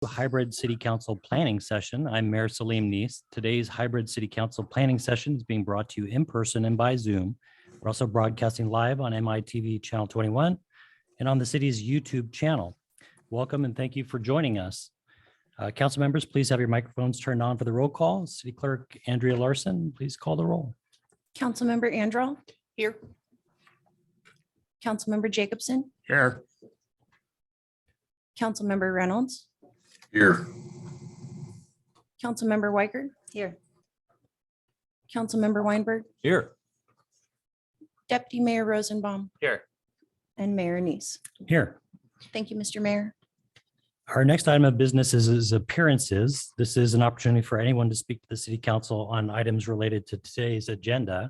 Hybrid City Council Planning Session. I'm Mayor Salim Neese. Today's Hybrid City Council Planning Session is being brought to you in person and by Zoom. We're also broadcasting live on MITV Channel 21 and on the city's YouTube channel. Welcome and thank you for joining us. Council members, please have your microphones turned on for the roll call. City Clerk Andrea Larson, please call the roll. Councilmember Andral. Here. Councilmember Jacobson. Here. Councilmember Reynolds. Here. Councilmember Weicker. Here. Councilmember Weinberg. Here. Deputy Mayor Rosenbaum. Here. And Mayor Neese. Here. Thank you, Mr. Mayor. Our next item of business is appearances. This is an opportunity for anyone to speak to the City Council on items related to today's agenda.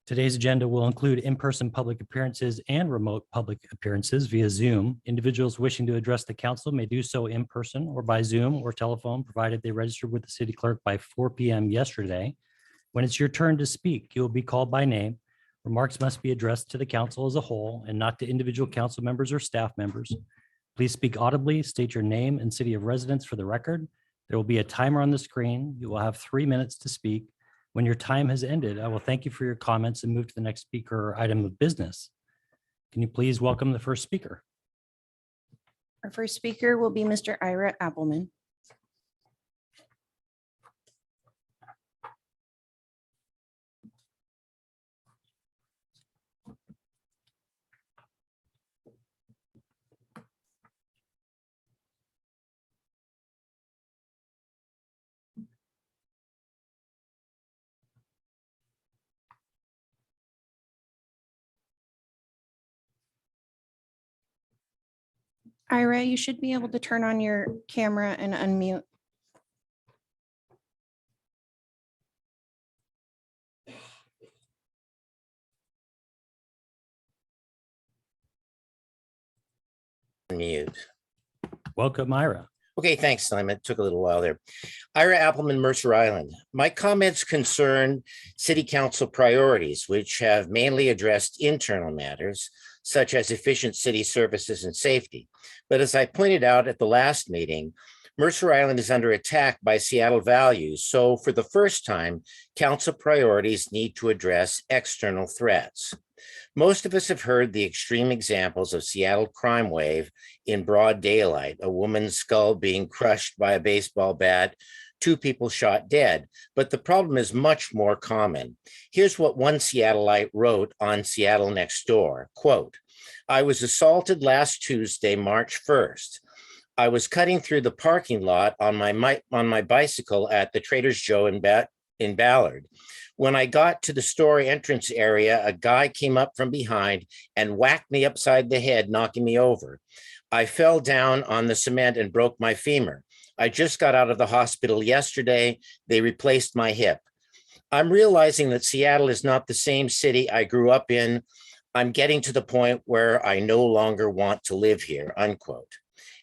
Today's agenda will include in-person public appearances and remote public appearances via Zoom. Individuals wishing to address the council may do so in person or by Zoom or telephone, provided they registered with the city clerk by 4 p.m. yesterday. When it's your turn to speak, you will be called by name. Remarks must be addressed to the council as a whole and not to individual council members or staff members. Please speak audibly, state your name and city of residence for the record. There will be a timer on the screen. You will have 3 minutes to speak. When your time has ended, I will thank you for your comments and move to the next speaker or item of business. Can you please welcome the first speaker? Our first speaker will be Mr. Myra Appleman. Ira, you should be able to turn on your camera and unmute. Mute. Welcome, Myra. Okay, thanks, Simon. It took a little while there. Myra Appleman, Mercer Island. My comments concern City Council priorities, which have mainly addressed internal matters, such as efficient city services and safety. But as I pointed out at the last meeting, Mercer Island is under attack by Seattle values. So for the first time, council priorities need to address external threats. Most of us have heard the extreme examples of Seattle crime wave in broad daylight, a woman's skull being crushed by a baseball bat, 2 people shot dead. But the problem is much more common. Here's what one Seattleite wrote on Seattle Next Door, quote, "I was assaulted last Tuesday, March 1st. I was cutting through the parking lot on my bicycle at the Trader Joe's in Ballard. When I got to the store entrance area, a guy came up from behind and whacked me upside the head, knocking me over. I fell down on the cement and broke my femur. I just got out of the hospital yesterday. They replaced my hip. I'm realizing that Seattle is not the same city I grew up in. I'm getting to the point where I no longer want to live here," unquote.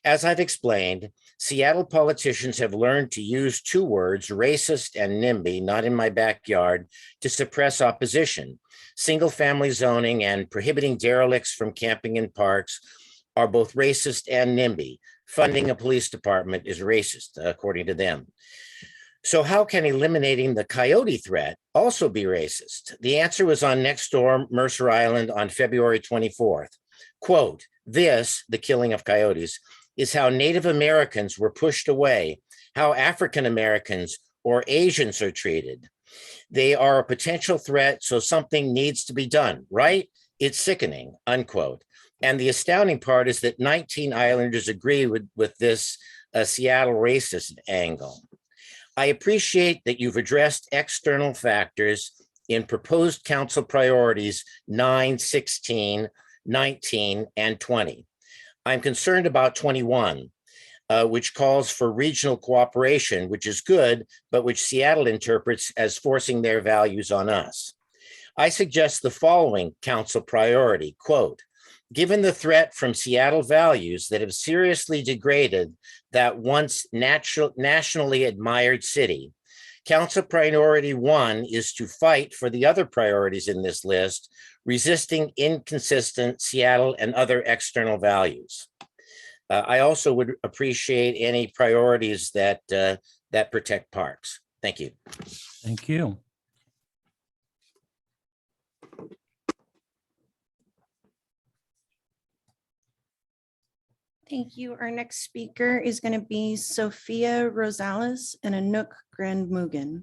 As I've explained, Seattle politicians have learned to use 2 words, racist and NIMBY, not in my backyard, to suppress opposition. Single-family zoning and prohibiting derelicts from camping in parks are both racist and NIMBY. Funding a police department is racist, according to them. So how can eliminating the coyote threat also be racist? The answer was on Nextdoor, Mercer Island on February 24th. Quote, "This, the killing of coyotes, is how Native Americans were pushed away, how African Americans or Asians are treated. They are a potential threat, so something needs to be done, right? It's sickening," unquote. And the astounding part is that 19 Islanders agree with this Seattle racist angle. I appreciate that you've addressed external factors in proposed council priorities 9, 16, 19, and 20. I'm concerned about 21, which calls for regional cooperation, which is good, but which Seattle interprets as forcing their values on us. I suggest the following council priority, quote, "Given the threat from Seattle values that have seriously degraded that once nationally admired city, council priority 1 is to fight for the other priorities in this list, resisting inconsistent Seattle and other external values. I also would appreciate any priorities that that protect parks. Thank you. Thank you. Thank you. Our next speaker is going to be Sophia Rosales and Anouk Grand-Mugen.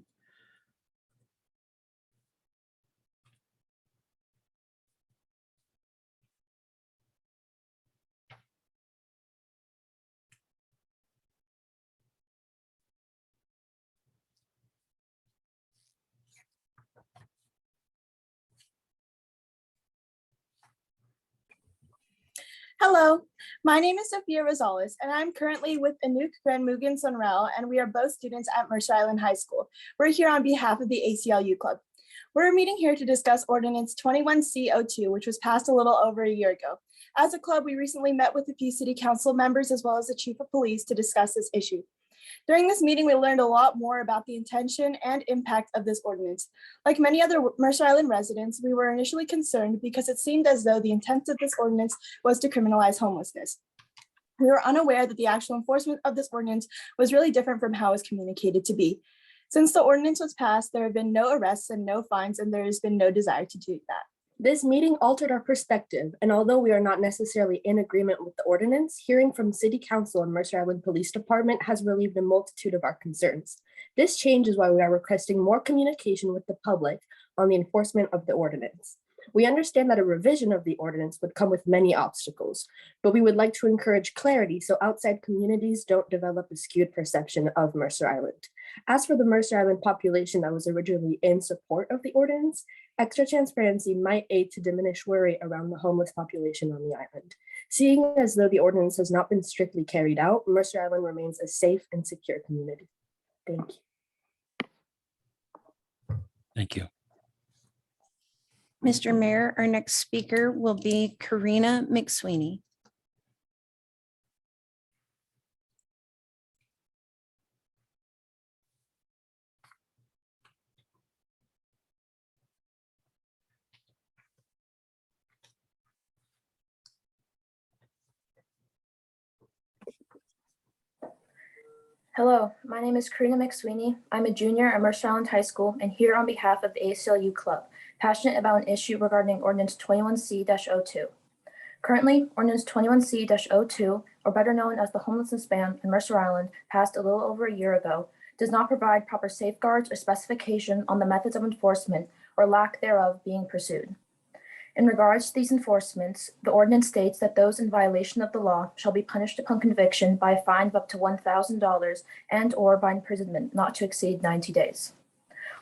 Hello, my name is Sophia Rosales, and I'm currently with Anouk Grand-Mugen Sunrel, and we are both students at Mercer Island High School. We're here on behalf of the ACLU Club. We're meeting here to discuss Ordinance 21C02, which was passed a little over a year ago. As a club, we recently met with a few city council members as well as the chief of police to discuss this issue. During this meeting, we learned a lot more about the intention and impact of this ordinance. Like many other Mercer Island residents, we were initially concerned because it seemed as though the intent of this ordinance was to criminalize homelessness. We were unaware that the actual enforcement of this ordinance was really different from how it was communicated to be. Since the ordinance was passed, there have been no arrests and no fines, and there has been no desire to do that. This meeting altered our perspective, and although we are not necessarily in agreement with the ordinance, hearing from City Council and Mercer Island Police Department has relieved a multitude of our concerns. This change is why we are requesting more communication with the public on the enforcement of the ordinance. We understand that a revision of the ordinance would come with many obstacles, but we would like to encourage clarity so outside communities don't develop a skewed perception of Mercer Island. As for the Mercer Island population that was originally in support of the ordinance, extra transparency might aid to diminish worry around the homeless population on the island. Seeing as though the ordinance has not been strictly carried out, Mercer Island remains a safe and secure community. Thank you. Thank you. Mr. Mayor, our next speaker will be Karina Sweeney. Hello, my name is Karina Sweeney. I'm a junior at Mercer Island High School and here on behalf of the ACLU Club, passionate about an issue regarding Ordinance 21C-02. Currently, Ordinance 21C-02, or better known as the homelessness ban in Mercer Island, passed a little over a year ago, does not provide proper safeguards or specification on the methods of enforcement or lack thereof being pursued. In regards to these enforcements, the ordinance states that those in violation of the law shall be punished upon conviction by a fine of up to $1,000 and/or by imprisonment not to exceed 90 days.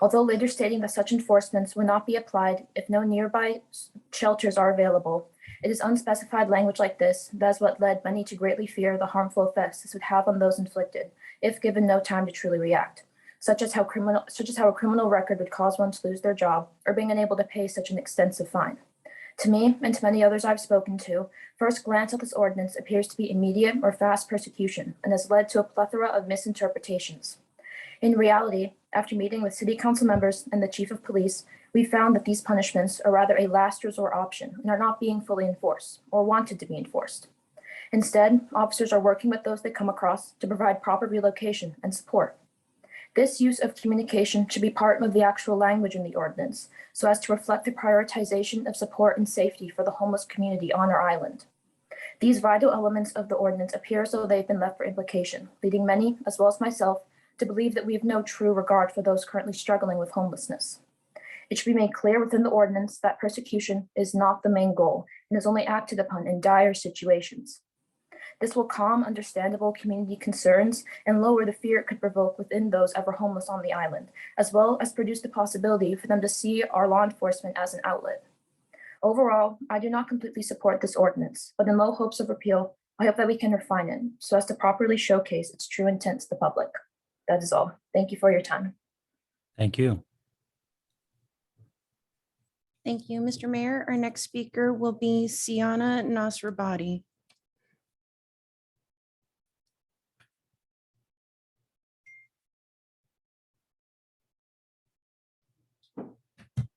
Although later stating that such enforcements will not be applied if no nearby shelters are available, it is unspecified language like this that is what led many to greatly fear the harmful effects this would have on those inflicted, if given no time to truly react, such as how a criminal record would cause one to lose their job or being unable to pay such an extensive fine. To me, and to many others I've spoken to, first glance at this ordinance appears to be immediate or fast persecution and has led to a plethora of misinterpretations. In reality, after meeting with city council members and the chief of police, we found that these punishments are rather a last resort option and are not being fully enforced or wanted to be enforced. Instead, officers are working with those they come across to provide proper relocation and support. This use of communication should be part of the actual language in the ordinance, so as to reflect the prioritization of support and safety for the homeless community on our island. These vital elements of the ordinance appear as though they've been left for implication, leading many, as well as myself, to believe that we have no true regard for those currently struggling with homelessness. It should be made clear within the ordinance that persecution is not the main goal and is only acted upon in dire situations. This will calm understandable community concerns and lower the fear it could provoke within those ever homeless on the island, as well as produce the possibility for them to see our law enforcement as an outlet. Overall, I do not completely support this ordinance, but in low hopes of repeal, I hope that we can refine it so as to properly showcase its true intent to the public. That is all. Thank you for your time. Thank you. Thank you, Mr. Mayor. Our next speaker will be Kiana Nasrabati.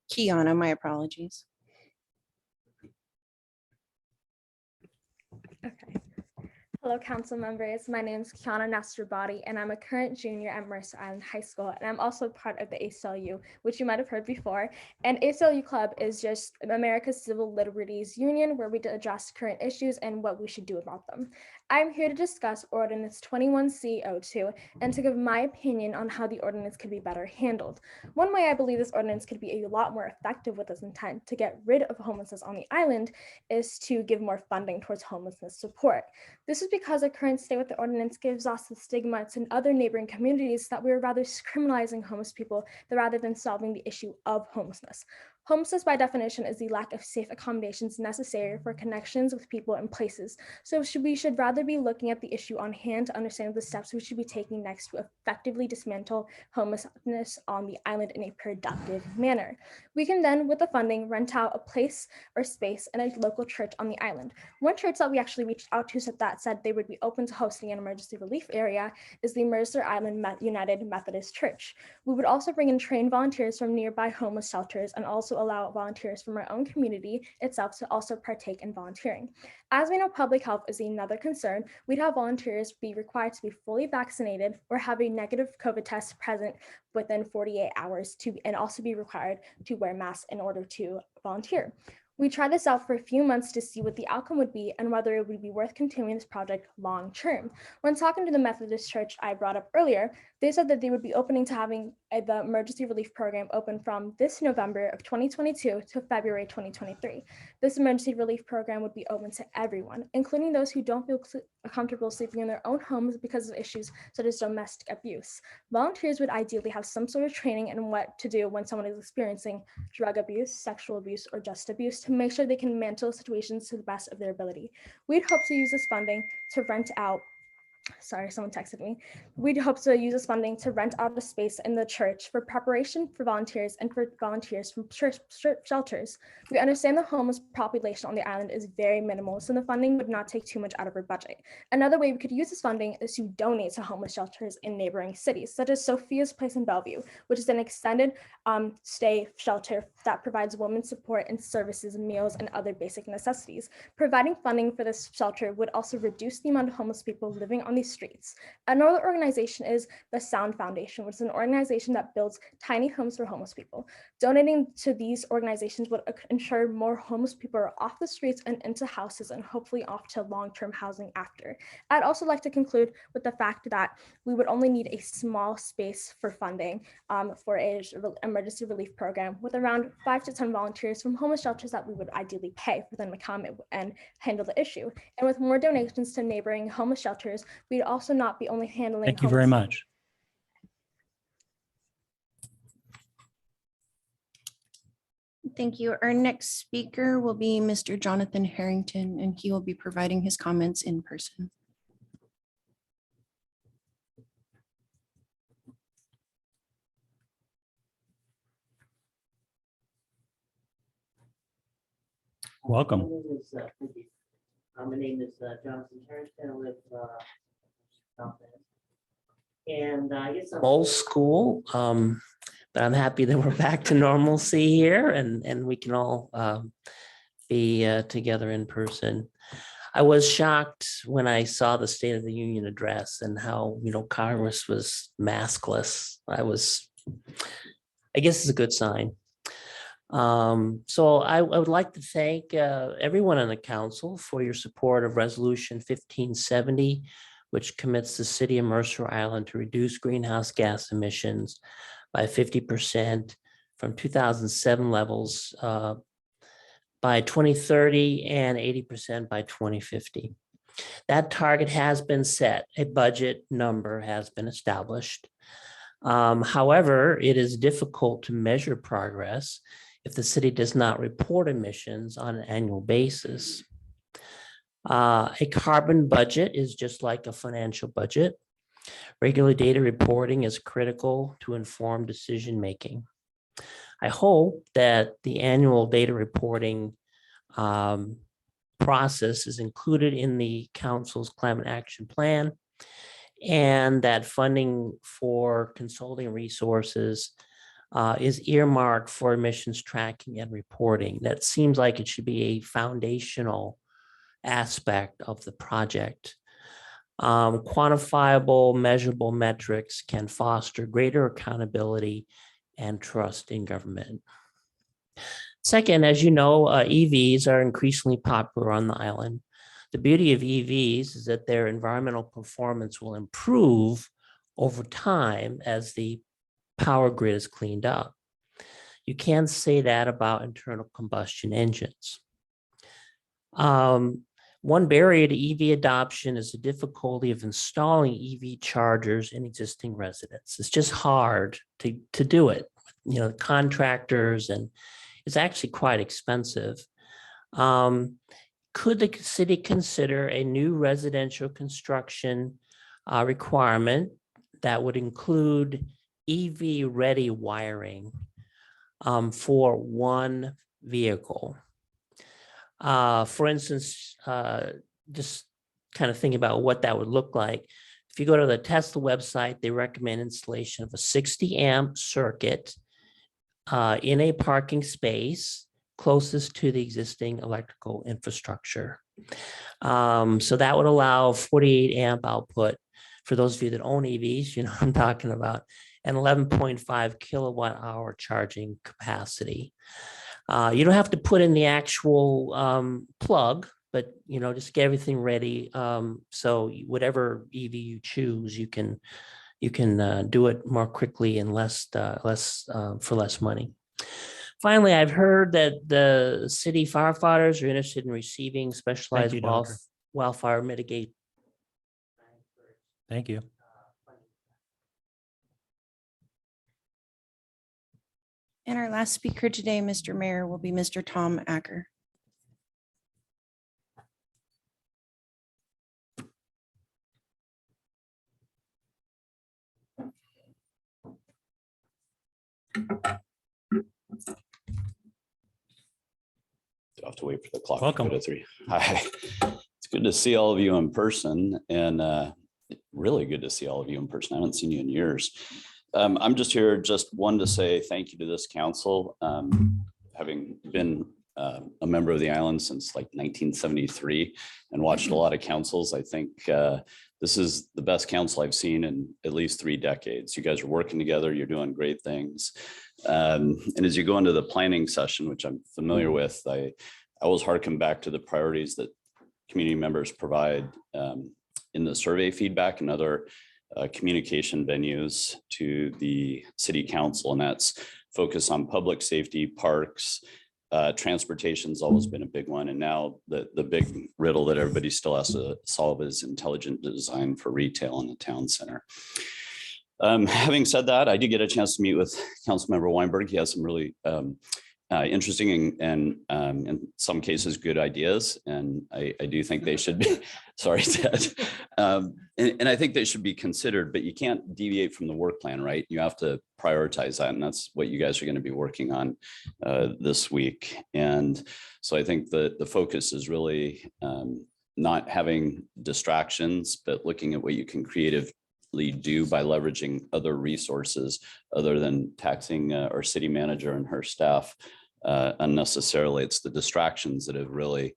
Kiana, my apologies. Okay. Hello, council members. My name is Kiana Nasrabati, and I'm a current junior at Mercer Island High School, and I'm also part of the ACLU, which you might have heard before. And ACLU Club is just America's Civil Liberties Union, where we address current issues and what we should do about them. I'm here to discuss Ordinance 21C02 and to give my opinion on how the ordinance could be better handled. One way I believe this ordinance could be a lot more effective with its intent to get rid of homelessness on the island is to give more funding towards homelessness support. This is because the current state with the ordinance gives us the stigma to other neighboring communities that we are rather criminalizing homeless people rather than solving the issue of homelessness. Homelessness, by definition, is the lack of safe accommodations necessary for connections with people and places. So we should rather be looking at the issue on hand to understand the steps we should be taking next to effectively dismantle homelessness on the island in a productive manner. We can then, with the funding, rent out a place or space in a local church on the island. One church that we actually reached out to that said they would be open to hosting an emergency relief area is the Mercer Island United Methodist Church. We would also bring in trained volunteers from nearby homeless shelters and also allow volunteers from our own community itself to also partake in volunteering. As we know, public health is another concern. We'd have volunteers be required to be fully vaccinated or have a negative COVID test present within 48 hours and also be required to wear masks in order to volunteer. We tried this out for a few months to see what the outcome would be and whether it would be worth continuing this project long term. When talking to the Methodist Church I brought up earlier, they said that they would be opening to having the emergency relief program open from this November of 2022 to February 2023. This emergency relief program would be open to everyone, including those who don't feel comfortable sleeping in their own homes because of issues such as domestic abuse. Volunteers would ideally have some sort of training in what to do when someone is experiencing drug abuse, sexual abuse, or just abuse to make sure they can manage situations to the best of their ability. We'd hope to use this funding to rent out Sorry, someone texted me. We'd hope to use this funding to rent out a space in the church for preparation for volunteers and for volunteers from church shelters. We understand the homeless population on the island is very minimal, so the funding would not take too much out of our budget. Another way we could use this funding is to donate to homeless shelters in neighboring cities, such as Sophia's Place in Bellevue, which is an extended stay shelter that provides women support and services, meals, and other basic necessities. Providing funding for this shelter would also reduce the amount of homeless people living on these streets. Another organization is the Sound Foundation, which is an organization that builds tiny homes for homeless people. Donating to these organizations would ensure more homeless people are off the streets and into houses and hopefully off to long-term housing after. I'd also like to conclude with the fact that we would only need a small space for funding for an emergency relief program with around 5 to 10 volunteers from homeless shelters that we would ideally pay for them to come and handle the issue. And with more donations to neighboring homeless shelters, we'd also not be only handling. Thank you very much. Thank you. Our next speaker will be Mr. Jonathan Harrington, and he will be providing his comments in person. Welcome. My name is Jonathan Harrington. I live South End. And I guess I'm old school, but I'm happy that we're back to normalcy here and we can all be together in person. I was shocked when I saw the State of the Union address and how, Congress was maskless. I guess it's a good sign. So I would like to thank everyone on the council for your support of Resolution 1570, which commits the city of Mercer Island to reduce greenhouse gas emissions by 50% from 2007 levels by 2030 and 80% by 2050. That target has been set. A budget number has been established. However, it is difficult to measure progress if the city does not report emissions on an annual basis. A carbon budget is just like a financial budget. Regular data reporting is critical to inform decision-making. I hope that the annual data reporting process is included in the council's climate action plan and that funding for consulting resources is earmarked for emissions tracking and reporting. That seems like it should be a foundational aspect of the project. Quantifiable, measurable metrics can foster greater accountability and trust in government. Second, as you know, EVs are increasingly popular on the island. The beauty of EVs is that their environmental performance will improve over time as the power grid is cleaned up. You can't say that about internal combustion engines. One barrier to EV adoption is the difficulty of installing EV chargers in existing residents. It's just hard to do it. You know, contractors, and it's actually quite expensive. Could the city consider a new residential construction requirement that would include EV-ready wiring for one vehicle? For instance, just kind of thinking about what that would look like. If you go to the Tesla website, they recommend installation of a 60 amp circuit in a parking space closest to the existing electrical infrastructure. So that would allow 48 amp output for those of you that own EVs, you know what I'm talking about, and 11.5 kilowatt hour charging capacity. You don't have to put in the actual plug, but you know, just get everything ready. So whatever EV you choose, you can do it more quickly and for less money. Finally, I've heard that the city firefighters are interested in receiving specialized you, Doctor. wildfire mitigation. Thank you. And our last speaker today, Mr. Mayor, will be Mr. Tom Acker. I'll have to wait for the clock. Welcome. To go to 3. Hi. It's good to see all of you in person, and really good to see all of you in person. I haven't seen you in years. I'm just here, just one to say thank you to this council. Having been a member of the island since like 1973 and watched a lot of councils, I think this is the best council I've seen in at least 3 decades. You guys are working together. You're doing great things. And as you go into the planning session, which I'm familiar with, I always harken back to the priorities that community members provide in the survey feedback and other communication venues to the city council, and that's focus on public safety, parks, transportation's always been a big one. And now the big riddle that everybody still has to solve is intelligent design for retail in the town center. Having said that, I did get a chance to meet with Councilmember Weinberg. He has some really interesting and in some cases good ideas, and I do think they should be sorry, Ted. And I think they should be considered, but you can't deviate from the work plan, right? You have to prioritize that, and that's what you guys are going to be working on this week. And so I think the focus is really not having distractions, but looking at what you can creatively do by leveraging other resources other than taxing our city manager and her staff unnecessarily. It's the distractions that have really,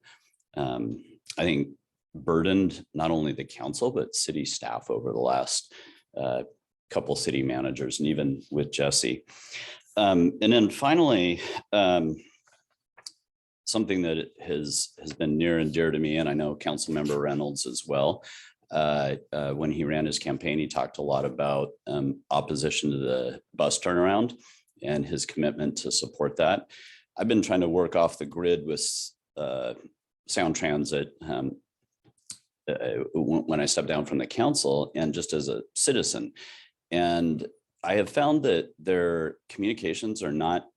I think, burdened not only the council, but city staff over the last couple city managers, and even with Jesse. And then finally, something that has been near and dear to me, and I know Councilmember Reynolds as well. When he ran his campaign, he talked a lot about opposition to the bus turnaround and his commitment to support that. I've been trying to work off the grid with Sound Transit when I stepped down from the council and just as a citizen. And I have found that their communications are not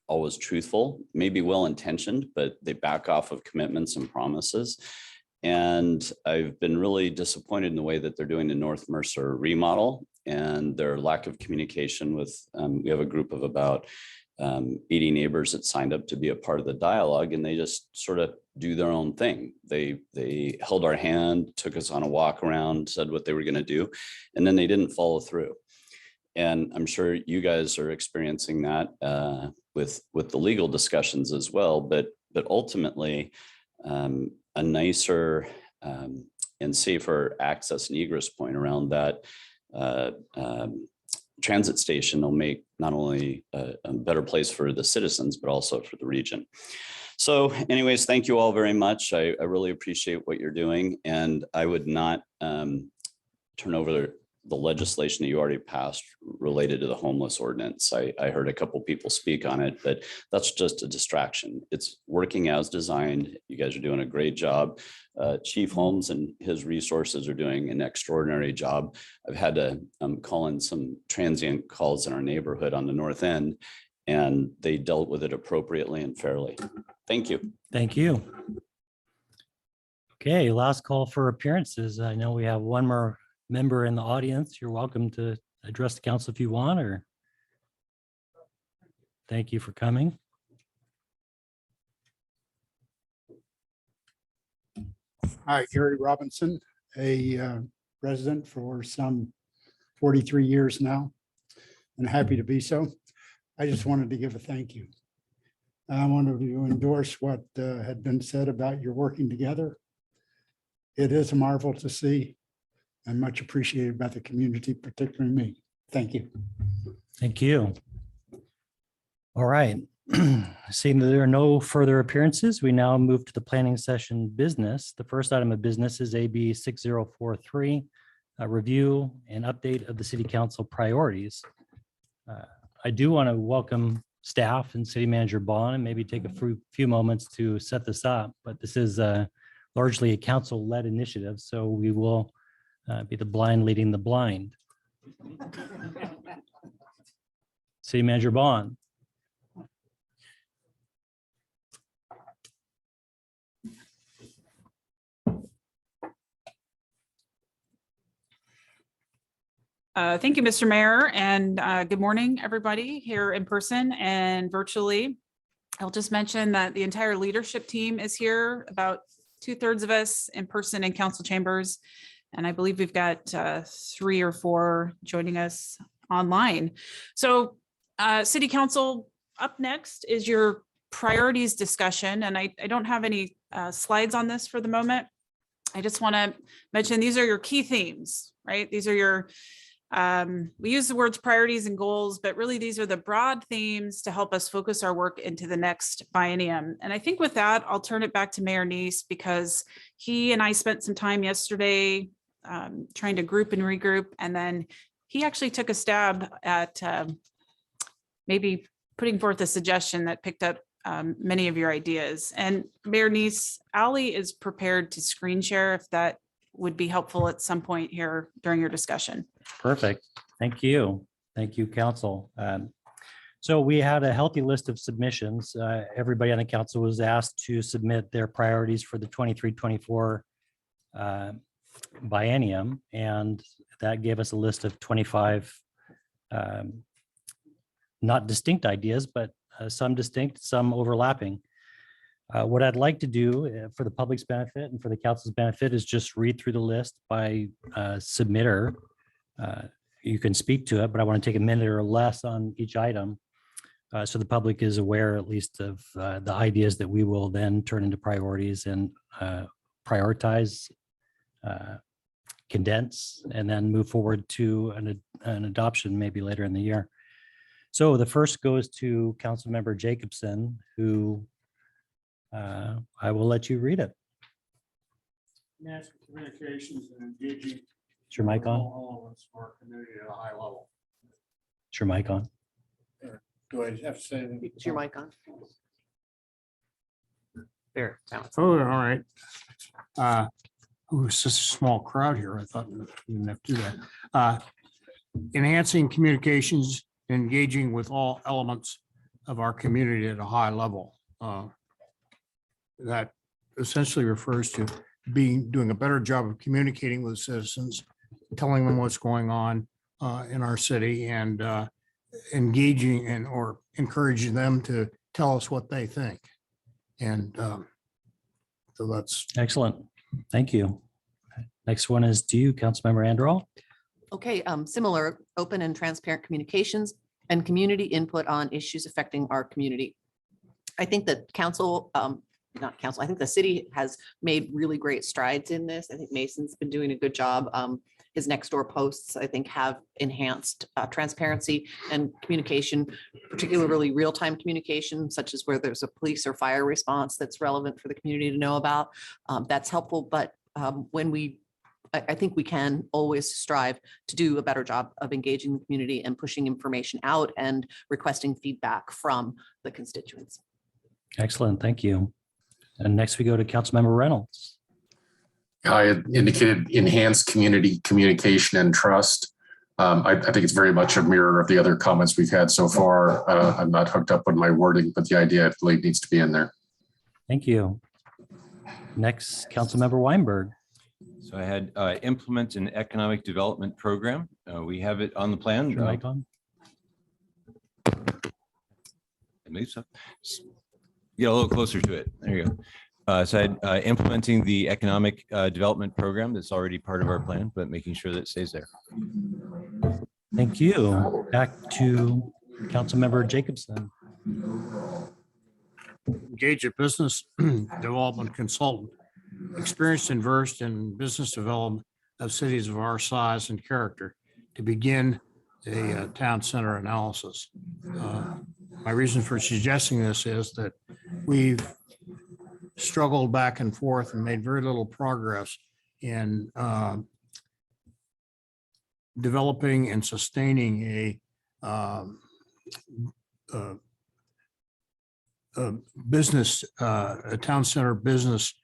always truthful, maybe well-intentioned, but they back off of commitments and promises. And I've been really disappointed in the way that they're doing the North Mercer remodel and their lack of communication with, we have a group of about 80 neighbors that signed up to be a part of the dialogue, and they just sort of do their own thing. They held our hand, took us on a walk around, said what they were going to do, and then they didn't follow through. And I'm sure you guys are experiencing that with the legal discussions as well. But ultimately, a nicer and safer access and egress point around that transit station will make not only a better place for the citizens, but also for the region. So anyways, thank you all very much. I really appreciate what you're doing, and I would not turn over the legislation that you already passed related to the homeless ordinance. I heard a couple people speak on it, but that's just a distraction. It's working as designed. You guys are doing a great job. Chief Holmes and his resources are doing an extraordinary job. I've had to call in some transient calls in our neighborhood on the north end, and they dealt with it appropriately and fairly. Thank you. Thank you. Okay, last call for appearances. I know we have one more member in the audience. You're welcome to address the council if you want, or thank you for coming. Hi, Gary Robinson, a resident for some 43 years now, and happy to be so. I just wanted to give a thank you. I wanted to endorse what had been said about your working together. It is a marvel to see and much appreciated by the community, particularly me. Thank you. Thank you. All right. Seeing that there are no further appearances, we now move to the planning session business. The first item of business is AB 6043, a review and update of the city council priorities. I do want to welcome staff and city manager Bond and maybe take a few moments to set this up, but this is largely a council-led initiative, so we will be the blind leading the blind. City Manager Bond. Thank you, Mr. Mayor, and good morning, everybody here in person and virtually. I'll just mention that the entire leadership team is here, about 2/3 of us in person in council chambers. And I believe we've got 3 or 4 joining us online. So City Council, up next is your priorities discussion. And I don't have any slides on this for the moment. I just want to mention these are your key themes, right? These are your, we use the words priorities and goals, but really these are the broad themes to help us focus our work into the next biennium. And I think with that, I'll turn it back to Mayor Neese, because he and I spent some time yesterday trying to group and regroup. And then he actually took a stab at maybe putting forth a suggestion that picked up many of your ideas. And Mayor Neese, Ali is prepared to screen share if that would be helpful at some point here during your discussion. Perfect. Thank you. Thank you, council. So we had a healthy list of submissions. Everybody on the council was asked to submit their priorities for the 23-24 biennium, and that gave us a list of 25 not distinct ideas, but some distinct, some overlapping. What I'd like to do for the public's benefit and for the council's benefit is just read through the list by submitter. You can speak to it, but I want to take a minute or less on each item so the public is aware at least of the ideas that we will then turn into priorities and prioritize, condense, and then move forward to an adoption maybe later in the year. So the first goes to Councilmember Jacobson, who I will let you read it. National communications and engaging. Is your mic on? All of us for our community at a high level. Is your mic on? Do I have to say anything? Is your mic on? There. Now it's Oh, all right. It's such a small crowd here. I thought we didn't have to do that. Enhancing communications, engaging with all elements of our community at a high level. That essentially refers to doing a better job of communicating with citizens, telling them what's going on in our city, and engaging and or encouraging them to tell us what they think. And so that's Excellent. Thank you. Next one is to you, Councilmember Anderall. okay. Similar open and transparent communications and community input on issues affecting our community. I think that council not council, I think the city has made really great strides in this. I think Mason's been doing a good job. His next door posts, I think, have enhanced transparency and communication, particularly real-time communication, such as where there's a police or fire response that's relevant for the community to know about. That's helpful, but I think we can always strive to do a better job of engaging the community and pushing information out and requesting feedback from the constituents. Excellent, thank you. And next we go to Councilmember Reynolds. I had indicated enhanced community communication and trust. I think it's very much a mirror of the other comments we've had so far. I'm not hooked up on my wording, but the idea I believe needs to be in there. Thank you. Next, Councilmember Weinberg. So I had implement an economic development program. We have it on the plan. Your mic on. It moves up. Get a little closer to it. There you go. So I had implementing the economic development program that's already part of our plan, but making sure that it stays there. Thank you. Back to Councilmember Jacobson. Engage a business development consultant, experienced and versed in business development of cities of our size and character to begin a town center analysis. My reason for suggesting this is that we've struggled back and forth and made very little progress in developing and sustaining a business, a town center business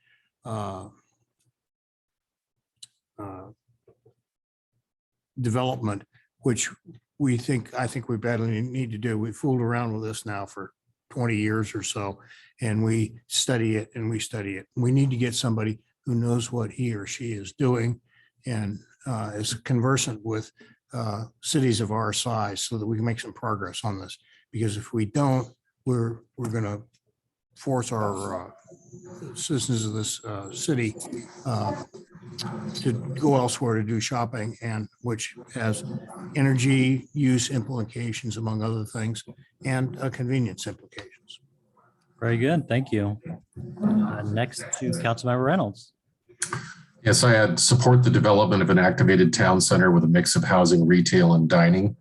development, which I think we badly need to do. We fooled around with this now for 20 years or so, and we study it and we study it. We need to get somebody who knows what he or she is doing and is conversant with cities of our size so that we can make some progress on this. Because if we don't, we're going to force our citizens of this city to go elsewhere to do shopping, and which has energy use implications, among other things, and convenience implications. Very good, thank you. Next to Councilmember Reynolds. Yes, I had support the development of an activated town center with a mix of housing, retail, and dining.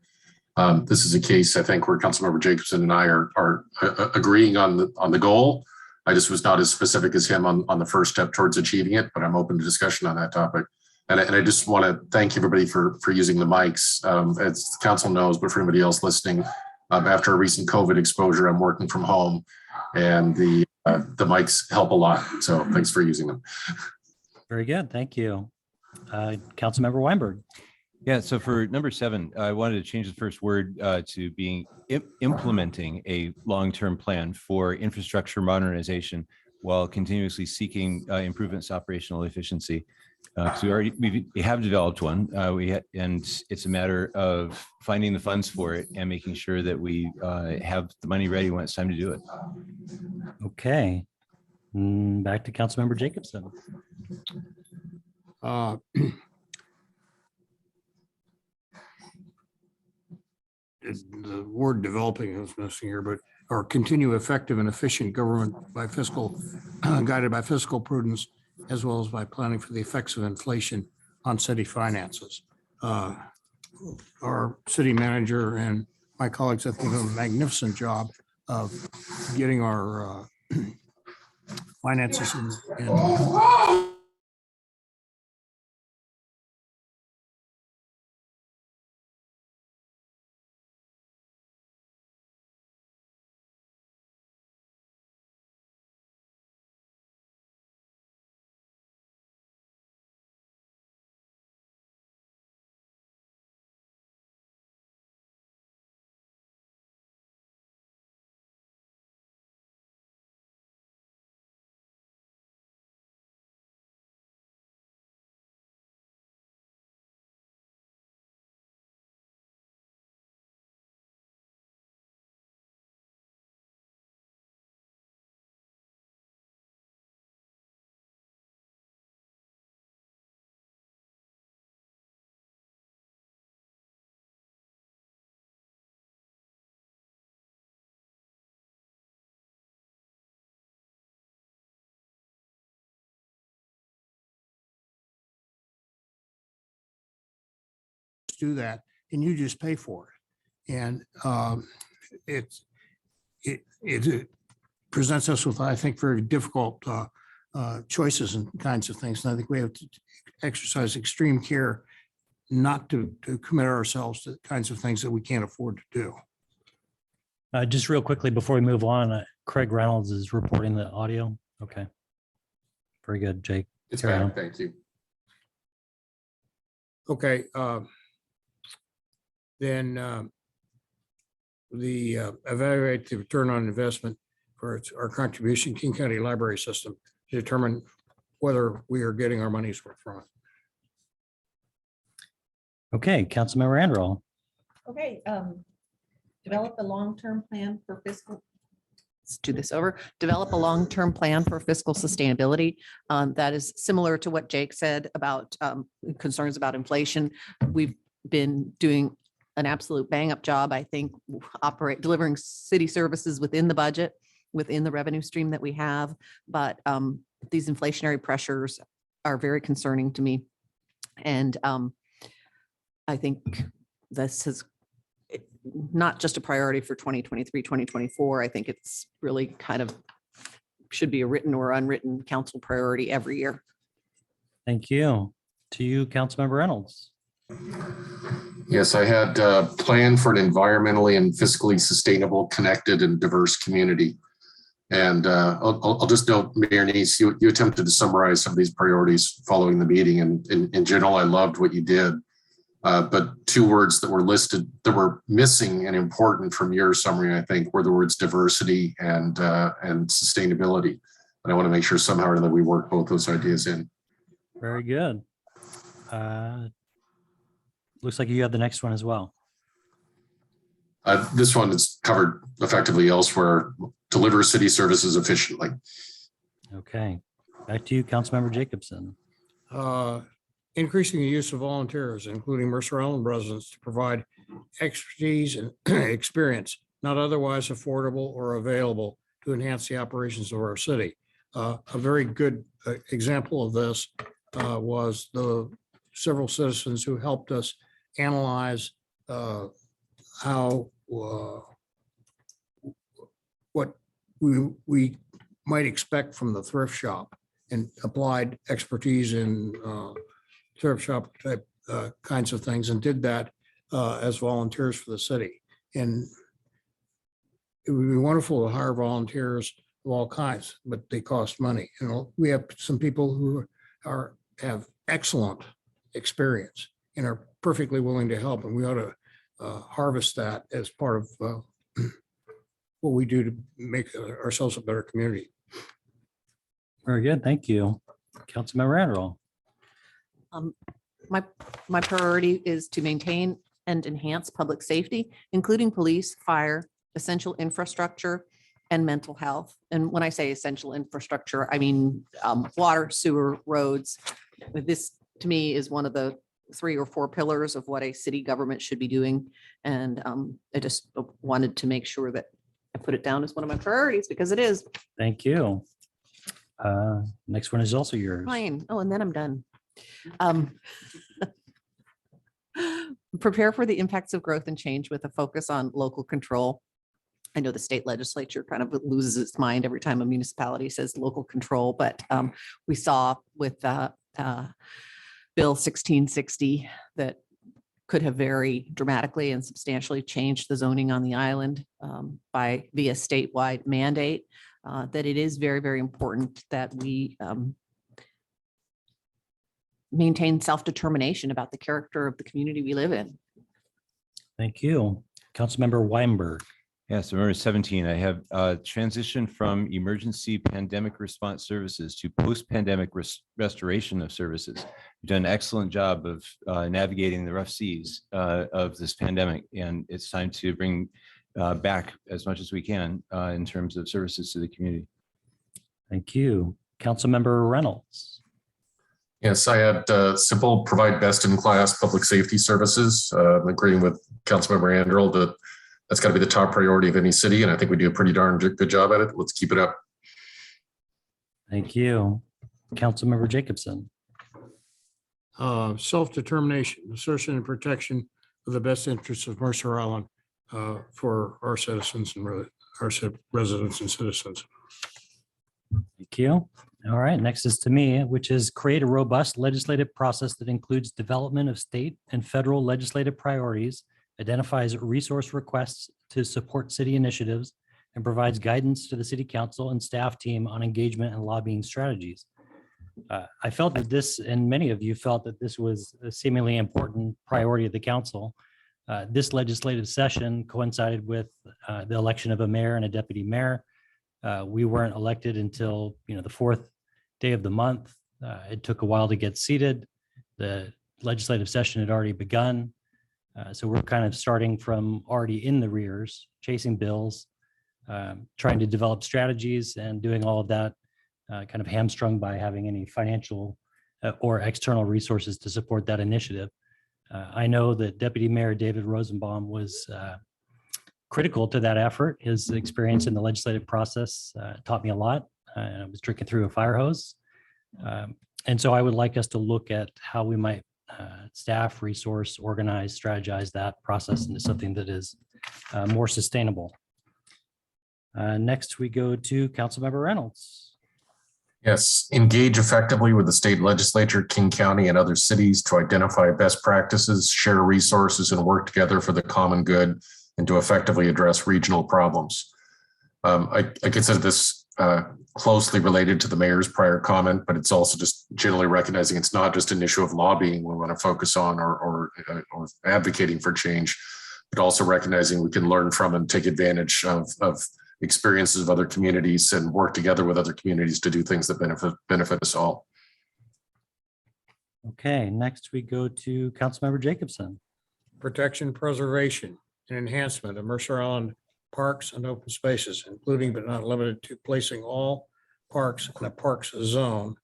This is a case, I think, where Councilmember Jacobson and I are agreeing on the goal. I just was not as specific as him on the first step towards achieving it, but I'm open to discussion on that topic. And I just want to thank everybody for using the mics. As the council knows, but for anybody else listening, after a recent COVID exposure, I'm working from home, and the mics help a lot. So thanks for using them. Very good, thank you. Councilmember Weinberg. Yeah, so for number 7, I wanted to change the first word to being implementing a long-term plan for infrastructure modernization while continuously seeking improvements to operational efficiency. So we have developed one, and it's a matter of finding the funds for it and making sure that we have the money ready when it's time to do it. Okay, back to Councilmember Jacobson. The word developing is missing here, but or continue effective and efficient government by guided by fiscal prudence, as well as by planning for the effects of inflation on city finances. Our city manager and my colleagues, I think, do a magnificent job of getting our finances in just do that and you just pay for it. And it presents us with, I think, very difficult choices and kinds of things. And I think we have to exercise extreme care not to commit ourselves to kinds of things that we can't afford to do. Just real quickly before we move on, Craig Reynolds is reporting the audio. Okay. Very good, Jake. It's Carry on. back. Thank you. Okay. Then evaluate the return on investment for our contribution King County Library System to determine whether we are getting our money's worth from it. Okay, Councilmember Anderl. Okay, develop a long-term plan for fiscal. Let's do this over. Develop a long-term plan for fiscal sustainability. That is similar to what Jake said about concerns about inflation. We've been doing an absolute bang-up job, I think, delivering city services within the budget, within the revenue stream that we have. But these inflationary pressures are very concerning to me. And I think this is not just a priority for 2023, 2024. I think it's really kind of should be a written or unwritten council priority every year. Thank you. To you, Councilmember Reynolds. Yes, I had planned for an environmentally and fiscally sustainable, connected, and diverse community. And I'll just note, Mayor Neese, you attempted to summarize some of these priorities following the meeting. And in general, I loved what you did. But two words that were listed that were missing and important from your summary, I think, were the words diversity and sustainability. And I want to make sure somehow or other we work both those ideas in. Very good. Looks like you have the next one as well. This one is covered effectively elsewhere. Deliver city services efficiently. Okay. Back to you, Councilmember Jacobson. Increasing the use of volunteers, including Mercer Island residents, to provide expertise and experience not otherwise affordable or available to enhance the operations of our city. A very good example of this was the several citizens who helped us analyze how what we might expect from the thrift shop and applied expertise in thrift shop type kinds of things, and did that as volunteers for the city. And it would be wonderful to hire volunteers of all kinds, but they cost money. You know, we have some people who have excellent experience and are perfectly willing to help, and we ought to harvest that as part of what we do to make ourselves a better community. Very good. Thank you. Councilmember Anderl. My priority is to maintain and enhance public safety, including police, fire, essential infrastructure, and mental health. And when I say essential infrastructure, I mean water, sewer, roads. This, to me, is one of the 3 or 4 pillars of what a city government should be doing. And I just wanted to make sure that I put it down as one of my priorities, because it is. Thank you. Next one is also yours. Fine. Oh, and then I'm done. Prepare for the impacts of growth and change with a focus on local control. I know the state legislature kind of loses its mind every time a municipality says local control, but we saw with Bill 1660 that could have very dramatically and substantially changed the zoning on the island by via statewide mandate, that it is very, very important that we maintain self-determination about the character of the community we live in. Thank you. Councilmember Weinberg. Yes, number 17, I have transitioned from emergency pandemic response services to post-pandemic restoration of services. You've done an excellent job of navigating the rough seas of this pandemic, and it's time to bring back as much as we can in terms of services to the community. Thank you. Councilmember Reynolds. Yes, I had simple, provide best-in-class public safety services. I'm agreeing with Councilmember Anderl that that's got to be the top priority of any city, and I think we do a pretty darn good job at it. Let's keep it up. Thank you. Councilmember Jacobson. self-determination, assertion and protection of the best interests of Mercer Island for our citizens and our residents and citizens. Thank you. All right, next is to me, which is create a robust legislative process that includes development of state and federal legislative priorities, identifies resource requests to support city initiatives, and provides guidance to the city council and staff team on engagement and lobbying strategies. I felt that this, and many of you felt that this was a seemingly important priority of the council. This legislative session coincided with the election of a mayor and a deputy mayor. We weren't elected until, the fourth day of the month. It took a while to get seated. The legislative session had already begun. So we're kind of starting from already in the rears, chasing bills, trying to develop strategies and doing all of that kind of hamstrung by having any financial or external resources to support that initiative. I know that Deputy Mayor David Rosenbaum was critical to that effort. His experience in the legislative process taught me a lot. I was drinking through a fire hose. And so I would like us to look at how we might staff, resource, organize, strategize that process into something that is more sustainable. Next, we go to Councilmember Reynolds. Yes, engage effectively with the state legislature, King County, and other cities to identify best practices, share resources, and work together for the common good and to effectively address regional problems. I consider this closely related to the mayor's prior comment, but it's also just generally recognizing it's not just an issue of lobbying we want to focus on or advocating for change, but also recognizing we can learn from and take advantage of experiences of other communities and work together with other communities to do things that benefit us all. Okay, next we go to Councilmember Jacobson. Protection, preservation, and enhancement of Mercer Island parks and open spaces, including but not limited to placing all parks in a parks zone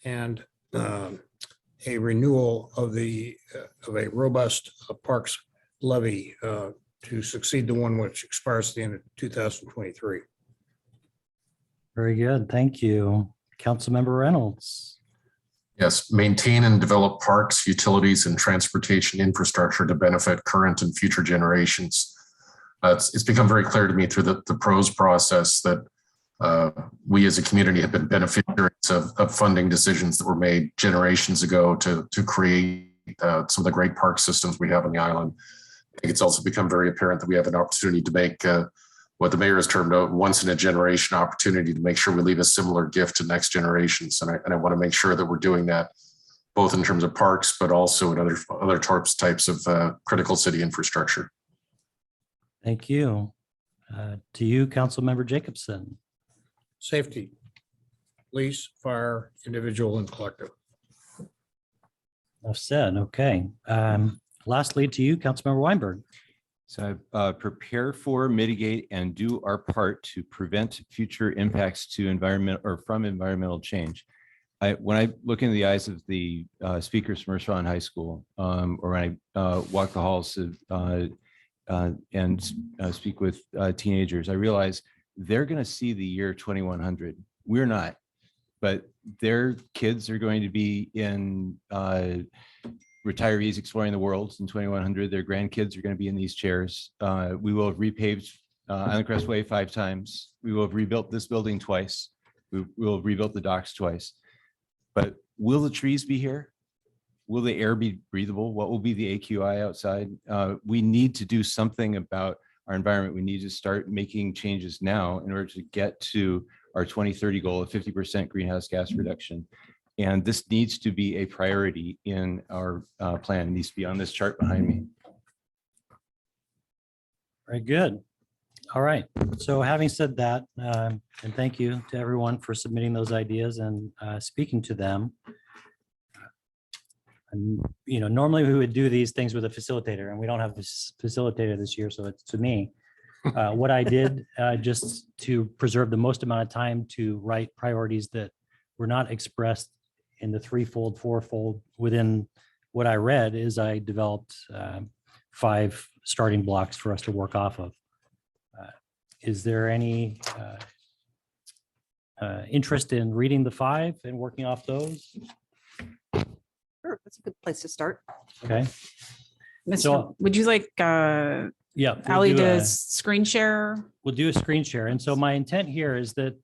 and a renewal of a robust parks levy to succeed the one which expires at the end of 2023. Very good, thank you. Councilmember Reynolds. Yes, maintain and develop parks, utilities, and transportation infrastructure to benefit current and future generations. It's become very clear to me through the PROS process that we as a community have been beneficiaries of funding decisions that were made generations ago to create some of the great park systems we have on the island. I think it's also become very apparent that we have an opportunity to make what the mayor has termed a once in a generation opportunity to make sure we leave a similar gift to next generations. And I want to make sure that we're doing that both in terms of parks, but also in other types of critical city infrastructure. Thank you. To you, Councilmember Jacobson. Safety, police, fire, individual, and collective. Enough said, okay. Lastly, to you, Councilmember Weinberg. So prepare for, mitigate, and do our part to prevent future impacts to environment or from environmental change. When I look into the eyes of the speakers from Mercer Island High School, or when I walk the halls and speak with teenagers, I realize they're going to see the year 2100. We're not, but their kids are going to be in retirees exploring the world in 2100. Their grandkids are going to be in these chairs. We will have repaved Island Crest Way 5 times. We will have rebuilt this building twice. We will have rebuilt the docks twice. But will the trees be here? Will the air be breathable? What will be the AQI outside? We need to do something about our environment. We need to start making changes now in order to get to our 2030 goal of 50% greenhouse gas reduction. And this needs to be a priority in our plan. It needs to be on this chart behind me. Very good. All right. So having said that, and thank you to everyone for submitting those ideas and speaking to them. And, normally we would do these things with a facilitator, and we don't have a facilitator this year, so it's to me. What I did just to preserve the most amount of time to write priorities that were not expressed in the threefold, fourfold within what I read is I developed 5 starting blocks for us to work off of. Is there any interest in reading the 5 and working off those? Sure, that's a good place to start. Okay. Mr. So- Would you like Yeah. we'll Ally do to a- screen share? We'll do a screen share. And so my intent here is that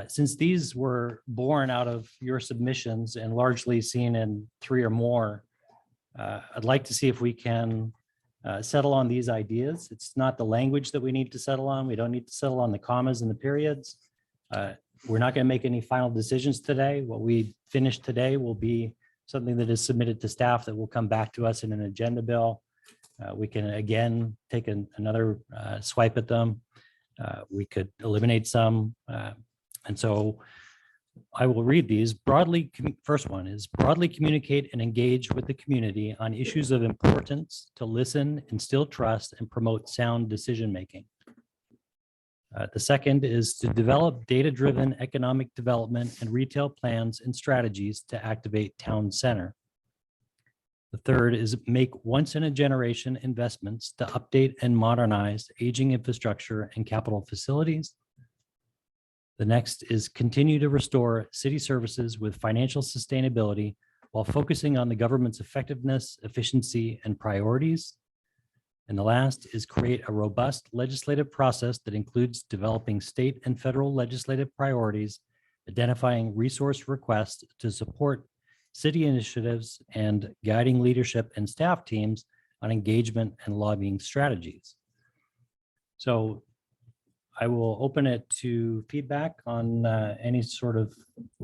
since these were born out of your submissions and largely seen in 3 or more, I'd like to see if we can settle on these ideas. It's not the language that we need to settle on. We don't need to settle on the commas and the periods. We're not going to make any final decisions today. What we finish today will be something that is submitted to staff that will come back to us in an agenda bill. We can again take another swipe at them. We could eliminate some. And so I will read these broadly. First one is broadly communicate and engage with the community on issues of importance to listen, instill trust, and promote sound decision-making. The second is to develop data-driven economic development and retail plans and strategies to activate town center. The third is make once-in-a-generation investments to update and modernize aging infrastructure and capital facilities. The next is continue to restore city services with financial sustainability while focusing on the government's effectiveness, efficiency, and priorities. And the last is create a robust legislative process that includes developing state and federal legislative priorities, identifying resource requests to support city initiatives, and guiding leadership and staff teams on engagement and lobbying strategies. So I will open it to feedback on any sort of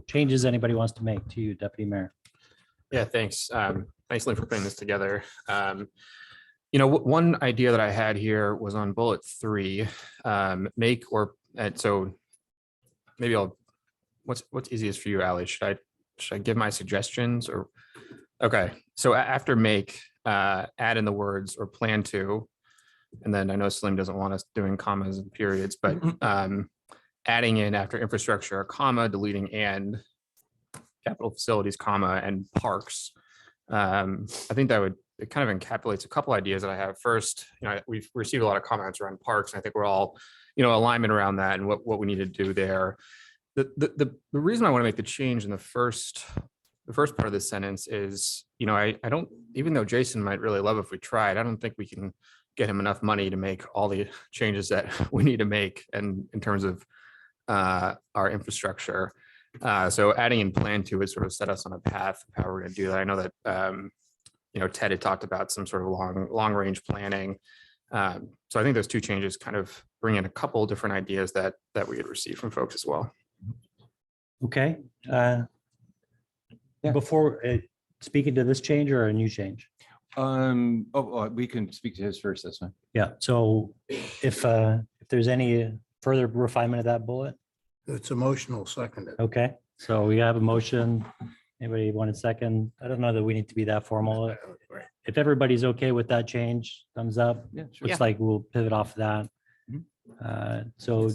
changes anybody wants to make to you, Deputy Mayor. Yeah, thanks. Thanks, Lynn, for putting this together. One idea that I had here was on bullet 3, so maybe what's easiest for you, Ally? Should I give my suggestions or? Okay, so after make, add in the words or plan to, and then I know Slim doesn't want us doing commas and periods, but adding in after infrastructure, a comma, deleting and capital facilities, comma, and parks. I think it kind of encapsulates a couple ideas that I have. First, we've received a lot of comments around parks, and I think we're all, alignment around that and what we need to do there. The reason I want to make the change in the first part of this sentence is, I don't, even though Jason might really love if we tried, I don't think we can get him enough money to make all the changes that we need to make and in terms of our infrastructure. So adding in plan to would sort of set us on a path of how we're going to do that. I know that Ted had talked about some sort of long range planning. So I think those two changes kind of bring in a couple different ideas that we had received from folks as well. Okay. Before speaking to this change or a new change? We can speak to his first, that's fine. Yeah, so if there's any further refinement of that bullet? It's emotional seconded. Okay, so we have a motion. Anybody want a second? I don't know that we need to be that formal. If everybody's okay with that change, thumbs up. Yeah, sure. Looks like we'll pivot off that. So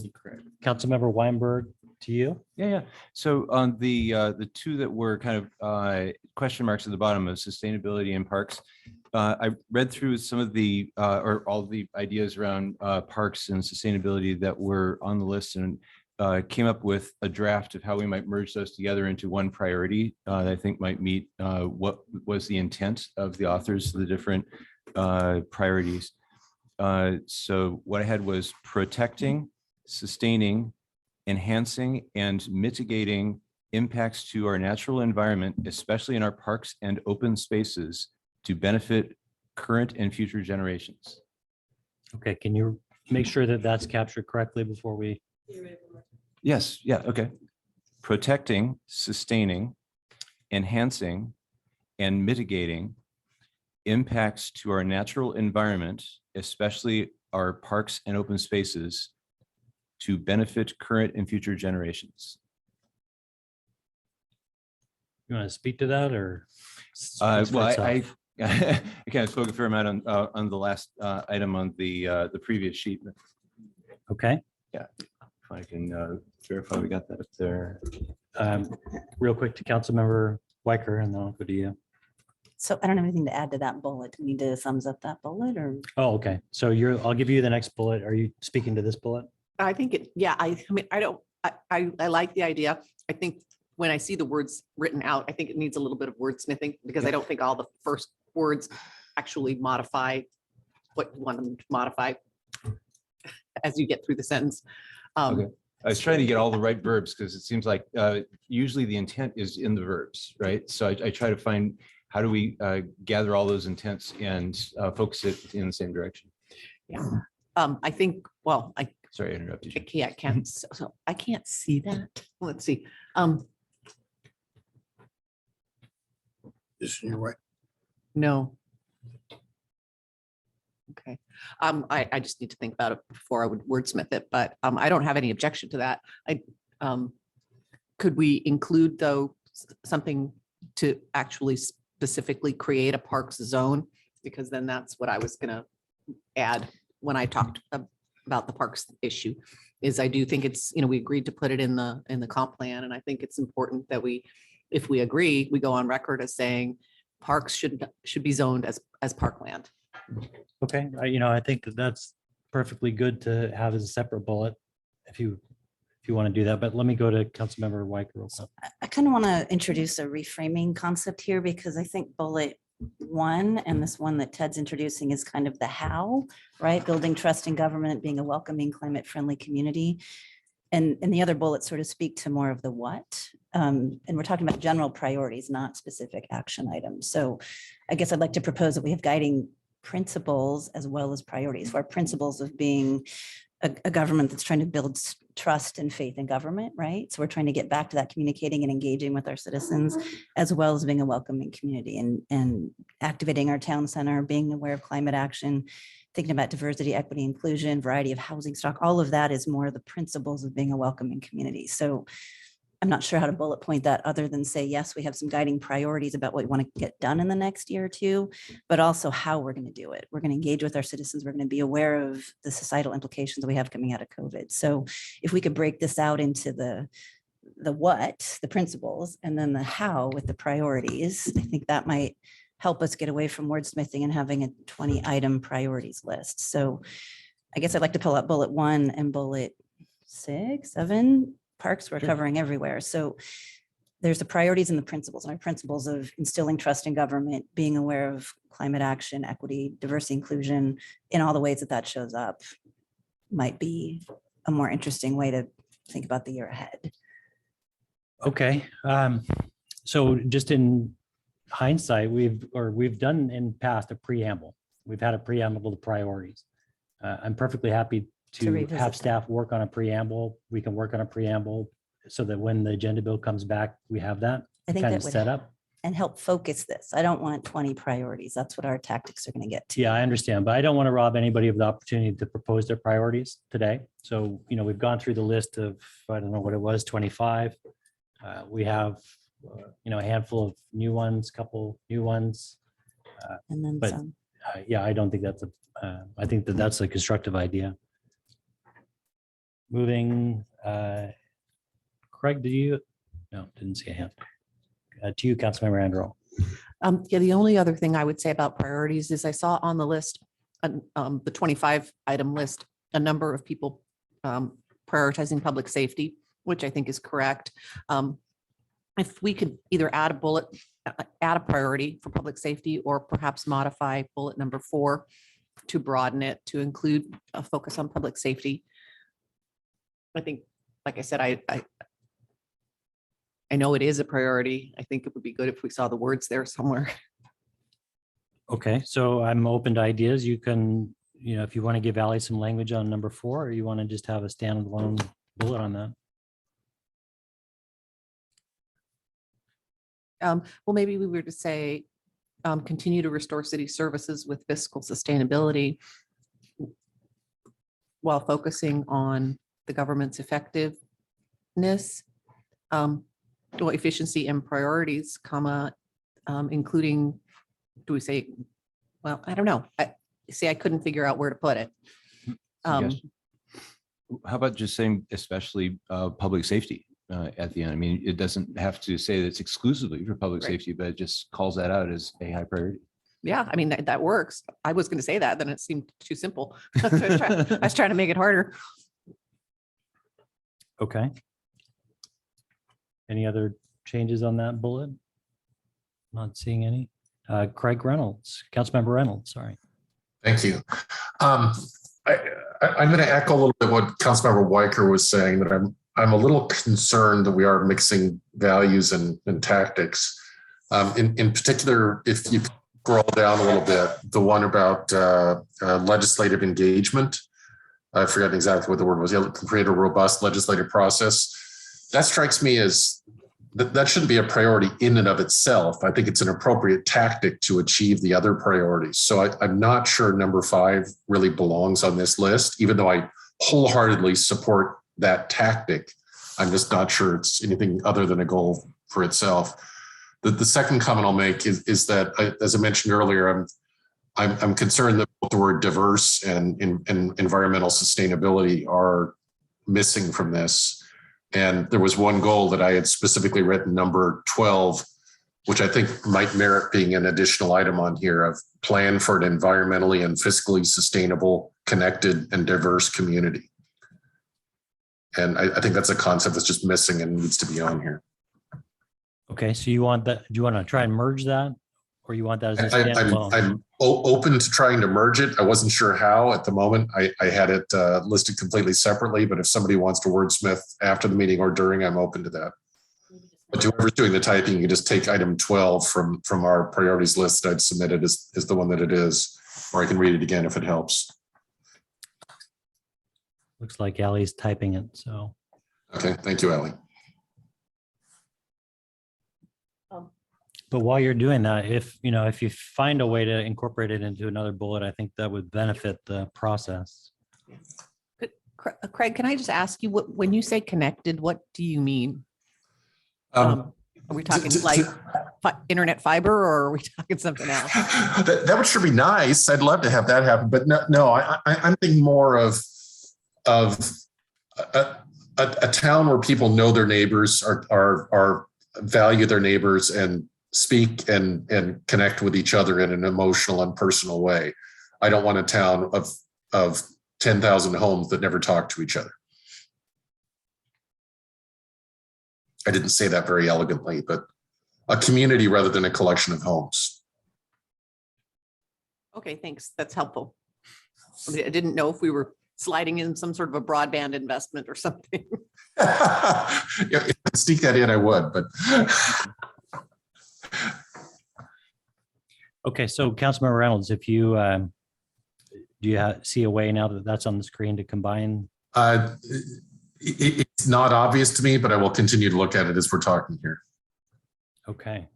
Councilmember Weinberg, to you. Yeah. So on the two that were kind of question marks at the bottom of sustainability and parks, I read through some of the or all the ideas around parks and sustainability that were on the list and came up with a draft of how we might merge those together into one priority that I think might meet what was the intent of the authors of the different priorities. So what I had was protecting, sustaining, enhancing, and mitigating impacts to our natural environment, especially in our parks and open spaces, to benefit current and future generations. Okay, can you make sure that that's captured correctly before we? Yes, yeah, okay. Protecting, sustaining, enhancing, and mitigating impacts to our natural environment, especially our parks and open spaces, to benefit current and future generations. You want to speak to that or? Well, I kind of spoke a fair amount on the last item on the previous sheet. Okay. Yeah, if I can verify we got that up there. Real quick to Councilmember Weicker, and then I'll go to you. So I don't have anything to add to that bullet. Do we need to thumbs up that bullet or? Oh, okay. So I'll give you the next bullet. Are you speaking to this bullet? I think I mean, I like the idea. I think when I see the words written out, I think it needs a little bit of wordsmithing because I don't think all the first words actually modify what you want them to modify as you get through the sentence. Okay. I was trying to get all the right verbs because it seems like usually the intent is in the verbs, right? So I try to find how do we gather all those intents and focus it in the same direction. Yeah. I think, well, Sorry, I interrupted you. I can't, so I can't see that. Let's see. This is your way. No. Okay. I just need to think about it before I would wordsmith it, but I don't have any objection to that. Could we include though something to actually specifically create a parks zone? Because then that's what I was gonna add when I talked about the parks issue, is I do think it's, we agreed to put it in the comp plan. And I think it's important that if we agree, we go on record as saying parks should be zoned as parkland. Okay, I think that's perfectly good to have as a separate bullet if you want to do that. But let me go to Councilmember Weicker real quick. I kind of want to introduce a reframing concept here because I think bullet 1 and this one that Ted's introducing is kind of the how, right? Building trust in government, being a welcoming, climate-friendly community. And the other bullets sort of speak to more of the what. And we're talking about general priorities, not specific action items. So I guess I'd like to propose that we have guiding principles as well as priorities. For our principles of being a government that's trying to build trust and faith in government, right? So we're trying to get back to that communicating and engaging with our citizens, as well as being a welcoming community and activating our town center, being aware of climate action, thinking about diversity, equity, inclusion, variety of housing stock. All of that is more the principles of being a welcoming community. So I'm not sure how to bullet point that other than say, yes, we have some guiding priorities about what we want to get done in the next year or two, but also how we're going to do it. We're going to engage with our citizens. We're going to be aware of the societal implications that we have coming out of COVID. So if we could break this out into the what, the principles, and then the how with the priorities, I think that might help us get away from wordsmithing and having a 20-item priorities list. So I guess I'd like to pull out bullet 1 and bullet 6, 7. Parks we're covering everywhere. So there's the priorities and the principles, and our principles of instilling trust in government, being aware of climate action, equity, diversity, inclusion, in all the ways that shows up might be a more interesting way to think about the year ahead. Okay. So just in hindsight, we've done in past a preamble. We've had a preamble to priorities. I'm perfectly happy to have staff work on a preamble. We can work on a preamble so that when the agenda bill comes back, we have that I think kind that of would set up. and help focus this. I don't want 20 priorities. That's what our tactics are going to get to. Yeah, I understand, but I don't want to rob anybody of the opportunity to propose their priorities today. So, we've gone through the list of, I don't know what it was, 25. We have, a handful of new ones, couple new ones. And then but some. Yeah, I don't think that's I think that's a constructive idea. Moving, Craig, no, didn't see a hand. To you, Councilmember Andrew. Yeah, the only other thing I would say about priorities is I saw on the list, the 25 item list, a number of people prioritizing public safety, which I think is correct. If we could either add a bullet, add a priority for public safety, or perhaps modify bullet number 4 to broaden it to include a focus on public safety. I think, like I said, I know it is a priority. I think it would be good if we saw the words there somewhere. Okay, so I'm open to ideas. You can, if you want to give Ally some language on number 4, or you want to just have a standalone bullet on that. Well, maybe we were to say, continue to restore city services with fiscal sustainability while focusing on the government's effectiveness, efficiency and priorities, including, do we say, well, I don't know. I couldn't figure out where to put it. How about just saying especially public safety at the end? I mean, it doesn't have to say that it's exclusively for public safety, but it just calls that out as a high priority. Yeah, I mean, that works. I was going to say that, then it seemed too simple. I was trying to make it harder. Okay. Any other changes on that bullet? Not seeing any. Craig Reynolds, Councilmember Reynolds, sorry. Thank you. I'm going to echo a little bit what Councilmember Weicker was saying, that I'm a little concerned that we are mixing values and tactics. In particular, if you scroll down a little bit, the one about legislative engagement, I've forgotten exactly what the word was, create a robust legislative process. That strikes me as that shouldn't be a priority in and of itself. I think it's an appropriate tactic to achieve the other priorities. So I'm not sure number 5 really belongs on this list, even though I wholeheartedly support that tactic. I'm just not sure it's anything other than a goal for itself. The second comment I'll make is that, as I mentioned earlier, I'm concerned that both the word diverse and environmental sustainability are missing from this. And there was one goal that I had specifically written, number 12, which I think might merit being an additional item on here, of plan for an environmentally and fiscally sustainable, connected, and diverse community. And I think that's a concept that's just missing and needs to be on here. Okay, so you want that, do you want to try and merge that? Or you want that as a standalone? I'm open to trying to merge it. I wasn't sure how at the moment. I had it listed completely separately, but if somebody wants to wordsmith after the meeting or during, I'm open to that. But whoever's doing the typing, you can just take item 12 from our priorities list that I'd submitted is the one that it is, or I can read it again if it helps. Looks like Ally's typing it, so. Okay, thank you, Ally. But while you're doing that, if you find a way to incorporate it into another bullet, I think that would benefit the process. Craig, can I just ask you, when you say connected, what do you mean? Are we talking internet fiber, or are we talking something else? That would sure be nice. I'd love to have that happen, but no, I'm thinking more of a town where people know their neighbors, are value their neighbors, and speak and connect with each other in an emotional and personal way. I don't want a town of 10,000 homes that never talk to each other. I didn't say that very elegantly, but a community rather than a collection of homes. Okay, thanks. That's helpful. I didn't know if we were sliding in some sort of a broadband investment or something. Yeah, if I could sneak that in, I would, but. Okay, so Councilmember Reynolds, if you do you see a way now that that's on the screen to combine? It's not obvious to me, but I will continue to look at it as we're talking here. Okay.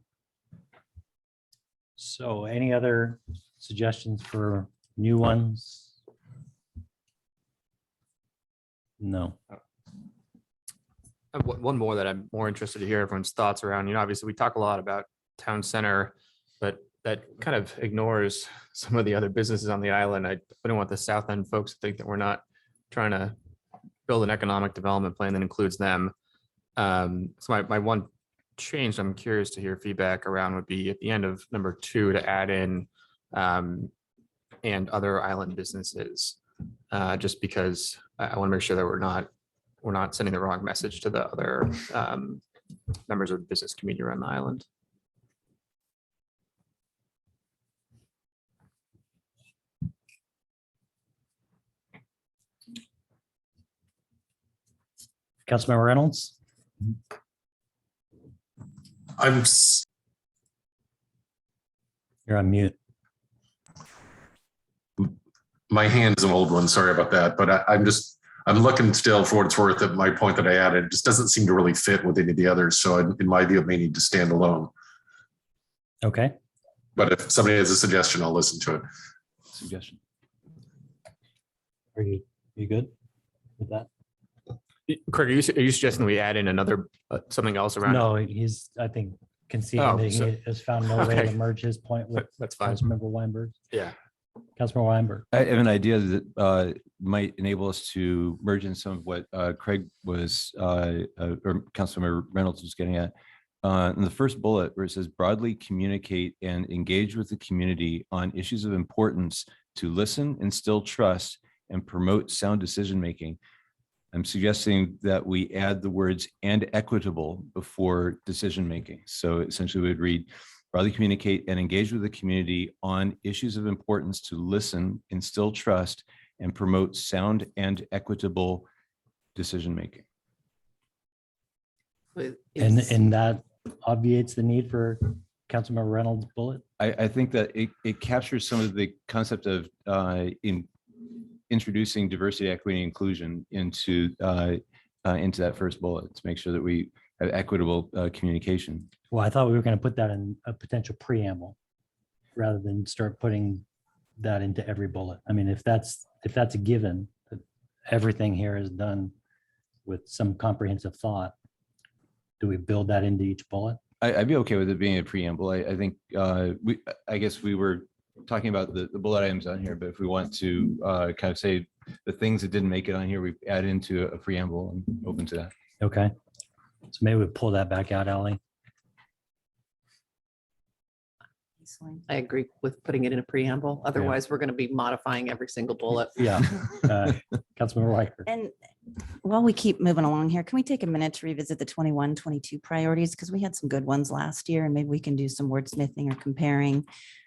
So any other suggestions for new ones? No. One more that I'm more interested to hear everyone's thoughts around. Obviously we talk a lot about town center, but that kind of ignores some of the other businesses on the island. I don't want the South End folks to think that we're not trying to build an economic development plan that includes them. So my one change I'm curious to hear feedback around would be at the end of number 2 to add in and other island businesses, just because I want to make sure that we're not sending the wrong message to the other members of the business community around the island. Councilmember Reynolds? You're on mute. My hand is an old one, sorry about that, but I'm looking still for what it's worth at my point that I added. It just doesn't seem to really fit with any of the others. So in my view, it may need to stand alone. Okay. But if somebody has a suggestion, I'll listen to it. Suggestion. Are you good with that? Craig, are you suggesting we add in another something else around? No, I think conceding that he has found no way to merge his point with that's fine. Councilmember Weinberg. Yeah. Councilmember Weinberg. I have an idea that might enable us to merge in some of what Craig was, or Councilmember Reynolds was getting at. In the first bullet where it says broadly communicate and engage with the community on issues of importance to listen, instill trust, and promote sound decision-making. I'm suggesting that we add the words "and equitable" before decision-making. So essentially we'd read, broadly communicate and engage with the community on issues of importance to listen, instill trust, and promote sound and equitable decision-making. And that obviates the need for Councilmember Reynolds' bullet. I think that it captures some of the concept of in introducing diversity, equity, and inclusion into that first bullet to make sure that we have equitable communication. Well, I thought we were going to put that in a potential preamble rather than start putting that into every bullet. I mean, if that's a given, that everything here is done with some comprehensive thought, do we build that into each bullet? I'd be okay with it being a preamble. I think I guess we were talking about the bullet items on here, but if we want to kind of say the things that didn't make it on here, we add into a preamble. and open to that. Okay. So maybe we pull that back out, Ally. I agree with putting it in a preamble. Otherwise, we're going to be modifying every single bullet. Yeah. Councilmember Riker. And while we keep moving along here, can we take a minute to revisit the 21-22 priorities? Because we had some good ones last year, and maybe we can do some wordsmithing or comparing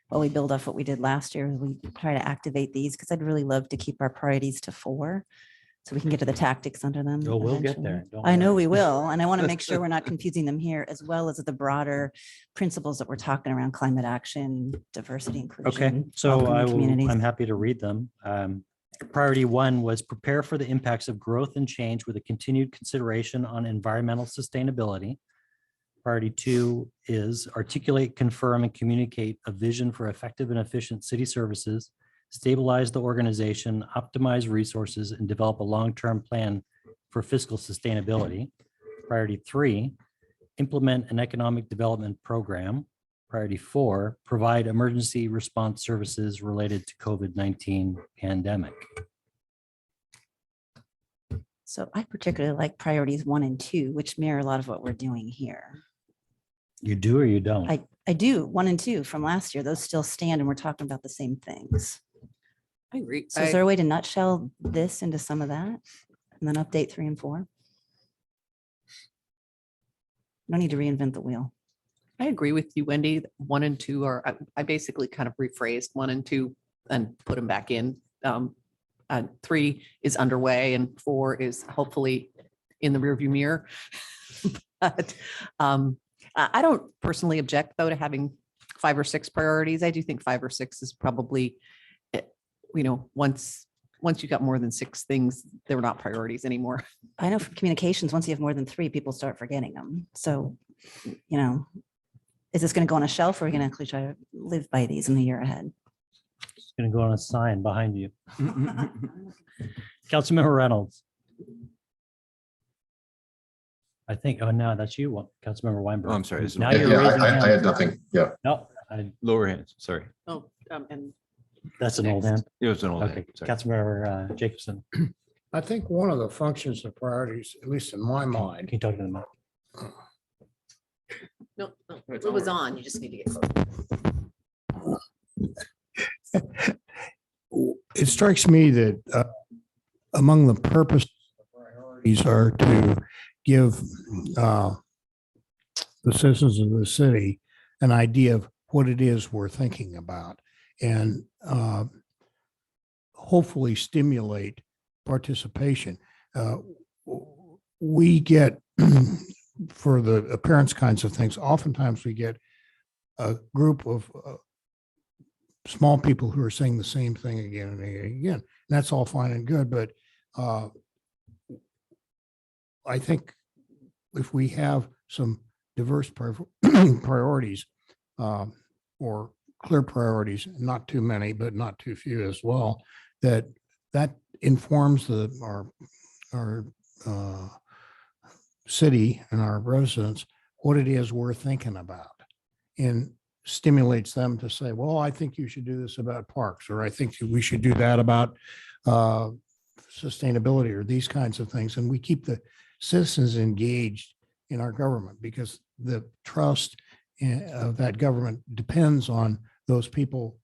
while we build off what we did last year. We try to activate these because I'd really love to keep our priorities to 4 so we can get to the tactics under them. Oh, we'll get eventually. there. Don't I know worry. we will. And I want to make sure we're not confusing them here, as well as the broader principles that we're talking around: climate action, diversity, inclusion. Okay, so welcoming communities. I'm happy to read them. Priority 1 was prepare for the impacts of growth and change with a continued consideration on environmental sustainability. Priority 2 is articulate, confirm, and communicate a vision for effective and efficient city services, stabilize the organization, optimize resources, and develop a long-term plan for fiscal sustainability. Priority 3, implement an economic development program. Priority 4, provide emergency response services related to COVID-19 pandemic. So I particularly like priorities 1 and 2, which mirror a lot of what we're doing here. You do or you don't? I do. 1 and 2 from last year, those still stand, and we're talking about the same things. I agree. So is there a way to nutshell this into some of that and then update 3 and 4? No need to reinvent the wheel. I agree with you, Wendy. 1 and 2 are, I basically kind of rephrased 1 and 2 and put them back in. 3 is underway and 4 is hopefully in the rearview mirror. But I don't personally object, though, to having 5 or 6 priorities. I do think 5 or 6 is probably, once you got more than 6 things, they're not priorities anymore. I know for communications, once you have more than 3, people start forgetting them. So, is this going to go on a shelf, or are we going to actually try to live by these in the year ahead? It's going to go on a sign behind you. Councilmember Reynolds. I think, oh, no, that's you, Councilmember Weinberg. Oh, I'm sorry. Now you're raising I hands. had nothing. Yeah. No, Lower hands, sorry. Oh, and that's an old hand. It was an old Okay, hand. Sorry. Councilmember Jacobson. I think one of the functions of priorities, at least in my mind, Can you talk to them? no, it was on. You just need to get close. it strikes me that among the purposes of priorities are to give the citizens of the city an idea of what it is we're thinking about, and hopefully stimulate participation. We get, for the appearance kinds of things, oftentimes we get a group of small people who are saying the same thing again and again. And that's all fine and good, but I think if we have some diverse priorities or clear priorities, not too many, but not too few as well, that informs our city and our residents what it is we're thinking about, and stimulates them to say, well, I think you should do this about parks, or I think we should do that about sustainability, or these kinds of things. And we keep the citizens engaged in our government, because the trust of that government depends on those people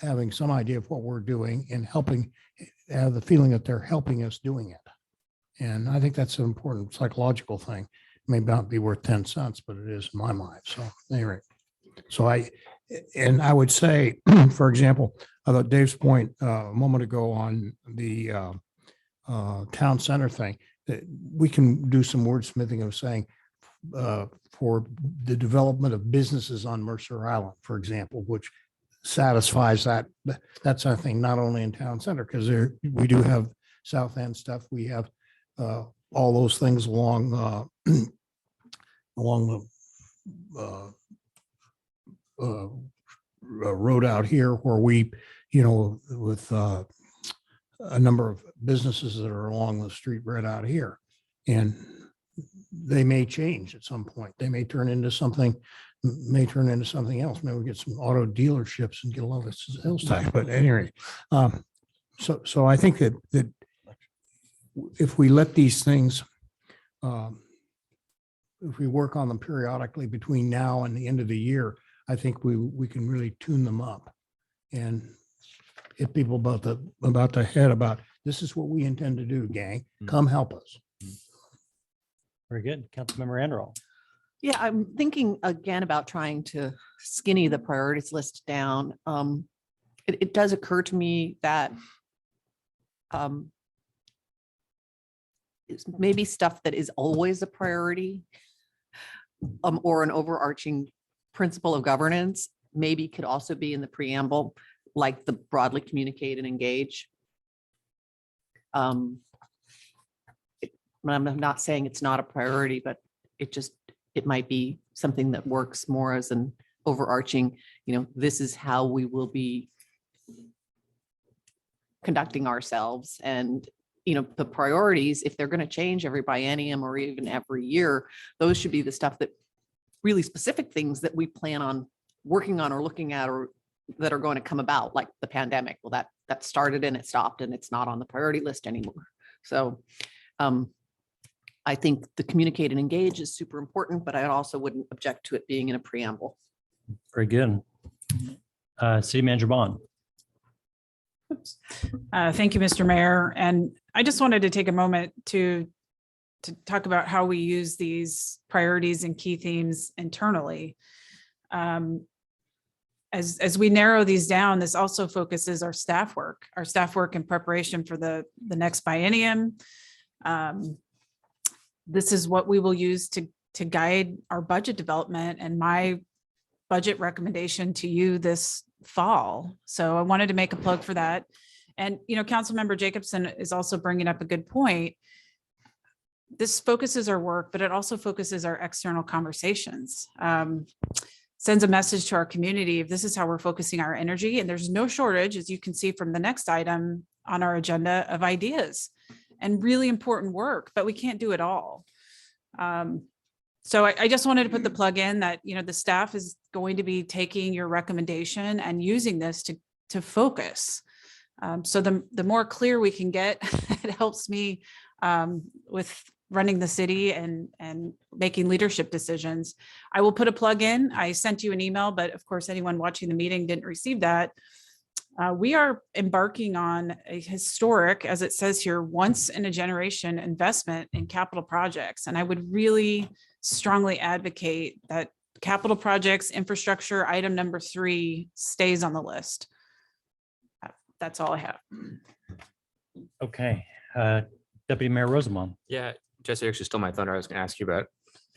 having some idea of what we're doing and helping, have the feeling that they're helping us doing it. And I think that's an important psychological thing. May not be worth 10 cents, but it is in my mind. So anyway, so I would say, for example, I thought Dave's point a moment ago on the town center thing, that we can do some wordsmithing of saying for the development of businesses on Mercer Island, for example, which satisfies that. That's, I think, not only in town center, because we do have South End stuff. We have all those things along along the road out here where we, with a number of businesses that are along the street right out here. And they may change at some point. They may turn into something else. Maybe we get some auto dealerships and get a lot of sales tax. But anyway, so I think that if we let these things, if we work on them periodically between now and the end of the year, I think we can really tune them up and hit people about the head about this is what we intend to do, gang. Come help us. Very good. Councilmember Anderall. Yeah, I'm thinking again about trying to skinny the priorities list down. It does occur to me that it's maybe stuff that is always a priority or an overarching principle of governance maybe could also be in the preamble, like the broadly communicate and engage. I'm not saying it's not a priority, but it might be something that works more as an overarching, this is how we will be conducting ourselves. And, the priorities, if they're going to change every biennium or even every year, those should be the stuff that really specific things that we plan on working on or looking at or that are going to come about, like the pandemic. Well, that started and it stopped and it's not on the priority list anymore. So I think the communicate and engage is super important, but I also wouldn't object to it being in a preamble. Very good. City Manager Bond. Thank you, Mr. Mayor. And I just wanted to take a moment to talk about how we use these priorities and key themes internally. As we narrow these down, this also focuses our staff work in preparation for the next biennium. This is what we will use to guide our budget development and my budget recommendation to you this fall. So I wanted to make a plug for that. And, Councilmember Jacobson is also bringing up a good point. This focuses our work, but it also focuses our external conversations. Sends a message to our community if this is how we're focusing our energy. And there's no shortage, as you can see from the next item on our agenda, of ideas and really important work, but we can't do it all. So I just wanted to put the plug in that, the staff is going to be taking your recommendation and using this to focus. So the more clear we can get, it helps me with running the city and making leadership decisions. I will put a plug in. I sent you an email, but of course, anyone watching the meeting didn't receive that. We are embarking on a historic, as it says here, once in a generation investment in capital projects. And I would really strongly advocate that capital projects, infrastructure, item number 3 stays on the list. That's all I have. Okay. Deputy Mayor Rosenbaum. Yeah, Jesse actually stole my thunder. I was going to ask you about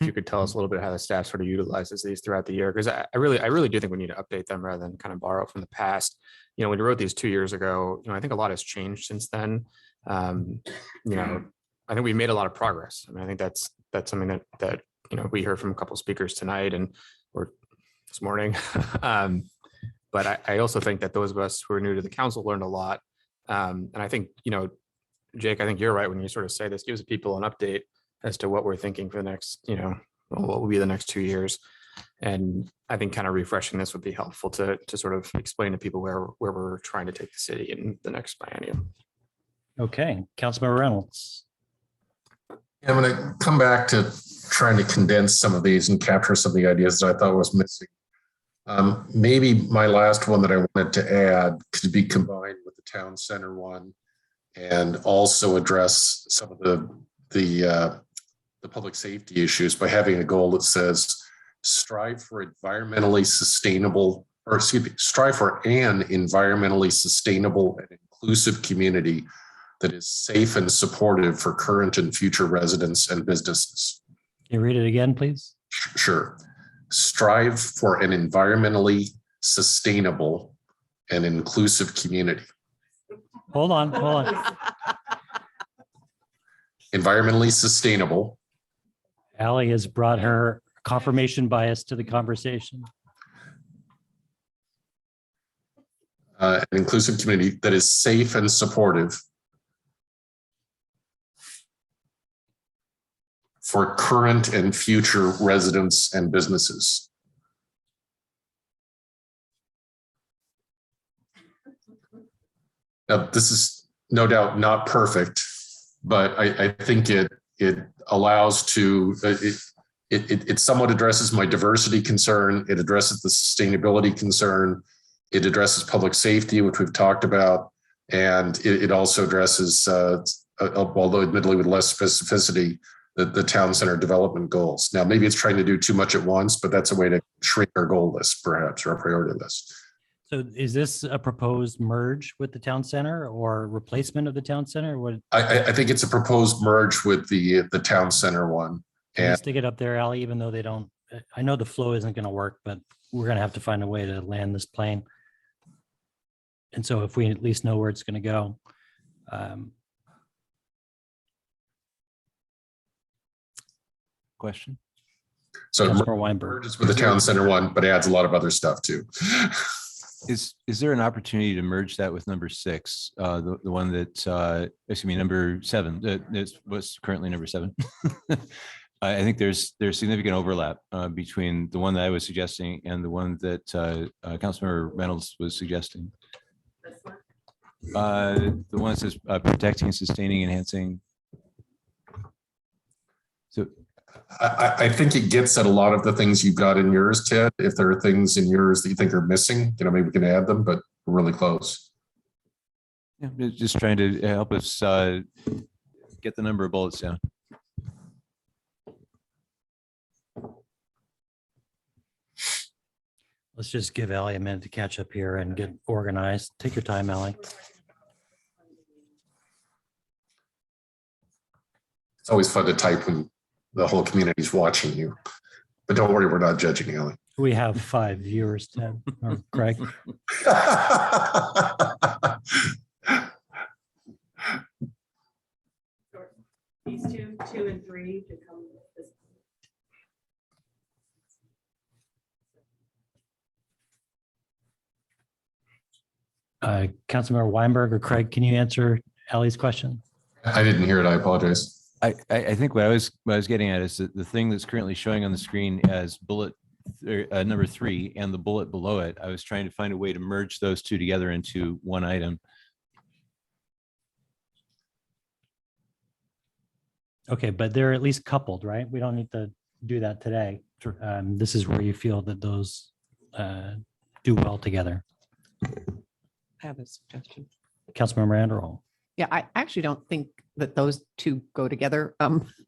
if you could tell us a little bit how the staff sort of utilizes these throughout the year, because I really do think we need to update them rather than kind of borrow from the past. When you wrote these 2 years ago, I think a lot has changed since then. I think we made a lot of progress. I mean, I think that's something that we heard from a couple of speakers tonight or this morning. But I also think that those of us who are new to the council learned a lot. And I think, Jake, I think you're right when you sort of say this gives people an update as to what we're thinking for the next, what will be the next 2 years. And I think kind of refreshing this would be helpful to sort of explain to people where we're trying to take the city in the next biennium. Okay, Councilmember Reynolds. I'm going to come back to trying to condense some of these and capture some of the ideas that I thought was missing. Maybe my last one that I wanted to add could be combined with the town center one and also address some of the public safety issues by having a goal that says strive for environmentally sustainable, or excuse me, strive for an environmentally sustainable and inclusive community that is safe and supportive for current and future residents and businesses. Can you read it again, please? Sure. Strive for an environmentally sustainable and inclusive community. Hold on, hold on. Environmentally sustainable. Ally has brought her confirmation bias to the conversation. An inclusive community that is safe and supportive for current and future residents and businesses. Now, this is no doubt not perfect, but I think it allows to, it somewhat addresses my diversity concern. It addresses the sustainability concern. It addresses public safety, which we've talked about. And it also addresses, although admittedly with less specificity, the town center development goals. Now, maybe it's trying to do too much at once, but that's a way to shrink our goal list, perhaps, or our priority list. So is this a proposed merge with the town center or replacement of the town center? What? I think it's a proposed merge with the town center one. Can you And stick it up there, Ally, even though they don't, I know the flow isn't going to work, but we're going to have to find a way to land this plane. And so if we at least know where it's going to go. Question? so Councilor Weinberg. merges with the town center one, but adds a lot of other stuff too. Is there an opportunity to merge that with number 6, the one that, excuse me, number 7, that was currently number 7? I think there's significant overlap between the one that I was suggesting and the one that Councilmember Reynolds was suggesting. The one that says protecting, sustaining, enhancing. So I think it gets at a lot of the things you've got in yours, Ted. If there are things in yours that you think are missing, maybe we can add them, but we're really close. yeah, just trying to help us get the number of bullets down. Let's just give Ally a minute to catch up here and get organized. Take your time, Ally. It's always fun to type when the whole community's watching you. But don't worry, we're not judging, Ellie. We have 5 viewers, Ted or Craig. These two and three to come with this. Councilmember Weinberg or Craig, can you answer Ally's question? I didn't hear it. I apologize. I think what I was getting at is that the thing that's currently showing on the screen as bullet number 3 and the bullet below it, I was trying to find a way to merge those two together into one item. Okay, but they're at least coupled, right? We don't need to do that today. Sure. This is where you feel that those do well together. I have a suggestion. Councilmember Anderl. Yeah, I actually don't think that those two go together.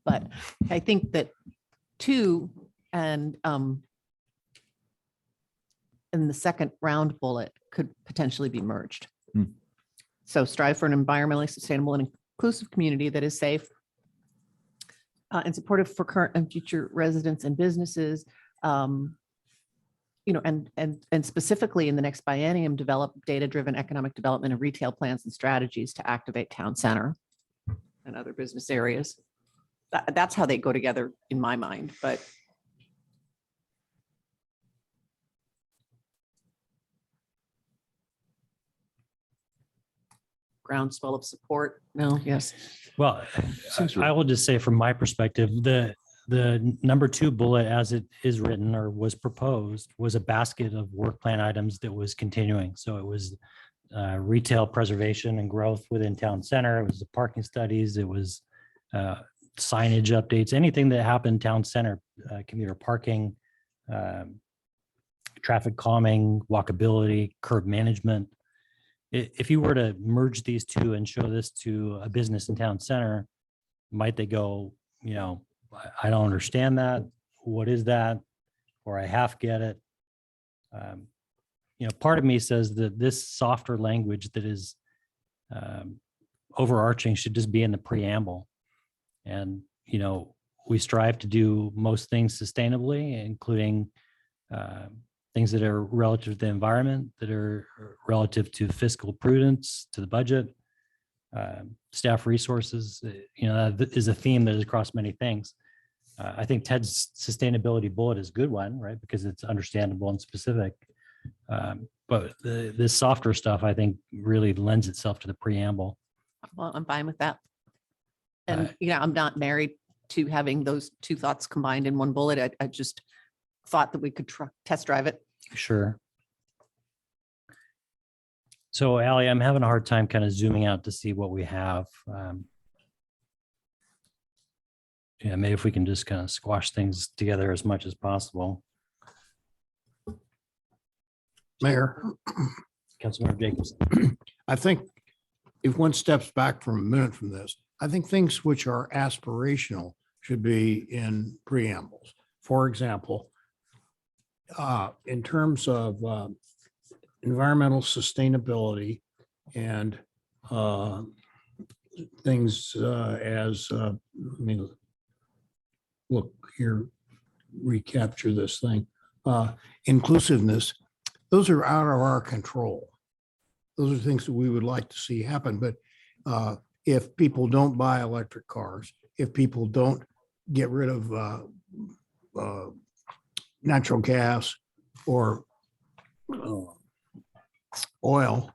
But I think that 2 and the second round bullet could potentially be merged. So strive for an environmentally sustainable and inclusive community that is safe and supportive for current and future residents and businesses. And specifically in the next biennium, develop data-driven economic development and retail plans and strategies to activate town center and other business areas. That's how they go together in my mind, but. Groundswell of support. No, yes. Well, I will just say from my perspective, the number 2 bullet as it is written or was proposed was a basket of work plan items that was continuing. So it was retail preservation and growth within town center. It was the parking studies. It was signage updates, anything that happened town center, commuter parking, traffic calming, walkability, curb management. If you were to merge these two and show this to a business in town center, might they go, I don't understand that. What is that? Or I half get it. Part of me says that this softer language that is overarching should just be in the preamble. And, we strive to do most things sustainably, including things that are relative to the environment, that are relative to fiscal prudence, to the budget, staff resources. That is a theme that is across many things. I think Ted's sustainability bullet is a good one, right? Because it's understandable and specific. But this softer stuff, I think, really lends itself to the preamble. Well, I'm fine with that. And I'm not married to having those two thoughts combined in one bullet. I just thought that we could test drive it. Sure. So Ally, I'm having a hard time kind of zooming out to see what we have. Maybe if we can just kind of squash things together as much as possible. Mayor, Councilmember Jacobson. I think if one steps back for a minute from this, I think things which are aspirational should be in preambles. For example, in terms of environmental sustainability and things look here, recapture this thing, inclusiveness, those are out of our control. Those are things that we would like to see happen. But if people don't buy electric cars, if people don't get rid of natural gas or oil,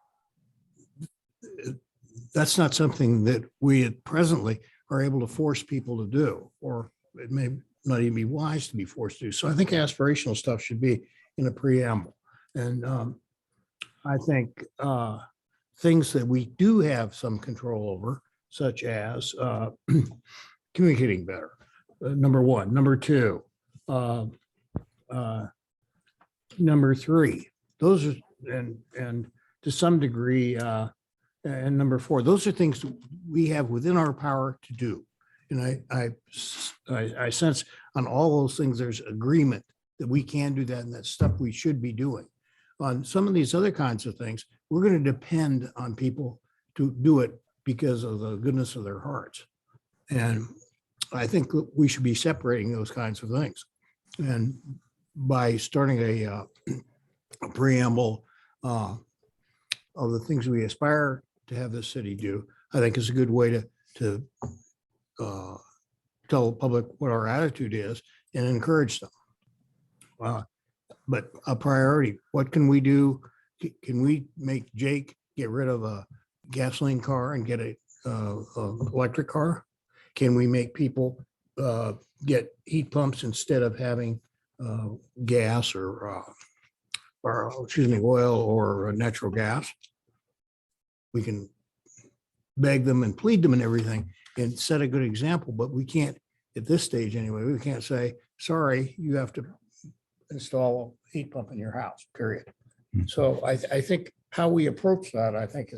that's not something that we presently are able to force people to do, or it may not even be wise to be forced to do. So I think aspirational stuff should be in a preamble. And I think things that we do have some control over, such as communicating better, number one. Number two, number three, those are, and to some degree, and number four, those are things we have within our power to do. And I sense on all those things, there's agreement that we can do that, and that's stuff we should be doing. On some of these other kinds of things, we're going to depend on people to do it because of the goodness of their hearts. And I think we should be separating those kinds of things. And by starting a preamble of the things we aspire to have this city do, I think is a good way to tell the public what our attitude is and encourage them. But a priority, what can we do? Can we make Jake get rid of a gasoline car and get a electric car? Can we make people get heat pumps instead of having gas or oil or natural gas? We can beg them and plead them and everything and set a good example, but we can't, at this stage anyway, we can't say, sorry, you have to install a heat pump in your house, period. So I think how we approach that, I think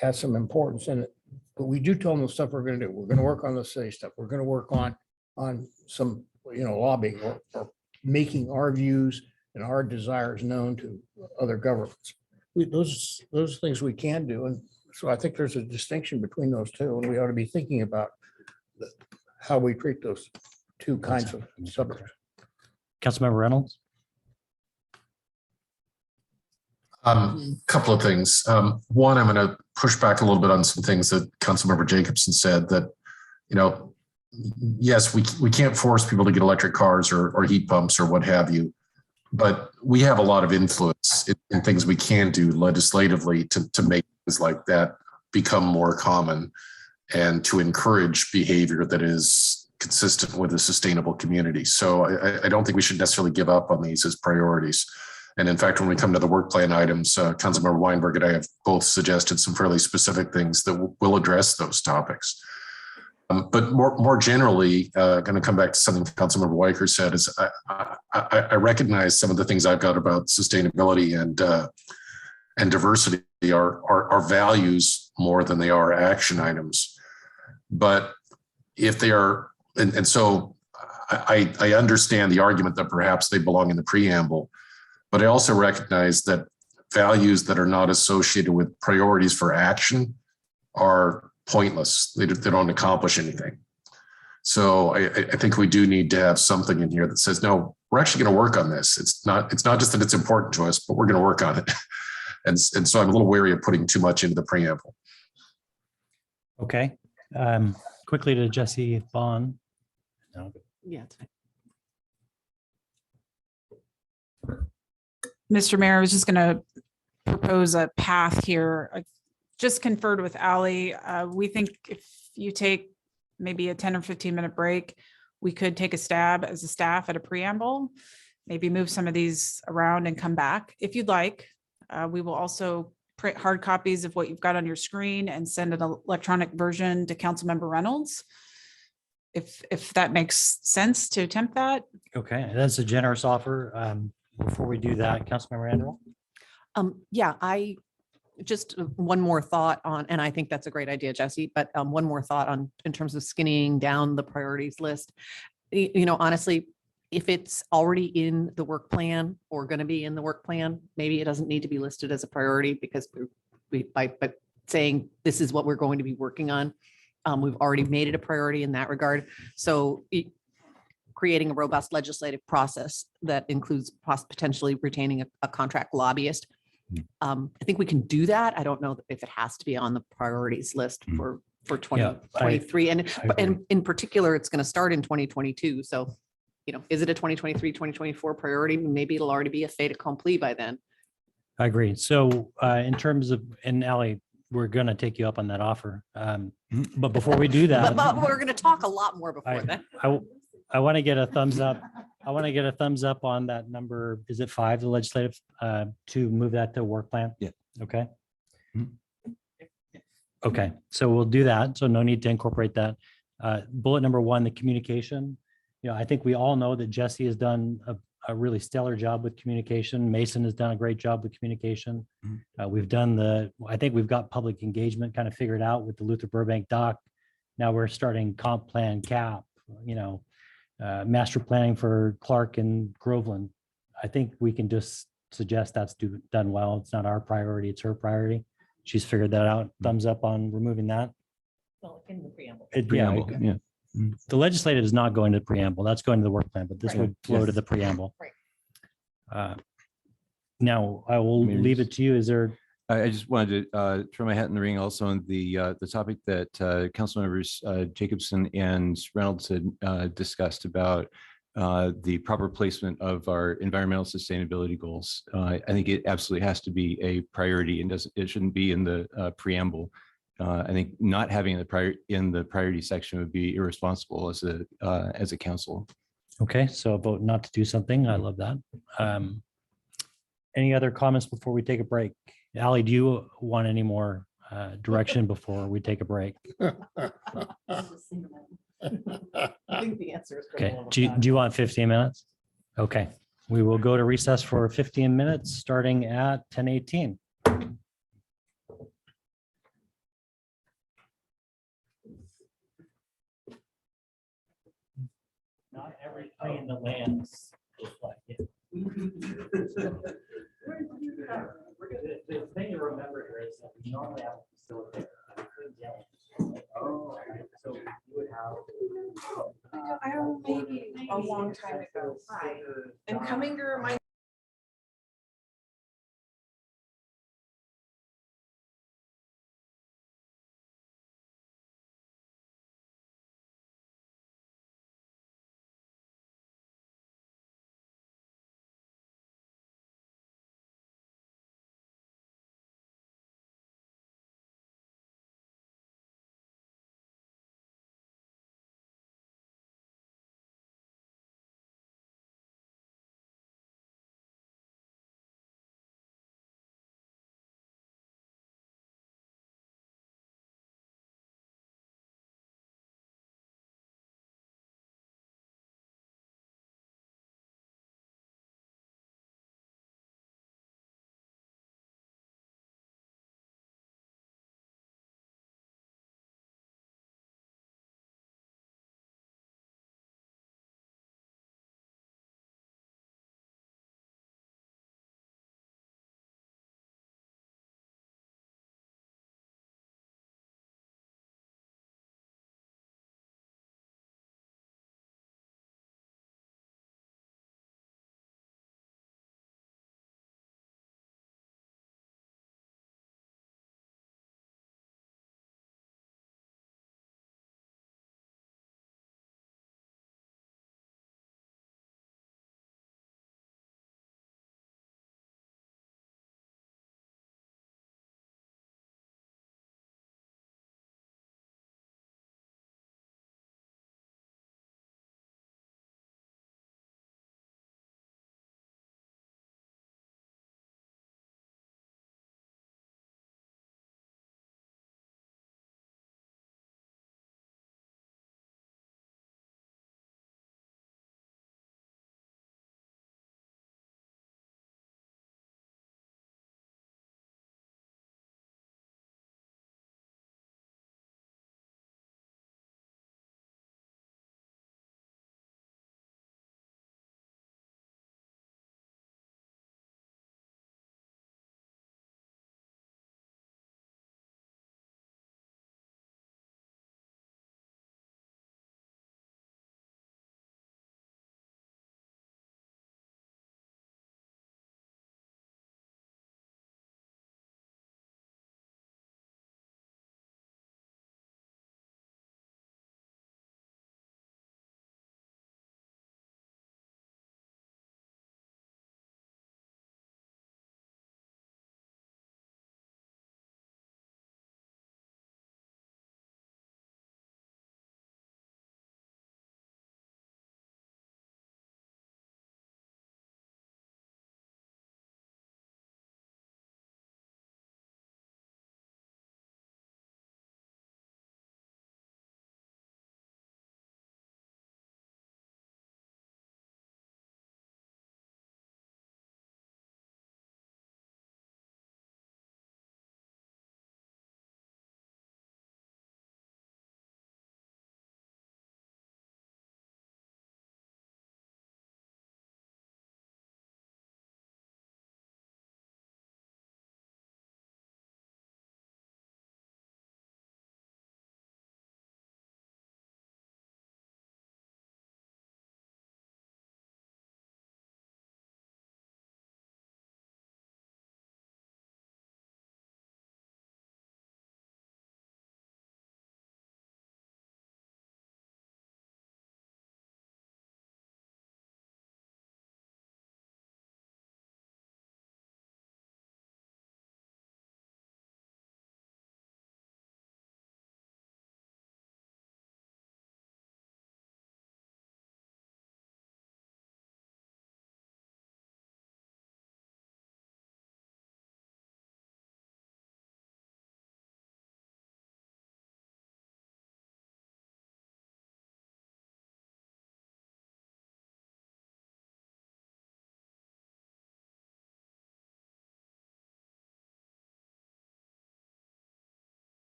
has some importance in it. But we do tell them the stuff we're going to do. We're going to work on the city stuff. We're going to work on some, lobbying or making our views and our desires known to other governments. Those things we can do. And so I think there's a distinction between those two, and we ought to be thinking about how we treat those two kinds of subjects. Councilmember Reynolds. Couple of things. One, I'm going to push back a little bit on some things that Councilmember Jacobson said that, yes, we can't force people to get electric cars or heat pumps or what have you, but we have a lot of influence in things we can do legislatively to make things like that become more common and to encourage behavior that is consistent with a sustainable community. So I don't think we should necessarily give up on these as priorities. And in fact, when we come to the work plan items, Councilmember Weinberg and I have both suggested some fairly specific things that will address those topics. But more generally, going to come back to something Councilmember Weicker said is I recognize some of the things I've got about sustainability and diversity are values more than they are action items. But if they are, and so I understand the argument that perhaps they belong in the preamble, but I also recognize that values that are not associated with priorities for action are pointless. They don't accomplish anything. So I think we do need to have something in here that says, no, we're actually going to work on this. It's not just that it's important to us, but we're going to work on it. And so I'm a little wary of putting too much into the preamble. Okay. Quickly to Jesse Bond. No. Yeah. Mr. Mayor, I was just going to propose a path here. I just conferred with Ally. We think if you take maybe a 10 or 15-minute break, we could take a stab as a staff at a preamble, maybe move some of these around and come back if you'd like. We will also print hard copies of what you've got on your screen and send an electronic version to Councilmember Reynolds. If that makes sense to attempt that. Okay, that's a generous offer. Before we do that, Councilmember Randall. Yeah, I just one more thought on, and I think that's a great idea, Jesse, but one more thought on in terms of skinning down the priorities list. You know, honestly, if it's already in the work plan or going to be in the work plan, maybe it doesn't need to be listed as a priority because by saying this is what we're going to be working on, we've already made it a priority in that regard. So creating a robust legislative process that includes potentially retaining a contract lobbyist. I think we can do that. I don't know if it has to be on the priorities list for 2023. And in particular, it's going to start in 2022. So, you know, is it a 2023, 2024 priority? Maybe it'll already be a fait accompli by then. I agree. So in terms of, and Ally, we're going to take you up on that offer. But before we do that, but we're going to talk a lot more before then. I want to get a thumbs up. I want to get a thumbs up on that number. Is it 5, the legislative, to move that to work plan? Yeah. Okay. Okay, so we'll do that. So no need to incorporate that. Bullet number 1, the communication. You know, I think we all know that Jesse has done a really stellar job with communication. Mason has done a great job with communication. We've done I think we've got public engagement kind of figured out with the Luther Burbank doc. Now we're starting comp plan cap, you know, master planning for Clark and Groveland. I think we can just suggest that's done well. It's not our priority, it's her priority. She's figured that out. Thumbs up on removing that. Well, in the preamble. Yeah. The legislative is not going to the preamble. That's going to the work plan, but this would flow to the preamble. Right. Now I will leave it to you. Is there? I just wanted to throw my hat in the ring also on the topic that council members Jacobson and Reynolds had discussed about the proper placement of our environmental sustainability goals. I think it absolutely has to be a priority and it shouldn't be in the preamble. I think not having in the priority section would be irresponsible as a council. Okay, so a vote not to do something. I love that. Any other comments before we take a break? Ally, do you want any more direction before we take a break? I think the answer is Okay, do you want 15 minutes? Okay, we will go to recess for 15 minutes starting at 10:18. Not every tree in the land is like it. The thing to remember here is that we normally have a facilitator. Oh, so you would have. I don't maybe a long time ago. I'm coming to remind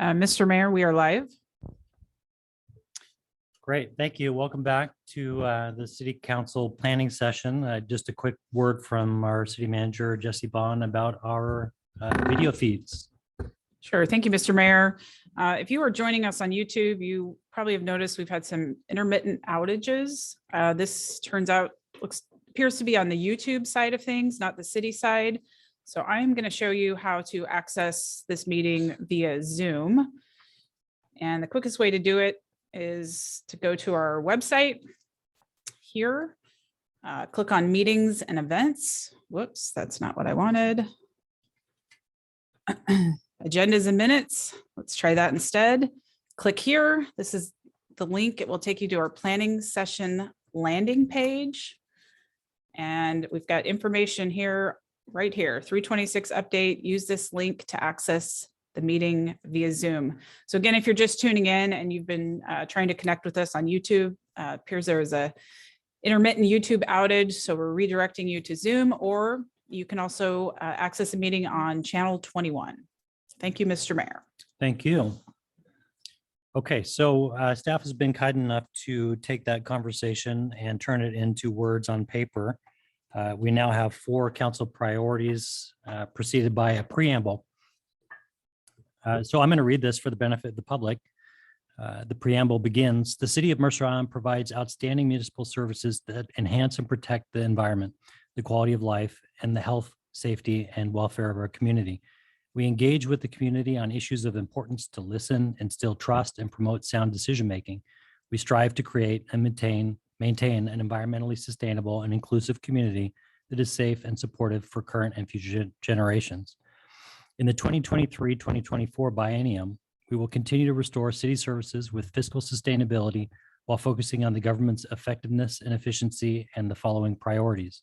Mr. Mayor, we are live. Great, thank you. Welcome back to the City Council planning session. Just a quick word from our city manager, Jesse Bond, about our video feeds. Sure. Thank you, Mr. Mayor. If you are joining us on YouTube, you probably have noticed we've had some intermittent outages. This turns out appears to be on the YouTube side of things, not the city side. So I'm going to show you how to access this meeting via Zoom. And the quickest way to do it is to go to our website here, click on meetings and events. Whoops, that's not what I wanted. Agendas and minutes. Let's try that instead. Click here. This is the link. It will take you to our planning session landing page. And we've got information here, right here, 326 update. Use this link to access the meeting via Zoom. So again, if you're just tuning in and you've been trying to connect with us on YouTube, appears there is a intermittent YouTube outage. So we're redirecting you to Zoom, or you can also access a meeting on channel 21. Thank you, Mr. Mayor. Thank you. Okay, so staff has been kind enough to take that conversation and turn it into words on paper. We now have 4 council priorities preceded by a preamble. So I'm going to read this for the benefit of the public. The preamble begins, the city of Mercer Island provides outstanding municipal services that enhance and protect the environment, the quality of life, and the health, safety, and welfare of our community. We engage with the community on issues of importance to listen, instill trust, and promote sound decision-making. We strive to create and maintain an environmentally sustainable and inclusive community that is safe and supportive for current and future generations. In the 2023-2024 biennium, we will continue to restore city services with fiscal sustainability while focusing on the government's effectiveness and efficiency and the following priorities.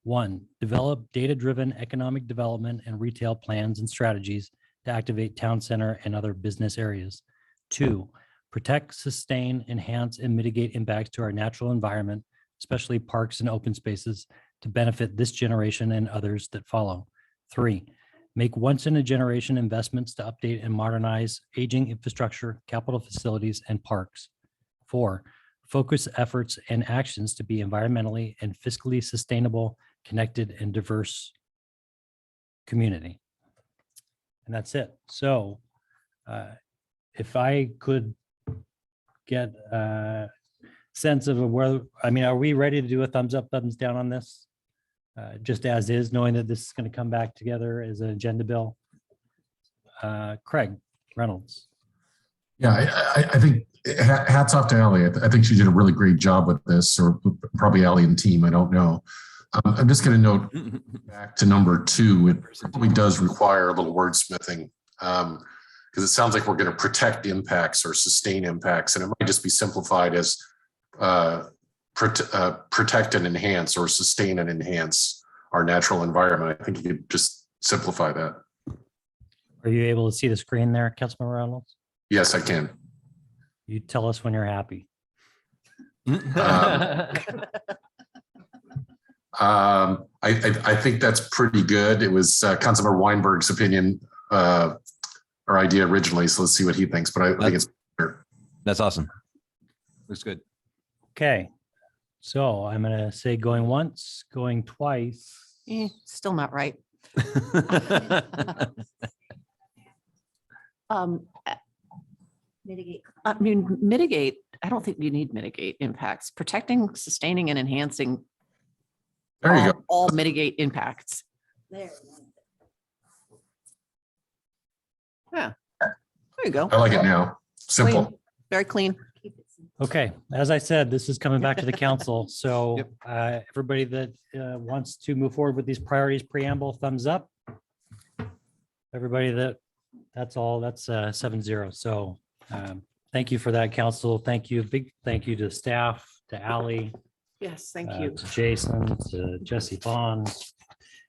1, develop data-driven economic development and retail plans and strategies to activate town center and other business areas. 2, protect, sustain, enhance, and mitigate impacts to our natural environment, especially parks and open spaces, to benefit this generation and others that follow. 3, make once-in-a-generation investments to update and modernize aging infrastructure, capital facilities, and parks. 4, focus efforts and actions to be environmentally and fiscally sustainable, connected, and diverse community. And that's it. So if I could get a sense of where, I mean, are we ready to do a thumbs up, thumbs down on this? Just as is, knowing that this is going to come back together as an agenda bill. Craig Reynolds. Yeah, I think hats off to Ally. I think she did a really great job with this, or probably Ally and team, I don't know. I'm just going to note back to number 2, it probably does require a little wordsmithing because it sounds like we're going to protect impacts or sustain impacts, and it might just be simplified as protect and enhance or sustain and enhance our natural environment. I think you could just simplify that. Are you able to see the screen there, Councilman Reynolds? Yes, I can. You tell us when you're happy. I think that's pretty good. It was Councilmember Weinberg's opinion or idea originally, so let's see what he thinks. But I think it's better. That's awesome. Looks good. Okay, so I'm going to say going once, going twice. Still not right. Mitigate. I mean, mitigate, I don't think you need mitigate impacts. Protecting, sustaining, and enhancing There you go. all mitigate impacts. There. Yeah, there you go. I like it now. Simple. Clean. Very clean. Okay, as I said, this is coming back to the council. So everybody that wants to move forward with these priorities preamble, thumbs up. Everybody that's all, that's 7-0. So thank you for that, council. Thank you. Big thank you to staff, to Ally, Yes, thank you. to Jason, to Jesse Bond,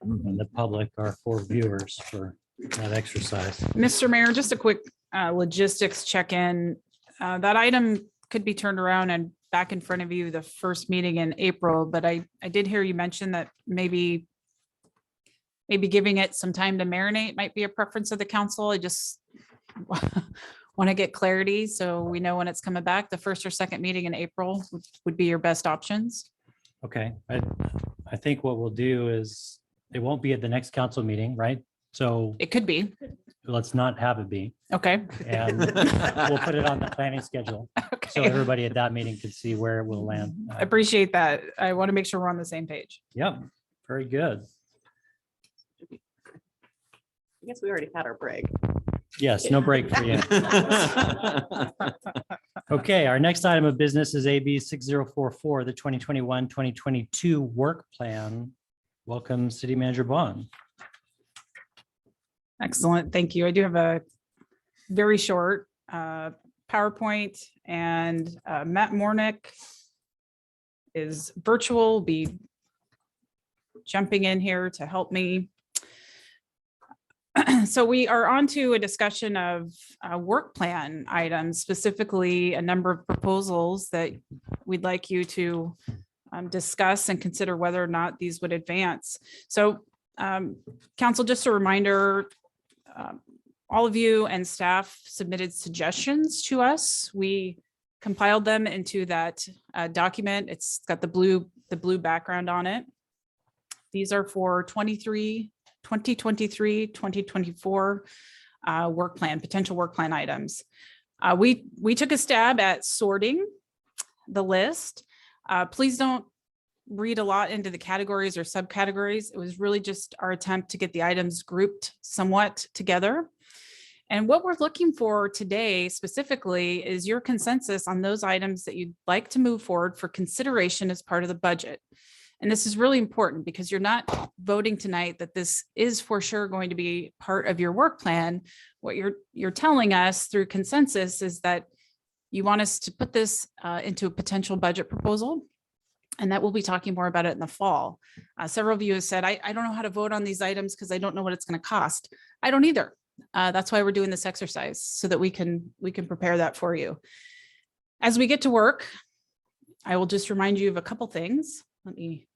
and the public, our 4 viewers, for that exercise. Mr. Mayor, just a quick logistics check-in. That item could be turned around and back in front of you the first meeting in April, but I did hear you mention that maybe giving it some time to marinate might be a preference of the council. I just want to get clarity so we know when it's coming back. The first or second meeting in April would be your best options. Okay, I think what we'll do is, it won't be at the next council meeting, right? So It could be. let's not have it be, Okay. and we'll put it on the planning schedule. So Okay. everybody at that meeting can see where it will land. I appreciate that. I want to make sure we're on the same page. Yep, very good. I guess we already had our break. Yes, no break for you. Okay, our next item of business is AB 6044, the 2021-2022 work plan. Welcome, City Manager Bond. Excellent. Thank you. I do have a very short PowerPoint, and Matt Mornick is virtual, will be jumping in here to help me. So we are on to a discussion of work plan items, specifically a number of proposals that we'd like you to discuss and consider whether or not these would advance. So council, just a reminder, all of you and staff submitted suggestions to us. We compiled them into that document. It's got the blue background on it. These are for 2023-2024 work plan, potential work plan items. We took a stab at sorting the list. Please don't read a lot into the categories or subcategories. It was really just our attempt to get the items grouped somewhat together. And what we're looking for today specifically is your consensus on those items that you'd like to move forward for consideration as part of the budget. And this is really important because you're not voting tonight that this is for sure going to be part of your work plan. What you're telling us through consensus is that you want us to put this into a potential budget proposal, and that we'll be talking more about it in the fall. Several of you have said, I don't know how to vote on these items because I don't know what it's going to cost. I don't either. That's why we're doing this exercise, so that we can prepare that for you. As we get to work, I will just remind you of a couple things. Let me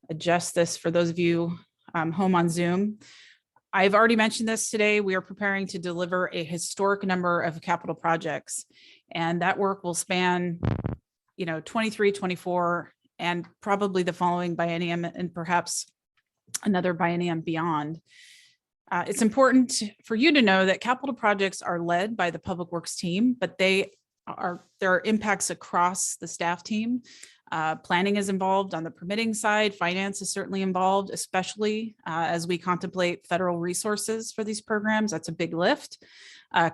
adjust this for those of you home on Zoom. I've already mentioned this today. We are preparing to deliver a historic number of capital projects, and that work will span, 23, 24, and probably the following biennium, and perhaps another biennium beyond. It's important for you to know that capital projects are led by the Public Works team, but there are impacts across the staff team. Planning is involved on the permitting side. Finance is certainly involved, especially as we contemplate federal resources for these programs. That's a big lift.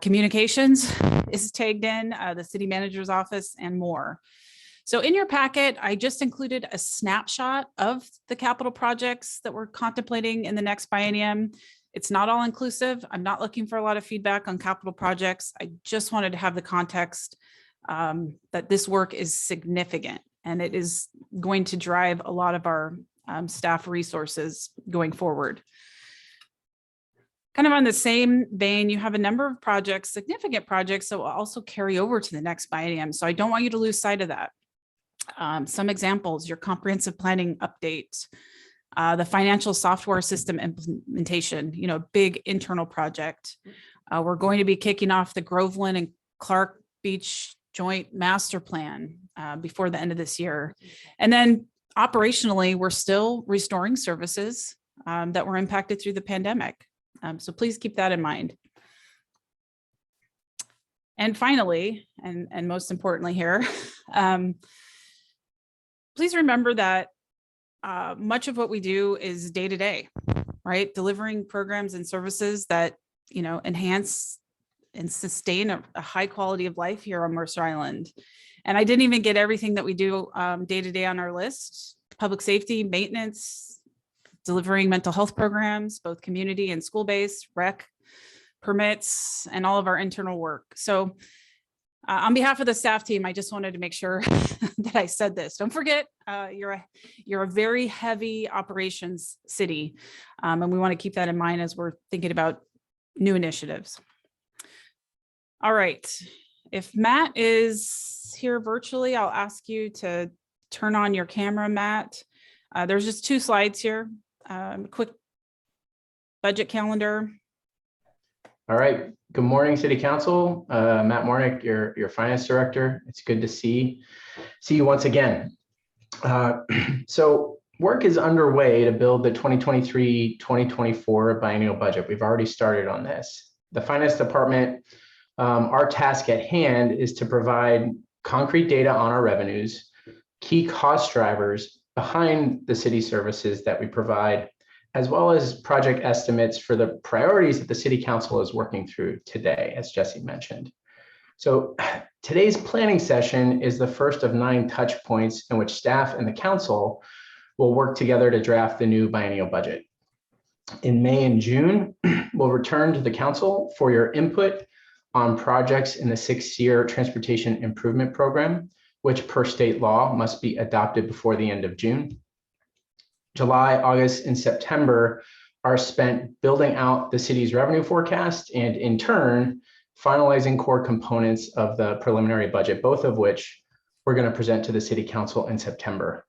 Communications is tagged in, the city manager's office, and more. So in your packet, I just included a snapshot of the capital projects that we're contemplating in the next biennium. It's not all inclusive. I'm not looking for a lot of feedback on capital projects. I just wanted to have the context that this work is significant, and it is going to drive a lot of our staff resources going forward. Kind of on the same vein, you have a number of projects, significant projects that will also carry over to the next biennium. So I don't want you to lose sight of that. Some examples: your comprehensive planning update, the financial software system implementation, big internal project. We're going to be kicking off the Groveland and Clark Beach Joint Master Plan before the end of this year. And then operationally, we're still restoring services that were impacted through the pandemic. So please keep that in mind. And finally, and most importantly here, please remember that much of what we do is day to day, right? Delivering programs and services that, enhance and sustain a high quality of life here on Mercer Island. And I didn't even get everything that we do day to day on our list: public safety, maintenance, delivering mental health programs, both community and school-based, rec, permits, and all of our internal work. So on behalf of the staff team, I just wanted to make sure that I said this. Don't forget, you're a very heavy operations city, and we want to keep that in mind as we're thinking about new initiatives. All right, if Matt is here virtually, I'll ask you to turn on your camera, Matt. There's just 2 slides here. Quick budget calendar. All right, Good morning, City Council. Matt Mornick, your Finance Director. It's good to see you once again. So work is underway to build the 2023-2024 biennial budget. We've already started on this. The Finance Department, our task at hand is to provide concrete data on our revenues, key cost drivers behind the city services that we provide, as well as project estimates for the priorities that the City Council is working through today, as Jesse mentioned. So today's planning session is the first of 9 touch points in which staff and the council will work together to draft the new biennial budget. In May and June, we'll return to the council for your input on projects in the 6-year Transportation Improvement Program, which per state law must be adopted before the end of June. July, August, and September are spent building out the city's revenue forecast and in turn, finalizing core components of the preliminary budget, both of which we're going to present to the City Council in September.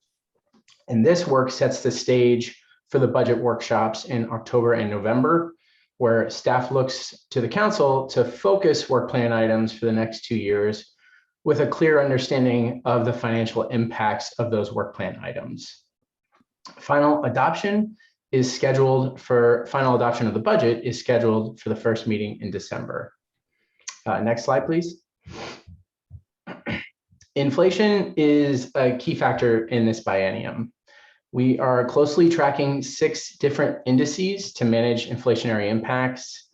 And this work sets the stage for the budget workshops in October and November, where staff looks to the council to focus work plan items for the next 2 years with a clear understanding of the financial impacts of those work plan items. Final adoption of the budget is scheduled for the first meeting in December. Next slide, please. Inflation is a key factor in this biennium. We are closely tracking 6 different indices to manage inflationary impacts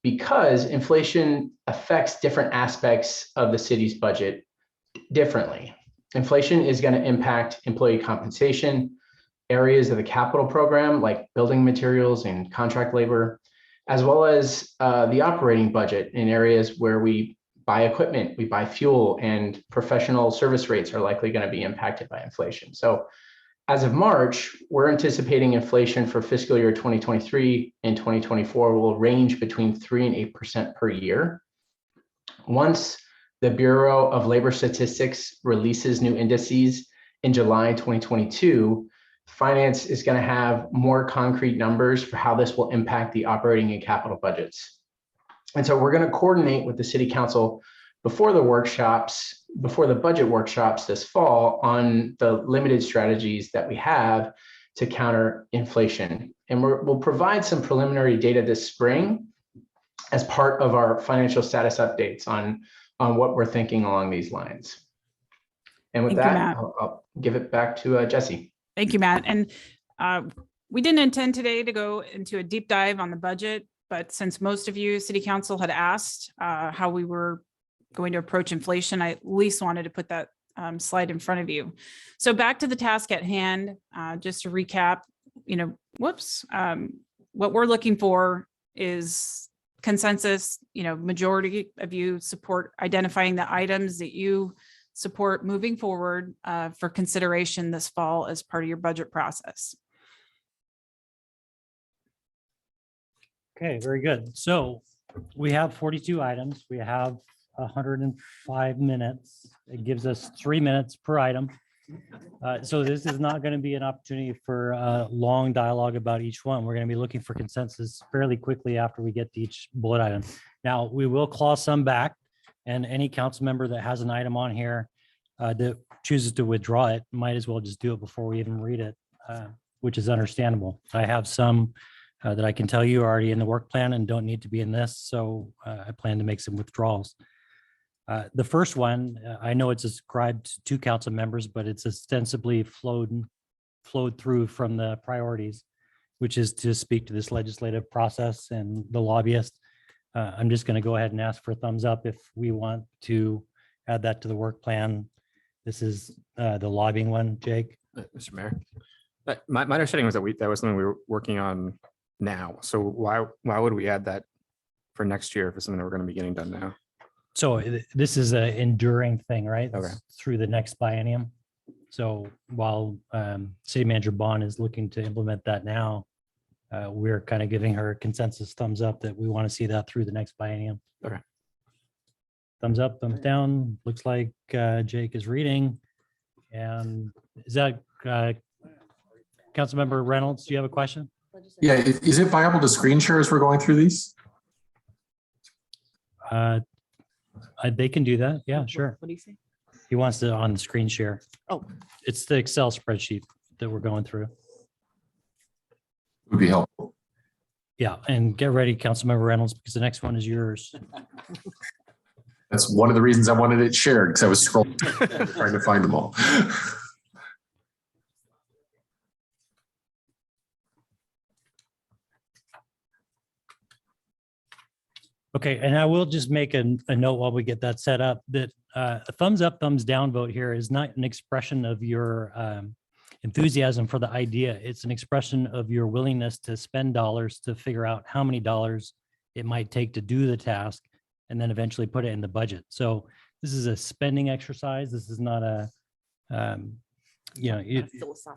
because inflation affects different aspects of the city's budget differently. Inflation is going to impact employee compensation, areas of the capital program like building materials and contract labor, as well as the operating budget in areas where we buy equipment, we buy fuel, and professional service rates are likely going to be impacted by inflation. So as of March, we're anticipating inflation for fiscal year 2023 and 2024 will range between 3% and 8% per year. Once the Bureau of Labor Statistics releases new indices in July 2022, Finance is going to have more concrete numbers for how this will impact the operating and capital budgets. And so we're going to coordinate with the City Council before the budget workshops this fall on the limited strategies that we have to counter inflation. And we'll provide some preliminary data this spring as part of our financial status updates on what we're thinking along these lines. And with that, I'll give it back to Jesse. Thank you, Matt. And we didn't intend today to go into a deep dive on the budget, but since most of you, City Council, had asked how we were going to approach inflation, I at least wanted to put that slide in front of you. So back to the task at hand, just to recap, what we're looking for is consensus. Majority of you support identifying the items that you support moving forward for consideration this fall as part of your budget process. Okay, very good. So we have 42 items. We have 105 minutes. It gives us 3 minutes per item. So this is not going to be an opportunity for a long dialogue about each one. We're going to be looking for consensus fairly quickly after we get to each bullet item. Now, we will claw some back, and any council member that has an item on here that chooses to withdraw it might as well just do it before we even read it, which is understandable. I have some that I can tell you are already in the work plan and don't need to be in this, so I plan to make some withdrawals. The first one, I know it's ascribed to 2 council members, but it's ostensibly flowed through from the priorities, which is to speak to this legislative process and the lobbyist. I'm just going to go ahead and ask for a thumbs up if we want to add that to the work plan. This is the lobbying one, Jake. Mr. Mayor, my understanding was that that was something we were working on now. So why would we add that for next year for something that we're going to be getting done now? So this is an enduring thing, right? Okay. Through the next biennium. So while City Manager Bond is looking to implement that now, we're kind of giving her consensus thumbs up that we want to see that through the next biennium. Okay. Thumbs up, thumbs down. Looks like Jake is reading. And is that Councilmember Reynolds? Do you have a question? Yeah, is it viable to screen share as we're going through these? They can do that. Yeah, sure. What do you say? He wants to on the screen share. Oh. It's the Excel spreadsheet that we're going through. Would be helpful. Yeah, and get ready, Councilmember Reynolds, because the next one is yours. That's one of the reasons I wanted it shared, because I was scrolling, trying to find them all. Okay, and I will just make a note while we get that set up that a thumbs up, thumbs down vote here is not an expression of your enthusiasm for the idea. It's an expression of your willingness to spend dollars to figure out how many dollars it might take to do the task and then eventually put it in the budget. So this is a spending exercise. This is not a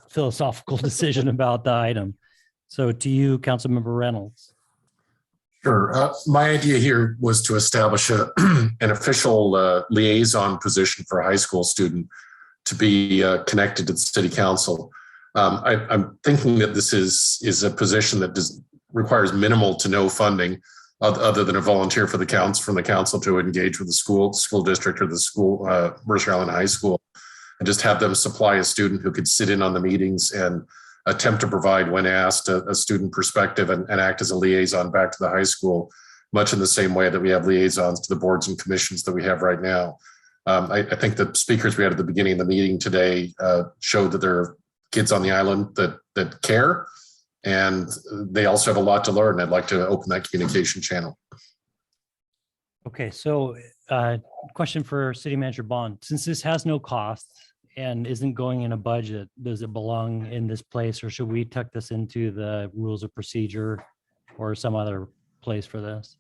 philosophical decision about the item. So to you, Councilmember Reynolds. Sure. My idea here was to establish an official liaison position for a high school student to be connected to the city council. I'm thinking that this is a position that requires minimal to no funding other than a volunteer for the from the council to engage with the school district or the school, Mercer Island High School, and just have them supply a student who could sit in on the meetings and attempt to provide, when asked, a student perspective and act as a liaison back to the high school, much in the same way that we have liaisons to the boards and commissions that we have right now. I think the speakers we had at the beginning of the meeting today showed that there are kids on the island that care, and they also have a lot to learn. I'd like to open that communication channel. Okay, so question for City Manager Bond. Since this has no cost and isn't going in a budget, does it belong in this place, or should we tuck this into the rules of procedure or some other place for this?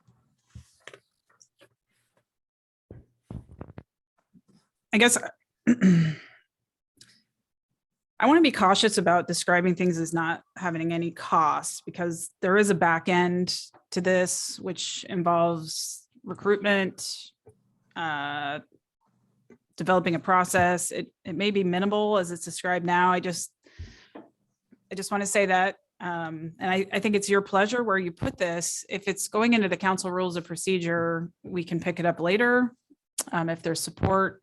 I guess I want to be cautious about describing things as not having any cost, because there is a back end to this, which involves recruitment, developing a process. It may be minimal as it's described now. I just want to say that, and I think it's your pleasure where you put this. If it's going into the council rules of procedure, we can pick it up later if there's support.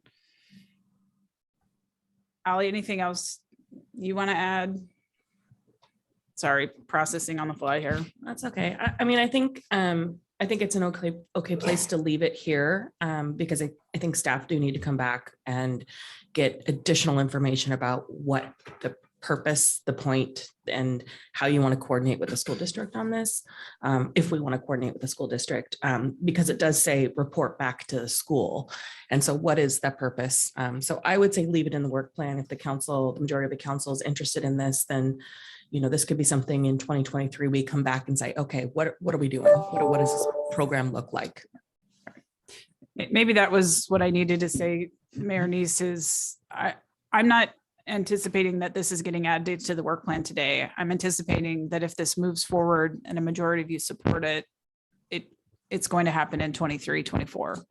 Ali, anything else you want to add? Sorry, processing on the fly here. That's okay. I mean, I think it's an okay place to leave it here, because I think staff do need to come back and get additional information about what the purpose, the point, and how you want to coordinate with the school district on this. If we want to coordinate with the school district, because it does say report back to the school. And so what is that purpose? So I would say leave it in the work plan. If the majority of the council is interested in this, then this could be something in 2023, we come back and say, okay, what are we doing? What does this program look like? Maybe that was what I needed to say, Mayor Neese, is I'm not anticipating that this is getting added to the work plan today. I'm anticipating that if this moves forward and a majority of you support it, it's going to happen in 23, 24.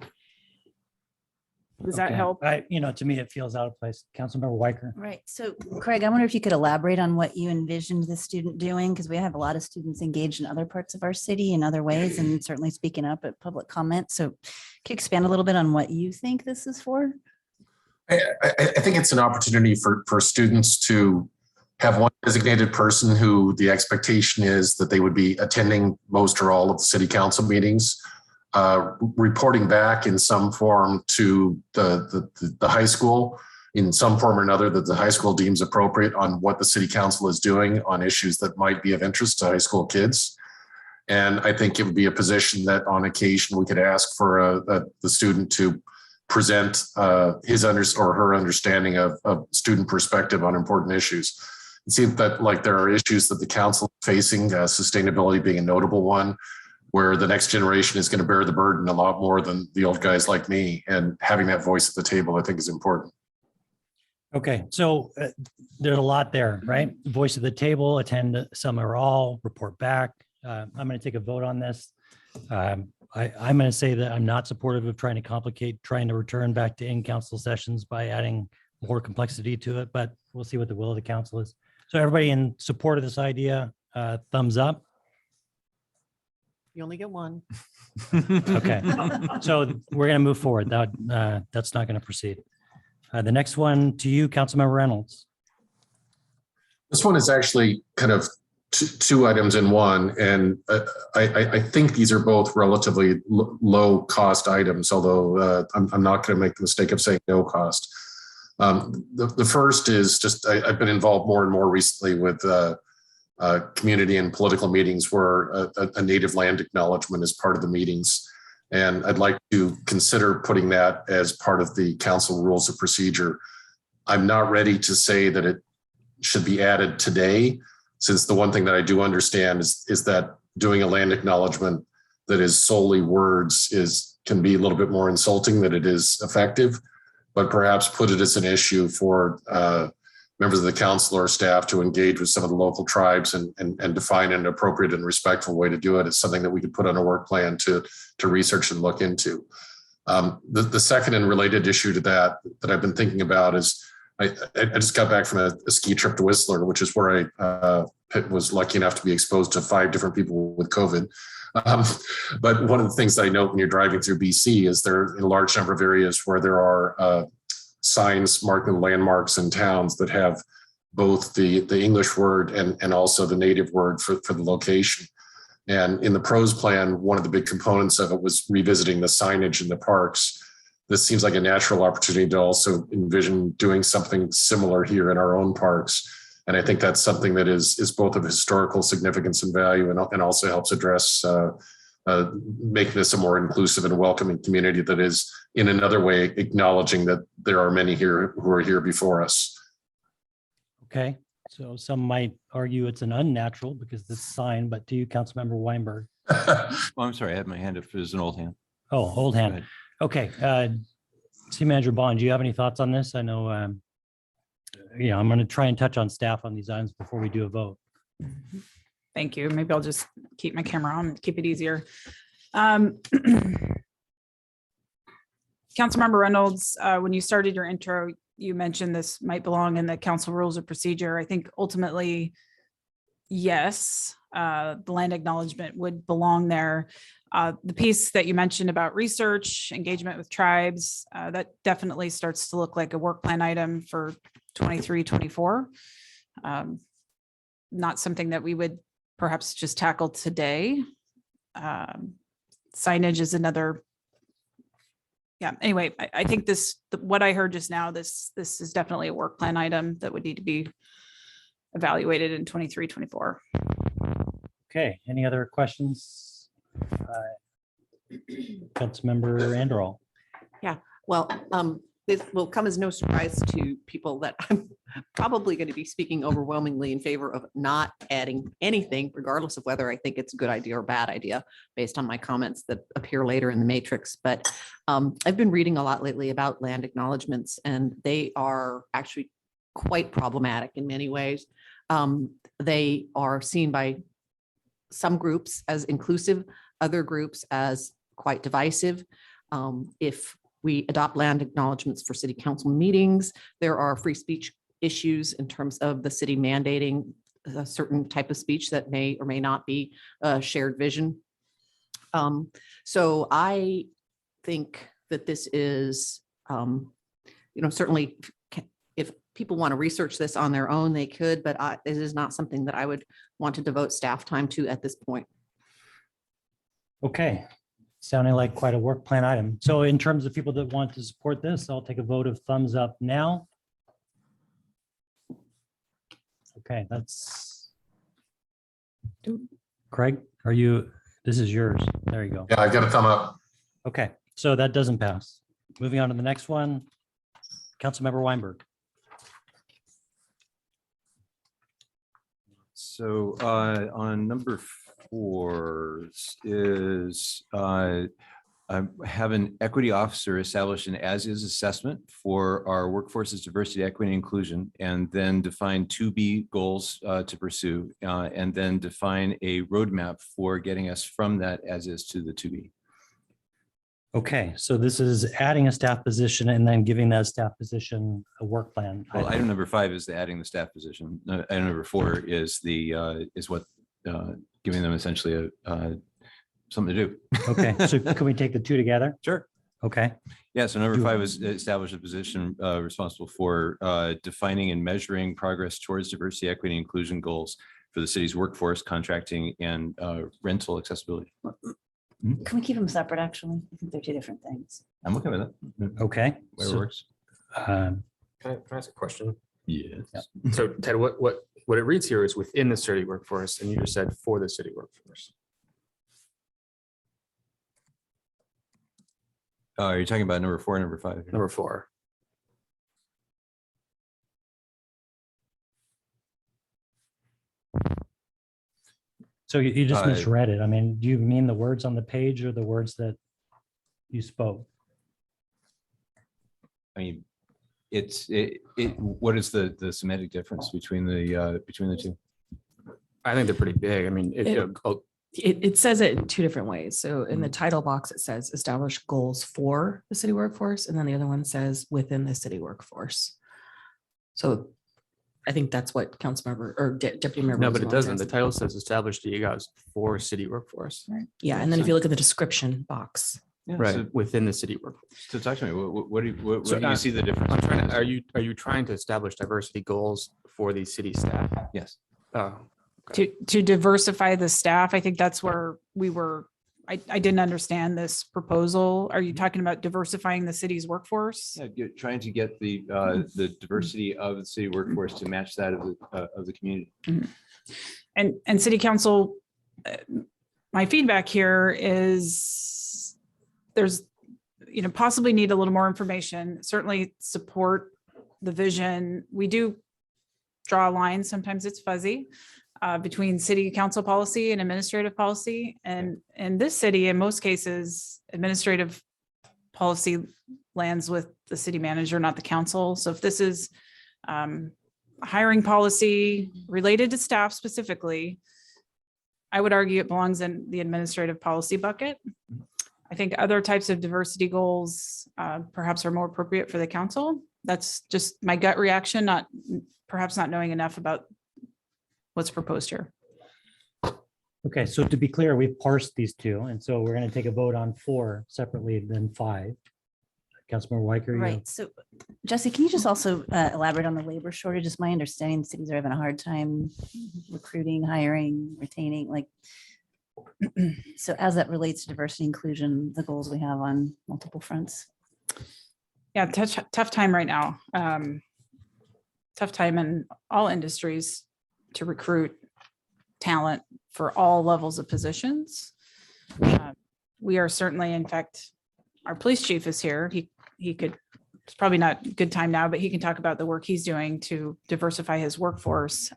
Does that help? To me, it feels out of place. Councilmember Weicker. Right. So Craig, I wonder if you could elaborate on what you envisioned the student doing, because we have a lot of students engaged in other parts of our city in other ways, and certainly speaking up at public comment. So can you expand a little bit on what you think this is for? I think it's an opportunity for students to have one designated person who the expectation is that they would be attending most or all of the city council meetings, reporting back in some form to the high school in some form or another that the high school deems appropriate on what the city council is doing on issues that might be of interest to high school kids. And I think it would be a position that on occasion we could ask for the student to present his or her understanding of student perspective on important issues. It seems that like there are issues that the council is facing, sustainability being a notable one, where the next generation is going to bear the burden a lot more than the old guys like me, and having that voice at the table, I think, is important. Okay, so there's a lot there, right? Voice of the table, attend some or all, report back. I'm going to take a vote on this. I'm going to say that I'm not supportive of trying to return back to in-council sessions by adding more complexity to it, but we'll see what the will of the council is. So everybody in support of this idea, thumbs up. You only get one. Okay, so we're going to move forward. That's not going to proceed. The next one to you, Councilmember Reynolds. This one is actually kind of two items in one, and I think these are both relatively low cost items, although I'm not going to make the mistake of saying no cost. The first is just I've been involved more and more recently with community and political meetings where a native land acknowledgement is part of the meetings. And I'd like to consider putting that as part of the council rules of procedure. I'm not ready to say that it should be added today, since the one thing that I do understand is that doing a land acknowledgement that is solely words can be a little bit more insulting than it is effective, but perhaps put it as an issue for members of the council or staff to engage with some of the local tribes and define an appropriate and respectful way to do it. It's something that we could put on a work plan to research and look into. The second and related issue to that I've been thinking about is I just got back from a ski trip to Whistler, which is where I was lucky enough to be exposed to 5 different people with COVID. But one of the things that I note when you're driving through BC is there are a large number of areas where there are signs marking landmarks and towns that have both the English word and also the native word for the location. And in the pros plan, one of the big components of it was revisiting the signage in the parks. This seems like a natural opportunity to also envision doing something similar here in our own parks. And I think that's something that is both of historical significance and value, and also helps address making this a more inclusive and welcoming community that is, in another way, acknowledging that there are many here who are here before us. Okay, so some might argue it's an unnatural because it's a sign, but to you, Councilmember Weinberg. Oh, I'm sorry, I had my hand up. It was an old hand. Oh, old hand. Okay. City Manager Bond, do you have any thoughts on this? I know, I'm going to try and touch on staff on these items before we do a vote. Thank you. Maybe I'll just keep my camera on, keep it easier. Councilmember Reynolds, when you started your intro, you mentioned this might belong in the council rules of procedure. I think ultimately, yes, the land acknowledgement would belong there. The piece that you mentioned about research, engagement with tribes, that definitely starts to look like a work plan item for 23-24. Not something that we would perhaps just tackle today. Signage is another. Yeah, anyway, I think what I heard just now, this is definitely a work plan item that would need to be evaluated in 23-24. Okay, any other questions? Councilmember Anderall. Yeah, well, this will come as no surprise to people that I'm probably going to be speaking overwhelmingly in favor of not adding anything, regardless of whether I think it's a good idea or bad idea, based on my comments that appear later in the matrix. But I've been reading a lot lately about land acknowledgements, and they are actually quite problematic in many ways. They are seen by some groups as inclusive, other groups as quite divisive. If we adopt land acknowledgements for city council meetings, there are free speech issues in terms of the city mandating a certain type of speech that may or may not be a shared vision. So I think that this is, certainly if people want to research this on their own, they could, but it is not something that I would want to devote staff time to at this point. Okay, sounding like quite a work plan item. So in terms of people that want to support this, I'll take a vote of thumbs up now. Okay, that's Craig, this is yours. There you go. Yeah, I got a thumb up. Okay, so that doesn't pass. Moving on to the next one, Councilmember Weinberg. So on number 4 is have an equity officer establish an as-is assessment for our workforce's diversity, equity, and inclusion, and then define 2B goals to pursue, and then define a roadmap for getting us from that as-is to the 2B. Okay, so this is adding a staff position and then giving that staff position a work plan. Well, item number 5 is the adding the staff position. Item number 4 is giving them essentially a something to do. Okay, so can we take the two together? Sure. Okay. Yeah, so number 5 is establish a position responsible for defining and measuring progress towards diversity, equity, and inclusion goals for the city's workforce, contracting, and rental accessibility. Can we keep them separate, actually? I think they're two different things. I'm okay with it. Okay. Whatever works. Can I ask a question? Yes. So Ted, what it reads here is within the city workforce, and you just said for the city workforce. Are you talking about number 4, number 5? Number 4. So you just misread it. I mean, do you mean the words on the page or the words that you spoke? I mean, what is the semantic difference between the two? I think they're pretty big. I mean, It says it in two different ways. So in the title box, it says establish goals for the city workforce. And then the other one says within the city workforce. So I think that's what Councilmember or Deputy Mayor. No, but it Rosenbaum doesn't. says. The title says establish DEGOs for city workforce. Right. Yeah. And then if you look at the description box. Yeah, Right, so- within the city workforce. So talk to me, what do you, So, do you see the difference? I'm trying to, are you trying to establish diversity goals for the city staff? Yes. Oh, To diversify the staff, I think that's where we were, I didn't understand this proposal. Are you talking about diversifying the city's workforce? Yeah, trying to get the diversity of the city workforce to match that of the community. And city council, my feedback here is there's, possibly need a little more information, certainly support the vision. We do draw a line, sometimes it's fuzzy, between city council policy and administrative policy. And in this city, in most cases, administrative policy lands with the city manager, not the council. So if this is a hiring policy related to staff specifically, I would argue it belongs in the administrative policy bucket. I think other types of diversity goals perhaps are more appropriate for the council. That's just my gut reaction, perhaps not knowing enough about what's proposed here. Okay, so to be clear, we've parsed these two, and so we're going to take a vote on 4 separately than 5. Councilmember Weicker. Right. So Jesse, can you just also elaborate on the labor shortage? It's my understanding cities are having a hard time recruiting, hiring, retaining, so as that relates to diversity inclusion, the goals we have on multiple fronts. Yeah, tough time right now. Tough time in all industries to recruit talent for all levels of positions. We are certainly, in fact, our police chief is here. He could, it's probably not a good time now, but he can talk about the work he's doing to diversify his workforce.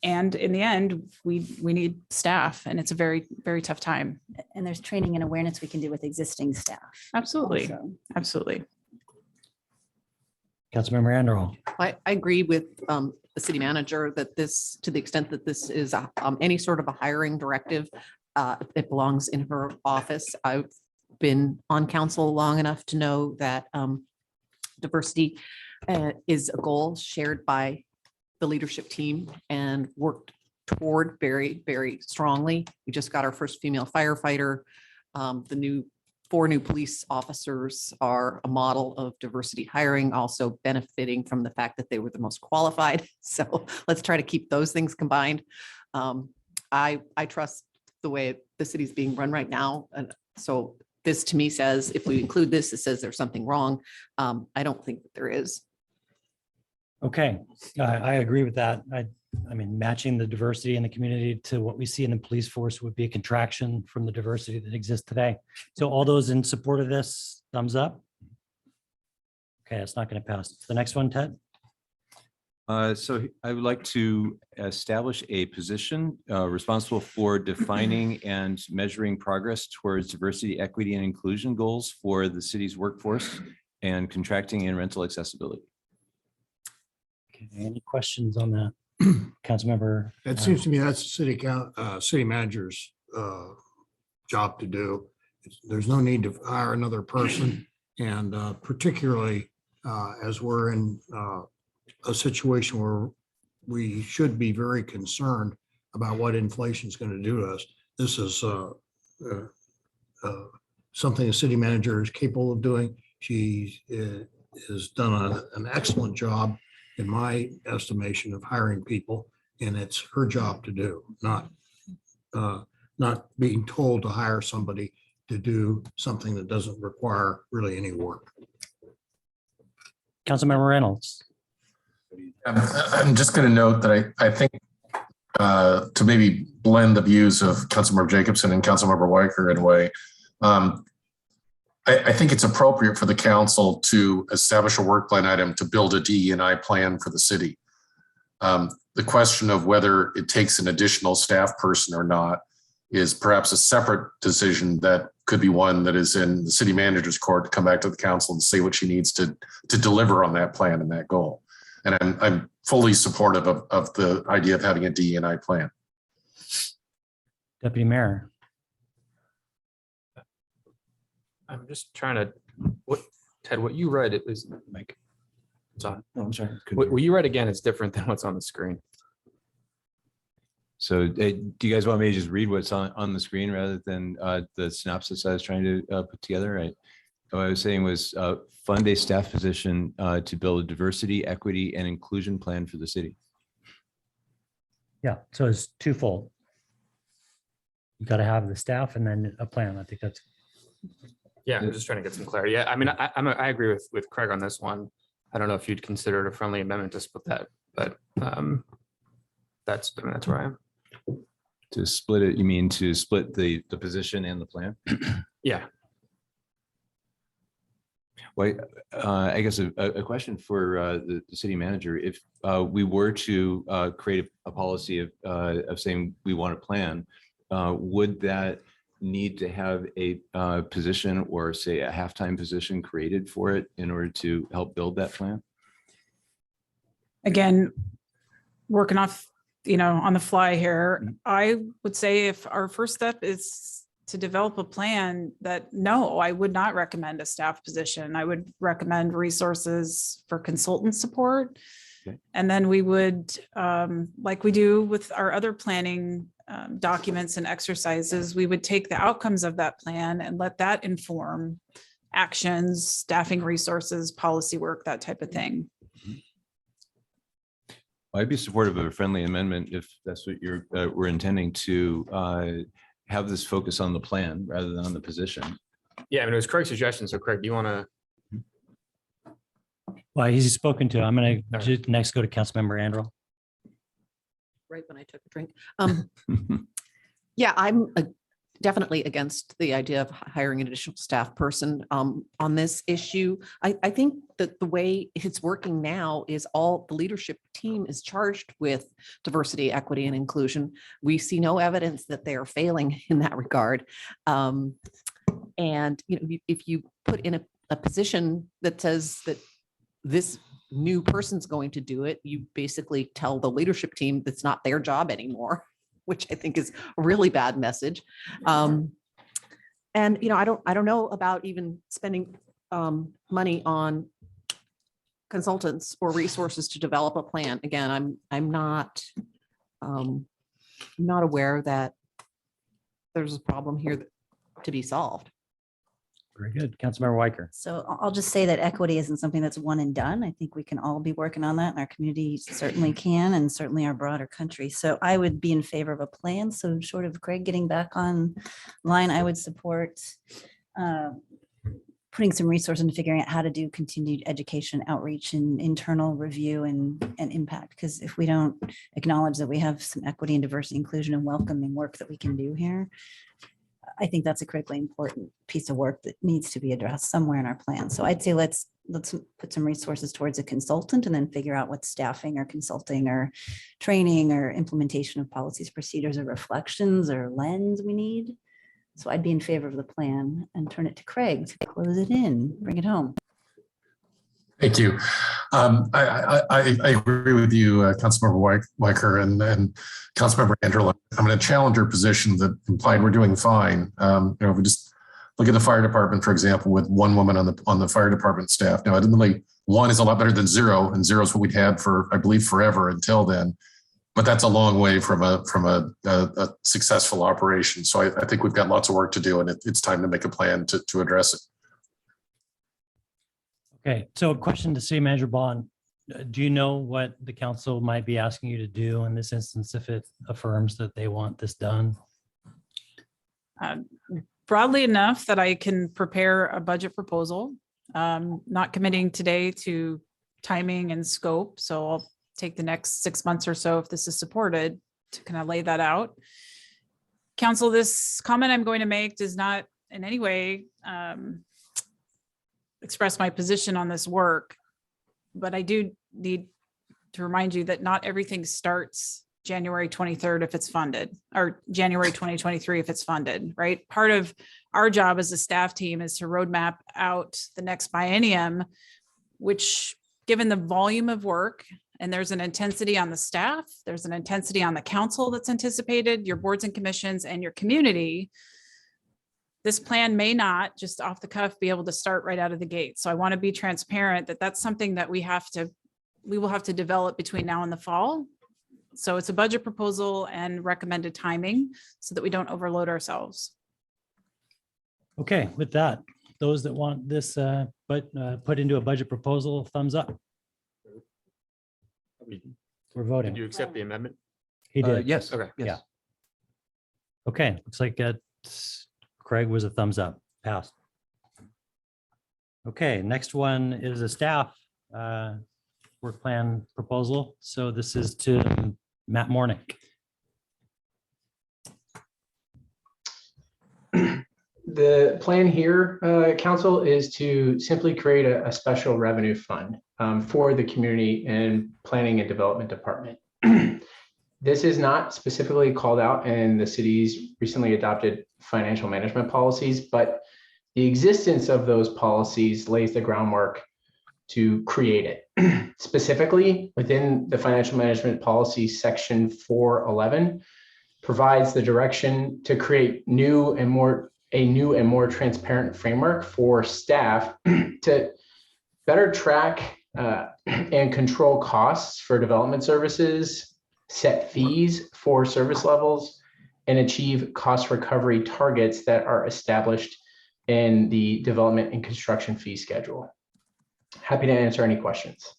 And in the end, we need staff, and it's a very, very tough time. And there's training and awareness we can do with existing staff. Absolutely. also. Absolutely. Councilmember Anderl. I agree with the city manager that this, to the extent that this is any sort of a hiring directive, it belongs in her office. I've been on council long enough to know that diversity is a goal shared by the leadership team and worked toward very, very strongly. We just got our first female firefighter. The 4 new police officers are a model of diversity hiring, also benefiting from the fact that they were the most qualified. So let's try to keep those things combined. I trust the way the city's being run right now. And so this to me says, if we include this, it says there's something wrong. I don't think that there is. Okay, I agree with that. I mean, matching the diversity in the community to what we see in the police force would be a contraction from the diversity that exists today. So all those in support of this, thumbs up. Okay, it's not going to pass. The next one, Ted. So I would like to establish a position responsible for defining and measuring progress towards diversity, equity, and inclusion goals for the city's workforce and contracting and rental accessibility. Okay, any questions on that? Councilmember. It seems to me that's city manager's job to do. There's no need to hire another person. And particularly as we're in a situation where we should be very concerned about what inflation is going to do to us. this is something a city manager is capable of doing. She has done an excellent job, in my estimation, of hiring people, and it's her job to do, not being told to hire somebody to do something that doesn't require really any work. Councilmember Reynolds. I'm just going to note that I think to maybe blend the views of Councilmember Jacobson and Councilmember Weicker in a way, I think it's appropriate for the council to establish a work plan item to build a DE&I plan for the city. The question of whether it takes an additional staff person or not is perhaps a separate decision that could be one that is in the city manager's court to come back to the council and say what she needs to deliver on that plan and that goal. And I'm fully supportive of the idea of having a DE&I plan. Deputy Mayor. I'm just trying to, Ted, what you read, it was like, it's on. Oh, I'm sorry. What you read again is different than what's on the screen. So do you guys want me to just read what's on the screen rather than the synopsis I was trying to put together? What I was saying was fund a staff position to build a diversity, equity, and inclusion plan for the city. Yeah, so it's twofold. You got to have the staff and then a plan. I think that's. Yeah, I'm just trying to get some clarity. Yeah, I mean, I agree with Craig on this one. I don't know if you'd consider it a friendly amendment to split that, but that's where I am. To split it, you mean to split the position and the plan? Yeah. Well, I guess a question for the city manager. If we were to create a policy of saying we want a plan, would that need to have a position or say a halftime position created for it in order to help build that plan? Again, working off, on the fly here, I would say if our first step is to develop a plan, that no, I would not recommend a staff position. I would recommend resources for consultant support. Okay. And then we would, like we do with our other planning documents and exercises, we would take the outcomes of that plan and let that inform actions, staffing resources, policy work, that type of thing. I'd be supportive of a friendly amendment if that's what we're intending to have this focus on the plan rather than on the position. Yeah, I mean, it was Craig's suggestion. So Craig, do you want to? Well, he's spoken to. I'm going to next go to Councilmember Andrew. Right when I took a drink. Yeah, I'm definitely against the idea of hiring an additional staff person on this issue. I think that the way it's working now is all the leadership team is charged with diversity, equity, and inclusion. We see no evidence that they are failing in that regard. And if you put in a position that says that this new person's going to do it, you basically tell the leadership team that's not their job anymore, which I think is a really bad message. And I don't know about even spending money on consultants or resources to develop a plan. Again, I'm not aware that there's a problem here to be solved. Very good. Councilmember Weicker. So I'll just say that equity isn't something that's one and done. I think we can all be working on that, and our community certainly can, and certainly our broader country. So I would be in favor of a plan. So short of Craig getting back on line, I would support putting some resources into figuring out how to do continued education, outreach, and internal review and impact. Because if we don't acknowledge that we have some equity and diversity, inclusion, and welcoming work that we can do here, I think that's a critically important piece of work that needs to be addressed somewhere in our plan. So I'd say let's put some resources towards a consultant and then figure out what staffing or consulting or training or implementation of policies, procedures, or reflections or lens we need. So I'd be in favor of the plan and turn it to Craig to close it in, bring it home. Thank you. I agree with you, Councilmember Weicker and Councilmember Andrew. I'm in a challenger position that implied we're doing fine. If we just look at the fire department, for example, with one woman on the fire department staff. Now, admittedly, one is a lot better than zero, and zero is what we'd had for, I believe, forever until then. but that's a long way from a successful operation. So I think we've got lots of work to do, and it's time to make a plan to address it. Okay, so a question to City Manager Bond. Do you know what the council might be asking you to do in this instance if it affirms that they want this done? Broadly enough that I can prepare a budget proposal. Not committing today to timing and scope, so I'll take the next 6 months or so if this is supported to kind of lay that out. Council, this comment I'm going to make does not in any way express my position on this work, but I do need to remind you that not everything starts January 23rd if it's funded, or January 2023 if it's funded, right? Part of our job as a staff team is to roadmap out the next biennium, which, given the volume of work, and there's an intensity on the staff, there's an intensity on the council that's anticipated, your boards and commissions and your community, this plan may not just off the cuff be able to start right out of the gate. So I want to be transparent that that's something that we will have to develop between now and the fall. So it's a budget proposal and recommended timing so that we don't overload ourselves. Okay, with that, those that want this put into a budget proposal, thumbs up. We're voting. Did you accept the amendment? He did. Yes. Okay. Yes. Yeah. Okay, looks like Craig was a thumbs up, passed. Okay, next one is a staff work plan proposal. So this is to Matt Mornick. The plan here, council, is to simply create a special revenue fund for the community and planning and development department. This is not specifically called out in the city's recently adopted financial management policies, but the existence of those policies lays the groundwork to create it. Specifically, within the financial management policy section 411 provides the direction to create a new and more transparent framework for staff to better track and control costs for development services, set fees for service levels, and achieve cost recovery targets that are established in the development and construction fee schedule. Happy to answer any questions.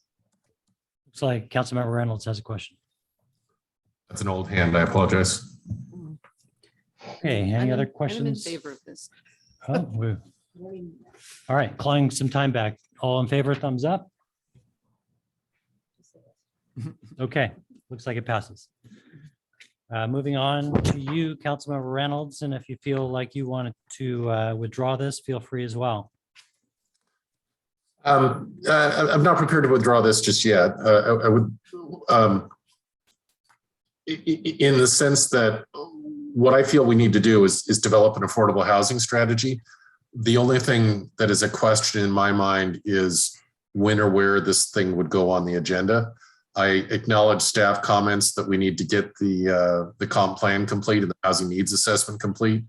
Looks like Councilmember Reynolds has a question. That's an old hand. I apologize. Okay, any other I'm in questions? favor of this. Oh, all right, clawing some time back. All in favor, thumbs up. Okay, looks like it passes. Moving on to you, Councilmember Reynolds, and if you feel like you wanted to withdraw this, feel free as well. I'm not prepared to withdraw this just yet. I would, in the sense that what I feel we need to do is develop an affordable housing strategy. The only thing that is a question in my mind is when or where this thing would go on the agenda. I acknowledge staff comments that we need to get the comp plan complete and the housing needs assessment complete.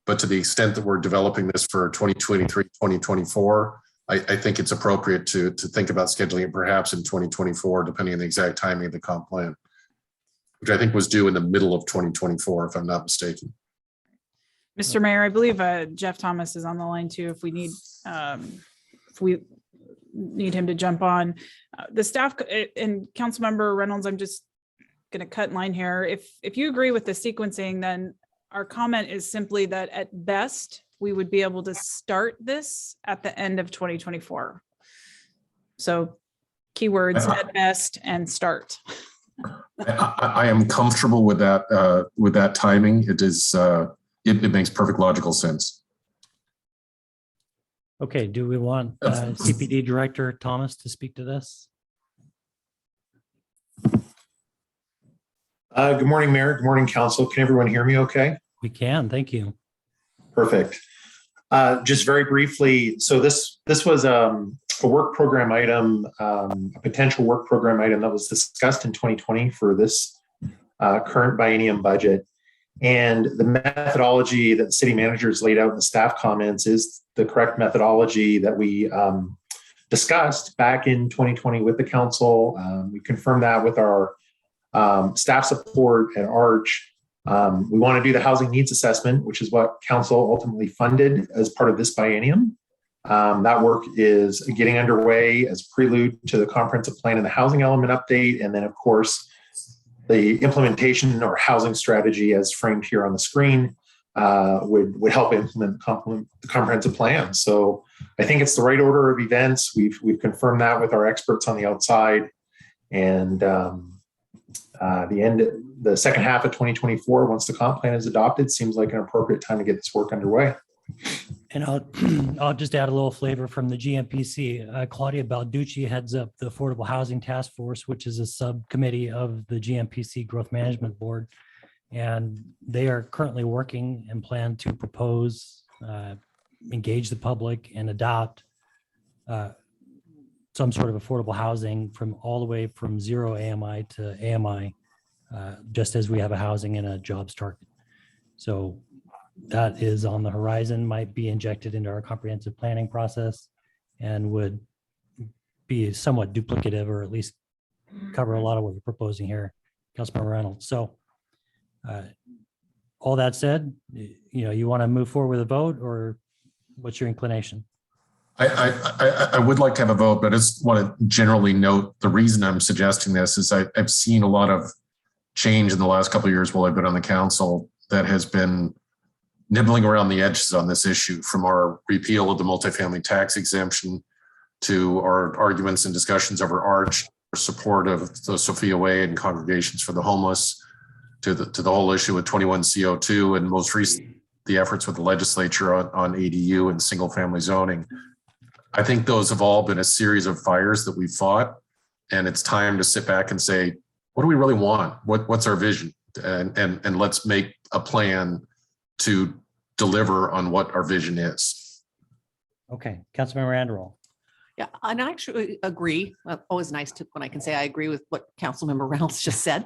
But to the extent that we're developing this for 2023, 2024, I think it's appropriate to think about scheduling it perhaps in 2024, depending on the exact timing of the comp plan, which I think was due in the middle of 2024, if I'm not mistaken. Mr. Mayor, I believe Jeff Thomas is on the line too. If we need him to jump on. The staff and Councilmember Reynolds, I'm just going to cut in line here. If you agree with the sequencing, then our comment is simply that at best, we would be able to start this at the end of 2024. So keywords at best and start. I am comfortable with that timing. It is it makes perfect logical sense. Okay, do we want CPD Director Thomas to speak to this? Good morning, Mayor. Good morning, Council. Can everyone hear me okay? We can, thank you. Perfect. Just very briefly, so this was a work program item, a potential work program item that was discussed in 2020 for this current biennium budget. And the methodology that the city managers laid out in the staff comments is the correct methodology that we discussed back in 2020 with the council. We confirmed that with our staff support at Arch. We want to do the housing needs assessment, which is what council ultimately funded as part of this biennium. That work is getting underway as prelude to the comprehensive plan and the housing element update. And then, of course, the implementation or housing strategy as framed here on the screen would help implement the comprehensive plan. So I think it's the right order of events. We've confirmed that with our experts on the outside. And the second half of 2024, once the comp plan is adopted, seems like an appropriate time to get this work underway. And I'll just add a little flavor from the GMPC. Claudia Balducci heads up the Affordable Housing Task Force, which is a subcommittee of the GMPC Growth Management Board. And they are currently working and plan to propose, engage the public and adopt some sort of affordable housing from all the way from 0 AMI to AMI, just as we have a housing and a jobs target. So that is on the horizon, might be injected into our comprehensive planning process and would be somewhat duplicative, or at least cover a lot of what you're proposing here, Councilmember Reynolds. So all that said, you want to move forward with a vote, or what's your inclination? I would like to have a vote, but I just want to generally note the reason I'm suggesting this is I've seen a lot of change in the last couple of years while I've been on the council that has been nibbling around the edges on this issue, from our repeal of the multifamily tax exemption to our arguments and discussions over Arch, support of the Sophia Way and congregations for the homeless, to the whole issue with 21 CO2, and most recently the efforts with the legislature on ADU and single family zoning. I think those have all been a series of fires that we fought, and it's time to sit back and say, what do we really want? What's our vision? And let's make a plan to deliver on what our vision is. Okay, Councilmember Anderell. Yeah, and I actually agree. Always nice when I can say I agree with what Councilmember Reynolds just said.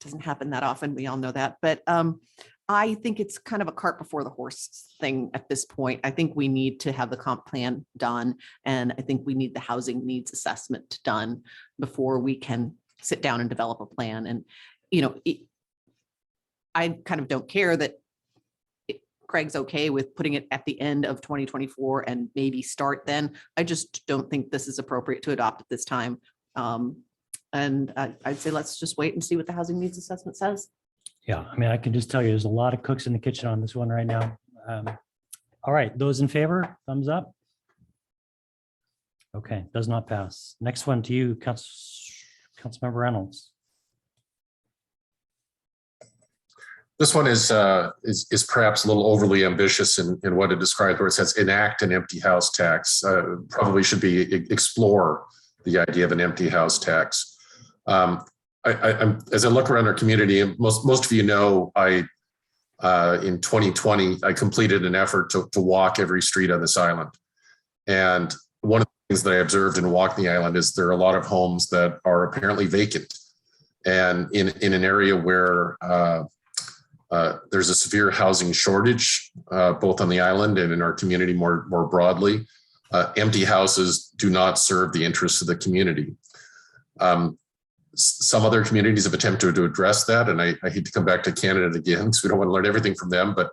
Doesn't happen that often. We all know that. But I think it's kind of a cart before the horse thing at this point. I think we need to have the comp plan done, and I think we need the housing needs assessment done before we can sit down and develop a plan. And, I kind of don't care that Craig's okay with putting it at the end of 2024 and maybe start then. I just don't think this is appropriate to adopt at this time. And I'd say let's just wait and see what the housing needs assessment says. Yeah, I mean, I can just tell you, there's a lot of cooks in the kitchen on this one right now. All right, those in favor, thumbs up. Okay, does not pass. Next one to you, Councilmember Reynolds. This one is perhaps a little overly ambitious in what it describes, where it says enact an empty house tax. Probably should be explore the idea of an empty house tax. As I look around our community, and most of you know, in 2020, I completed an effort to walk every street on this island. And one of the things that I observed in walking the island is there are a lot of homes that are apparently vacant. And in an area where there's a severe housing shortage, both on the island and in our community more broadly, empty houses do not serve the interests of the community. Some other communities have attempted to address that, and I hate to come back to Canada again, because we don't want to learn everything from them, but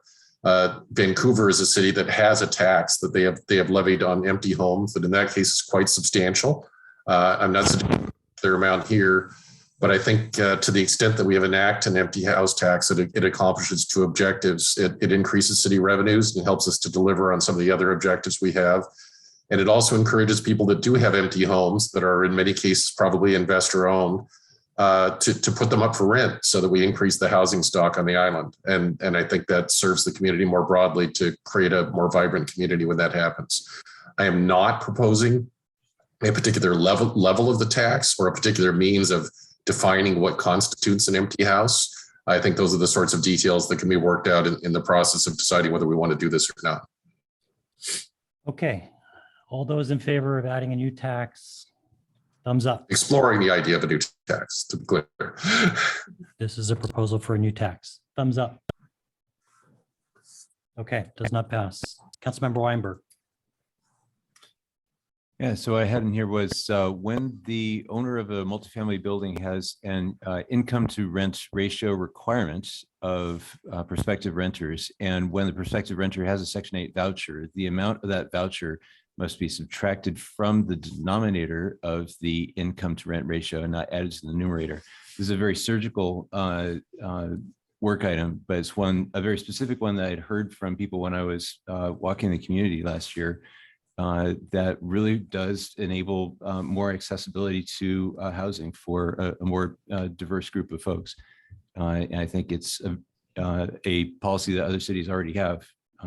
Vancouver is a city that has a tax that they have levied on empty homes, that in that case is quite substantial. I'm not suggesting their amount here, but I think to the extent that we have an empty house tax, it accomplishes two objectives. It increases city revenues and helps us to deliver on some of the other objectives we have. And it also encourages people that do have empty homes, that are in many cases probably investor owned, to put them up for rent so that we increase the housing stock on the island. And I think that serves the community more broadly to create a more vibrant community when that happens. I am not proposing a particular level of the tax or a particular means of defining what constitutes an empty house. I think those are the sorts of details that can be worked out in the process of deciding whether we want to do this or not. Okay. All those in favor of adding a new tax, thumbs up. Exploring the idea of a new tax, to be clear. This is a proposal for a new tax. Thumbs up. Okay, does not pass. Councilmember Weinberg. Yeah, so I had in here was when the owner of a multifamily building has an income to rent ratio requirements of prospective renters, and when the prospective renter has a Section 8 voucher, the amount of that voucher must be subtracted from the denominator of the income to rent ratio and not added to the numerator. This is a very surgical work item, but it's a very specific one that I'd heard from people when I was walking the community last year. That really does enable more accessibility to housing for a more diverse group of folks. And I think it's a policy that other cities already have.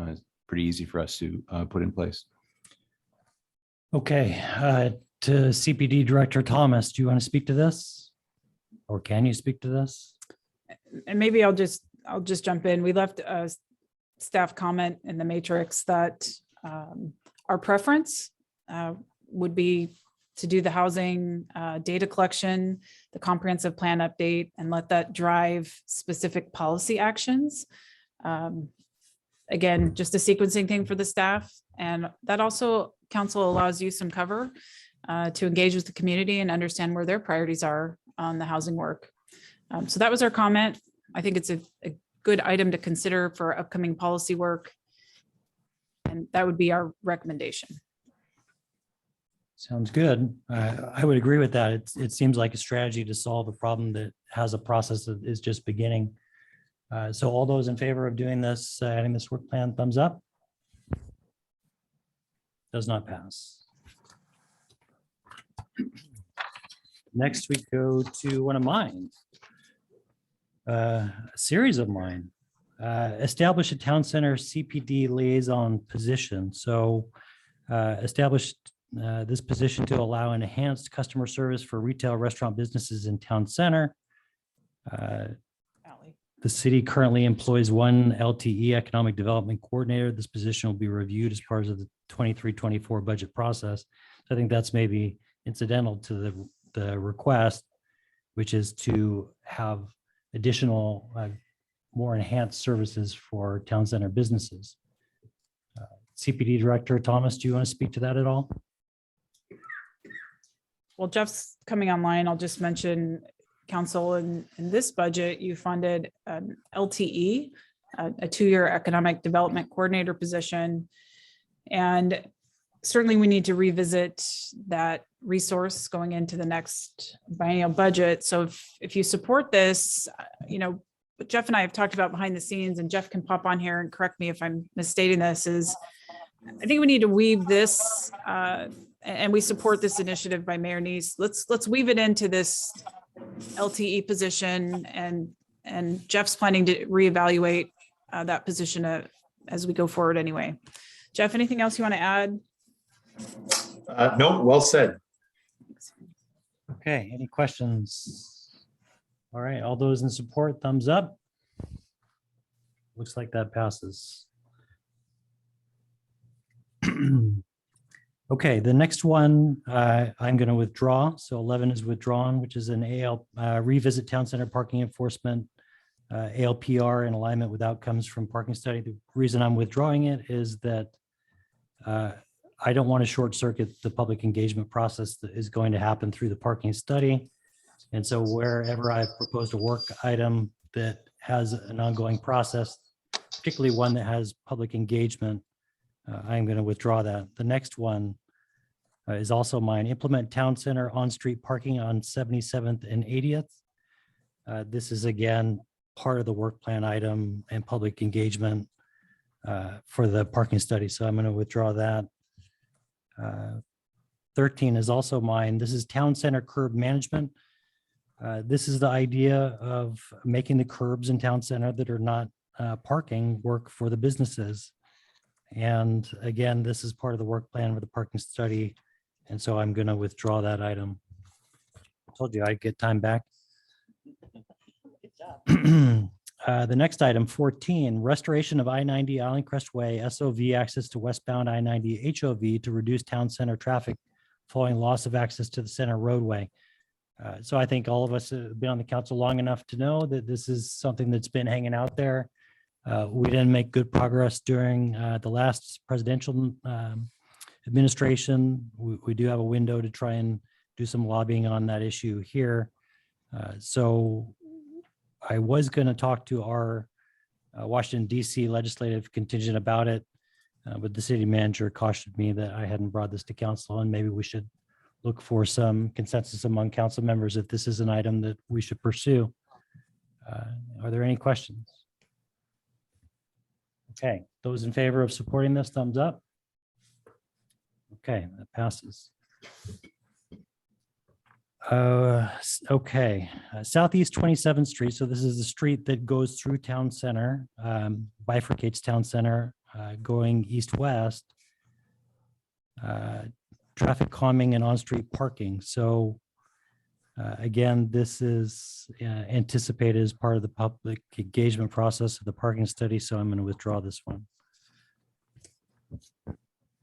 It's pretty easy for us to put in place. Okay, to CPD Director Thomas, do you want to speak to this? Or can you speak to this? And maybe I'll just jump in. We left a staff comment in the matrix that our preference would be to do the housing data collection, the comprehensive plan update, and let that drive specific policy actions. Again, just a sequencing thing for the staff. And that also, council allows you some cover to engage with the community and understand where their priorities are on the housing work. So that was our comment. I think it's a good item to consider for upcoming policy work. And that would be our recommendation. Sounds good. I would agree with that. It seems like a strategy to solve a problem that has a process that is just beginning. So all those in favor of doing this, adding this work plan, thumbs up. Does not pass. Next, we go to one of mine. A series of mine. Establish a town center CPD liaison position. So established this position to allow enhanced customer service for retail restaurant businesses in town center. The city currently employs one LTE economic development coordinator. This position will be reviewed as part of the 23-24 budget process. So I think that's maybe incidental to the request, which is to have additional more enhanced services for town center businesses. CPD Director Thomas, do you want to speak to that at all? Well, Jeff's coming online. I'll just mention, council, in this budget, you funded an LTE, a 2-year economic development coordinator position. And certainly we need to revisit that resource going into the next biennial budget. So if you support this, what Jeff and I have talked about behind the scenes, and Jeff can pop on here and correct me if I'm misstating this, is I think we need to weave this, and we support this initiative by Mayor Neese. Let's weave it into this LTE position, and Jeff's planning to reevaluate that position as we go forward anyway. Jeff, anything else you want to add? No, well said. Okay, any questions? All right, all those in support, thumbs up. Looks like that passes. Okay, the next one I'm going to withdraw. So 11 is withdrawn, which is an revisit town center parking enforcement, ALPR in alignment with outcomes from parking study. The reason I'm withdrawing it is that I don't want to short circuit the public engagement process that is going to happen through the parking study. And so wherever I've proposed a work item that has an ongoing process, particularly one that has public engagement, I'm going to withdraw that. The next one is also mine. Implement town center on-street parking on 77th and 80th. This is again part of the work plan item and public engagement for the parking study. So I'm going to withdraw that. 13 is also mine. This is town center curb management. This is the idea of making the curbs in town center that are not parking work for the businesses. And again, this is part of the work plan for the parking study. And so I'm going to withdraw that item. I told you I'd get time back. The next item, 14, restoration of I-90 Island Crest Way, SOV access to westbound I-90 HOV to reduce town center traffic following loss of access to the center roadway. So I think all of us have been on the council long enough to know that this is something that's been hanging out there. We didn't make good progress during the last presidential administration, we do have a window to try and do some lobbying on that issue here. So I was going to talk to our Washington DC legislative contingent about it, but the city manager cautioned me that I hadn't brought this to council, and maybe we should look for some consensus among council members if this is an item that we should pursue. Are there any questions? Okay, those in favor of supporting this, thumbs up. Okay, that passes. Okay, Southeast 27th Street. So this is the street that goes through town center, bifurcates town center, going east-west. Traffic calming and on-street parking. So again, this is anticipated as part of the public engagement process of the parking study. So I'm going to withdraw this one.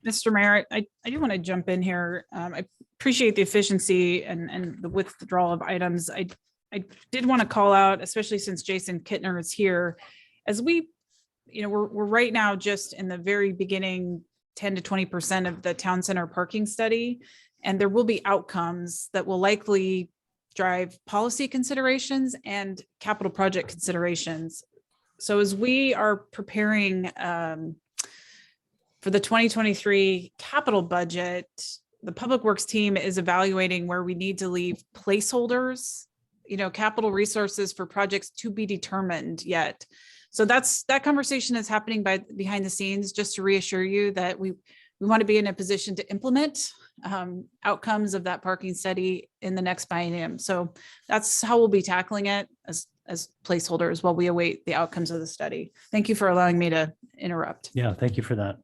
Mr. Mayor, I do want to jump in here. I appreciate the efficiency and the withdrawal of items. I did want to call out, especially since Jason Kittner is here, as we, we're right now just in the very beginning, 10 to 20% of the town center parking study, and there will be outcomes that will likely drive policy considerations and capital project considerations. So as we are preparing for the 2023 capital budget, the Public Works team is evaluating where we need to leave placeholders, capital resources for projects to be determined yet. So that conversation is happening behind the scenes, just to reassure you that we want to be in a position to implement outcomes of that parking study in the next biennium. So that's how we'll be tackling it as placeholders while we await the outcomes of the study. Thank you for allowing me to interrupt. Yeah, thank you for that.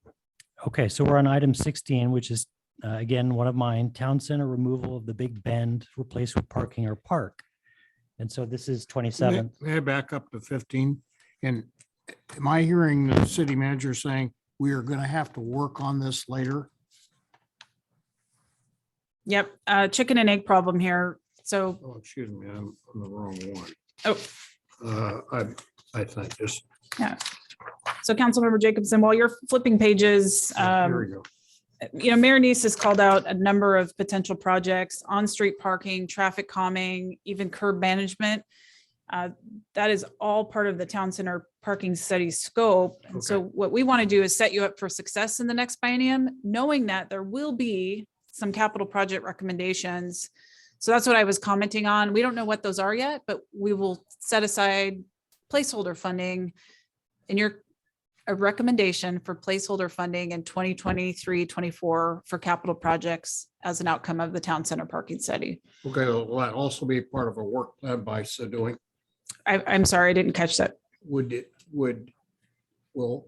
Okay, so we're on item 16, which is again, one of mine, town center removal of the Big Bend, replaced with parking or park. And so this is 27. May I back up to 15? And am I hearing the city manager saying we are going to have to work on this later? Yep, chicken and egg problem here. So, Oh, excuse me, I'm on the wrong one. Oh, I think this. yeah. So Councilmember Jacobson, while you're flipping pages, Here we go. Mayor Neese has called out a number of potential projects: on-street parking, traffic calming, even curb management. That is all part of the town center parking study scope. And so what we want to do is set you up for success in the next biennium, knowing that there will be some capital project recommendations. So that's what I was commenting on. We don't know what those are yet, but we will set aside placeholder funding in a recommendation for placeholder funding in 2023-24 for capital projects as an outcome of the town center parking study. Okay, will that also be part of a work plan by so doing? I'm sorry, I didn't catch that. Will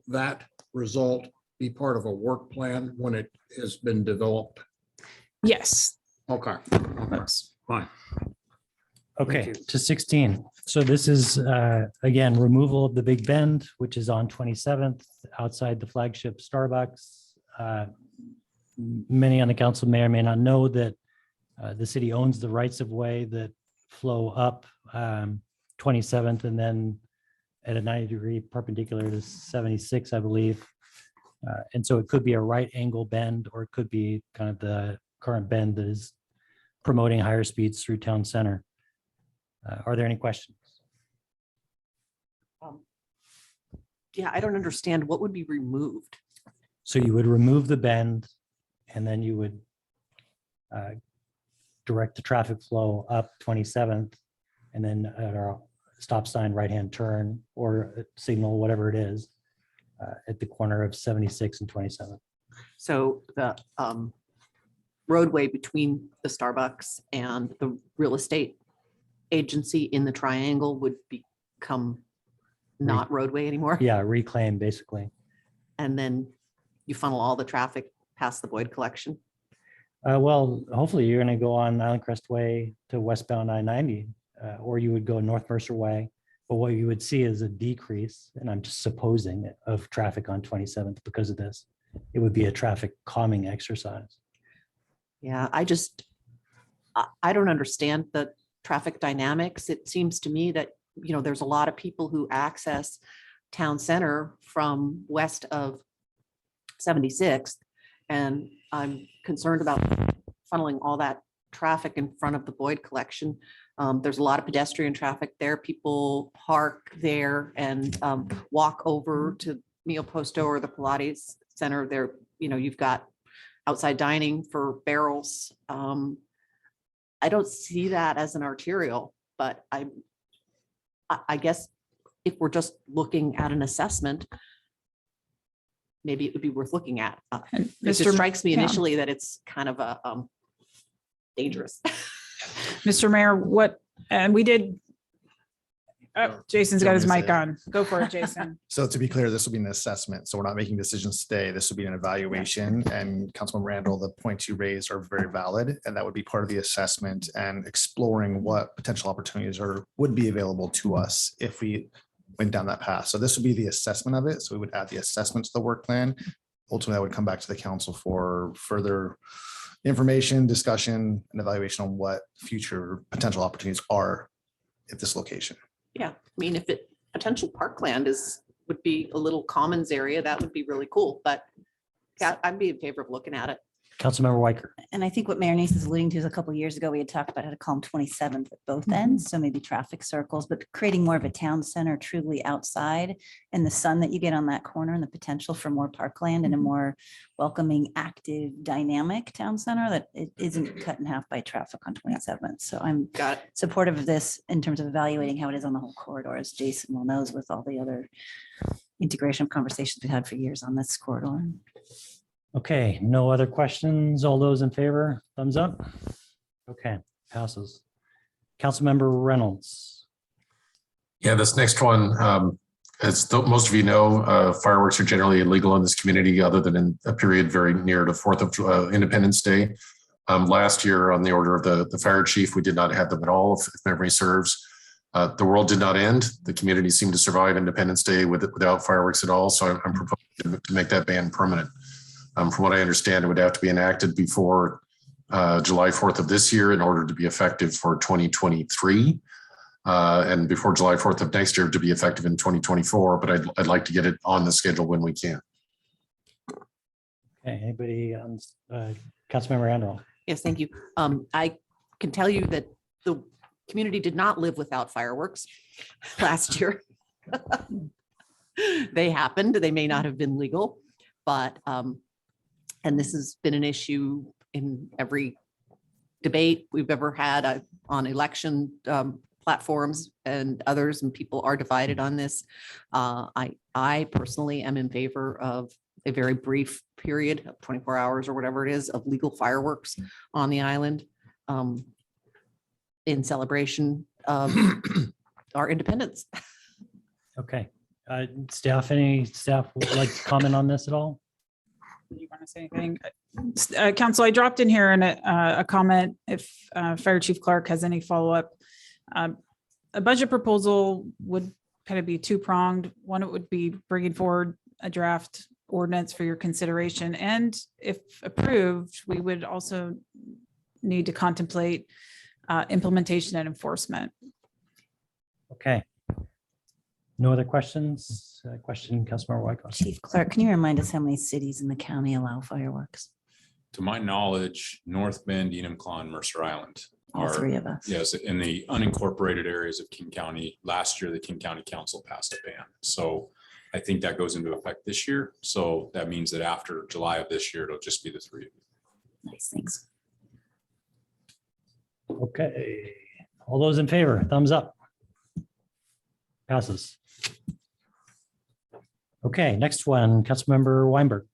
that result be part of a work plan when it has been developed? Yes. Okay, that's fine. Okay, to 16. So this is, again, removal of the Big Bend, which is on 27th outside the flagship Starbucks. Many on the council may or may not know that the city owns the rights of way that flow up 27th and then at a 90-degree perpendicular to 76, I believe. And so it could be a right angle bend, or it could be kind of the current bend that is promoting higher speeds through town center. Are there any questions? Yeah, I don't understand what would be removed. So you would remove the bend and then you would direct the traffic flow up 27th and then at our stop sign, right-hand turn or signal, whatever it is, at the corner of 76 and 27. So the roadway between the Starbucks and the real estate agency in the triangle would become not roadway anymore. Yeah, reclaim basically. And then you funnel all the traffic past the Boyd collection. Well, hopefully you're going to go on Island Crest Way to westbound I-90, or you would go North Mercer Way. But what you would see is a decrease, and I'm just supposing, of traffic on 27th because of this. It would be a traffic calming exercise. Yeah, I don't understand the traffic dynamics. It seems to me that, there's a lot of people who access town center from west of 76th And I'm concerned about funneling all that traffic in front of the Boyd collection. There's a lot of pedestrian traffic there. People park there and walk over to Mio Posto or the Pilates Center there. You know, you've got outside dining for barrels. I don't see that as an arterial, but I guess if we're just looking at an assessment, maybe it would be worth looking at. It just Mr. strikes me Yeah. initially that it's kind of a dangerous. Mr. Mayor, and we did, Jason's got his mic on. Go for it, Jason. So to be clear, this will be an assessment. So we're not making decisions today. This will be an evaluation. And Councilman Randall, the points you raised are very valid. And that would be part of the assessment and exploring what potential opportunities would be available to us if we went down that path. So this would be the assessment of it. So we would add the assessment to the work plan. Ultimately, I would come back to the council for further information, discussion, and evaluation on what future potential opportunities are at this location. Yeah, I mean, if it potential parkland would be a little commons area, that would be really cool, but yeah, I'd be in favor of looking at it. Councilmember Weicker. And I think what Mayor Nace is alluding to is a couple of years ago, we had talked about how to call them 27th at both ends. So maybe traffic circles, but creating more of a town center truly outside and the sun that you get on that corner and the potential for more parkland and a more welcoming, active, dynamic town center that it isn't cut in half by traffic on 27th. So I'm supportive of this in terms of evaluating how it is on the whole corridor, as Jason well knows with all the other integration conversations we've had for years on this corridor. Okay, no other questions. All those in favor, thumbs up. Okay, passes. Councilmember Reynolds. Yeah, this next one, as most of you know, fireworks are generally illegal in this community other than in a period very near to 4th of Independence Day. Last year on the order of the fire chief, we did not have them at all, if memory serves. The world did not end. The community seemed to survive Independence Day without fireworks at all. So I'm proposing to make that ban permanent. From what I understand, it would have to be enacted before July 4th of this year in order to be effective for 2023. And before July 4th of next year to be effective in 2024, but I'd like to get it on the schedule when we can. Okay, anybody on Councilmember Randall? Yes, thank you. I can tell you that the community did not live without fireworks last year. They happened. They may not have been legal, but and this has been an issue in every debate we've ever had on election platforms and others, and people are divided on this. I personally am in favor of a very brief period of 24 hours or whatever it is of legal fireworks on the island in celebration of our independence. Okay, any staff would like to comment on this at all? You want to say anything? Council, I dropped in here in a comment if Fire Chief Clark has any follow-up. A budget proposal would kind of be two-pronged. One, it would be bringing forward a draft ordinance for your consideration. And if approved, we would also need to contemplate implementation and enforcement. Okay. No other questions? Question, Councilmember Wyckoff. Chief Clerk, can you remind us how many cities in the county allow fireworks? To my knowledge, North Bend, Enumclaw, and Mercer Island All are, three of us. yes, in the unincorporated areas of King County. Last year, the King County Council passed a ban. So I think that goes into effect this year. So that means that after July of this year, it'll just be the three of you. Nice, thanks. Okay, all those in favor, thumbs up. Passes. Okay, next one, Councilmember Weinberg.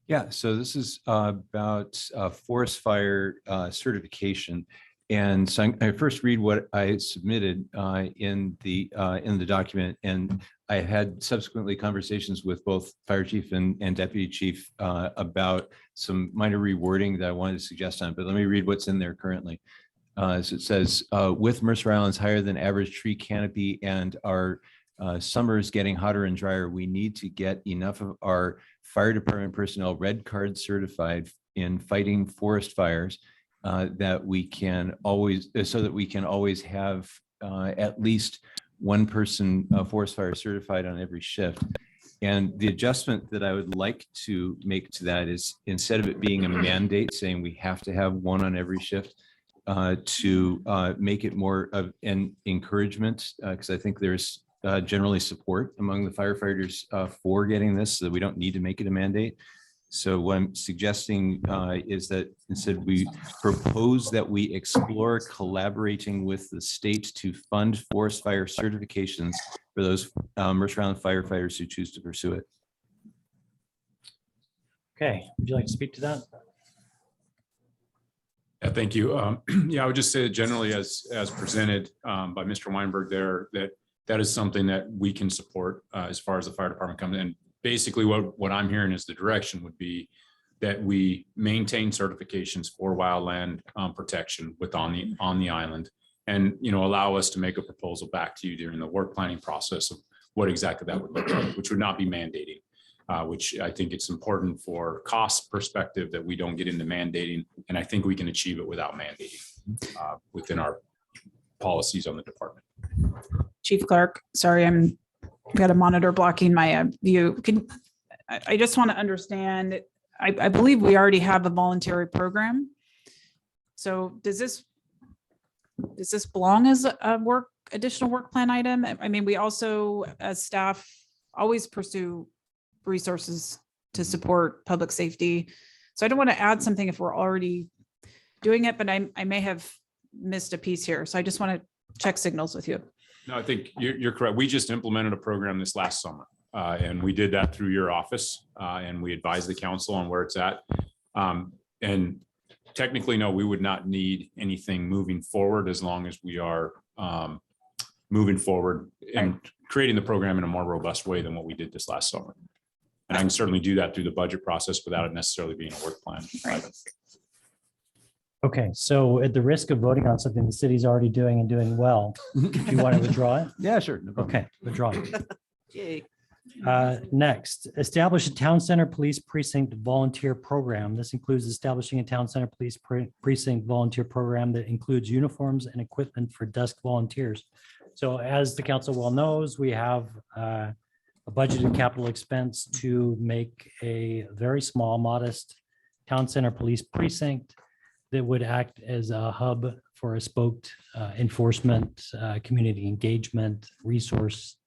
Yeah, so this is about forest fire certification. And so I first read what I submitted in the document, and I had subsequently conversations with both fire chief and deputy chief about some minor rewording that I wanted to suggest on, but let me read what's in there currently. So it says, with Mercer Island's higher than average tree canopy and our summers getting hotter and drier, we need to get enough of our fire department personnel red card certified in fighting forest fires that we can always, so that we can always have at least one person forest fire certified on every shift. And the adjustment that I would like to make to that is instead of it being a mandate saying we have to have one on every shift, to make it more of an encouragement, because I think there's generally support among the firefighters for getting this, so that we don't need to make it a mandate. So what I'm suggesting is that instead we propose that we explore collaborating with the state to fund forest fire certifications for those Mercer Island firefighters who choose to pursue it. Okay, would you like to speak to that? Yeah, thank you. Yeah, I would just say that generally as presented by Mr. Weinberg there, that is something that we can support as far as the fire department comes in. Basically, what I'm hearing is the direction would be that we maintain certifications for wildland protection on the island, and allow us to make a proposal back to you during the work planning process of what exactly that would look like, which would not be mandating. Which I think it's important for cost perspective that we don't get into mandating, and I think we can achieve it without mandating within our policies on the department. Chief Clerk, sorry, I've got a monitor blocking my view. I just want to understand, I believe we already have a voluntary program. So does this belong as a additional work plan item? I mean, we also, as staff, always pursue resources to support public safety. So I don't want to add something if we're already doing it, but I may have missed a piece here. So I just want to check signals with you. No, I think you're correct. We just implemented a program this last summer, and we did that through your office, and we advised the council on where it's at. And technically, no, we would not need anything moving forward as long as we are moving forward and creating the program in a more robust way than what we did this last summer. And I can certainly do that through the budget process without it necessarily being a work plan. Okay, so at the risk of voting on something the city's already doing and doing well, do you want to withdraw it? Yeah, sure. No problem. Okay, withdraw it. Yay. Next, establish a town center police precinct volunteer program. This includes establishing a town center police precinct volunteer program that includes uniforms and equipment for desk volunteers. So as the council well knows, we have a budgeted capital expense to make a very small, modest town center police precinct that would act as a hub for a spoked enforcement, community engagement, resource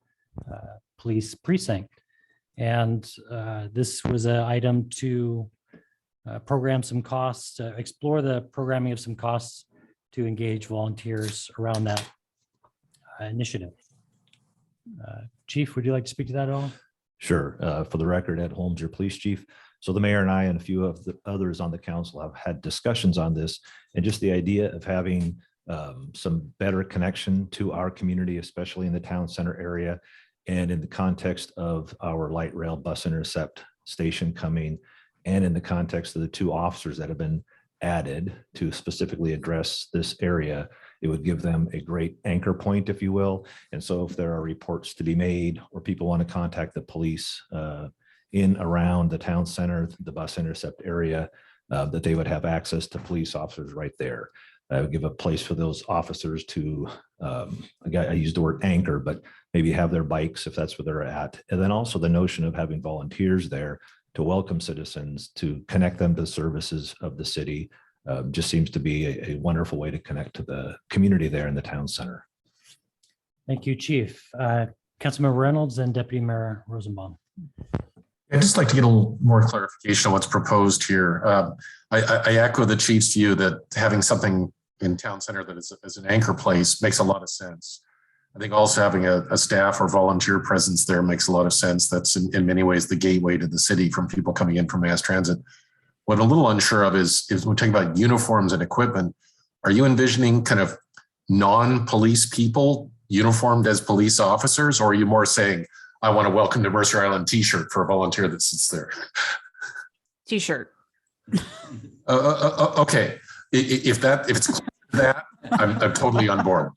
police precinct. And this was an item to program some costs, explore the programming of some costs to engage volunteers around that initiative. Chief, would you like to speak to that at all? Sure. For the record, Ed Holmes, your police chief. So the mayor and I and a few of the others on the council have had discussions on this, and just the idea of having some better connection to our community, especially in the town center area, and in the context of our light rail bus intercept station coming, and in the context of the 2 officers that have been added to specifically address this area. It would give them a great anchor point, if you will. And so if there are reports to be made or people want to contact the police in around the town center, the bus intercept area, that they would have access to police officers right there. I would give a place for those officers to, I used the word anchor, but maybe have their bikes if that's where they're at. And then also the notion of having volunteers there to welcome citizens, to connect them to services of the city, just seems to be a wonderful way to connect to the community there in the town center. Thank you, Chief. Councilman Reynolds and Deputy Mayor Rosenbaum. I'd just like to get a little more clarification on what's proposed here. I echo the chief's view that having something in town center that is an anchor place makes a lot of sense. I think also having a staff or volunteer presence there makes a lot of sense. That's in many ways the gateway to the city from people coming in from mass transit. What I'm a little unsure of is when we're talking about uniforms and equipment, are you envisioning kind of non-police people uniformed as police officers, or are you more saying, I want a welcome to Mercer Island t-shirt for a volunteer that sits there? T-shirt. Okay. If it's that, I'm totally on board.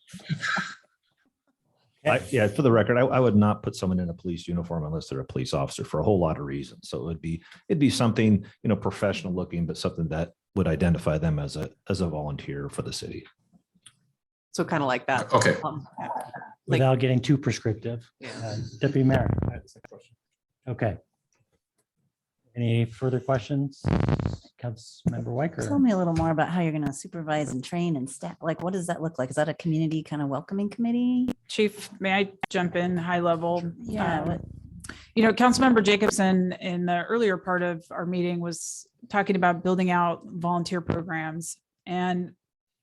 Yeah, for the record, I would not put someone in a police uniform unless they're a police officer for a whole lot of reasons. So it'd be something, professional looking, but something that would identify them as a volunteer for the city. So kind of like that. Okay. Without getting too prescriptive. Yeah. Deputy Mayor. Okay. Any further questions? Councilmember Tell Weicker. me a little more about how you're gonna supervise and train and staff. Like, what does that look like? Is that a community kind of welcoming committee? Chief, may I jump in high level? Yeah, what- You know, Councilmember Jacobson in the earlier part of our meeting was talking about building out volunteer programs. And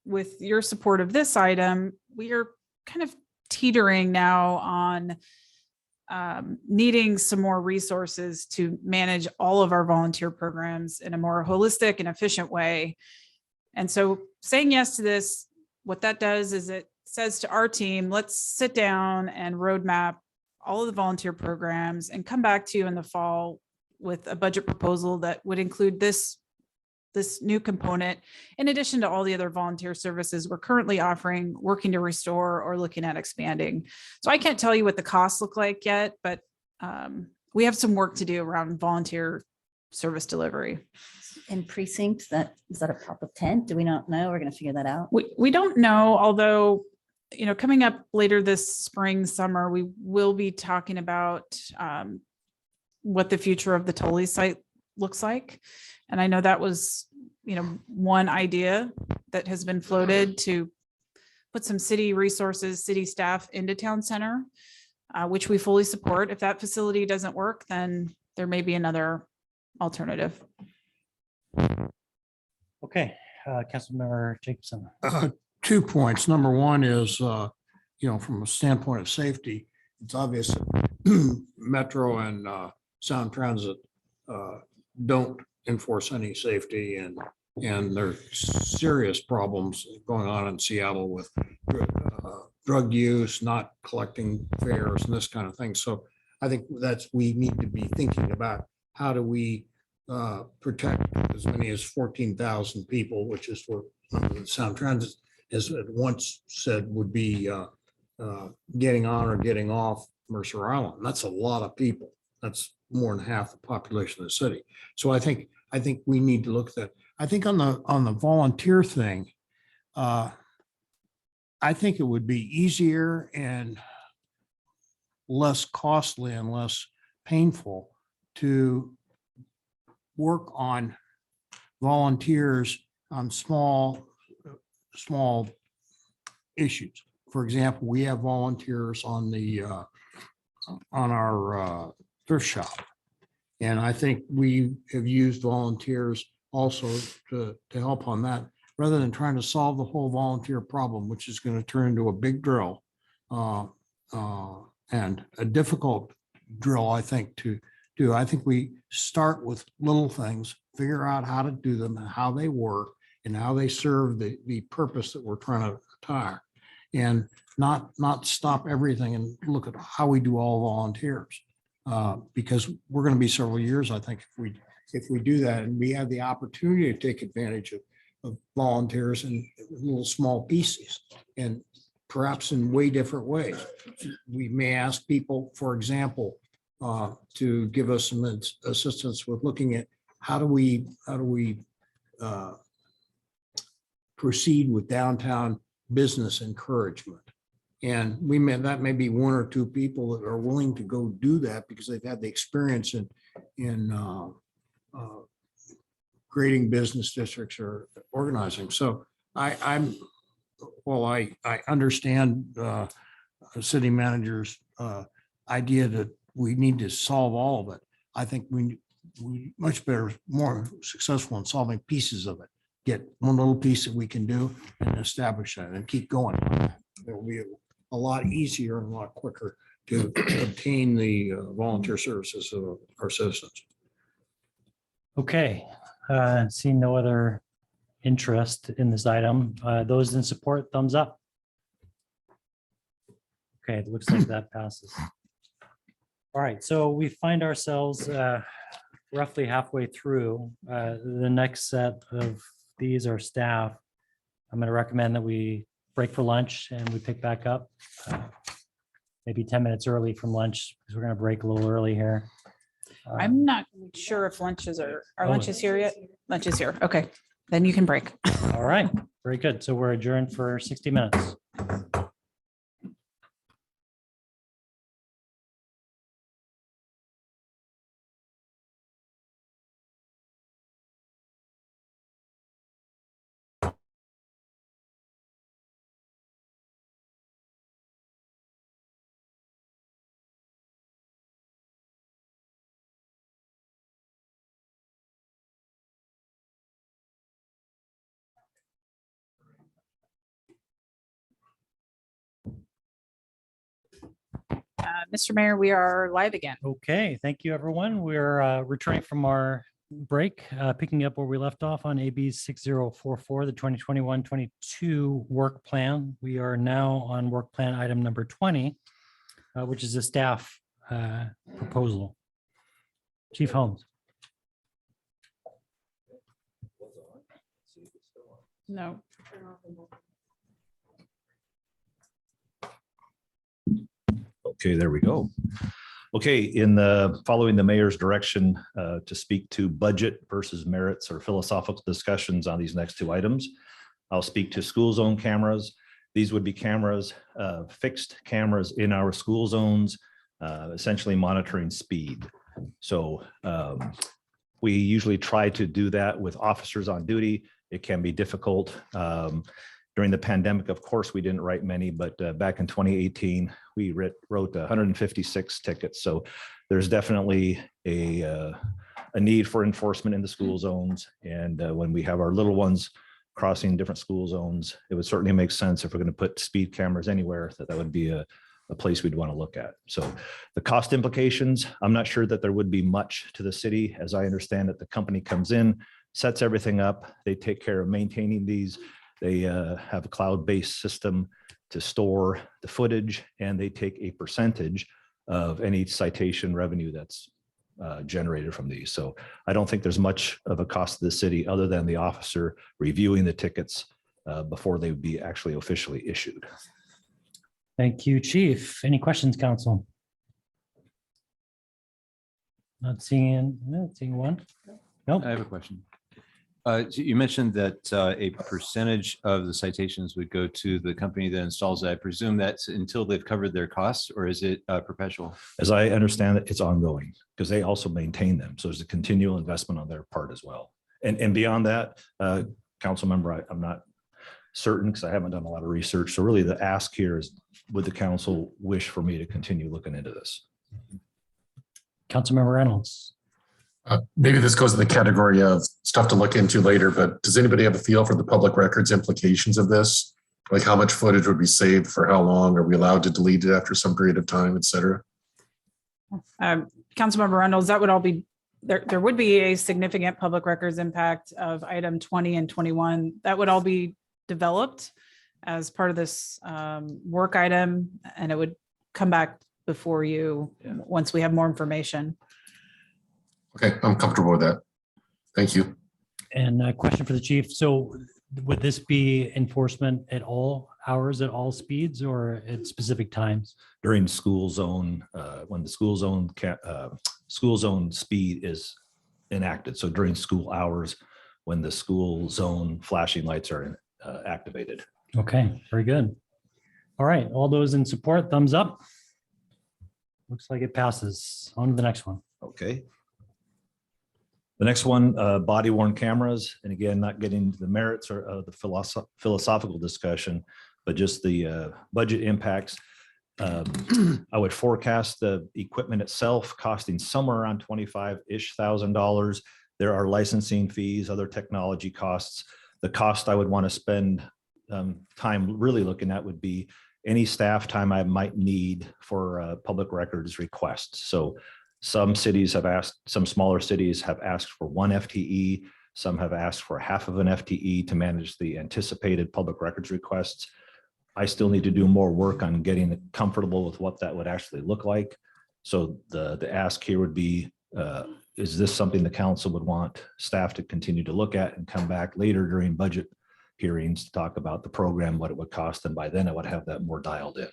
with your support of this item, we are kind of teetering now on needing some more resources to manage all of our volunteer programs in a more holistic and efficient way. And so saying yes to this, what that does is it says to our team, let's sit down and roadmap all of the volunteer programs and come back to you in the fall with a budget proposal that would include this new component, in addition to all the other volunteer services we're currently offering, working to restore, or looking at expanding. So I can't tell you what the costs look like yet, but we have some work to do around volunteer service delivery. In precinct, is that a pop of tent? Do we not know? We're gonna figure that out. We don't know, although, you know, coming up later this spring, summer, we will be talking about what the future of the Tully site looks like. And I know that was, you know, one idea that has been floated to put some city resources, city staff into town center, which we fully support. If that facility doesn't work, then there may be another alternative. Okay, Councilmember Jacobson. 2 points. Number one is, from a standpoint of safety, it's obvious that Metro and Sound Transit don't enforce any safety, and there's serious problems going on in Seattle with drug use, not collecting fares and this kind of thing. So I think we need to be thinking about how do we protect as many as 14,000 people, which is what Sound Transit has once said would be getting on or getting off Mercer Island. That's a lot of people. That's more than half the population of the city. So I think we need to look at that. I think on the volunteer thing, I think it would be easier and less costly and less painful to work on volunteers on small issues. For example, we have volunteers on our thrift shop. And I think we have used volunteers also to help on that, rather than trying to solve the whole volunteer problem, which is going to turn into a big drill and a difficult drill, I think, to do. I think we start with little things, figure out how to do them and how they work and how they serve the purpose that we're trying to attack, and not stop everything and look at how we do all volunteers. Because we're going to be several years, I think, if we do that, and we have the opportunity to take advantage of volunteers in little small pieces and perhaps in way different ways. We may ask people, for example, to give us some assistance with looking at how do we proceed with downtown business encouragement. And that may be one or two people that are willing to go do that because they've had the experience in creating business districts or organizing. So I understand a city manager's idea that we need to solve all of it. I think we much better, more successful in solving pieces of it. Get one little piece that we can do and establish that and keep going. It will be a lot easier and a lot quicker to obtain the volunteer services of our citizens. Okay, seeing no other interest in this item, those in support, thumbs up. Okay, it looks like that passes. All right, so we find ourselves roughly halfway through. The next set of these are staff. I'm going to recommend that we break for lunch and we pick back up maybe 10 minutes early from lunch because we're going to break a little early here. I'm not sure if lunches are Oh. lunches here yet? Lunch is here. Okay, then you can break. All right, very good. So we're adjourned for 60 minutes. Mr. Mayor, we are live again. Okay, thank you, everyone. We're returning from our break, picking up where we left off on AB 6044, the 2021-22 work plan. We are now on work plan item number 20, which is a staff proposal. Chief Holmes. No. Okay, there we go. Okay, following the mayor's direction to speak to budget versus merits or philosophical discussions on these next two items, I'll speak to school zone cameras. These would be cameras, fixed cameras in our school zones, essentially monitoring speed. So we usually try to do that with officers on duty. It can be difficult. During the pandemic, of course, we didn't write many, but back in 2018, we wrote 156 tickets. So there's definitely a need for enforcement in the school zones. And when we have our little ones crossing different school zones, it would certainly make sense if we're going to put speed cameras anywhere, that would be a place we'd want to look at. So the cost implications, I'm not sure that there would be much to the city. As I understand it, the company comes in, sets everything up. They take care of maintaining these. They have a cloud-based system to store the footage, and they take a percentage of any citation revenue that's generated from these. So I don't think there's much of a cost to the city other than the officer reviewing the tickets before they would be actually officially issued. Thank you, Chief. Any questions, council? Not seeing one. Nope. I have a question. So you mentioned that a percentage of the citations would go to the company that installs it. I presume that's until they've covered their costs, or is it perpetual? As I understand it, it's ongoing because they also maintain them. So there's a continual investment on their part as well. And beyond that, council member, I'm not certain because I haven't done a lot of research. So really the ask here is, would the council wish for me to continue looking into this? Councilmember Reynolds. Maybe this goes in the category of stuff to look into later, but does anybody have a feel for the public records implications of this? Like how much footage would be saved for how long? Are we allowed to delete it after some period of time, et cetera? Councilmember Reynolds, that would all be, there would be a significant public records impact of item 20 and 21. That would all be developed as part of this work item, and it would come back before you once we have more information. Okay, I'm comfortable with that. Thank you. And a question for the chief. So would this be enforcement at all hours, at all speeds, or at specific times? During school zone, when the school zone speed is enacted. So during school hours, when the school zone flashing lights are activated. Okay, very good. All right, all those in support, thumbs up. Looks like it passes. On to the next one. Okay. The next one, body worn cameras. And again, not getting into the merits or the philosophical discussion, but just the budget impacts. I would forecast the equipment itself costing somewhere around $25,000-ish. There are licensing fees, other technology costs. The cost I would want to spend time really looking at would be any staff time I might need for public records requests. So some cities have asked, some smaller cities have asked for 1 FTE. Some have asked for half of an FTE to manage the anticipated public records requests. I still need to do more work on getting comfortable with what that would actually look like. So the ask here would be, is this something the council would want staff to continue to look at and come back later during budget hearings to talk about the program, what it would cost, and by then I would have that more dialed in.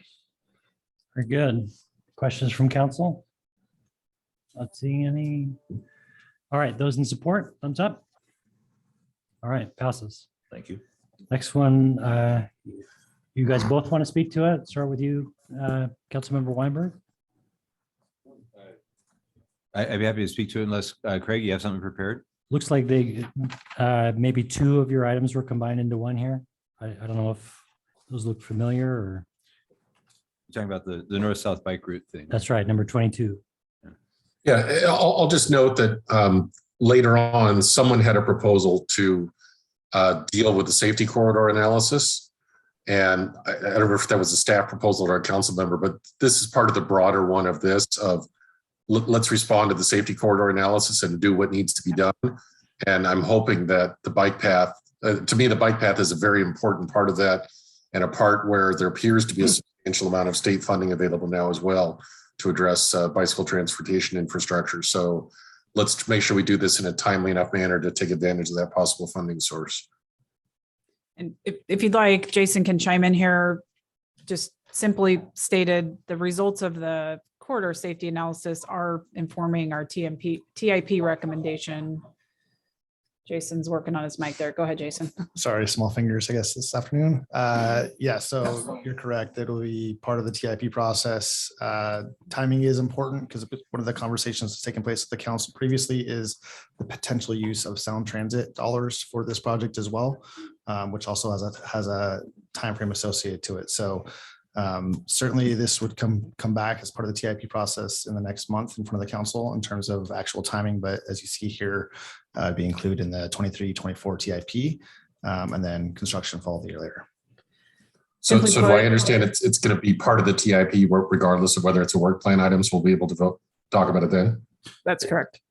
Very good. Questions from council? Not seeing any. All right, those in support, thumbs up. All right, passes. Thank you. Next one, you guys both want to speak to it? Start with you, Councilmember Weinberg. I'd be happy to speak to it unless, Craig, you have something prepared? Looks like they, maybe 2 of your items were combined into one here. I don't know if those look familiar or. You're talking about the north-south bike route thing. That's right, number 22. Yeah, I'll just note that later on, someone had a proposal to deal with the safety corridor analysis. And I don't know if that was a staff proposal or a council member, but this is part of the broader one of this of let's respond to the safety corridor analysis and do what needs to be done. And I'm hoping that the bike path, to me, the bike path is a very important part of that, and a part where there appears to be a substantial amount of state funding available now as well to address bicycle transportation infrastructure. So let's make sure we do this in a timely enough manner to take advantage of that possible funding source. And if you'd like, Jason can chime in here. Just simply stated, the results of the corridor safety analysis are informing our TIP recommendation. Jason's working on his mic there. Go ahead, Jason. Sorry, small fingers, I guess, this afternoon. Yeah, so you're correct. It'll be part of the TIP process. Timing is important because one of the conversations that's taken place with the council previously is the potential use of sound transit dollars for this project as well, which also has a timeframe associated to it. So certainly this would come back as part of the TIP process in the next month in front of the council in terms of actual timing. But as you see here, be included in the 23-24 TIP, and then construction follow the year later. So do I understand it's going to be part of the TIP regardless of whether it's a work plan items, we'll be able to talk about it then? That's correct.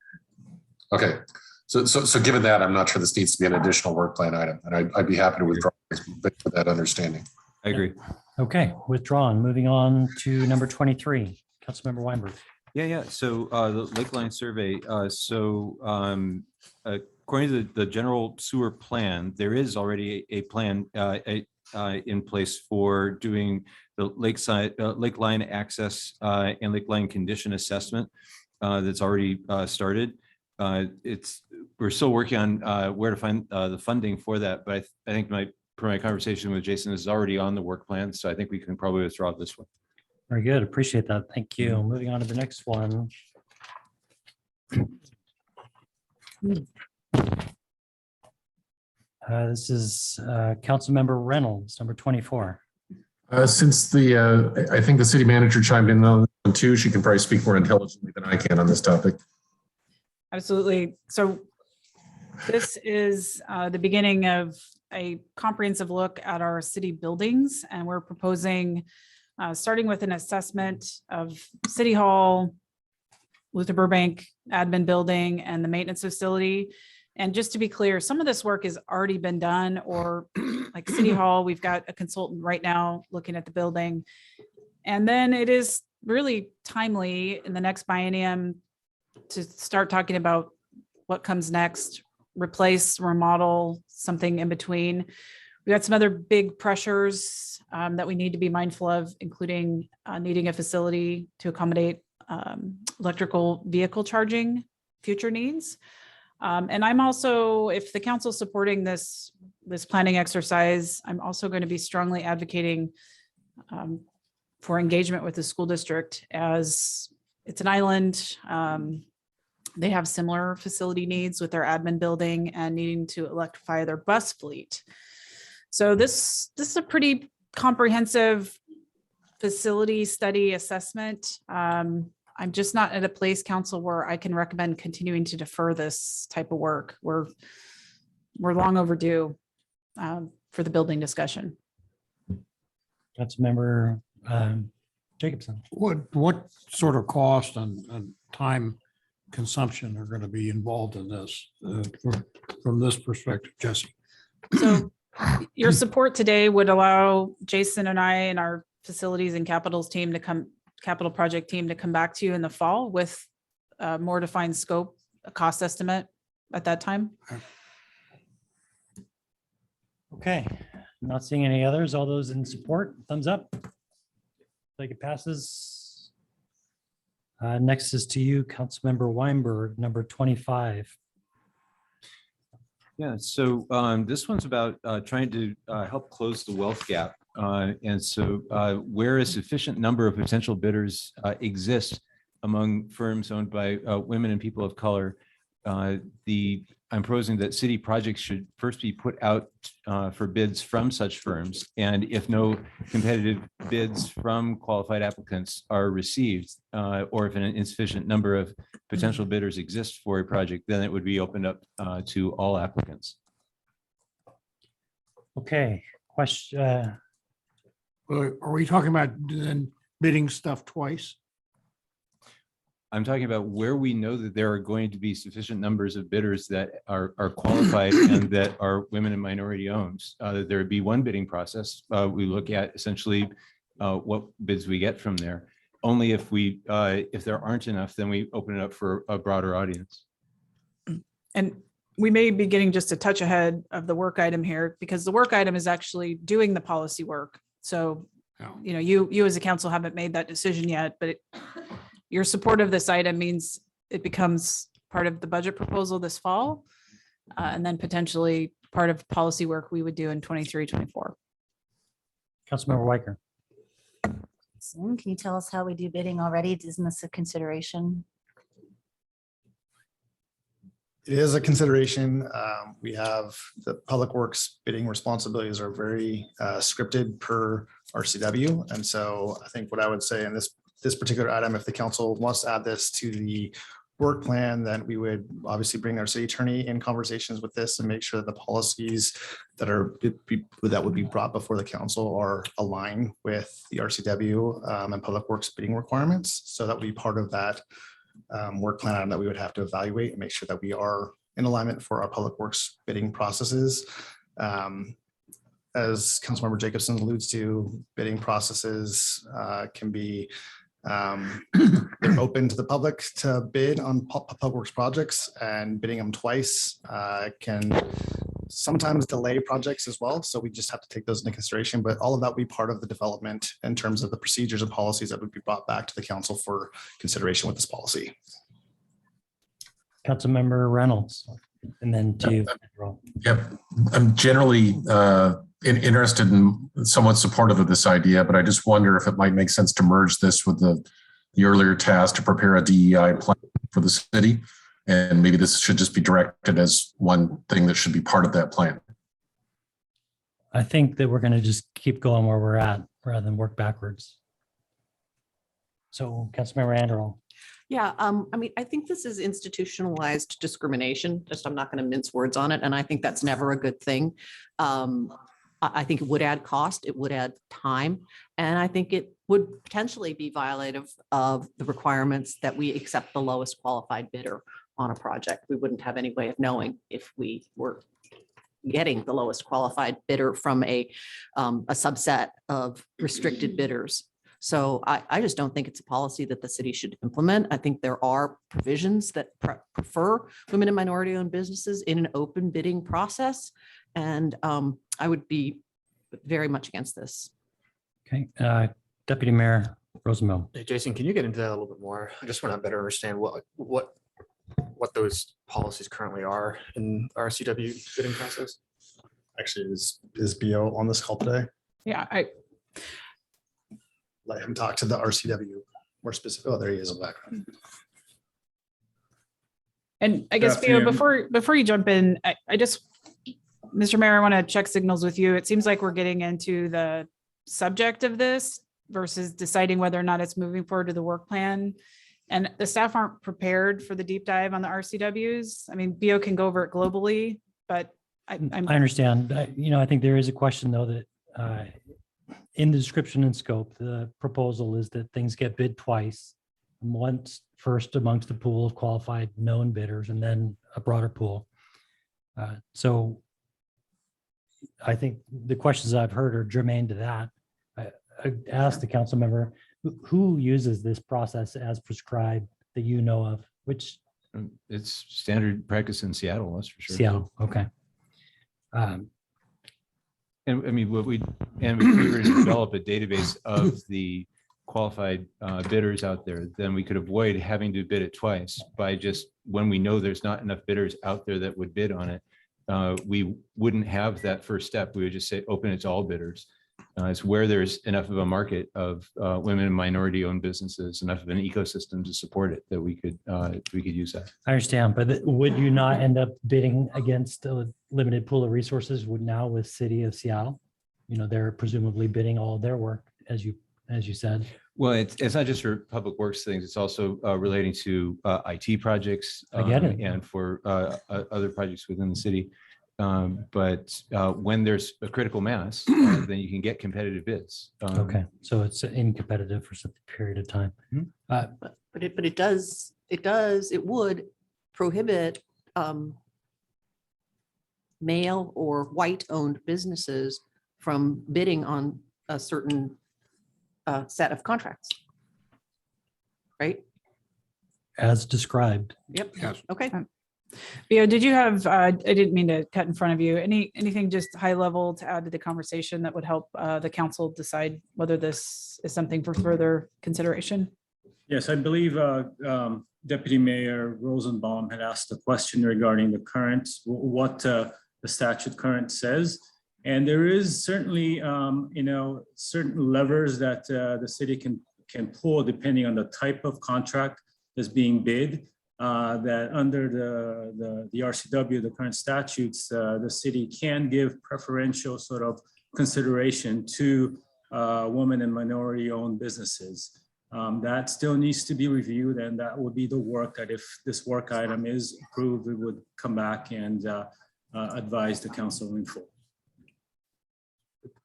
Okay. So given that, I'm not sure this needs to be an additional work plan item, and I'd be happy to withdraw with that understanding. I agree. Okay, withdrawn. Moving on to number 23, Councilmember Weinberg. Yeah. So the Lakeline survey. According to the general sewer plan, there is already a plan in place for doing the lakeline access and lakeline condition assessment that's already started. We're still working on where to find the funding for that, but I think my conversation with Jason is already on the work plan, so I think we can probably withdraw this one. Very good. Appreciate that. Thank you. Moving on to the next one. This is Councilmember Reynolds, number 24. Since I think the city manager chimed in on one too, she can probably speak more intelligently than I can on this topic. Absolutely. So this is the beginning of a comprehensive look at our city buildings, and we're proposing starting with an assessment of City Hall, Luther Burbank admin building, and the maintenance facility. And just to be clear, some of this work has already been done, or like City Hall, we've got a consultant right now looking at the building. And then it is really timely in the next biennium to start talking about what comes next, replace, remodel, something in between. We got some other big pressures that we need to be mindful of, including needing a facility to accommodate electrical vehicle charging future needs. And I'm also, if the council's supporting this planning exercise, I'm also going to be strongly advocating for engagement with the school district, as it's an island. They have similar facility needs with their admin building and needing to electrify their bus fleet. So this is a pretty comprehensive facility study assessment. I'm just not at a place, council, where I can recommend continuing to defer this type of work. We're long overdue for the building discussion. Councilmember Jacobson. What sort of cost and time consumption are going to be involved in this from this perspective, Jesse? So your support today would allow Jason and I and our facilities and capital project team to come back to you in the fall with a more defined scope, a cost estimate at that time. Okay, not seeing any others. All those in support, thumbs up. Like it passes. Next is to you, Councilmember Weinberg, number 25. Yeah, so this one's about trying to help close the wealth gap. And so where a sufficient number of potential bidders exist among firms owned by women and people of color, I'm proposing that city projects should first be put out for bids from such firms. And if no competitive bids from qualified applicants are received, or if an insufficient number of potential bidders exist for a project, then it would be opened up to all applicants. Okay, question. Are we talking about then bidding stuff twice? I'm talking about where we know that there are going to be sufficient numbers of bidders that are qualified and that are women and minority owned. There would be one bidding process. We look at essentially what bids we get from there. Only if there aren't enough, then we open it up for a broader audience. And we may be getting just a touch ahead of the work item here because the work item is actually doing the policy work. So, you know, you as a council haven't made that decision yet, but your support of this item means it becomes part of the budget proposal this fall. And then potentially part of policy work we would do in 23-24. Councilmember Weicker. Can you tell us how we do bidding already? Isn't this a consideration? It is a consideration. We have the public works bidding responsibilities are very scripted per RCW. And so I think what I would say in this particular item, if the council wants to add this to the work plan, then we would obviously bring our city attorney in conversations with this and make sure that the policies that would be brought before the council are aligned with the RCW and public works bidding requirements. So that would be part of that work plan item that we would have to evaluate and make sure that we are in alignment for our public works bidding processes. As Councilmember Jacobson alludes to, bidding processes can be they're open to the public to bid on public works projects, and bidding them twice can sometimes delay projects as well. So we just have to take those into consideration, but all of that will be part of the development in terms of the procedures and policies that would be brought back to the council for consideration with this policy. Councilmember Reynolds, and then to you. Yep, I'm generally interested in somewhat supportive of this idea, but I just wonder if it might make sense to merge this with the earlier task to prepare a DEI plan for the city. And maybe this should just be directed as one thing that should be part of that plan. I think that we're going to just keep going where we're at rather than work backwards. So Councilmember Anderl. Yeah, I mean, I think this is institutionalized discrimination. Just I'm not going to mince words on it. And I think that's never a good thing. I think it would add cost, it would add time, and I think it would potentially be violative of the requirements that we accept the lowest qualified bidder on a project. We wouldn't have any way of knowing if we were getting the lowest qualified bidder from a subset of restricted bidders. So I just don't think it's a policy that the city should implement. I think there are provisions that prefer women and minority owned businesses in an open bidding process. And I would be very much against this. Okay, Deputy Mayor Rosenbaum. Hey, Jason, can you get into that a little bit more? I just want to better understand what those policies currently are in RCW bidding process. Actually, is BO on this call today? Yeah, let him talk to the RCW more specific. Oh, there he is in the background. And I guess, Theo, before you jump in, I just, Mr. Mayor, I want to check signals with you. It seems like we're getting into the subject of this versus deciding whether or not it's moving forward to the work plan. And the staff aren't prepared for the deep dive on the RCWs. I mean, BO can go over it globally, but I understand. I think there is a question though that in the description and scope, the proposal is that things get bid twice. Once first amongst the pool of qualified known bidders and then a broader pool. So I think the questions I've heard are germane to that. I asked the council member, who uses this process as prescribed that you know of? Which it's standard practice in Seattle, that's for sure. Seattle, okay. And I mean, if we were to develop a database of the qualified bidders out there, then we could avoid having to bid it twice by just when we know there's not enough bidders out there that would bid on it. We wouldn't have that first step. We would just say, open it to all bidders. It's where there's enough of a market of women and minority owned businesses, enough of an ecosystem to support it that we could use that. I understand, but would you not end up bidding against a limited pool of resources now with City of Seattle? They're presumably bidding all of their work, as you said. Well, it's not just for public works things. It's also relating to IT projects. I get it. And for other projects within the city. But when there's a critical mass, then you can get competitive bids. Okay, so it's incompetitive for some period of time. But it would prohibit male or white-owned businesses from bidding on a certain set of contracts. Right? As described. Yep. Okay. Vio, did you have, I didn't mean to cut in front of you, anything just high level to add to the conversation that would help the council decide whether this is something for further consideration? Yes, I believe Deputy Mayor Rosenbaum had asked a question regarding the current, what the statute current says. And there is certainly, certain levers that the city can pull depending on the type of contract that's being bid. That under the RCW, the current statutes, the city can give preferential sort of consideration to women and minority-owned businesses. That still needs to be reviewed, and that would be the work that if this work item is approved, we would come back and advise the council in full.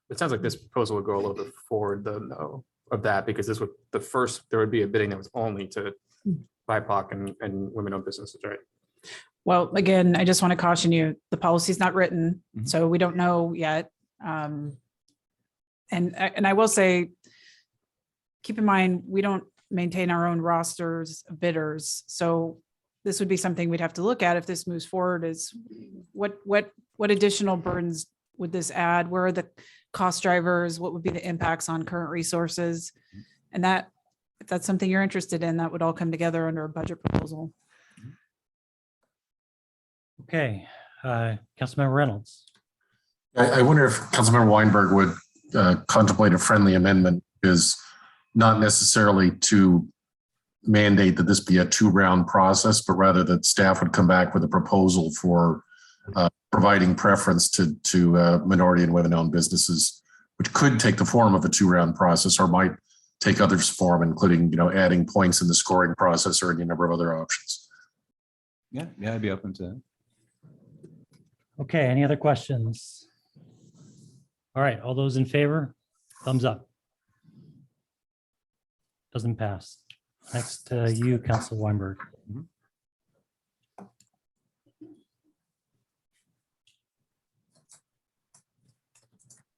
It sounds like this proposal would go a little bit forward though of that, because this would, there would be a bidding that was only to BIPOC and women-owned businesses, right? Well, again, I just want to caution you, the policy is not written, so we don't know yet. And I will say, keep in mind, we don't maintain our own rosters of bidders. So this would be something we'd have to look at if this moves forward, is what additional burdens would this add? Where are the cost drivers? What would be the impacts on current resources? And that, if that's something you're interested in, that would all come together under a budget proposal. Okay, Councilmember Reynolds. I wonder if Councilmember Weinberg would contemplate a friendly amendment, is not necessarily to mandate that this be a 2-round process, but rather that staff would come back with a proposal for providing preference to minority and women-owned businesses, which could take the form of a 2-round process or might take other form, including adding points in the scoring process or any number of other options. Yeah, I'd be open to that. Okay, any other questions? All right, all those in favor, thumbs up. Doesn't pass. Next to you, Council Weinberg.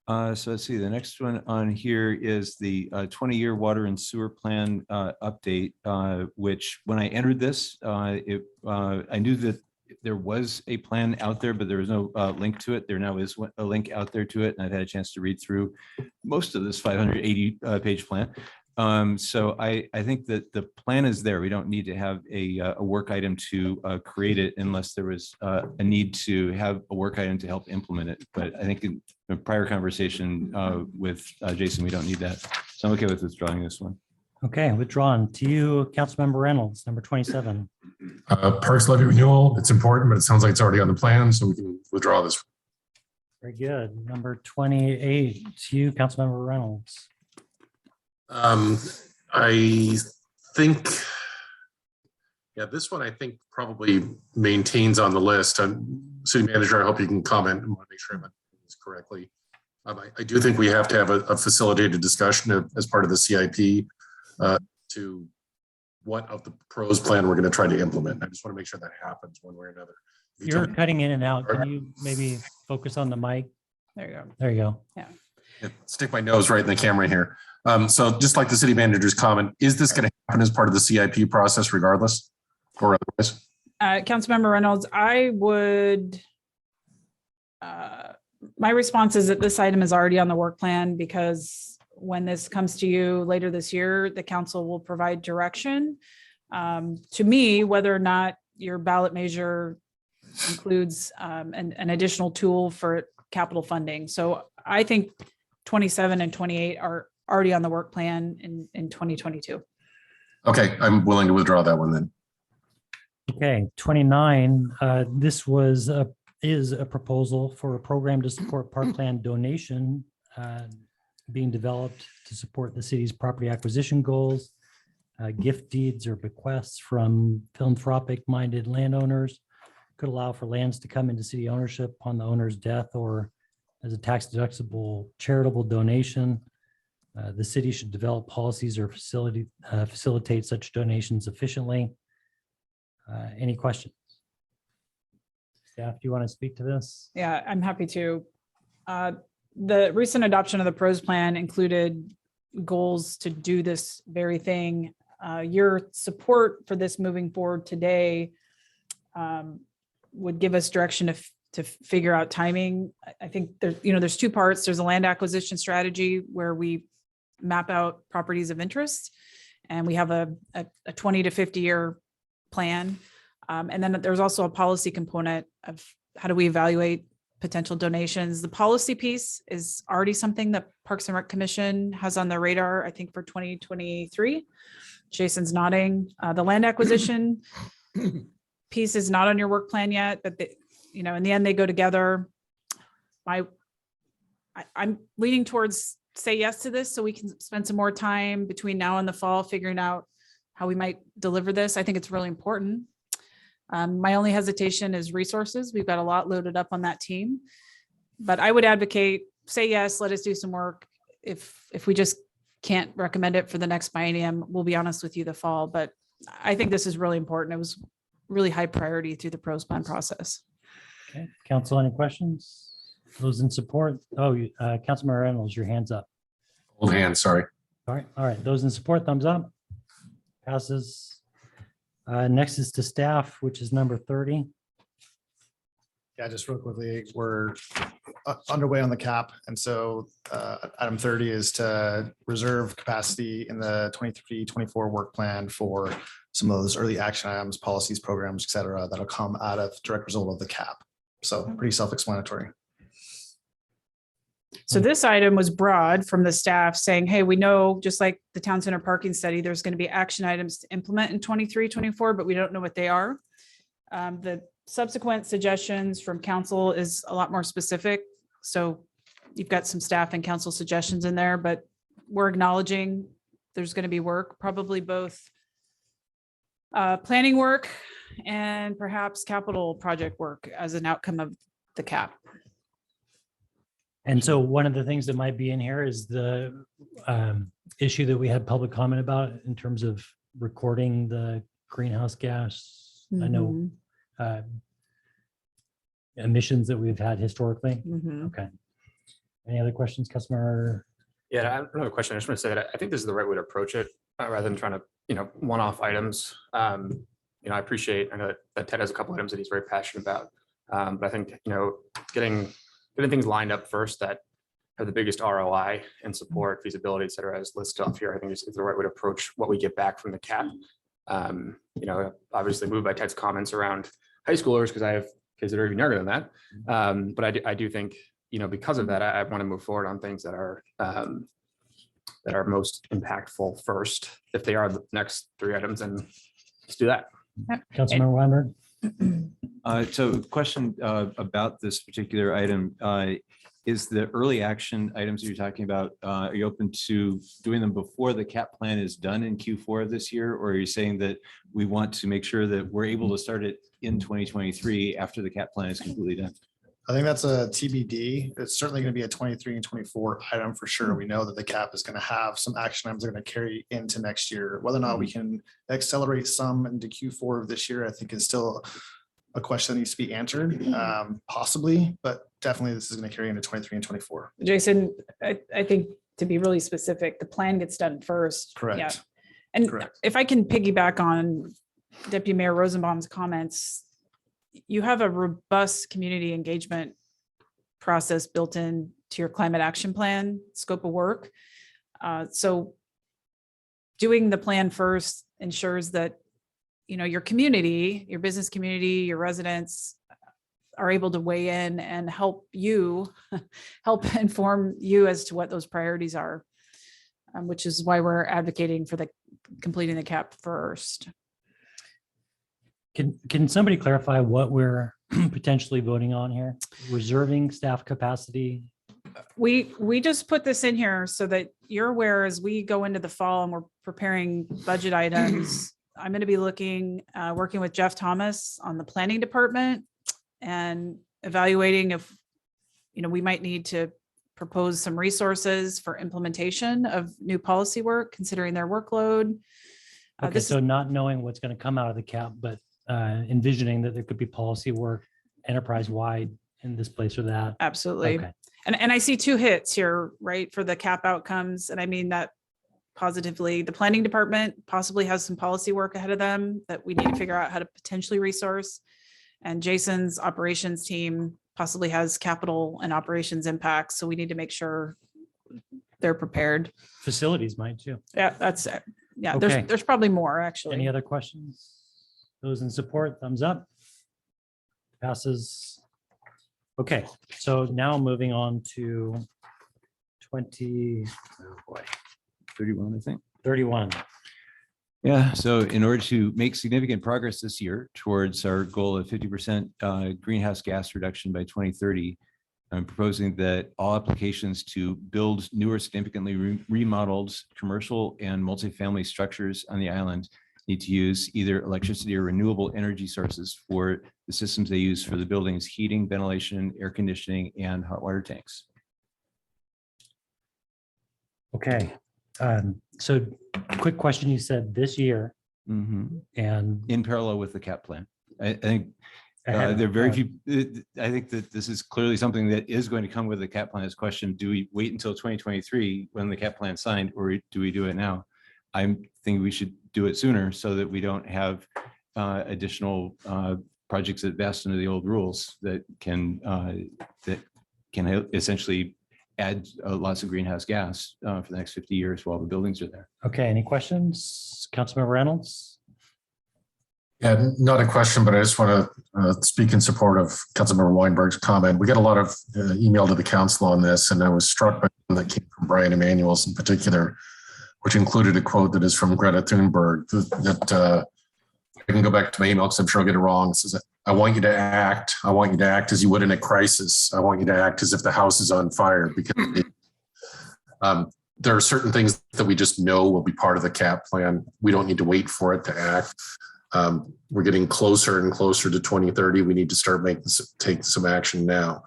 So let's see, the next one on here is the 20-year water and sewer plan update, which when I entered this, I knew that there was a plan out there, but there was no link to it. There now is a link out there to it, and I've had a chance to read through most of this 580-page plan. So I think that the plan is there. We don't need to have a work item to create it unless there was a need to have a work item to help implement it. But I think in a prior conversation with Jason, we don't need that. So I'm okay with withdrawing this one. Okay, withdrawn. To you, Councilmember Reynolds, number 27. Parks levy renewal, it's important, but it sounds like it's already on the plan, so we can withdraw this. Very good. Number 28, to you, Councilmember Reynolds. I think, this one I think probably maintains on the list. City Manager, I hope you can comment. I want to make sure I'm doing this correctly. I do think we have to have a facilitated discussion as part of the CIP to what of the pros plan we're going to try to implement. I just want to make sure that happens one way or another. You're cutting in and out. Can you maybe focus on the mic? There you go. There you go. Yeah. Stick my nose right in the camera here. So just like the city manager's comment, is this going to happen as part of the CIP process regardless or otherwise? Councilmember Reynolds, I would, my response is that this item is already on the work plan, because when this comes to you later this year, the council will provide direction to me, whether or not your ballot measure includes an additional tool for capital funding. So I think 27 and 28 are already on the work plan in 2022. Okay, I'm willing to withdraw that one then. Okay, 29. This is a proposal for a program to support park plan donation being developed to support the city's property acquisition goals, gift deeds or bequests from philanthropic minded landowners, could allow for lands to come into city ownership upon the owner's death or as a tax deductible charitable donation. The city should develop policies or facilitate such donations efficiently. Any questions? Staff, do you want to speak to this? Yeah, I'm happy to. The recent adoption of the PROS plan included goals to do this very thing. Your support for this moving forward today would give us direction to figure out timing. I think there's two parts. There's a land acquisition strategy where we map out properties of interest, and we have a 20 to 50 year plan. And then there's also a policy component of how do we evaluate potential donations. The policy piece is already something that Parks and Rec Commission has on their radar, I think for 2023. Jason's nodding. The land acquisition piece is not on your work plan yet, but in the end, they go together. I'm leaning towards say yes to this so we can spend some more time between now and the fall figuring out how we might deliver this. I think it's really important. My only hesitation is resources. We've got a lot loaded up on that team, but I would advocate, say yes, let us do some work. If we just can't recommend it for the next biennium, we'll be honest with you the fall, but I think this is really important. It was really high priority through the PROS plan process. Okay, council, any questions? Those in support? Oh, Councilman Reynolds, your hand's up. Old hand, sorry. All right. Those in support, thumbs up. Passes. Next is to staff, which is number 30. Yeah, just real quickly, we're underway on the cap. And so item 30 is to reserve capacity in the 23-24 work plan for some of those early action items, policies, programs, et cetera, that'll come out of direct result of the cap. So pretty self-explanatory. So this item was broad from the staff saying, hey, we know just like the town center parking study, there's going to be action items to implement in 23-24, but we don't know what they are. The subsequent suggestions from council is a lot more specific. So you've got some staff and council suggestions in there, but we're acknowledging there's going to be work, probably both planning work and perhaps capital project work as an outcome of the cap. And so one of the things that might be in here is the issue that we had public comment about in terms of recording the greenhouse gas. I know emissions that we've had historically. Okay. Any other questions, customer? Yeah, I don't have a question. I just want to say that I think this is the right way to approach it rather than trying to, one-off items. I appreciate, I know that Ted has a couple items that he's very passionate about. But I think, getting things lined up first that have the biggest ROI and support, feasibility, et cetera, as listed off here, I think is the right way to approach what we get back from the cap. Obviously moved by Ted's comments around high schoolers because I have kids that are even younger than that. But I do think, because of that, I want to move forward on things that are most impactful first. If they are the next three items, then let's do that. Councilmember Weinberg. So question about this particular item, is the early action items that you're talking about, are you open to doing them before the cap plan is done in Q4 of this year? Or are you saying that we want to make sure that we're able to start it in 2023 after the cap plan is completely done? I think that's a TBD. It's certainly going to be a 23 and 24 item for sure. We know that the cap is going to have some action items that are going to carry into next year. Whether or not we can accelerate some into Q4 of this year, I think is still a question that needs to be answered, possibly, but definitely this is going to carry into 23 and 24. Jason, I think to be really specific, the plan gets done first. Correct. Yeah. And Correct. if I can piggyback on Deputy Mayor Rosenbaum's comments, you have a robust community engagement process built in to your climate action plan scope of work. So doing the plan first ensures that your community, your business community, your residents are able to weigh in and help inform you as to what those priorities are, which is why we're advocating for completing the cap first. Can somebody clarify what we're potentially voting on here? Reserving staff capacity? We just put this in here so that you're aware as we go into the fall and we're preparing budget items. I'm going to be looking, working with Jeff Thomas on the planning department and evaluating if, we might need to propose some resources for implementation of new policy work, considering their workload. Okay, so not knowing what's going to come out of the cap, but envisioning that there could be policy work enterprise-wide in this place or that. Absolutely. Okay. And I see 2 hits here, right, for the cap outcomes. And I mean that positively. The planning department possibly has some policy work ahead of them that we need to figure out how to potentially resource. And Jason's operations team possibly has capital and operations impacts. So we need to make sure they're prepared. Facilities might too. Yeah, that's it. Yeah, Okay. there's probably more actually. Any other questions? Those in support, thumbs up. Passes. Okay, so now moving on to 31, I think. 31. Yeah, so in order to make significant progress this year towards our goal of 50% greenhouse gas reduction by 2030, I'm proposing that all applications to build newer significantly remodeled commercial and multifamily structures on the island need to use either electricity or renewable energy sources for the systems they use for the building's heating, ventilation, air conditioning, and hot water tanks. Okay, so quick question, you said this year Mm-hmm. and in parallel with the cap plan. I think ahead of- there are very few, I think that this is clearly something that is going to come with the cap plan. This question, do we wait until 2023 when the cap plan signed, or do we do it now? I'm thinking we should do it sooner so that we don't have additional projects that vest into the old rules that can essentially add lots of greenhouse gas for the next 50 years while the buildings are there. Okay, any questions? Councilmember Reynolds? Yeah, not a question, but I just want to speak in support of Councilmember Weinberg's comment. We got a lot of email to the council on this, and I was struck by one that came from Brian Emanuel's in particular, which included a quote that is from Greta Thunberg that I can go back to my email because I'm sure I'll get it wrong. It says, I want you to act. I want you to act as you would in a crisis. I want you to act as if the house is on fire, because there are certain things that we just know will be part of the cap plan. We don't need to wait for it to act. We're getting closer and closer to 2030. We need to start take some action now.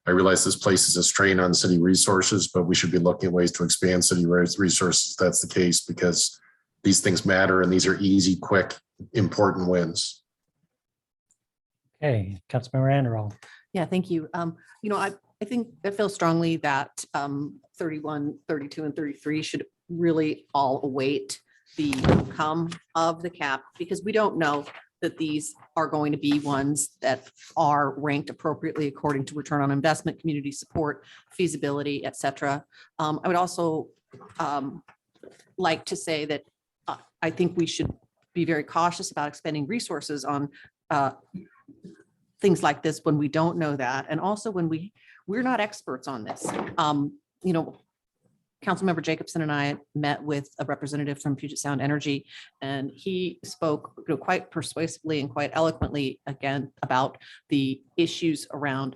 I realize this places a strain on city resources, but we should be looking at ways to expand city resources if that's the case, because these things matter and these are easy, quick, important wins. Okay, Councilmember Anderall. Yeah, thank you. I think I feel strongly that 31, 32, and 33 should really all await the outcome of the cap, because we don't know that these are going to be ones that are ranked appropriately according to return on investment, community support, feasibility, et cetera. I would also like to say that I think we should be very cautious about expending resources on things like this when we don't know that. And also when we're not experts on this. Councilmember Jacobson and I met with a representative from Puget Sound Energy, and he spoke quite persuasively and quite eloquently again about the issues around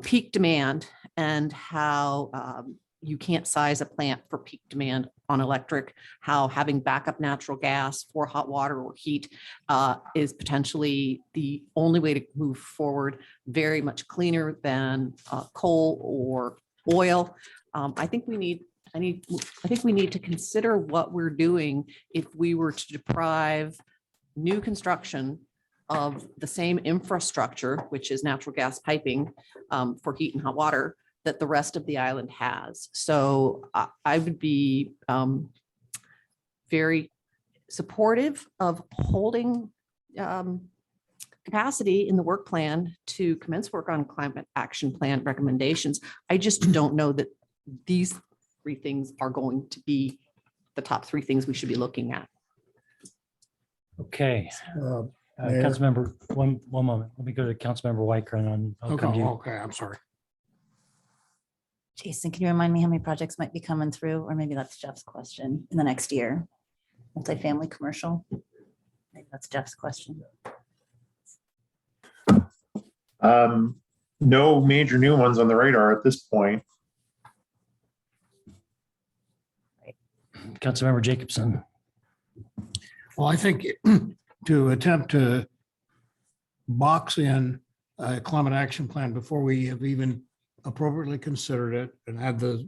peak demand and how you can't size a plant for peak demand on electric, how having backup natural gas for hot water or heat is potentially the only way to move forward, very much cleaner than coal or oil. I think we need to consider what we're doing if we were to deprive new construction of the same infrastructure, which is natural gas piping for heat and hot water, that the rest of the island has. So I would be very supportive of holding capacity in the work plan to commence work on climate action plan recommendations. I just don't know that these three things are going to be the top three things we should be looking at. Okay. Mayor. Councilmember, one moment. Let me go to Councilmember Whiker and I'll come to you. Okay, I'm sorry. Jason, can you remind me how many projects might be coming through? Or maybe that's Jeff's question in the next year. Multifamily commercial. Maybe that's Jeff's question. No major new ones on the radar at this point. Councilmember Jacobson. Well, I think to attempt to box in a climate action plan before we have even appropriately considered it and had the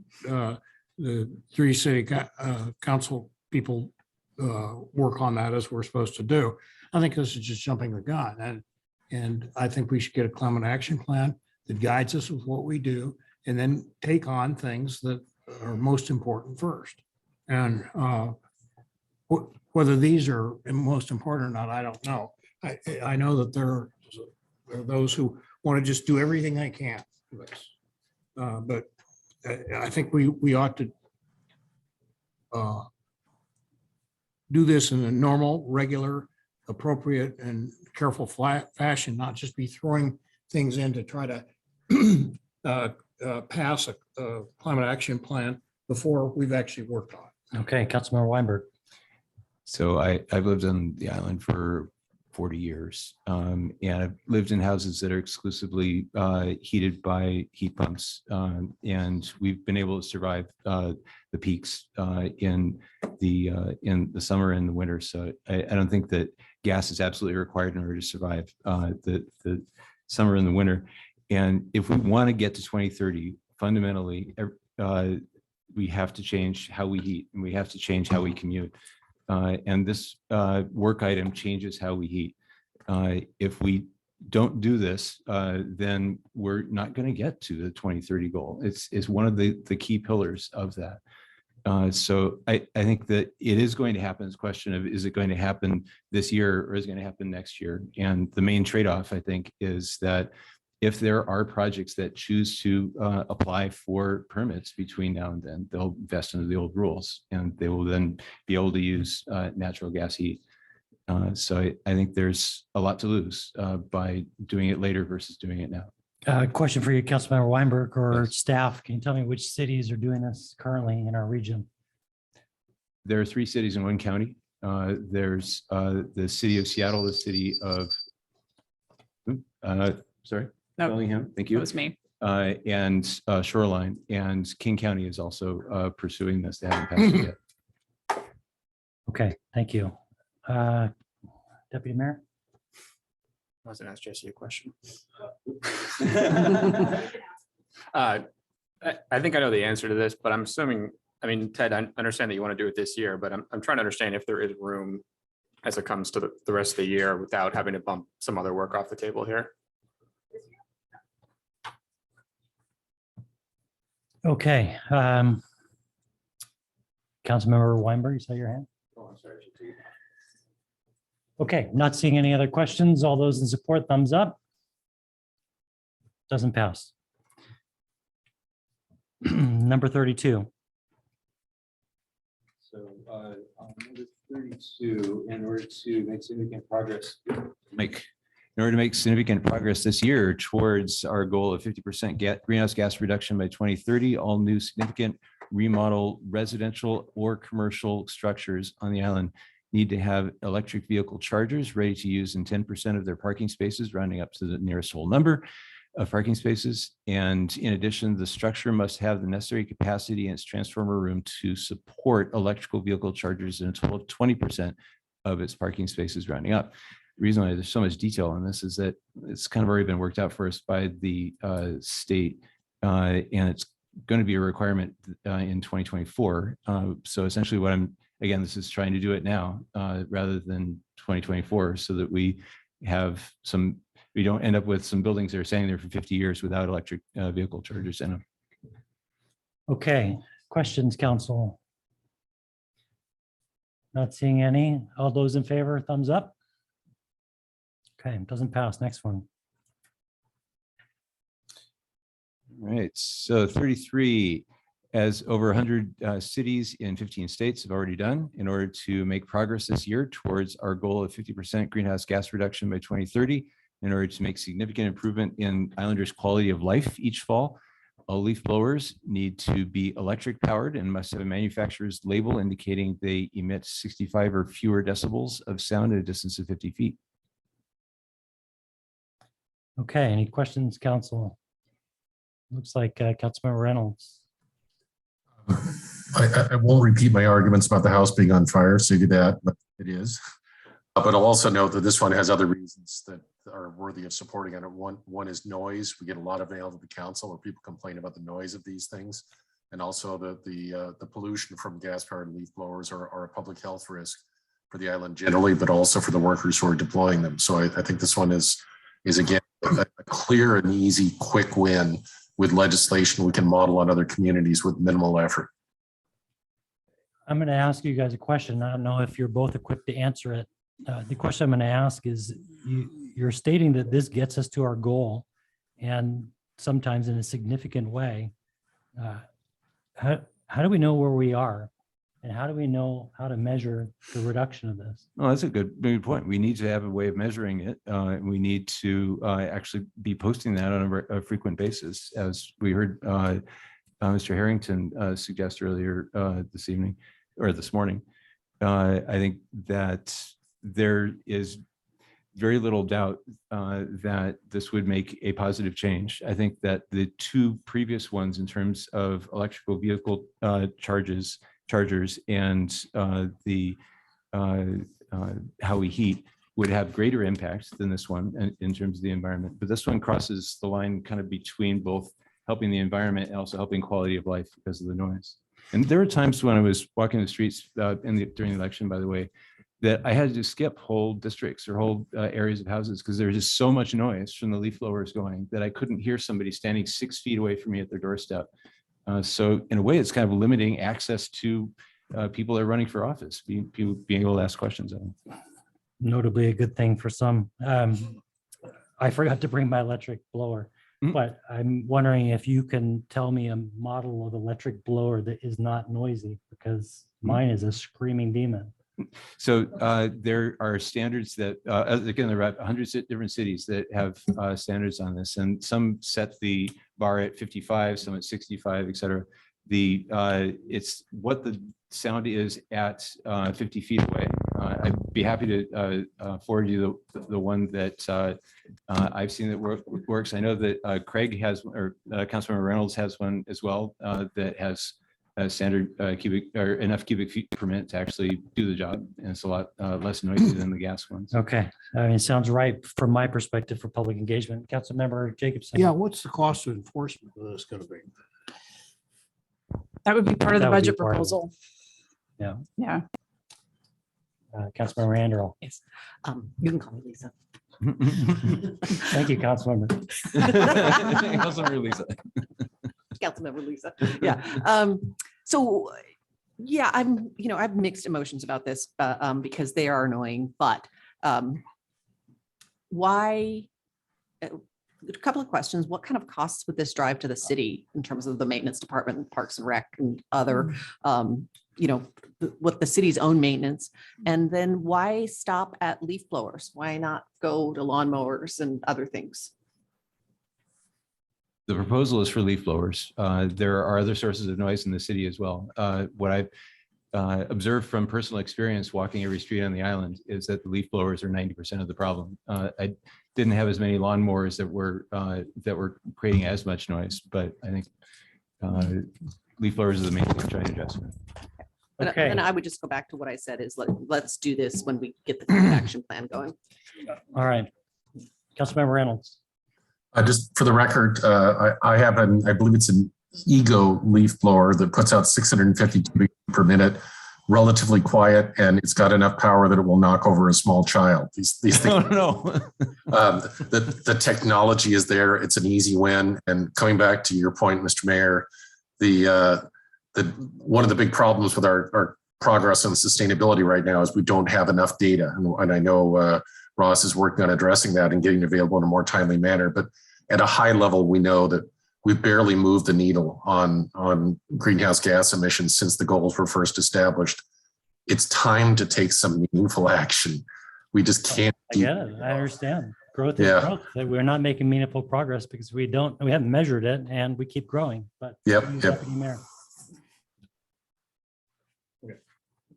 three city council people work on that as we're supposed to do. I think this is just jumping the gun. And I think we should get a climate action plan that guides us with what we do and then take on things that are most important first. And whether these are most important or not, I don't know. I know that there are those who want to just do everything they can. But I think we ought to do this in a normal, regular, appropriate, and careful fashion, not just be throwing things in to try to pass a climate action plan before we've actually worked on it. Okay, Councilmember Weinberg. So I've lived on the island for 40 years. And I've lived in houses that are exclusively heated by heat pumps. And we've been able to survive the peaks in the summer and the winter. So I don't think that gas is absolutely required in order to survive the summer and the winter. And if we want to get to 2030, fundamentally, we have to change how we heat and we have to change how we commute. And this work item changes how we heat. If we don't do this, then we're not going to get to the 2030 goal. It's one of the key pillars of that. So I think that it is going to happen. It's a question of, is it going to happen this year or is it going to happen next year? And the main trade-off, I think, is that if there are projects that choose to apply for permits between now and then, they'll invest into the old rules and they will then be able to use natural gas heat. So I think there's a lot to lose by doing it later versus doing it now. Question for you, Councilmember Weinberg or staff. Can you tell me which cities are doing this currently in our region? There are 3 cities in one county. There's the city of Seattle, the city of, sorry. No, Bellingham, thank you. that was me. And Shoreline, and King County is also pursuing this. They haven't passed it yet. Okay, thank you. Deputy Mayor? I was gonna ask Jesse a question. I think I know the answer to this, but I'm assuming, I mean, Ted, I understand that you want to do it this year, but I'm trying to understand if there is room as it comes to the rest of the year without having to bump some other work off the table here. Okay. Councilmember Weinberg, you saw your hand? Oh, I'm sorry. Okay, not seeing any other questions. All those in support, thumbs up. Doesn't pass. Number 32. So on number 32, in order to make significant progress, this year towards our goal of 50% greenhouse gas reduction by 2030, all new significant remodel residential or commercial structures on the island need to have electric vehicle chargers ready to use in 10% of their parking spaces, rounding up to the nearest whole number of parking spaces. And in addition, the structure must have the necessary capacity in its transformer room to support electrical vehicle chargers in a total of 20% of its parking spaces, rounding up. The reason why there's so much detail on this is that it's kind of already been worked out for us by the state, and it's going to be a requirement in 2024. So essentially what again, this is trying to do it now rather than 2024 so that we don't end up with some buildings that are staying there for 50 years without electric vehicle chargers in them. Okay, questions, council? Not seeing any. All those in favor, thumbs up. Okay, doesn't pass. Next one. All right, so 33, as over 100 cities in 15 states have already done in order to make progress this year towards our goal of 50% greenhouse gas reduction by 2030, in order to make significant improvement in islanders' quality of life each fall. All leaf blowers need to be electric powered and must have a manufacturer's label indicating they emit 65 or fewer decibels of sound at a distance of 50 feet. Okay, any questions, council? Looks like Councilmember Reynolds. I won't repeat my arguments about the house being on fire, so you do that, but it is. But I'll also note that this one has other reasons that are worthy of supporting on it. One is noise. We get a lot of mail to the council where people complain about the noise of these things. And also the pollution from gas powered leaf blowers are a public health risk for the island generally, but also for the workers who are deploying them. So I think this one is again, a clear and easy, quick win with legislation we can model on other communities with minimal effort. I'm going to ask you guys a question. I don't know if you're both equipped to answer it. The question I'm going to ask is, you're stating that this gets us to our goal, and sometimes in a significant way. How do we know where we are? And how do we know how to measure the reduction of this? Oh, that's a good point. We need to have a way of measuring it. We need to actually be posting that on a frequent basis, as we heard Mr. Harrington suggest earlier this evening or this morning. I think that there is very little doubt that this would make a positive change. I think that the two previous ones in terms of electrical vehicle chargers and how we heat would have greater impact than this one in terms of the environment. But this one crosses the line kind of between both helping the environment and also helping quality of life because of the noise. And there were times when I was walking the streets during the election, by the way, that I had to skip whole districts or whole areas of houses because there was just so much noise from the leaf blowers going that I couldn't hear somebody standing 6 feet away from me at their doorstep. So in a way, it's kind of limiting access to people that are running for office, being able to ask questions of them. Notably a good thing for some. I forgot to bring my electric blower, but I'm wondering if you can tell me a model of electric blower that is not noisy, because mine is a screaming demon. So there are standards that, again, there are hundreds of different cities that have standards on this, and some set the bar at 55, some at 65, et cetera. It's what the sound is at 50 feet away. I'd be happy to forward you the one that I've seen that works. I know that Craig has, or Councilman Reynolds has one as well that has a standard cubic or enough cubic feet per minute to actually do the job. And it's a lot less noisy than the gas ones. Okay. I mean, it sounds right from my perspective for public engagement. Councilmember Jacobson. Yeah, what's the cost of enforcement of this going to be? That would be part of the That would be budget part of it. proposal. Yeah. Yeah. Councilmember Randall. Yes. You can call me Lisa. Thank you, Councilmember. Councilmember Lisa. Councilmember Lisa. Yeah. So yeah, I have mixed emotions about this because they are annoying, but why? A couple of questions. What kind of costs would this drive to the city in terms of the maintenance department, Parks and Rec, and other, what the city's own maintenance? And then why stop at leaf blowers? Why not go to lawnmowers and other things? The proposal is for leaf blowers. There are other sources of noise in the city as well. What I've observed from personal experience walking every street on the island is that the leaf blowers are 90% of the problem. I didn't have as many lawnmowers that were creating as much noise, but I think leaf blowers are the main thing I'm trying to address. Okay. And I would just go back to what I said is let's do this when we get the action plan going. All right. Councilmember Reynolds. Just for the record, I have I believe it's an Ego leaf blower that puts out 650 cubic feet per minute, relatively quiet, and it's got enough power that it will knock over a small child. These things. Oh, no. The technology is there. It's an easy win. And coming back to your point, Mr. Mayor, one of the big problems with our progress on sustainability right now is we don't have enough data, and I know Ross is working on addressing that and getting available in a more timely manner. But at a high level, we know that we've barely moved the needle on greenhouse gas emissions since the goals were first established. It's time to take some meaningful action. We just can't. I get it. I understand. Growth is growth. That we're not making meaningful progress because we haven't measured it and we keep growing. But Deputy Mayor.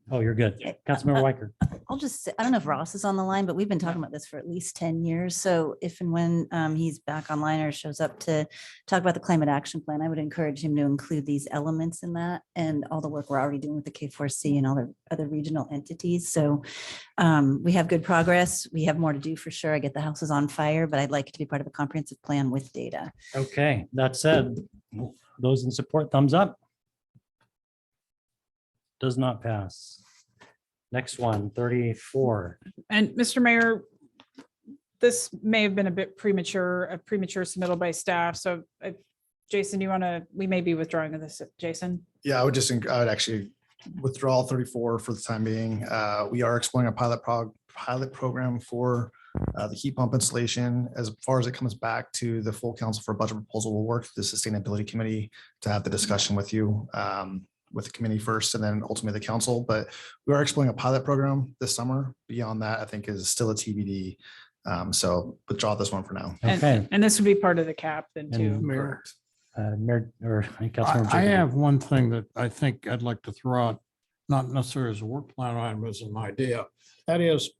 Oh, you're good. Councilmember Weicker. I'll just say, I don't know if Ross is on the line, but we've been talking about this for at least 10 years. So if and when he's back online or shows up to talk about the climate action plan, I would encourage him to include these elements in that and all the work we're already doing with the K4C and all the other regional entities. So we have good progress. We have more to do for sure. I get the house is on fire, but I'd like it to be part of a comprehensive plan with data. Okay, that said, those in support, thumbs up. Does not pass. Next one, 34. And Mr. Mayor, this may have been a premature submittal by staff. So Jason, we may be withdrawing of this, Jason. Yeah, I would actually withdraw 34 for the time being. We are exploring a pilot program for the heat pump installation. As far as it comes back to the full council for a budget proposal, we'll work with the Sustainability Committee to have the discussion with you, with the committee first and then ultimately the council. But we are exploring a pilot program this summer. Beyond that, I think is still a TBD. So withdraw this one for now. Okay. And this would be part of the cap then too. Mayor, Councilmember I Jacob. have one thing that I think I'd like to throw out, not necessarily as a work plan item, as an idea. That is,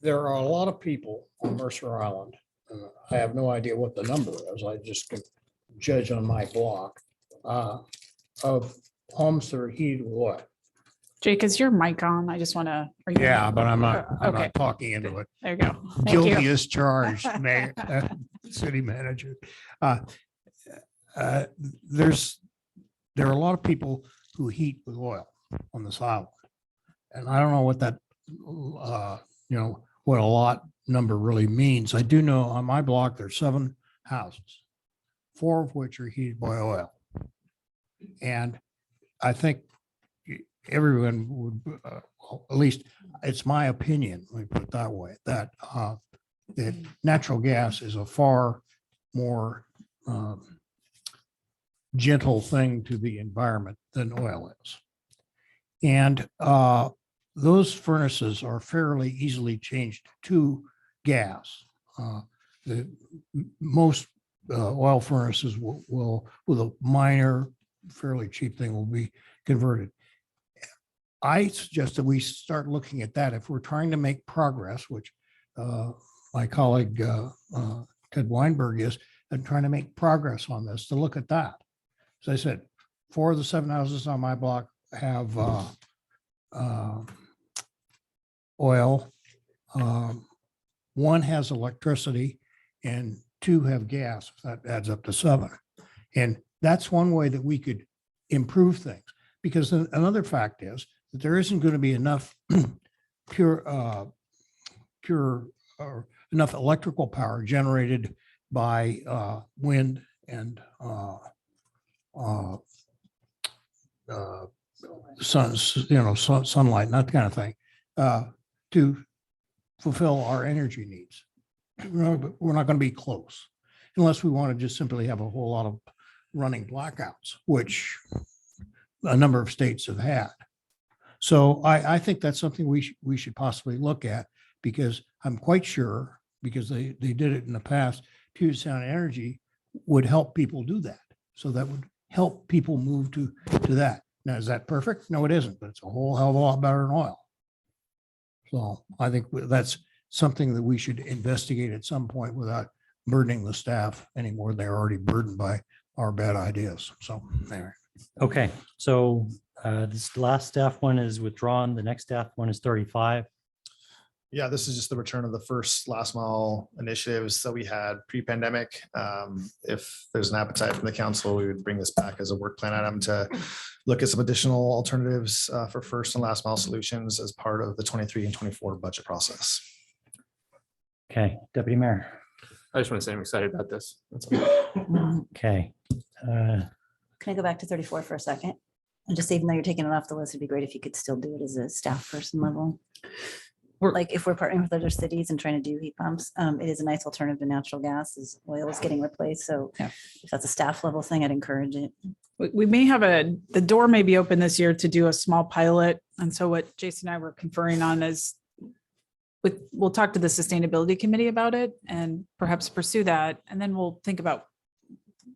there are a lot of people on Mercer Island. I have no idea what the number is. I just can judge on my block of homes that are heated with oil. Jake, is your mic on? I just want to. Yeah, but I'm Okay. not talking into it. There you go. Thank Guilty you. as charged, Mayor, city manager. There are a lot of people who heat with oil on this island. And I don't know what that, what a lot number really means. I do know on my block, there's 7 houses, 4 of which are heated by oil. And I think everyone would, at least it's my opinion, let me put it that way, that natural gas is a far more gentle thing to the environment than oil is. And those furnaces are fairly easily changed to gas. Most oil furnaces will, with a minor, fairly cheap thing, will be converted. I suggest that we start looking at that if we're trying to make progress, which my colleague Ted Weinberg is, and trying to make progress on this, to look at that. As I said, 4 of the 7 houses on my block have oil. 1 has electricity and 2 have gas. That adds up to 7. And that's one way that we could improve things. Because another fact is that there isn't going to be enough pure or enough electrical power generated by wind and sunlight, and that kind of thing, to fulfill our energy needs. We're not going to be close unless we want to just simply have a whole lot of running blackouts, which a number of states have had. So I think that's something we should possibly look at, because I'm quite sure, because they did it in the past, Puget Sound Energy would help people do that. So that would help people move to that. Now, is that perfect? No, it isn't, but it's a whole hell of a lot better than oil. So I think that's something that we should investigate at some point without burdening the staff anymore. They're already burdened by our bad ideas. So anyway. Okay, so this last staff one is withdrawn. The next staff one is 35. Yeah, this is just the return of the first last mile initiatives that we had pre-pandemic. If there's an appetite from the council, we would bring this back as a work plan item to look at some additional alternatives for first and last mile solutions as part of the 23 and 24 budget process. Okay, Deputy Mayor. I just want to say I'm excited about this. That's all. Okay. Can I go back to 34 for a second? And just even though you're taking it off the list, it'd be great if you could still do it as a staff person level. Like if we're partnering with other cities and trying to do heat pumps, it is a nice alternative to natural gas as oil is getting replaced. So if that's a staff level thing, I'd encourage it. We may have the door may be open this year to do a small pilot. And so what Jason and I were conferring on is we'll talk to the Sustainability Committee about it and perhaps pursue that. And then we'll think about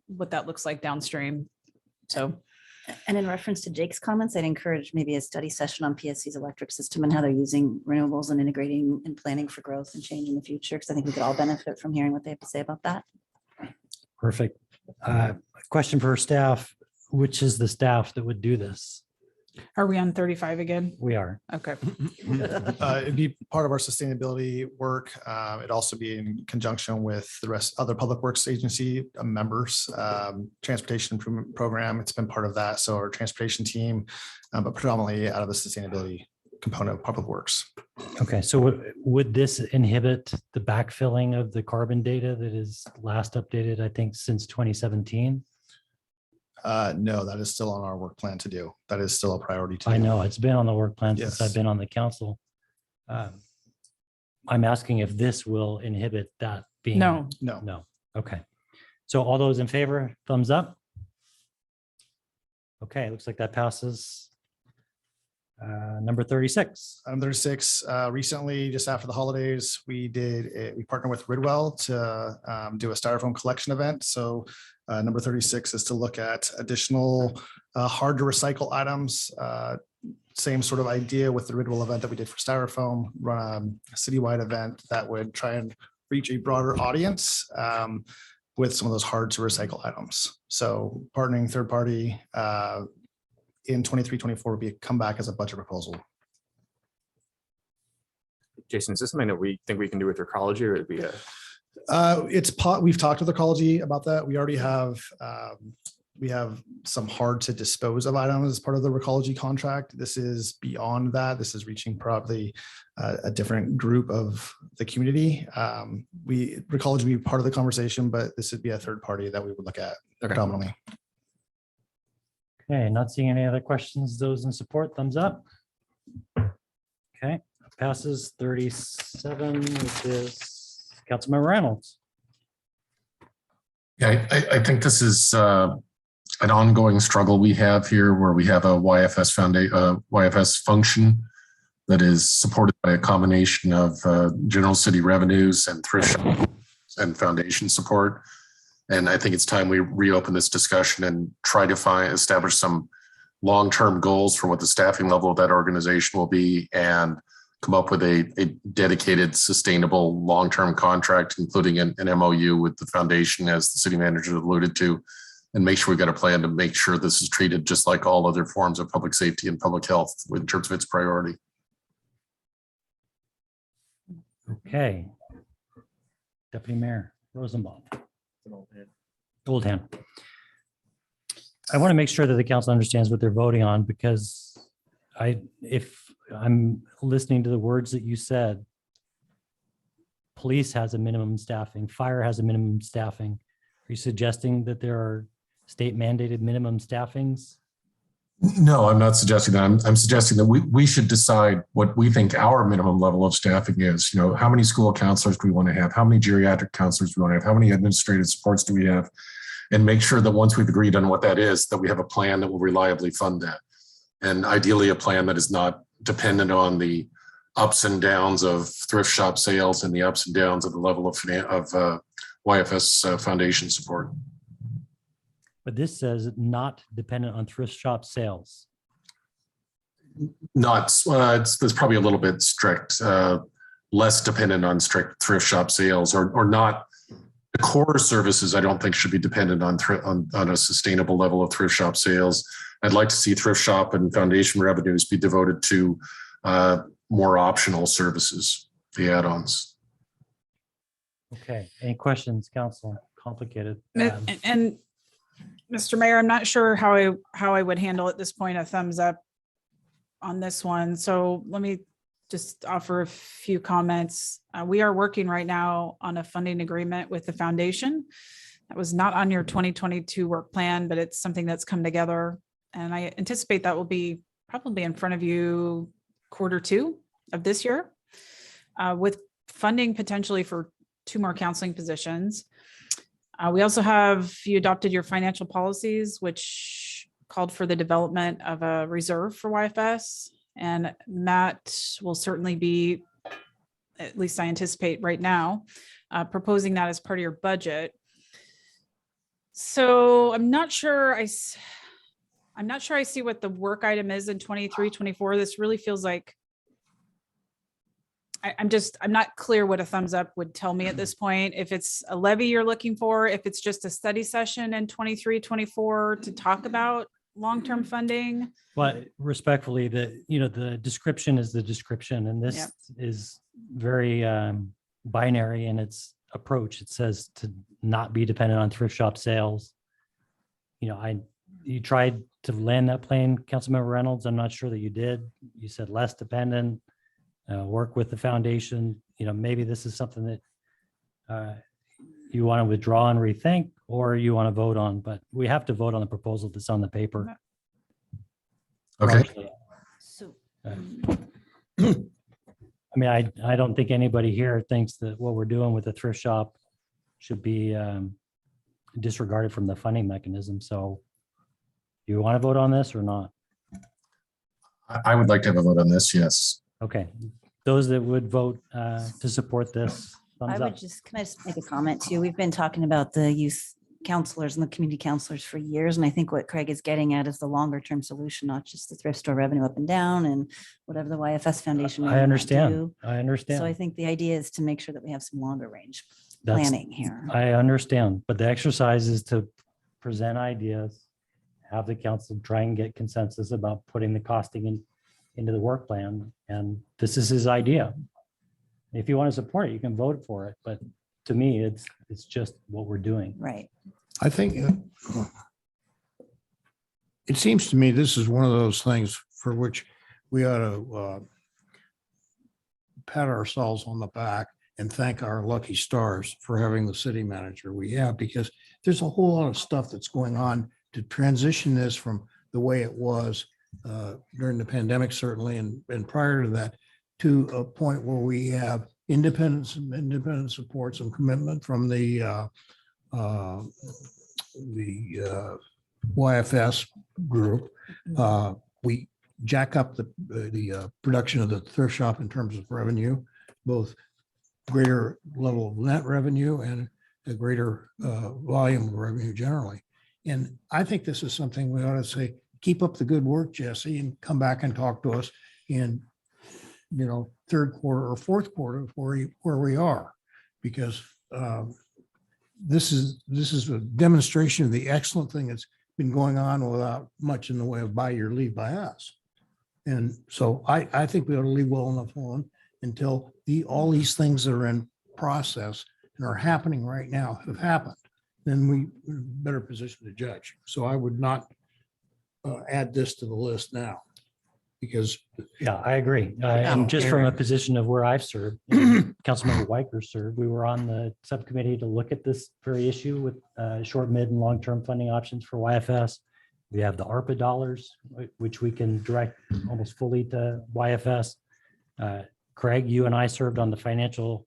what that looks like downstream. So And in reference to Jake's comments, I'd encourage maybe a study session on PSC's electric system and how they're using renewables and integrating and planning for growth and change in the future, because I think we could all benefit from hearing what they have to say about that. Perfect. Question for staff, which is the staff that would do this? Are we on 35 again? We are. Okay. It'd be part of our sustainability work. It'd also be in conjunction with the rest, other public works agency members, transportation improvement program. It's been part of that. So our transportation team, but predominantly out of the sustainability component of public works. Okay, so would this inhibit the backfilling of the carbon data that is last updated, I think, since 2017? No, that is still on our work plan to do. That is still a priority to I do. know it's been on the work plan since I've Yes. been on the council. I'm asking if this will inhibit that being. No. No. No. Okay. So all those in favor, thumbs up. Okay, looks like that passes. Number 36. Item 36, recently, just after the holidays, we partnered with Renewal to do a styrofoam collection event. So number 36 is to look at additional hard to recycle items. Same sort of idea with the Renewal event that we did for styrofoam, run a citywide event that would try and reach a broader audience with some of those hard to recycle items. So partnering third party in 23-24 would be a comeback as a budget proposal. Jason, is this something that we think we can do with ecology, or it'd be a? We've talked with ecology about that. We already have some hard to dispose of items as part of the ecology contract. This is beyond that. This is reaching probably a different group of the community. Ecology would be part of the conversation, but this would be a third party that we would look at predominantly. Okay, not seeing any other questions. Those in support, thumbs up. Okay, passes 37, which is Councilman Reynolds. Yeah, I think this is an ongoing struggle we have here, where we have a YFS function that is supported by a combination of general city revenues and thrift shop and foundation support. And I think it's time we reopen this discussion and try to establish some long-term goals for what the staffing level of that organization will be, and come up with a dedicated, sustainable, long-term contract, including an MOU with the foundation, as the city manager alluded to, and make sure we've got a plan to make sure this is treated just like all other forms of public safety and public health in terms of its priority. Okay. Deputy Mayor Rosenbaum. Old hand. I want to make sure that the council understands what they're voting on, because if I'm listening to the words that you said, police has a minimum staffing, fire has a minimum staffing. Are you suggesting that there are state mandated minimum staffings? No, I'm not suggesting that. I'm suggesting that we should decide what we think our minimum level of staffing is. You know, how many school counselors do we want to have? How many geriatric counselors do we want to have? How many administrative supports do we have? And make sure that once we've agreed on what that is, that we have a plan that will reliably fund that. And ideally a plan that is not dependent on the ups and downs of thrift shop sales and the ups and downs of the level of YFS foundation support. But this says not dependent on thrift shop sales. It's probably a little bit strict, less dependent on strict thrift shop sales, or not. The core services, I don't think, should be dependent on a sustainable level of thrift shop sales. I'd like to see thrift shop and foundation revenues be devoted to more optional services, the add-ons. Okay, any questions, council? Complicated. And Mr. Mayor, I'm not sure how I would handle at this point a thumbs up on this one. So let me just offer a few comments. We are working right now on a funding agreement with the foundation. That was not on your 2022 work plan, but it's something that's come together. And I anticipate that will be probably in front of you Q2 of this year, with funding potentially for 2 more counseling positions. We also you adopted your financial policies, which called for the development of a reserve for YFS. And Matt will certainly be, at least I anticipate right now, proposing that as part of your budget. So I'm not sure I'm not sure I see what the work item is in 23, 24. This really feels like I'm not clear what a thumbs up would tell me at this point. If it's a levy you're looking for, if it's just a study session in 23, 24 to talk about long-term funding. But respectfully, the description is the description, and this Yep. is very binary in its approach. It says to not be dependent on thrift shop sales. You tried to land that plane, Councilmember Reynolds. I'm not sure that you did. You said less dependent, work with the foundation. Maybe this is something that you want to withdraw and rethink, or you want to vote on, but we have to vote on the proposal that's on the paper. Okay. Largely. So I mean, I don't think anybody here thinks that what we're doing with the thrift shop should be disregarded from the funding mechanism. So you want to vote on this or not? I would like to have a vote on this, yes. Okay, those that would vote to support this, I thumbs would up. can I just make a comment too? We've been talking about the youth counselors and the community counselors for years. And I think what Craig is getting at is the longer term solution, not just the thrift store revenue up and down and whatever the YFS Foundation. may I want to understand. do. I understand. So I think the idea is to make sure that we have some longer range That's- planning here. I understand, but the exercise is to present ideas, have the council try and get consensus about putting the costing into the work plan. And this is his idea. If you want to support it, you can vote for it. But to me, it's just what we're doing. Right. I think it seems to me this is one of those things for which we ought to pat ourselves on the back and thank our lucky stars for having the city manager we have, because there's a whole lot of stuff that's going on to transition this from the way it was during the pandemic, certainly, and prior to that, to a point where we have independent support, some commitment from the YFS group. We jack up the production of the thrift shop in terms of revenue, both greater level of net revenue and a greater volume of revenue generally. And I think this is something we ought to say, keep up the good work, Jesse, and come back and talk to us in, third quarter or fourth quarter of where we are, because this is a demonstration of the excellent thing that's been going on without much in the way of by your leave by us. And so I think we ought to leave well enough alone until all these things that are in process and are happening right now have happened. Then we're in a better position to judge. So I would not add this to the list now, because. Yeah, I agree. And just from a position of where I've served, Councilmember Weicker served, we were on the subcommittee to look at this very issue with short, mid, and long-term funding options for YFS. We have the ARPA dollars, which we can direct almost fully to YFS. Craig, you and I served on the financial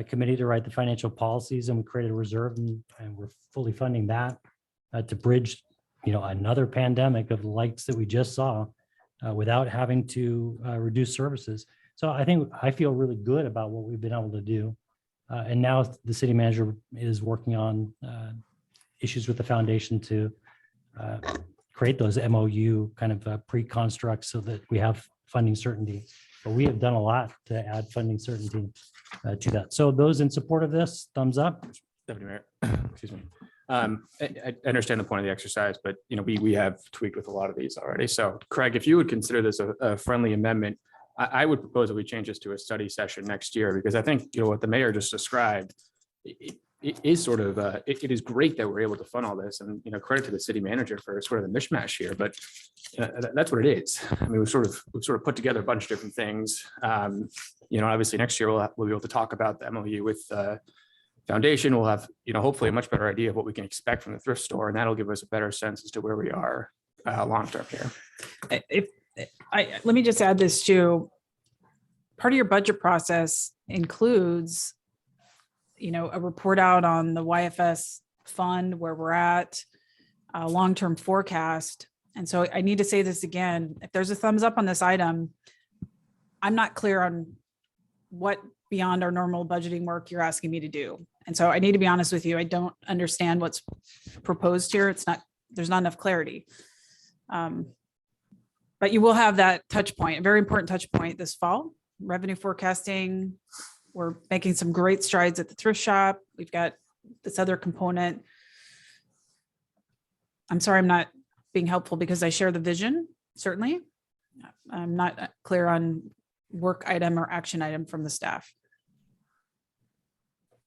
committee to write the financial policies, and we created a reserve, and we're fully funding that to bridge, another pandemic of the likes that we just saw without having to reduce services. So I feel really good about what we've been able to do. And now the city manager is working on issues with the foundation to create those MOU kind of pre-constructs so that we have funding certainty. But we have done a lot to add funding certainty to that. So those in support of this, thumbs up. Deputy Mayor, excuse me. I understand the point of the exercise, but we have tweaked with a lot of these already. So Craig, if you would consider this a friendly amendment, I would propose that we change this to a study session next year, because I think what the mayor just described, it is sort of it is great that we're able to fund all this, and credit to the city manager for sort of the mishmash here, but that's what it is. I mean, we've sort of put together a bunch of different things. Obviously next year we'll be able to talk about the MOU with foundation. We'll have hopefully a much better idea of what we can expect from the thrift store, and that'll give us a better sense as to where we are long term here. Let me just add this too. Part of your budget process includes, a report out on the YFS fund, where we're at, a long-term forecast. And so I need to say this again, if there's a thumbs up on this item, I'm not clear on what beyond our normal budgeting work you're asking me to do. And so I need to be honest with you, I don't understand what's proposed here. There's not enough clarity. But you will have that touch point, a very important touch point this fall, revenue forecasting. We're making some great strides at the thrift shop. We've got this other component. I'm sorry, I'm not being helpful because I share the vision, certainly. I'm not clear on work item or action item from the staff.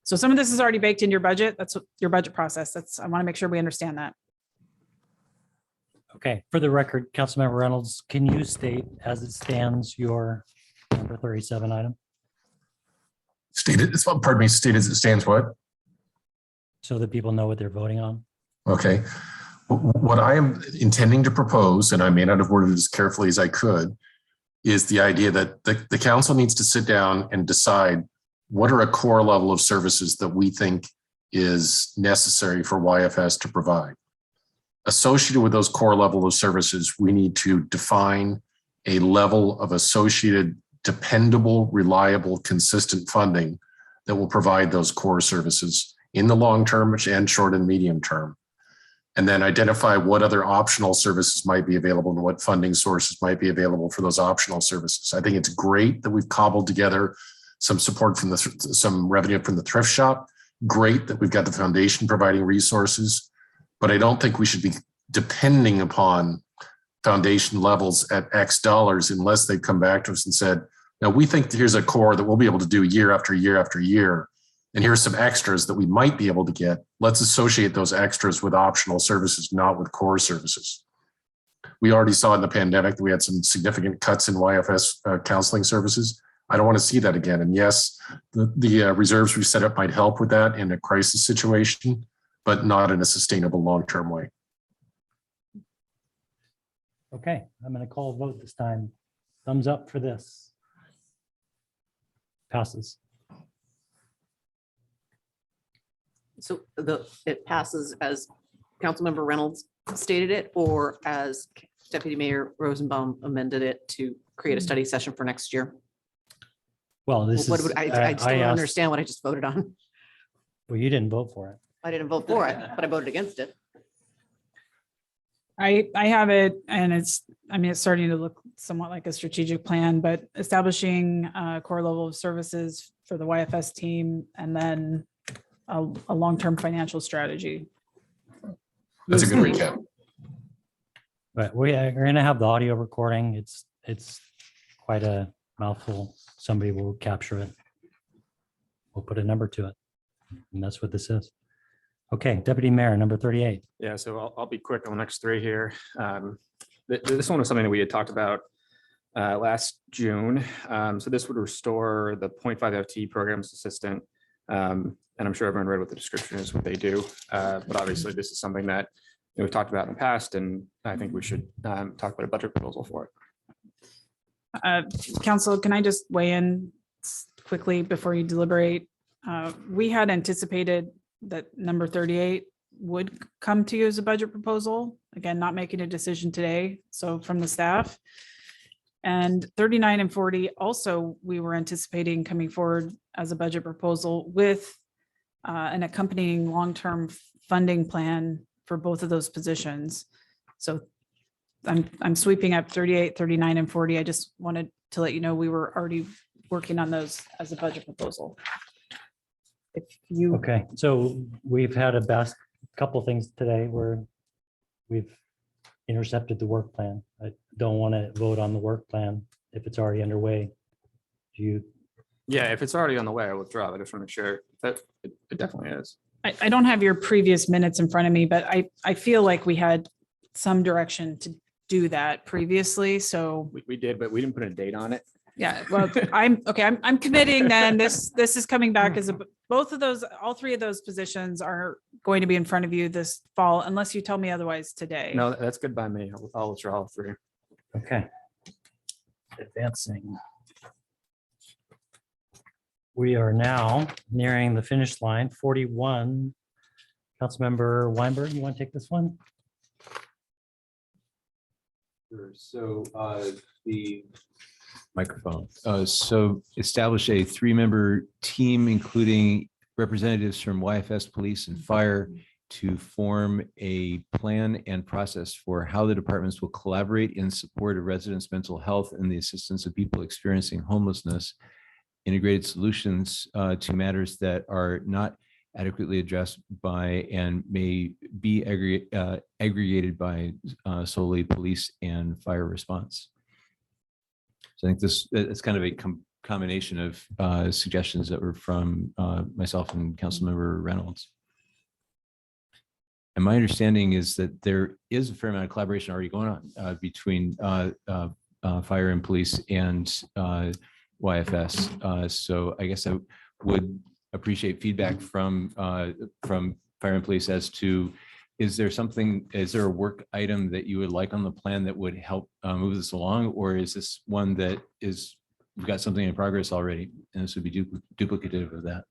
So some of this is already baked in your budget. That's your budget process. I want to make sure we understand that. Okay, for the record, Councilmember Reynolds, can you state as it stands your number 37 item? Stated, pardon me, stated as it stands what? So that people know what they're voting on? Okay. What I am intending to propose, and I may not have worded it as carefully as I could, is the idea that the council needs to sit down and decide what are a core level of services that we think is necessary for YFS to provide. Associated with those core level of services, we need to define a level of associated, dependable, reliable, consistent funding that will provide those core services in the long term and short and medium term. And then identify what other optional services might be available and what funding sources might be available for those optional services. I think it's great that we've cobbled together some support from some revenue from the thrift shop. Great that we've got the foundation providing resources, but I don't think we should be depending upon foundation levels at X dollars unless they come back to us and said, now we think here's a core that we'll be able to do year after year after year. And here's some extras that we might be able to get. Let's associate those extras with optional services, not with core services. We already saw in the pandemic that we had some significant cuts in YFS counseling services. I don't want to see that again. And yes, the reserves we set up might help with that in a crisis situation, but not in a sustainable long-term way. Okay, I'm going to call a vote this time. Thumbs up for this. Passes. So it passes as Councilmember Reynolds stated it, or as Deputy Mayor Rosenbaum amended it to create a study session for next year. Well, this What is. would I still don't asked- understand what I just voted on. Well, you didn't vote for it. I didn't vote for it, but I voted against it. I have it, and it's starting to look somewhat like a strategic plan, but establishing a core level of services for the YFS team, and then a long-term financial strategy. That's a good recap. But we're going to have the audio recording. It's quite a mouthful. Somebody will capture it. We'll put a number to it. And that's what this is. Okay, Deputy Mayor, number 38. Yeah, so I'll be quick on the next three here. This one was something that we had talked about last June. So this would restore the 0.5 FT programs assistant. And I'm sure everyone read what the description is, what they do. But obviously this is something that we've talked about in the past, and I think we should talk about a budget proposal for it. Council, can I just weigh in quickly before you deliberate? We had anticipated that number 38 would come to you as a budget proposal. Again, not making a decision today, so from the staff. And 39 and 40 also, we were anticipating coming forward as a budget proposal with an accompanying long-term funding plan for both of those positions. So I'm sweeping up 38, 39, and 40. I just wanted to let you know we were already working on those as a budget proposal. If you. Okay, so we've had a couple things today where we've intercepted the work plan. I don't want to vote on the work plan if it's already underway. Do you? Yeah, if it's already on the way, I will withdraw. I just want to make sure that it definitely is. I don't have your previous minutes in front of me, but I feel like we had some direction to do that previously. So We did, but we didn't put a date on it. yeah, well, I'm committing then. This is coming back as both of those, all three of those positions are going to be in front of you this fall, unless you tell me otherwise today. No, that's good by me. I'll withdraw all three. Okay. Advancing. We are now nearing the finish line, 41. Councilmember Weinberg, you want to take this one? Sure. So the microphone. So establish a 3-member team, including representatives from YFS Police and Fire to form a plan and process for how the departments will collaborate in support of residents' mental health and the assistance of people experiencing homelessness, integrated solutions to matters that are not adequately addressed by and may be aggregated by solely police and fire response. So I think it's kind of a combination of suggestions that were from myself and Councilmember Reynolds. And my understanding is that there is a fair amount of collaboration already going on between fire and police and YFS. So I guess I would appreciate feedback from fire and police as to, is there a work item that you would like on the plan that would help move this along? Or is this one that we've got something in progress already and this would be duplicative of that?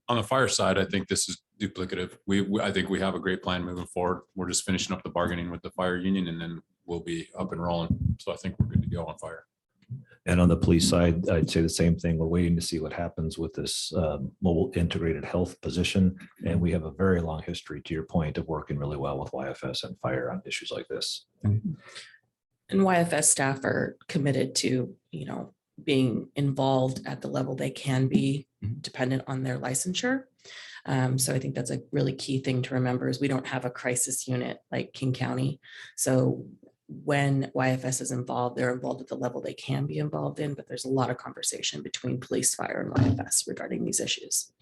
On the fire side, I think this is duplicative. I think we have a great plan moving forward. We're just finishing up the bargaining with the fire union and then we'll be up and rolling. So I think we're good to go on fire. And on the police side, I'd say the same thing. We're waiting to see what happens with this mobile integrated health position. And we have a very long history, to your point, of working really well with YFS and fire on issues like this. And YFS staff are committed to, being involved at the level they can be, dependent on their licensure. So I think that's a really key thing to remember is we don't have a crisis unit like King County. So when YFS is involved, they're involved at the level they can be involved in, but there's a lot of conversation between police, fire, and YFS regarding these issues.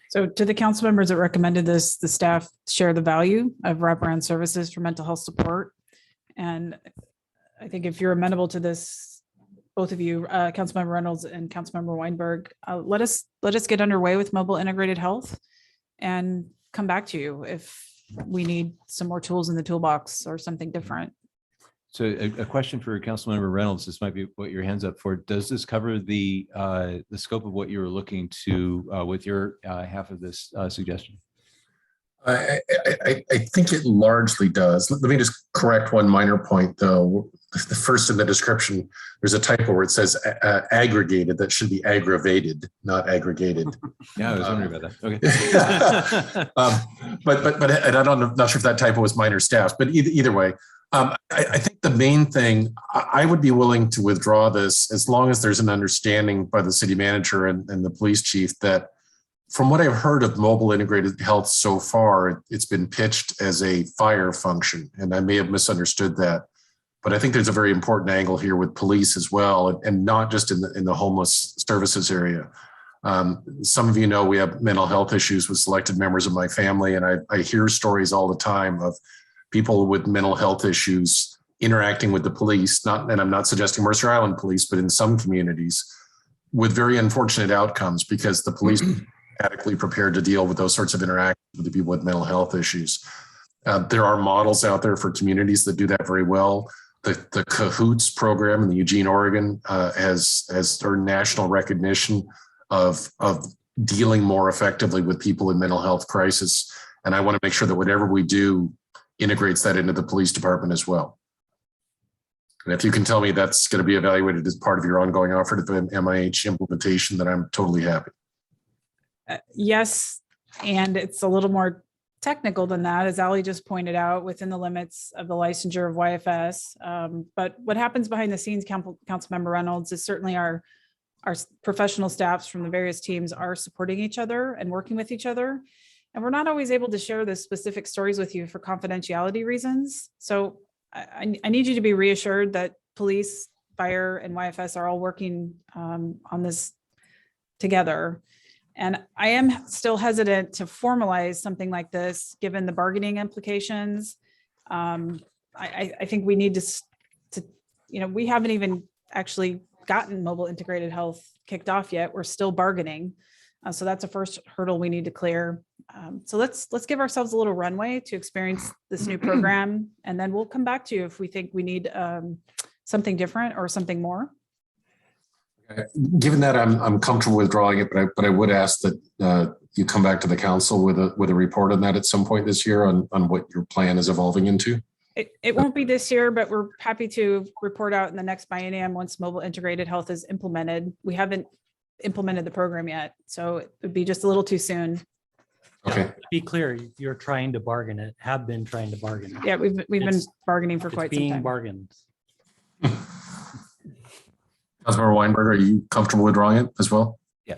So to the council members that recommended this, the staff share the value of wraparound services for mental health support. And I think if you're amenable to this, both of you, Councilmember Reynolds and Councilmember Weinberg, let us get underway with mobile integrated health and come back to you if we need some more tools in the toolbox or something different. So a question for Councilmember Reynolds, this might be what your hand's up for. Does this cover the scope of what you were looking to with your half of this suggestion? I think it largely does. Let me just correct one minor point, though. The first in the description, there's a typo where it says aggregated. That should be aggravated, not aggregated. Yeah, I was wondering about that. Okay. But and I'm not sure if that typo was mine or staff's, but either way, I think the main thing, I would be willing to withdraw this as long as there's an understanding by the city manager and the police chief that from what I've heard of mobile integrated health so far, it's been pitched as a fire function, and I may have misunderstood that. But I think there's a very important angle here with police as well, and not just in the homeless services area. Some of you know we have mental health issues with selected members of my family, and I hear stories all the time of people with mental health issues interacting with the police, and I'm not suggesting Mercer Island police, but in some communities with very unfortunate outcomes because the police adequately prepared to deal with those sorts of interactions with the people with mental health issues. There are models out there for communities that do that very well. The Cahoots program in the Eugene, Oregon has earned national recognition of dealing more effectively with people in mental health crisis. And I want to make sure that whatever we do integrates that into the police department as well. And if you can tell me that's going to be evaluated as part of your ongoing effort of MIH implementation, then I'm totally happy. Yes, and it's a little more technical than that, as Ali just pointed out, within the limits of the licensure of YFS. But what happens behind the scenes, Councilmember Reynolds, is certainly our professional staffs from the various teams are supporting each other and working with each other. And we're not always able to share the specific stories with you for confidentiality reasons. So I need you to be reassured that police, fire, and YFS are all working on this together. And I am still hesitant to formalize something like this, given the bargaining implications. I think we need to, we haven't even actually gotten mobile integrated health kicked off yet. We're still bargaining. So that's a first hurdle we need to clear. So let's give ourselves a little runway to experience this new program. And then we'll come back to you if we think we need something different or something more. Given that I'm comfortable withdrawing it, but I would ask that you come back to the council with a report on that at some point this year on what your plan is evolving into. It won't be this year, but we're happy to report out in the next biennium once mobile integrated health is implemented. We haven't implemented the program yet. So it would be just a little too soon. Okay. To be clear, you're trying to bargain it, have been trying to bargain it. Yeah, we've been It's- bargaining for It's quite some being time. bargained. Councilmember Weinberg, are you comfortable withdrawing it as well? Yeah.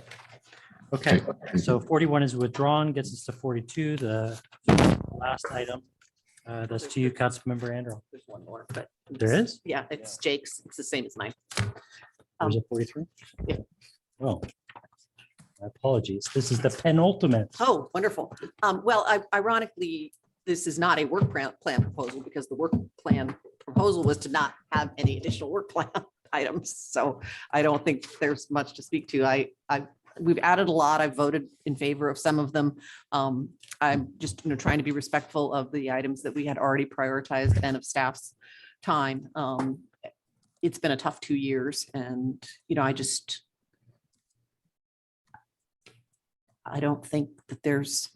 Okay, so 41 is withdrawn, gets us to 42, the last item. That's to you, Councilmember Andrew. There's one more, but. There is? Yeah, it's Jake's. It's the same as mine. Or is it 43? Yeah. Oh, my apologies. This is the penultimate. Oh, wonderful. Well, ironically, this is not a work plan proposal because the work plan proposal was to not have any additional work plan items. So I don't think there's much to speak to. We've added a lot. I voted in favor of some of them. I'm just, trying to be respectful of the items that we had already prioritized and of staff's time. It's been a tough 2 years and, I don't think that there's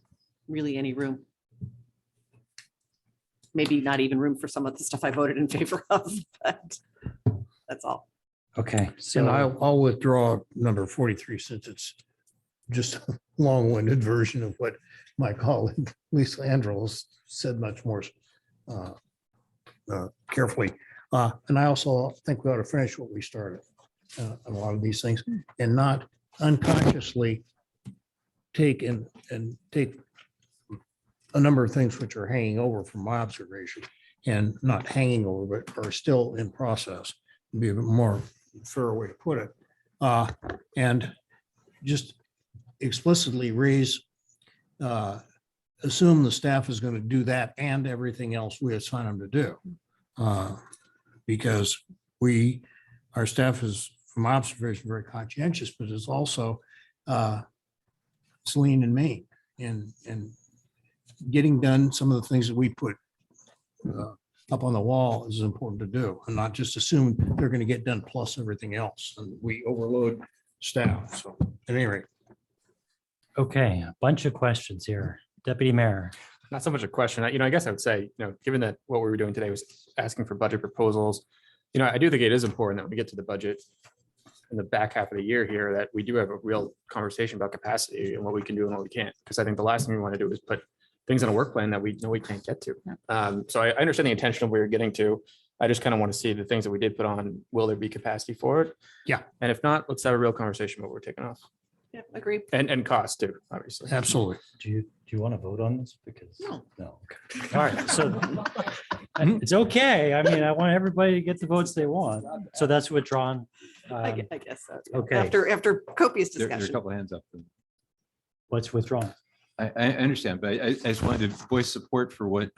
really any room. Maybe not even room for some of the stuff I voted in favor of, but that's all. Okay, And so I'll withdraw number 43 since it's just a long-winded version of what my colleague Lisa Andrews said much more carefully. And I also think we ought to finish what we started on a lot of these things and not unconsciously take take a number of things which are hanging over from my observation and not hanging over, but are still in process, would be a more fair way to put it. And just explicitly assume the staff is going to do that and everything else we assign them to do. Because our staff is, from observation, very conscientious, but is also it's lean and mean and getting done some of the things that we put up on the wall is important to do and not just assume they're going to get done plus everything else. And we overload staff. So at any rate. okay, a bunch of questions here. Deputy Mayor. Not so much a question. I guess I would say, given that what we were doing today was asking for budget proposals, I do think it is important that we get to the budget in the back half of the year here, that we do have a real conversation about capacity and what we can do and what we can't. Because I think the last thing we want to do is put things on a work plan that we know we can't get to. So I understand the intention of where you're getting to. I just kind of want to see the things that we did put on, will there be capacity for it? Yeah. And if not, let's have a real conversation about what we're taking off. Yeah, agree. And cost too, obviously. Absolutely. Do you want to vote on this? Because No. Okay. All right, so it's okay. I mean, I want everybody to get the votes they want. So that's withdrawn. I guess so. Yeah. Okay. After copious There are a discussion. couple of hands up. What's withdrawn? I understand, but I just wanted to voice support for what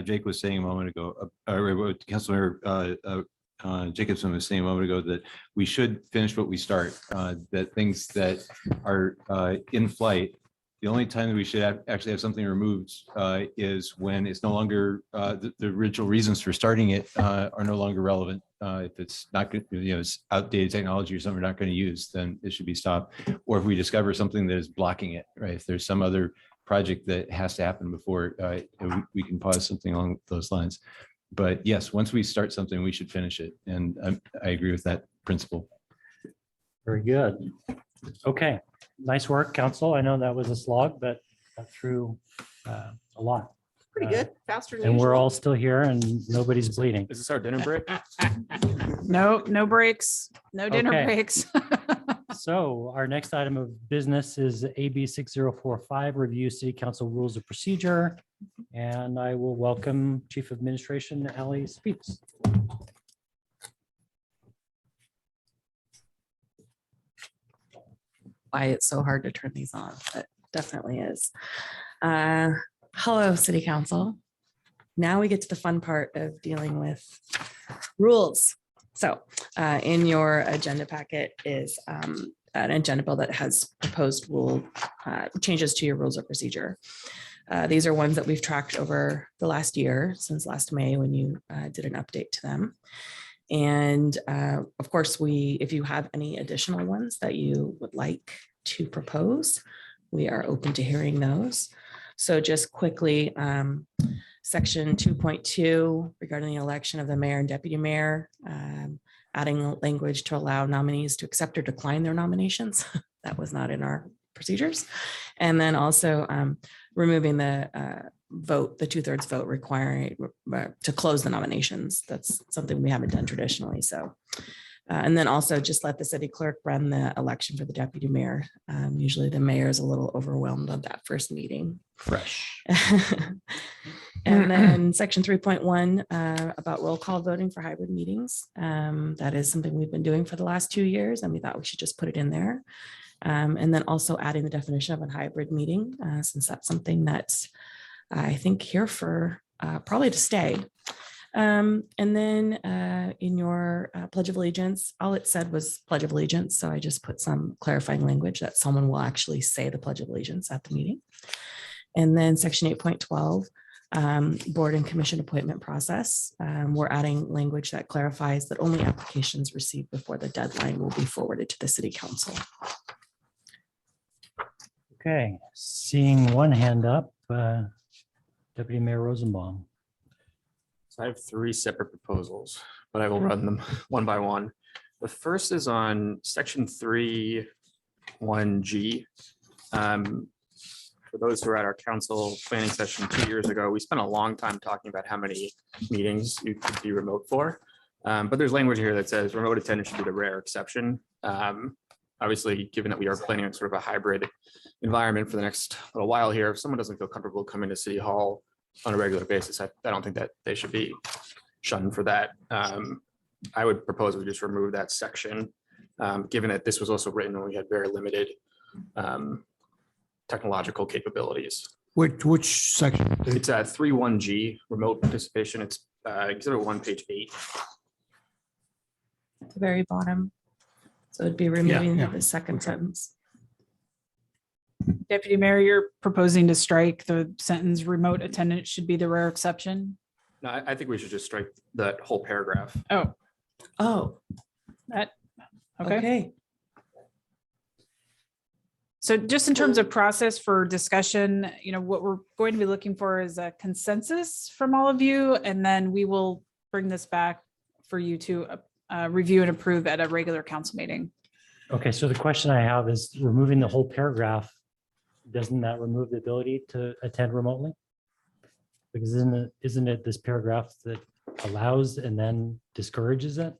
Jake was saying a moment ago, or what Councilmember Jacobson was saying a moment ago, that we should finish what we start, that things that are in flight, the only time that we should actually have something removed is when it's no longer, the original reasons for starting it are no longer relevant. If it's not good, it's outdated technology or something we're not going to use, then it should be stopped. Or if we discover something that is blocking it, right? If there's some other project that has to happen before we can pause something along those lines. But yes, once we start something, we should finish it. And I agree with that principle. Very good. Okay, nice work, council. I know that was a slog, but got through a lot. Pretty good, faster than And we're usual. all still here and nobody's bleeding. Is this our dinner break? No breaks, no dinner Okay. breaks. So our next item of business is AB 6045, review city council rules of procedure. And I will welcome Chief of Administration, Ali Speaks. Why it's so hard to turn these on, but definitely is. Hello, City Council. Now we get to the fun part of dealing with rules. So in your agenda packet is an agenda bill that has proposed rule changes to your rules of procedure. These are ones that we've tracked over the last year, since last May when you did an update to them. And of course, if you have any additional ones that you would like to propose, we are open to hearing those. So just quickly, section 2.2 regarding the election of the mayor and deputy mayor, adding language to allow nominees to accept or decline their nominations. that was not in our procedures. And then also removing the vote, the 2/3 vote requiring to close the nominations. That's something we haven't done traditionally. So, and then also just let the city clerk run the election for the deputy mayor. Usually the mayor is a little overwhelmed on that first meeting. Fresh. And then section 3.1 about roll call voting for hybrid meetings. That is something we've been doing for the last 2 years, and we thought we should just put it in there. And then also adding the definition of a hybrid meeting, since that's something that's, I think, here for probably to stay. And then in your Pledge of Allegiance, all it said was Pledge of Allegiance. So I just put some clarifying language that someone will actually say the Pledge of Allegiance at the meeting. And then section 8.12, board and commission appointment process. We're adding language that clarifies that only applications received before the deadline will be forwarded to the city council. Okay, seeing one hand up, Deputy Mayor Rosenbaum. So I have 3 separate proposals, but I will run them one by one. The first is on section 3(1)G. For those who were at our council planning session 2 years ago, we spent a long time talking about how many meetings you could be remote for. But there's language here that says remote attendance should be the rare exception. Obviously, given that we are planning on sort of a hybrid environment for the next little while here, if someone doesn't feel comfortable coming to City Hall on a regular basis, I don't think that they should be shunned for that. I would propose we just remove that section, given that this was also written when we had very limited technological capabilities. Which section? It's at 3(1)G, remote participation. It's exhibit 1, page 8. At the very bottom. So it'd be removing the second sentence. Deputy Mayor, you're proposing to strike the sentence remote attendance should be the rare exception. No, I think we should just strike that whole paragraph. Oh, That, okay. okay. So just in terms of process for discussion, what we're going to be looking for is a consensus from all of you, and then we will bring this back for you to review and approve at a regular council meeting. Okay, so the question I have is removing the whole paragraph. Doesn't that remove the ability to attend remotely? Because isn't it this paragraph that allows and then discourages it?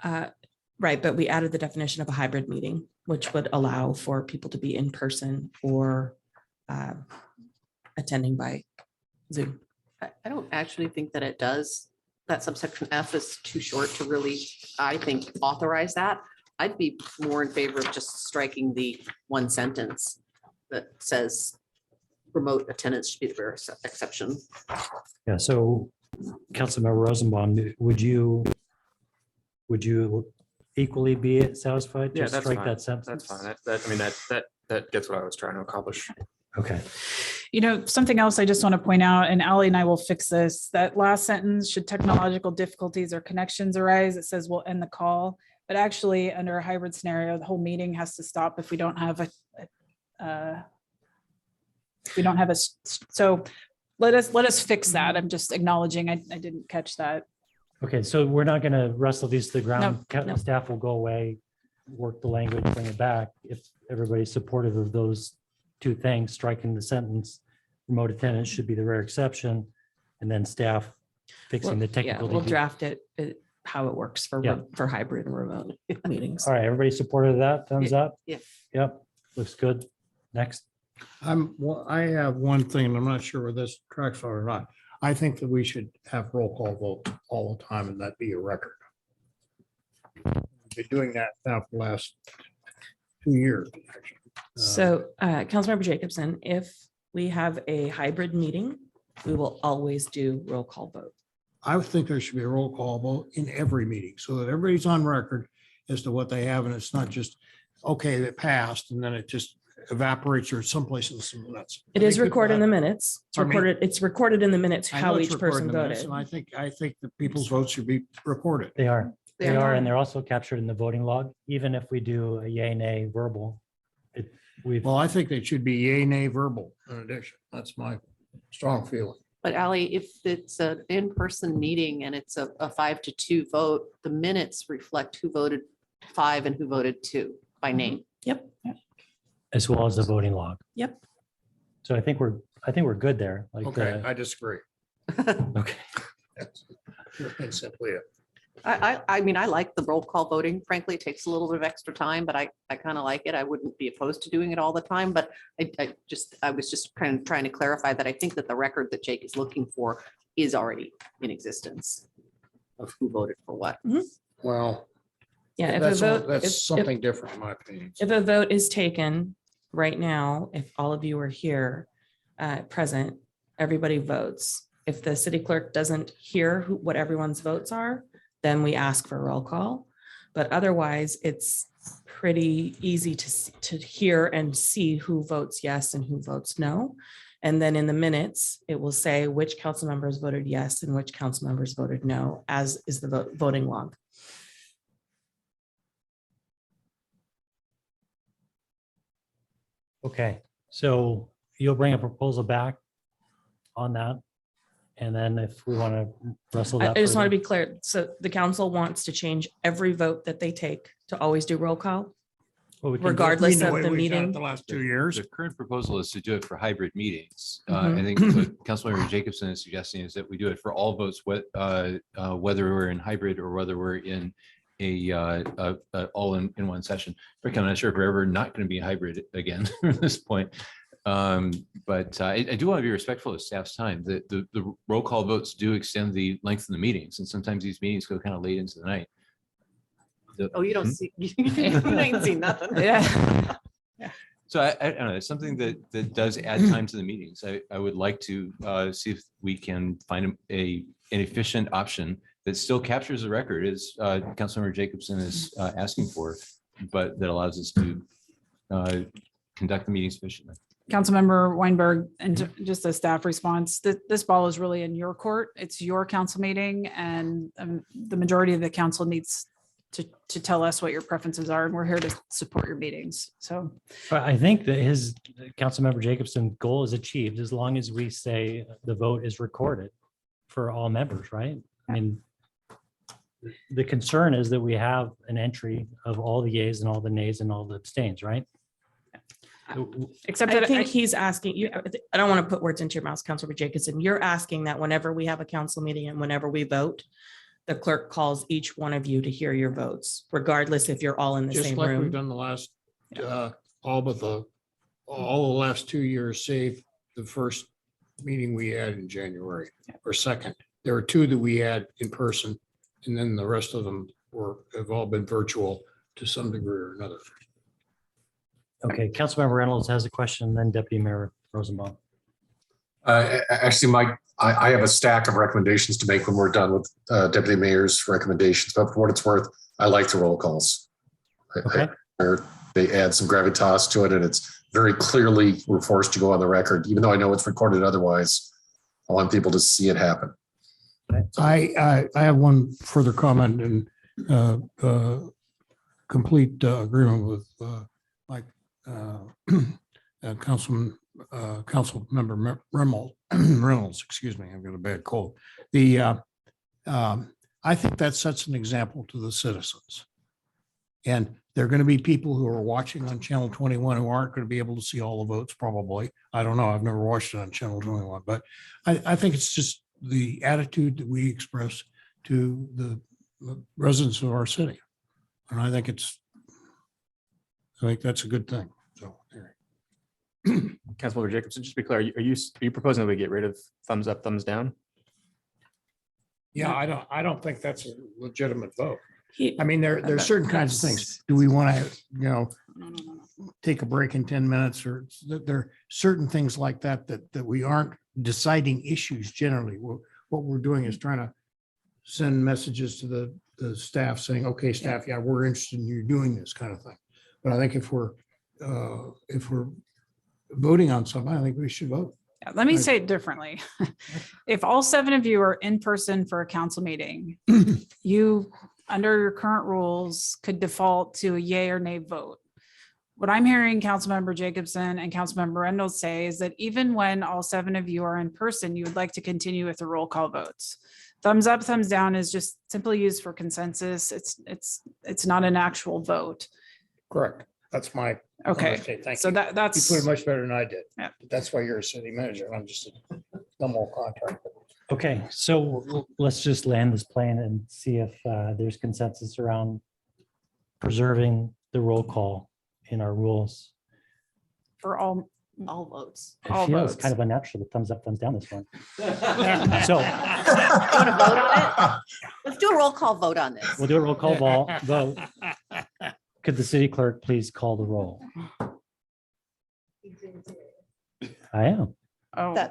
Right, but we added the definition of a hybrid meeting, which would allow for people to be in person or attending by Zoom. I don't actually think that it does. That subsection F is too short to really, I think, authorize that. I'd be more in favor of just striking the one sentence that says remote attendance should be the rare exception. Yeah, so Councilmember Rosenbaum, would you equally be satisfied Yeah, to that's strike fine. that sentence? That's fine. That gets what I was trying to accomplish. Okay. Something else I just want to point out, and Ally and I will fix this, that last sentence, should technological difficulties or connections arise, it says we'll end the call. But actually, under a hybrid scenario, the whole meeting has to stop if we don't have so let us fix that. I'm just acknowledging I didn't catch that. Okay, so we're not going to wrestle these to the ground. No. Staff will go away, work the language, bring it back. If everybody's supportive of those 2 things, striking the sentence, remote attendance should be the rare exception, and then staff fixing the technical. We'll draft it how it works for hybrid and remote meetings. All right, everybody supportive of that? Thumbs up? Yeah. Yep, looks good. Next. I have one thing, and I'm not sure whether this tracks or not. I think that we should have roll call vote all the time, and that be a record. We've been doing that now for the last 2 years. Actually. So Councilmember Jacobson, if we have a hybrid meeting, we will always do roll call vote. I would think there should be a roll call vote in every meeting so that everybody's on record as to what they have, and it's not just, okay, it passed, and then it just evaporates or someplace in the nuts. It is recorded in the minutes. Pardon me? It's recorded in the minutes I know how it's each recorded person in the minutes, voted. And I think the people's votes should be recorded. They are. They They are. are, and they're also captured in the voting log, even if we do a yay, nay verbal. Well, I think they should be yay, nay, verbal in addition. That's my strong feeling. But Ally, if it's an in-person meeting and it's a 5-2 vote, the minutes reflect who voted 5 and who voted 2. by name. Yep. as well as the voting log. Yep. So I think we're good there. Like, Okay, I disagree. okay. That's simply it. I mean, I like the roll call voting. Frankly, it takes a little bit of extra time, but I kind of like it. I wouldn't be opposed to doing it all the time, but I was just kind of trying to clarify that I think that the record that Jake is looking for is already in existence of who voted for what. Well, Yeah, if a that's, vote, that's something different in my opinion. if a vote is taken right now, if all of you are here present, everybody votes. If the city clerk doesn't hear what everyone's votes are, then we ask for a roll call. But otherwise, it's pretty easy to hear and see who votes yes and who votes no. And then in the minutes, it will say which council members voted yes and which council members voted no, as is the voting log. Okay, so you'll bring a proposal back on that? And then if we want to wrestle I that. just want to further- be clear. So the council wants to change every vote that they take to always do roll call, Well, we can do- regardless We know of what the we've done meeting. The last 2 years. The current proposal is to do it for hybrid meetings. Mhm. I think what Councilmember Jacobson is suggesting is that we do it for all votes, whether we're in hybrid or whether we're in a all in one session. Rick, I'm not sure if we're ever not going to be hybrid again at this point. But I do want to be respectful of staff's time. The roll call votes do extend the length of the meetings, and sometimes these meetings go kind of late into the night. Oh, you don't see, you ain't seen nothing. Yeah. So I don't know, it's something that does add time to the meetings. I would like to see if we can find an efficient option that still captures the record, as Councilmember Jacobson is asking for, but that allows us to conduct the meetings efficiently. Councilmember Weinberg, and just a staff response, this ball is really in your court. It's your council meeting, and the majority of the council needs to tell us what your preferences are, and we're here to support your meetings. So But I think that his Councilmember Jacobson goal is achieved as long as we say the vote is recorded for all members, right? I mean, the concern is that we have an entry of all the yeas and all the nays and all the abstains, right? except I that think he's asking you, I don't want to put words into your mouth, Councilor Jacobson. You're asking that whenever we have a council meeting and whenever we vote, the clerk calls each one of you to hear your votes, regardless if you're all in the Just same like we've room. done the last, all the last 2 years, save the first meeting we had in January or second. There were 2 that we had in person, and then the rest of them have all been virtual to some degree or another. Okay, Councilmember Reynolds has a question, then Deputy Mayor Rosenbaum. Actually, I have a stack of recommendations to make when we're done with Deputy Mayor's recommendations, but for what it's worth, I like the roll calls. Okay. They add some gravitas to it, and it's very clearly we're forced to go on the record, even though I know it's recorded otherwise. I want people to see it happen. I have one further comment and complete agreement with like Council Member Reynolds, excuse me, I've got a bad cold. I think that sets an example to the citizens. And there are going to be people who are watching on Channel 21 who aren't going to be able to see all the votes probably. I don't know. I've never watched it on Channel 21, but I think it's just the attitude that we express to the residents of our city. And I think that's a good thing. So, Councilmember Jacobson, just to be clear, are you proposing that we get rid of thumbs up, thumbs down? yeah, I don't think that's a legitimate vote. I mean, there's certain kinds of things. Do we want to, take a break in 10 minutes or there are certain things like that we aren't deciding issues generally. What we're doing is trying to send messages to the staff saying, okay, staff, yeah, we're interested in you doing this kind of thing. But I think if we're voting on something, I think we should vote. let me say it differently. If all 7 of you are in person for a council meeting, you, under your current rules, could default to a yay or nay vote. What I'm hearing Councilmember Jacobson and Councilmember Reynolds say is that even when all 7 of you are in person, you would like to continue with the roll call votes. Thumbs up, thumbs down is just simply used for consensus. It's not an actual vote. Correct. That's my. Okay, Thank so you. that, You that's. put it much better than I did. Yeah. That's why you're a city manager. I'm just a dumb old contractor. Okay, so let's just land this plane and see if there's consensus around preserving the roll call in our rules. For all votes. It All feels votes. kind of unnatural, the thumbs up, thumbs down this one. So You want to vote on it? Let's do a roll call vote on this. we'll do a roll call vote. Could the city clerk please call the roll? I am. Oh,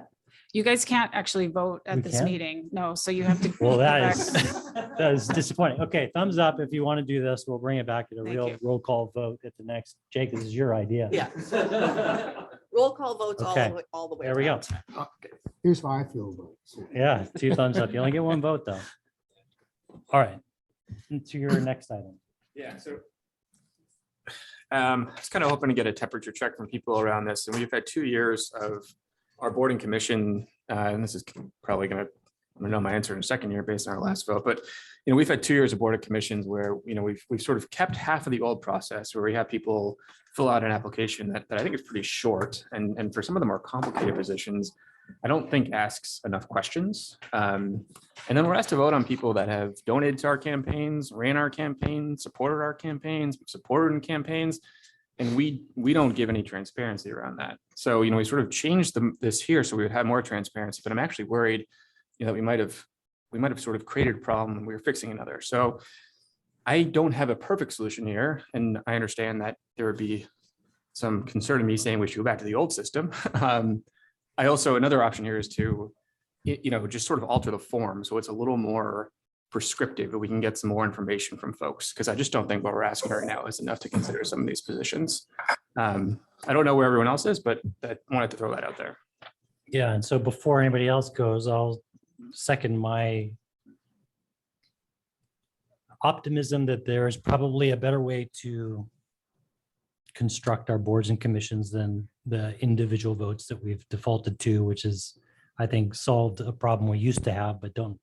you guys can't actually vote We at this can't? meeting. No, so you have to. Well, go that back. is disappointing. Okay, thumbs up if you want to do this. We'll bring it back to a Thank real you. roll call vote at the next. Jake, this is your idea. Yeah. Roll call votes Okay. all the way. There we go. around. Here's how I feel about it. Yeah, 2 thumbs up. You only get 1 vote though. All right, to your next item. Yeah, so I was kind of hoping to get a temperature check from people around this, and we've had 2 years of our board and commission, and this is probably gonna, I'm gonna know my answer in a second year based on our last vote, but we've had 2 years of board and commissions where we've sort of kept half of the old process where we have people fill out an application that I think is pretty short, and for some of the more complicated positions, I don't think asks enough questions. And then we're asked to vote on people that have donated to our campaigns, ran our campaigns, supported our campaigns, supported in campaigns. And we don't give any transparency around that. So, we sort of changed this here so we would have more transparency, but I'm actually worried, that we might have sort of created a problem and we were fixing another. So I don't have a perfect solution here. And I understand that there would be some concern in me saying we should go back to the old system. I also, another option here is to, just sort of alter the form. So it's a little more prescriptive, but we can get some more information from folks. Because I just don't think what we're asking right now is enough to consider some of these positions. I don't know where everyone else is, but I wanted to throw that out there. Yeah, and so before anybody else goes, I'll second my optimism that there is probably a better way to construct our boards and commissions than the individual votes that we've defaulted to, which is, I think, solved a problem we used to have, but don't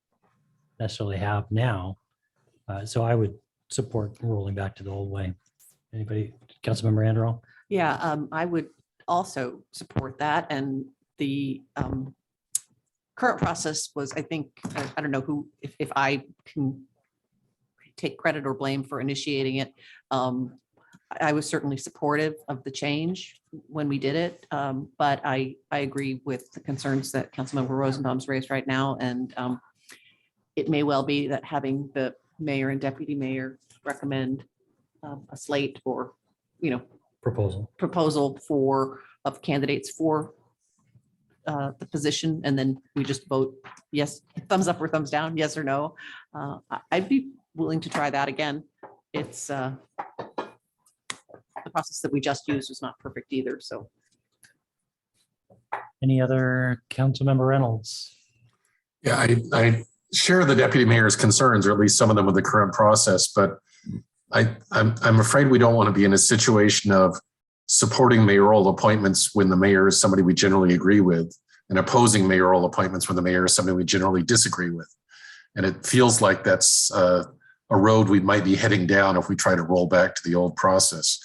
necessarily have now. So I would support rolling back to the old way. Anybody, Councilmember Anderl? Yeah, I would also support that. And the current process was, I think, I don't know who, if I can take credit or blame for initiating it. I was certainly supportive of the change when we did it, but I agree with the concerns that Councilmember Rosenbaum's raised right now. And it may well be that having the mayor and deputy mayor recommend a slate or, proposal of candidates for the position, and then we just vote yes, thumbs up or thumbs down, yes or no. I'd be willing to try that again. It's the process that we just used was not perfect either. So Any other Councilmember Reynolds? Yeah, I share the deputy mayor's concerns, or at least some of them with the current process, but I'm afraid we don't want to be in a situation of supporting mayoral appointments when the mayor is somebody we generally agree with, and opposing mayoral appointments when the mayor is somebody we generally disagree with. And it feels like that's a road we might be heading down if we try to roll back to the old process.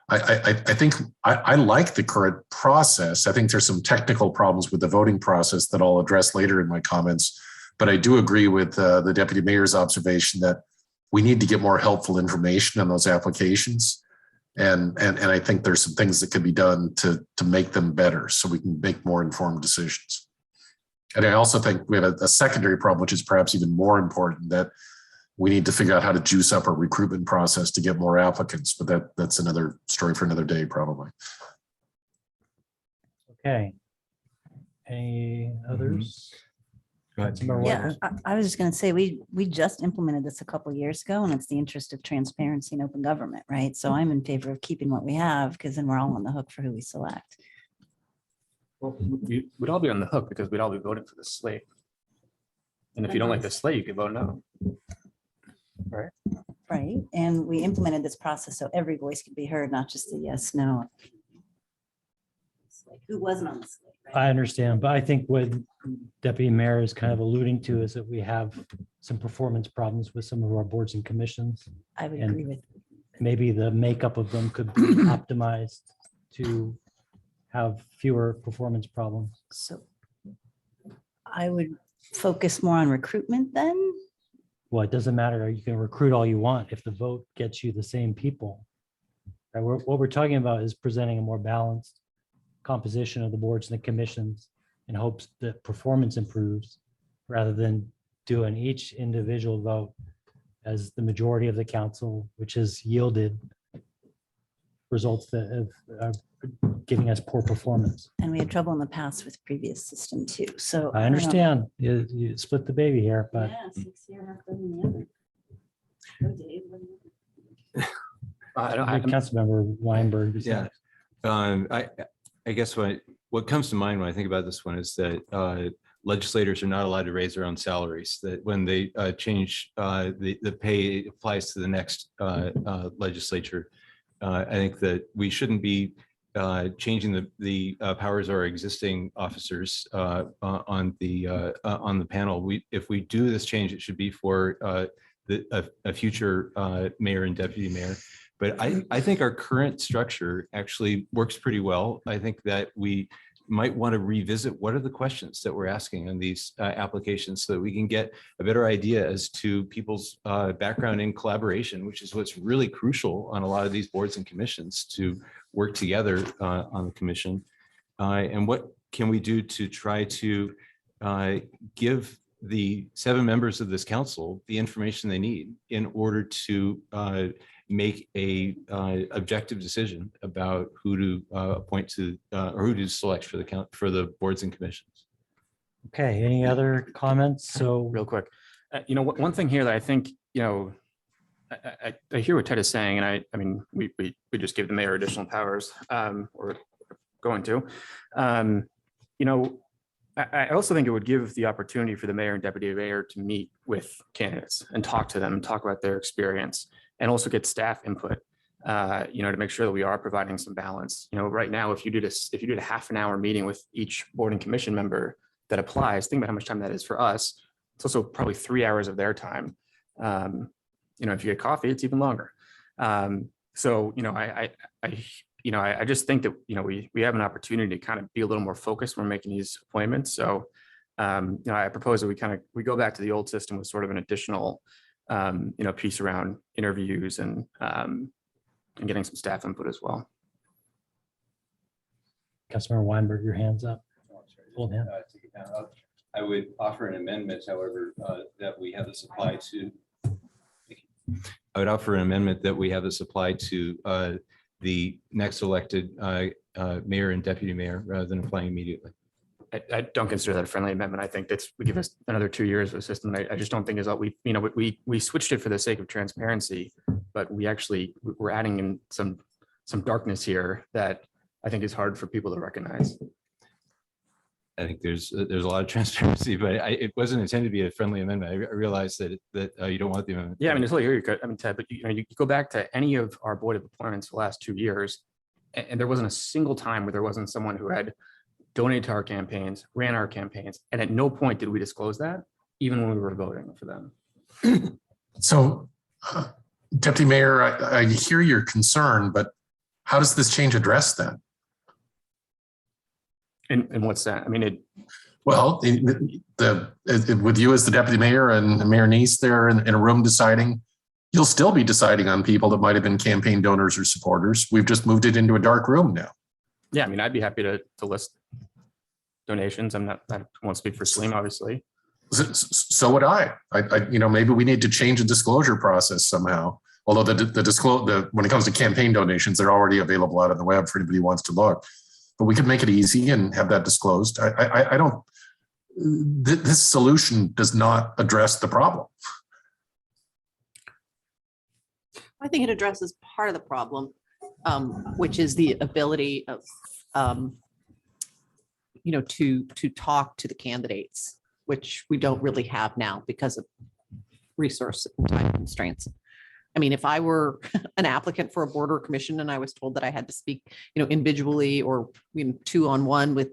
I think I like the current process. I think there's some technical problems with the voting process that I'll address later in my comments. But I do agree with the deputy mayor's observation that we need to get more helpful information on those applications. And I think there's some things that could be done to make them better so we can make more informed decisions. And I also think we have a secondary problem, which is perhaps even more important, that we need to figure out how to juice up our recruitment process to get more applicants, but that's another story for another day, probably. Okay. Any others? Councilmember Yeah, White? I was just going to say, we just implemented this a couple of years ago, and it's the interest of transparency and open government, right? So I'm in favor of keeping what we have, because then we're all on the hook for who we select. Well, we'd all be on the hook because we'd all be voting for the slate. And if you don't like the slate, you can vote no. Right. Right, and we implemented this process so every voice could be heard, not just the yes, no. Like, who wasn't on the slate, right? I understand, but I think what Deputy Mayor is kind of alluding to is that we have some performance problems with some of our boards and commissions. I would And agree with. maybe the makeup of them could be optimized to have fewer performance problems. So I would focus more on recruitment then. Well, it doesn't matter. You can recruit all you want if the vote gets you the same people. Right? What we're talking about is presenting a more balanced composition of the boards and the commissions in hopes that performance improves rather than doing each individual vote as the majority of the council, which has yielded results that are giving us poor performance. And we had trouble in the past with previous system too. So I understand you split the baby here, but Yeah, 6 year, half dozen the other. Oh, Dave, what do you- Councilmember Weinberg. is Yeah. next. I guess what comes to mind when I think about this one is that legislators are not allowed to raise their own salaries, that when they change the pay applies to the next legislature. I think that we shouldn't be changing the powers of our existing officers on the panel. If we do this change, it should be for a future mayor and deputy mayor. But I think our current structure actually works pretty well. I think that we might want to revisit what are the questions that we're asking on these applications so that we can get a better idea as to people's background in collaboration, which is what's really crucial on a lot of these boards and commissions to work together on the commission. And what can we do to try to give the 7 members of this council the information they need in order to make a objective decision about who to appoint to or who to select for the boards and commissions. Okay, any other comments? So real quick, one thing here that I think, I hear what Ted is saying, and I mean, we just gave the mayor additional powers, or going to. I also think it would give the opportunity for the mayor and deputy mayor to meet with candidates and talk to them, talk about their experience, and also get staff input, to make sure that we are providing some balance. Right now, if you did a half an hour meeting with each board and commission member that applies, think about how much time that is for us. It's also probably 3 hours of their time. If you get coffee, it's even longer. So, I just think that, we have an opportunity to kind of be a little more focused when we're making these appointments. So, I propose that we go back to the old system with sort of an additional, piece around interviews and getting some staff input as well. Councilmember Weinberg, your hand's up. Hold hand. I would offer an amendment, however, that we have this apply to. I would offer an amendment that we have this apply to the next elected mayor and deputy mayor rather than applying immediately. I don't consider that a friendly amendment. I think we give us another 2 years of a system. I just don't think is that we switched it for the sake of transparency, but we're adding in some darkness here that I think is hard for people to recognize. I think there's a lot of transparency, but it wasn't intended to be a friendly amendment. I realized that you don't want the amendment. Yeah, I mean, it's totally here. I mean, Ted, but you go back to any of our board of appointments the last 2 years, and there wasn't a single time where there wasn't someone who had donated to our campaigns, ran our campaigns, and at no point did we disclose that, even when we were voting for them. So, Deputy Mayor, I hear your concern, but how does this change address that? And what's that? I mean, with you as the deputy mayor and Mayor Neese there in a room deciding, you'll still be deciding on people that might have been campaign donors or supporters. We've just moved it into a dark room now. Yeah, I mean, I'd be happy to list donations. I won't speak for Salim, obviously. So would I. Maybe we need to change the disclosure process somehow. Although when it comes to campaign donations, they're already available out on the web for anybody who wants to look. But we could make it easy and have that disclosed. I don't. This solution does not address the problem. I think it addresses part of the problem, which is the ability of, to talk to the candidates, which we don't really have now because of resource and time constraints. I mean, if I were an applicant for a board or commission and I was told that I had to speak, individually or 2-on-1 with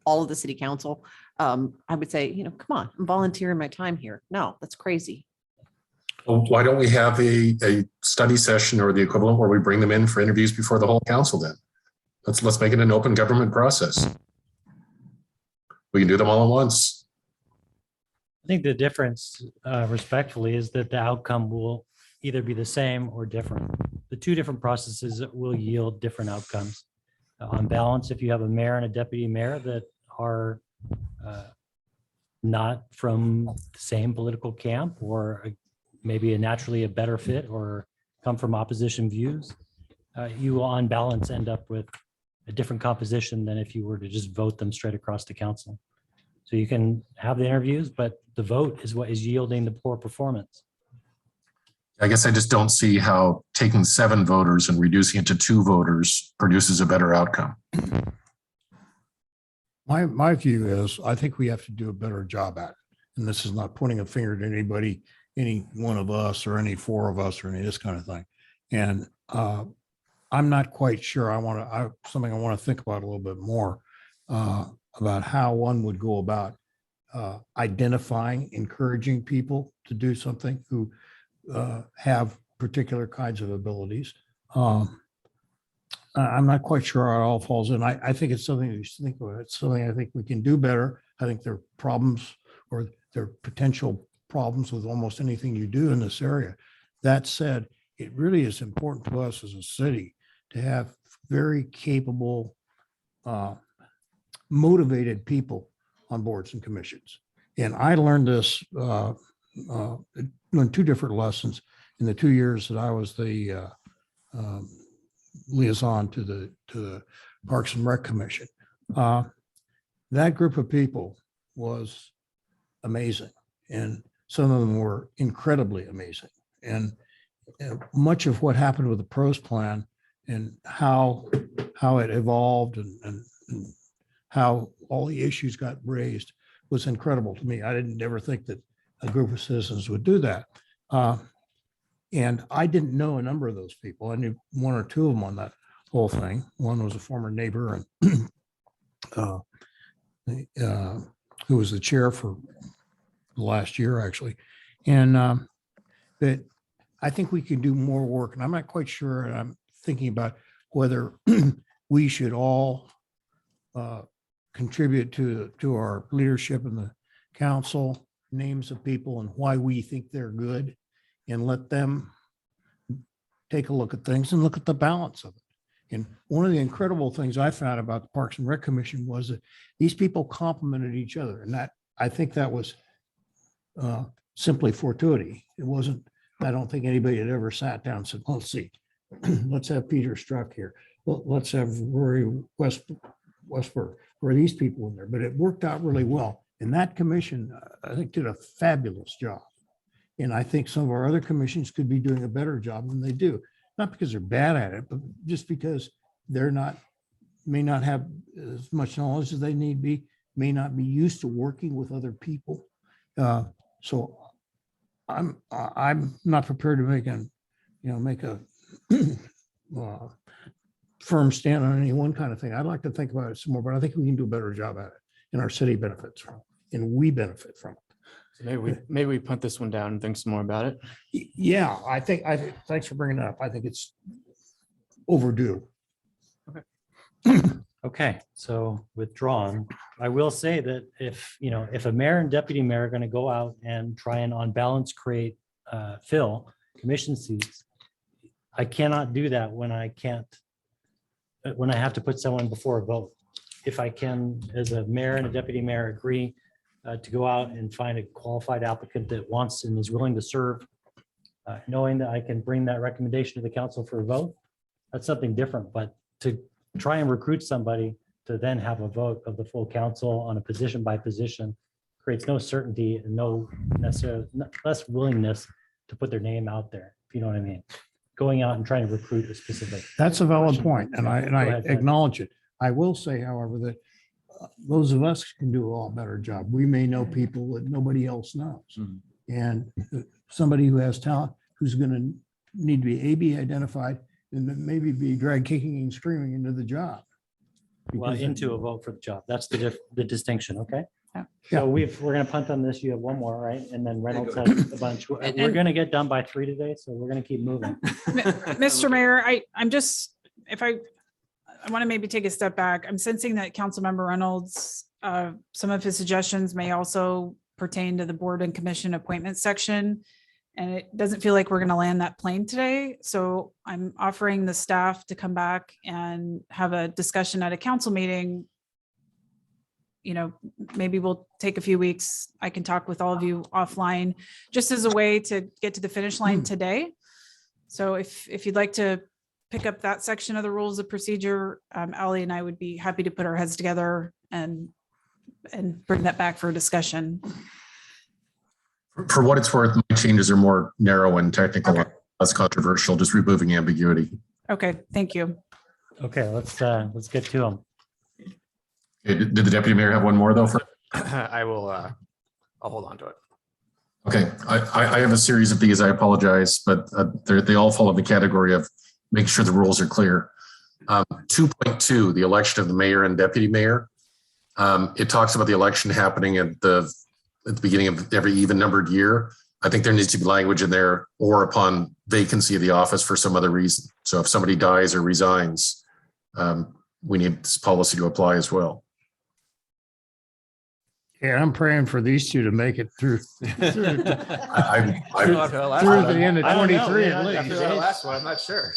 all of the city council, I would say, come on, I'm volunteering my time here. No, that's crazy. Why don't we have a study session or the equivalent where we bring them in for interviews before the whole council then? Let's make it an open government process. We can do them all at once. I think the difference, respectfully, is that the outcome will either be the same or different. The two different processes will yield different outcomes. On balance, if you have a mayor and a deputy mayor that are not from the same political camp, or maybe naturally a better fit, or come from opposition views, you will on balance end up with a different composition than if you were to just vote them straight across the council. So you can have the interviews, but the vote is what is yielding the poor performance. I guess I just don't see how taking 7 voters and reducing it to 2 voters produces a better outcome. My view is, I think we have to do a better job at it. And this is not pointing a finger at anybody, any one of us or any 4 of us or any of this kind of thing. And I'm not quite sure. Something I want to think about a little bit more about how one would go about identifying, encouraging people to do something who have particular kinds of abilities. I'm not quite sure how it all falls in. I think it's something you should think about. It's something I think we can do better. I think there are problems, or there are potential problems with almost anything you do in this area. That said, it really is important to us as a city to have very capable, motivated people on boards and commissions. And I learned this in 2 different lessons in the 2 years that I was the liaison to the Parks and Rec Commission. That group of people was amazing, and some of them were incredibly amazing. And much of what happened with the pros plan and how it evolved and how all the issues got raised was incredible to me. I didn't ever think that a group of citizens would do that. And I didn't know a number of those people. I knew 1 or 2 of them on that whole thing. One was a former neighbor and who was the chair for the last year, actually. And that I think we can do more work. And I'm not quite sure. And I'm thinking about whether we should all contribute to our leadership in the council, names of people and why we think they're good, and let them take a look at things and look at the balance of it. And one of the incredible things I found about the Parks and Rec Commission was that these people complemented each other. And that, I think that was simply fortuity. It wasn't, I don't think anybody had ever sat down and said, let's see, let's have Peter Struck here. Well, let's have Rory Westberg, or these people in there. But it worked out really well. And that commission, I think, did a fabulous job. And I think some of our other commissions could be doing a better job than they do. Not because they're bad at it, but just because they're may not have as much knowledge as they need be, may not be used to working with other people. So I'm not prepared to make a firm stand on any one kind of thing. I'd like to think about it some more, but I think we can do a better job at it, and our city benefits from it, and we benefit from it. So maybe we punt this one down and think some more about it. Yeah, I think thanks for bringing it up. I think it's overdue. Okay, so withdrawn. I will say that if a mayor and deputy mayor are going to go out and try and on balance fill commission seats, I cannot do that when I have to put someone before a vote. If I can, as a mayor and a deputy mayor, agree to go out and find a qualified applicant that wants and is willing to serve, knowing that I can bring that recommendation to the council for a vote, that's something different. But to try and recruit somebody to then have a vote of the full council on a position by position creates no certainty and no necessarily less willingness to put their name out there, if you know what I mean. Going out and trying to recruit a specific. That's a valid point, and I Go ahead, Ted. acknowledge it. I will say, however, that those of us can do a lot better job. We may know people that nobody else knows. And somebody who has talent, who's going to need to be A/B identified, and then maybe be dragged kicking and screaming into the job. Well, into a vote for the job. That's the distinction, okay? So we're gonna punt on this. You have one more, right? And then Reynolds has a bunch. We're gonna get done by 3 today, so we're gonna keep moving. Mr. Mayor, I'm just, if I want to maybe take a step back. I'm sensing that Councilmember Reynolds, some of his suggestions may also pertain to the board and commission appointment section. And it doesn't feel like we're going to land that plane today. So I'm offering the staff to come back and have a discussion at a council meeting. You know, maybe we'll take a few weeks. I can talk with all of you offline, just as a way to get to the finish line today. So if you'd like to pick up that section of the rules of procedure, Ally and I would be happy to put our heads together and bring that back for discussion. For what it's worth, my changes are more narrow and technical, less controversial, just removing ambiguity. Okay, thank you. Okay, let's get to them. Okay, did the deputy mayor have one more though? I will, I'll hold on to it. Okay, I have a series of these. I apologize, but they all fall in the category of making sure the rules are clear. 2.2, the election of the mayor and deputy mayor. It talks about the election happening at the beginning of every even numbered year. I think there needs to be language in there or upon vacancy of the office for some other reason. So if somebody dies or resigns, we need this policy to apply as well. Yeah, I'm praying for these two to make it through. Through the end of 23 at least. After that last one, I'm not sure.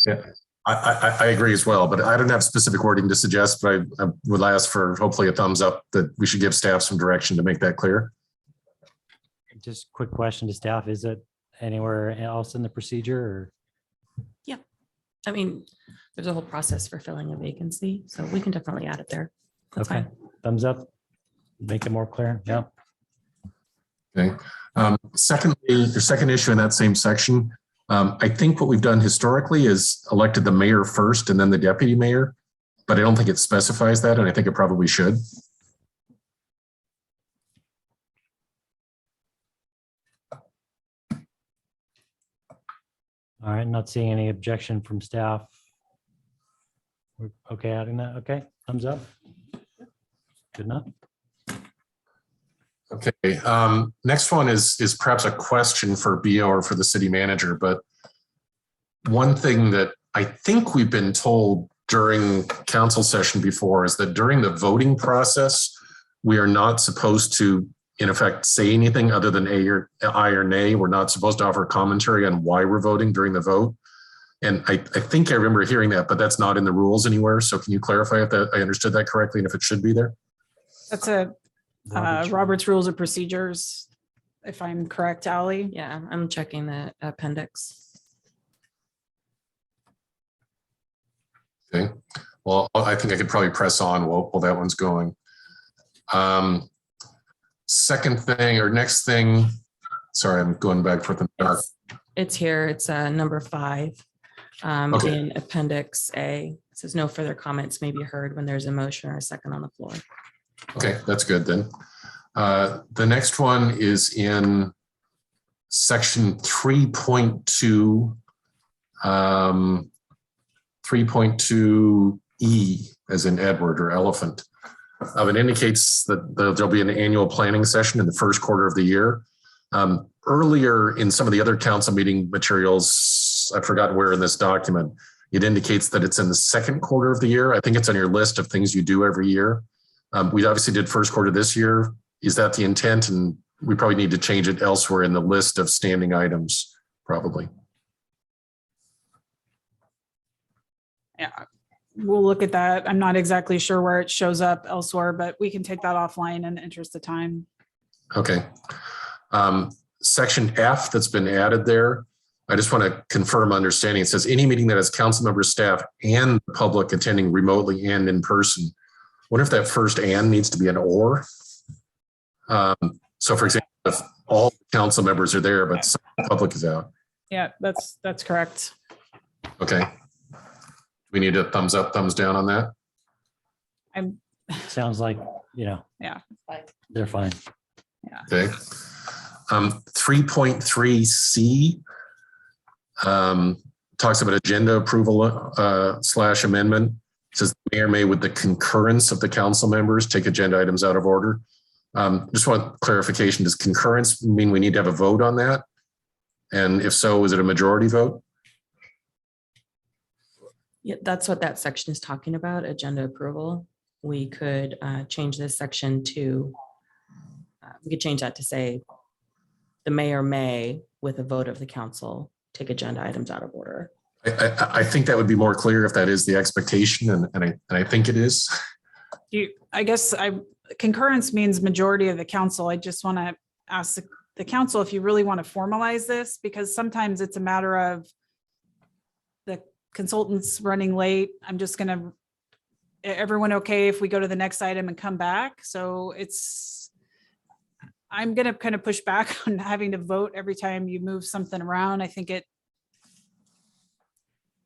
Yeah, I agree as well, but I don't have specific wording to suggest, but I would ask for hopefully a thumbs up that we should give staff some direction to make that clear. Just quick question to staff. Is it anywhere else in the procedure or? Yeah, I mean, there's a whole process for filling a vacancy, so we can definitely add it there. That's Okay, fine. thumbs up. Make it more clear. Yeah. Okay. Secondly, the second issue in that same section, I think what we've done historically is elected the mayor first and then the deputy mayor, but I don't think it specifies that, and I think it probably should. All right, not seeing any objection from staff. We're okay adding that. Okay, thumbs up. Good enough. Okay, next one is perhaps a question for BO or for the city manager, but one thing that I think we've been told during council session before is that during the voting process, we are not supposed to, in effect, say anything other than aye or nay. We're not supposed to offer commentary on why we're voting during the vote. And I think I remember hearing that, but that's not in the rules anywhere. So can you clarify if that I understood that correctly and if it should be there? That's a Robert's Rules of Procedures, if I'm correct, Ally. Yeah, I'm checking the appendix. Okay, well, I think I could probably press on while that one's going. Second thing or next thing, sorry, I'm going back for the dark. It's here. It's number 5 Okay. in Appendix A. It says no further comments may be heard when there's a motion or a second on the floor. Okay, that's good then. The next one is in section 3.2, 3.2E as in Edward or elephant. It indicates that there'll be an annual planning session in the first quarter of the year. Earlier in some of the other council meeting materials, I forgot where in this document, it indicates that it's in the second quarter of the year. I think it's on your list of things you do every year. We obviously did first quarter this year. Is that the intent? And we probably need to change it elsewhere in the list of standing items, probably. Yeah, we'll look at that. I'm not exactly sure where it shows up elsewhere, but we can take that offline in the interest of time. Okay. Section F that's been added there. I just want to confirm understanding. It says any meeting that has council members, staff, and the public attending remotely and in person. What if that first and needs to be an or? So for example, if all council members are there, but some public is out. Yeah, that's correct. Okay. We need a thumbs up, thumbs down on that. Sounds like, Yeah. they're fine. Okay. 3.3C talks about agenda approval / amendment. It says the mayor may, with the concurrence of the council members, take agenda items out of order. Just want clarification. Does concurrence mean we need to have a vote on that? And if so, is it a majority vote? Yeah, that's what that section is talking about, agenda approval. We could change this section to, we could change that to say the mayor may, with a vote of the council, take agenda items out of order. I think that would be more clear if that is the expectation, and I think it is. I guess concurrence means majority of the council. I just want to ask the council if you really want to formalize this, because sometimes it's a matter of the consultants running late. I'm just going to, everyone okay if we go to the next item and come back? So I'm going to kind of push back on having to vote every time you move something around. I think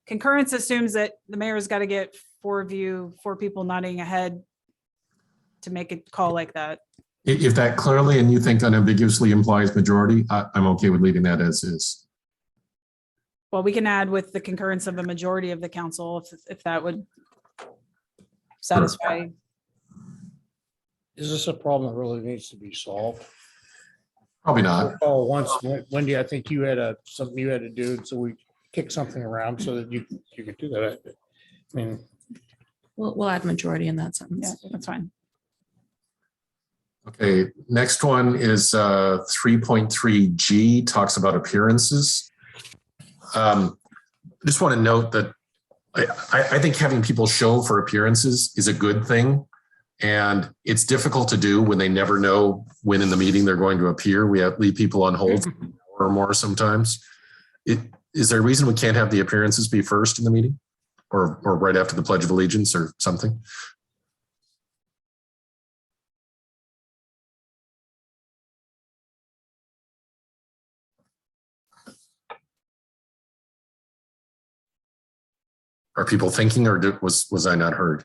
concurrence assumes that the mayor's got to get four people nodding ahead to make a call like that. If that clearly and you think unambiguously implies majority, I'm okay with leaving that as is. Well, we can add with the concurrence of a majority of the council if that would satisfy. Is this a problem that really needs to be solved? Probably not. Oh, once, Wendy, I think you had something you had to do, so we kicked something around so that you could do that. I mean, We'll add majority in that sentence. Yeah, that's fine. Okay, next one is 3.3G, talks about appearances. Just want to note that I think having people show for appearances is a good thing. And it's difficult to do when they never know when in the meeting they're going to appear. We leave people on hold for an hour or more sometimes. Is there a reason we can't have the appearances be first in the meeting or right after the Pledge of Allegiance or something? Are people thinking, or was I not heard?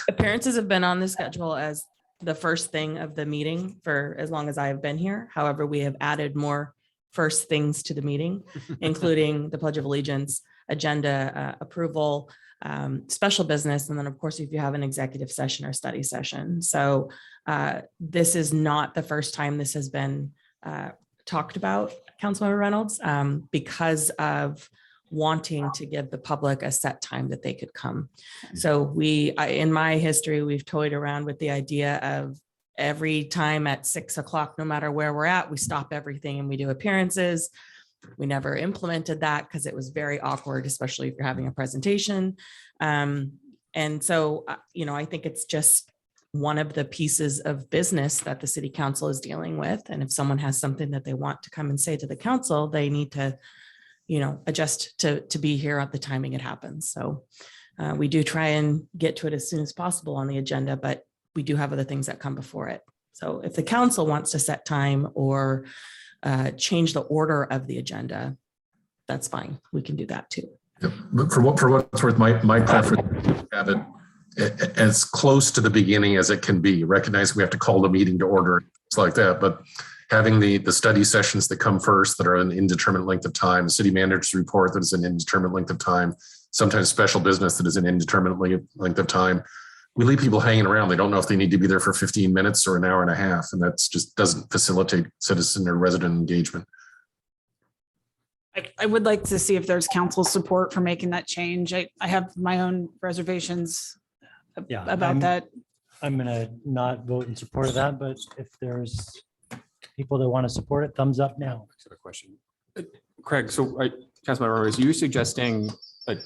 Appearances have been on the schedule as the first thing of the meeting for as long as I have been here. However, we have added more first things to the meeting, including the Pledge of Allegiance, agenda approval, special business, and then of course, if you have an executive session or study session. So this is not the first time this has been talked about, Councilmember Reynolds, because of wanting to give the public a set time that they could come. So in my history, we've toyed around with the idea of every time at 6 o'clock, no matter where we're at, we stop everything and we do appearances. We never implemented that because it was very awkward, especially if you're having a presentation. And so, I think it's just one of the pieces of business that the city council is dealing with. And if someone has something that they want to come and say to the council, they need to adjust to be here at the timing it happens. So we do try and get to it as soon as possible on the agenda, but we do have other things that come before it. So if the council wants to set time or change the order of the agenda, that's fine. We can do that too. Yep. But for what it's worth, my preference is to have it as close to the beginning as it can be. Recognize we have to call the meeting to order, it's like that, but having the study sessions that come first that are an indeterminate length of time, the city manager's report that is an indeterminate length of time, sometimes special business that is an indeterminate length of time. We leave people hanging around. They don't know if they need to be there for 15 minutes or an hour and a half. And that's just doesn't facilitate citizen or resident engagement. I would like to see if there's council support for making that change. I have my own reservations about that. I'm going to not vote in support of that, but if there's people that want to support it, thumbs up now. Sort of question. Craig, so Councilmember, is you suggesting that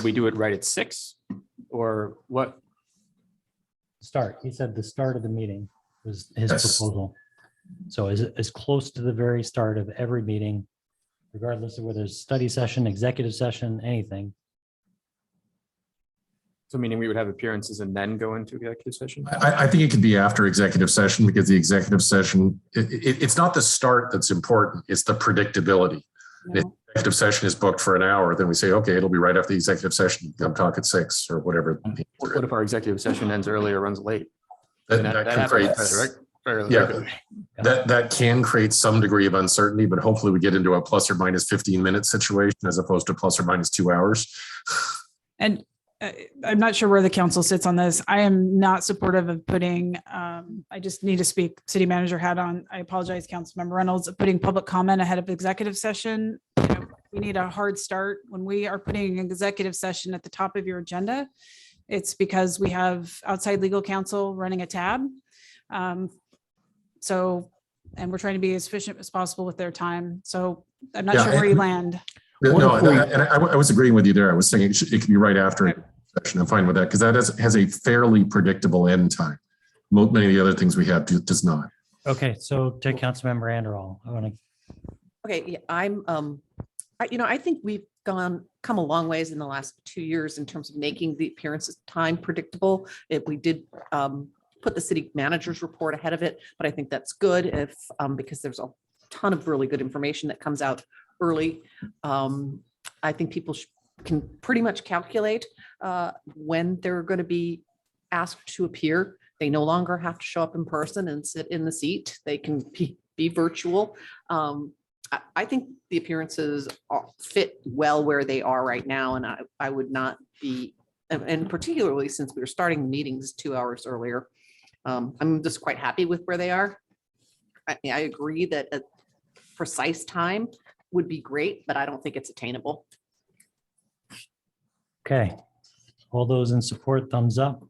we do it right at 6 or what? Start. He said the start of the meeting was his proposal. So as close to the very start of every meeting, regardless of whether it's study session, executive session, anything. So meaning we would have appearances and then go into executive session? I think it could be after executive session because the executive session, it's not the start that's important. It's the predictability. No. If the executive session is booked for an hour, then we say, okay, it'll be right after the executive session. Come talk at 6 or whatever. What if our executive session ends early or runs late? That can create some degree of uncertainty, but hopefully we get into a plus or minus 15-minute situation as opposed to plus or minus 2 hours. And I'm not sure where the council sits on this. I am not supportive of putting, I just need to speak city manager hat on. I apologize, Councilmember Reynolds, putting public comment ahead of executive session. You know, we need a hard start. When we are putting an executive session at the top of your agenda, it's because we have outside legal counsel running a tab. And we're trying to be as efficient as possible with their time. So I'm not sure where you land. No, and I was agreeing with you there. I was saying it could be right after a session. I'm fine with that because that has a fairly predictable end time. Many of the other things we have does not. Okay, so to Councilmember Anderall, I want to. Okay, yeah, I think we've come a long ways in the last 2 years in terms of making the appearances time predictable. If we did put the city manager's report ahead of it, but I think that's good if because there's a ton of really good information that comes out early. I think people can pretty much calculate when they're going to be asked to appear. They no longer have to show up in person and sit in the seat. They can be virtual. I think the appearances fit well where they are right now, and I would not be, and particularly since we were starting meetings 2 hours earlier, I'm just quite happy with where they are. I agree that a precise time would be great, but I don't think it's attainable. Okay, all those in support, thumbs up.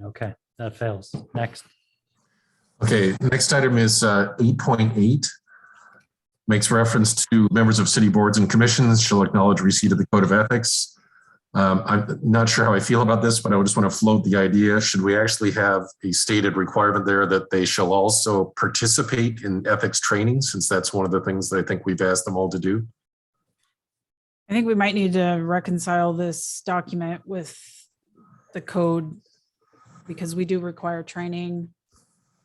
Okay, that fails. Next. Okay, next item is 8.8. Makes reference to members of city boards and commissions shall acknowledge receipt of the code of ethics. I'm not sure how I feel about this, but I just want to float the idea. Should we actually have a stated requirement there that they shall also participate in ethics training, since that's one of the things that I think we've asked them all to do? I think we might need to reconcile this document with the code because we do require training.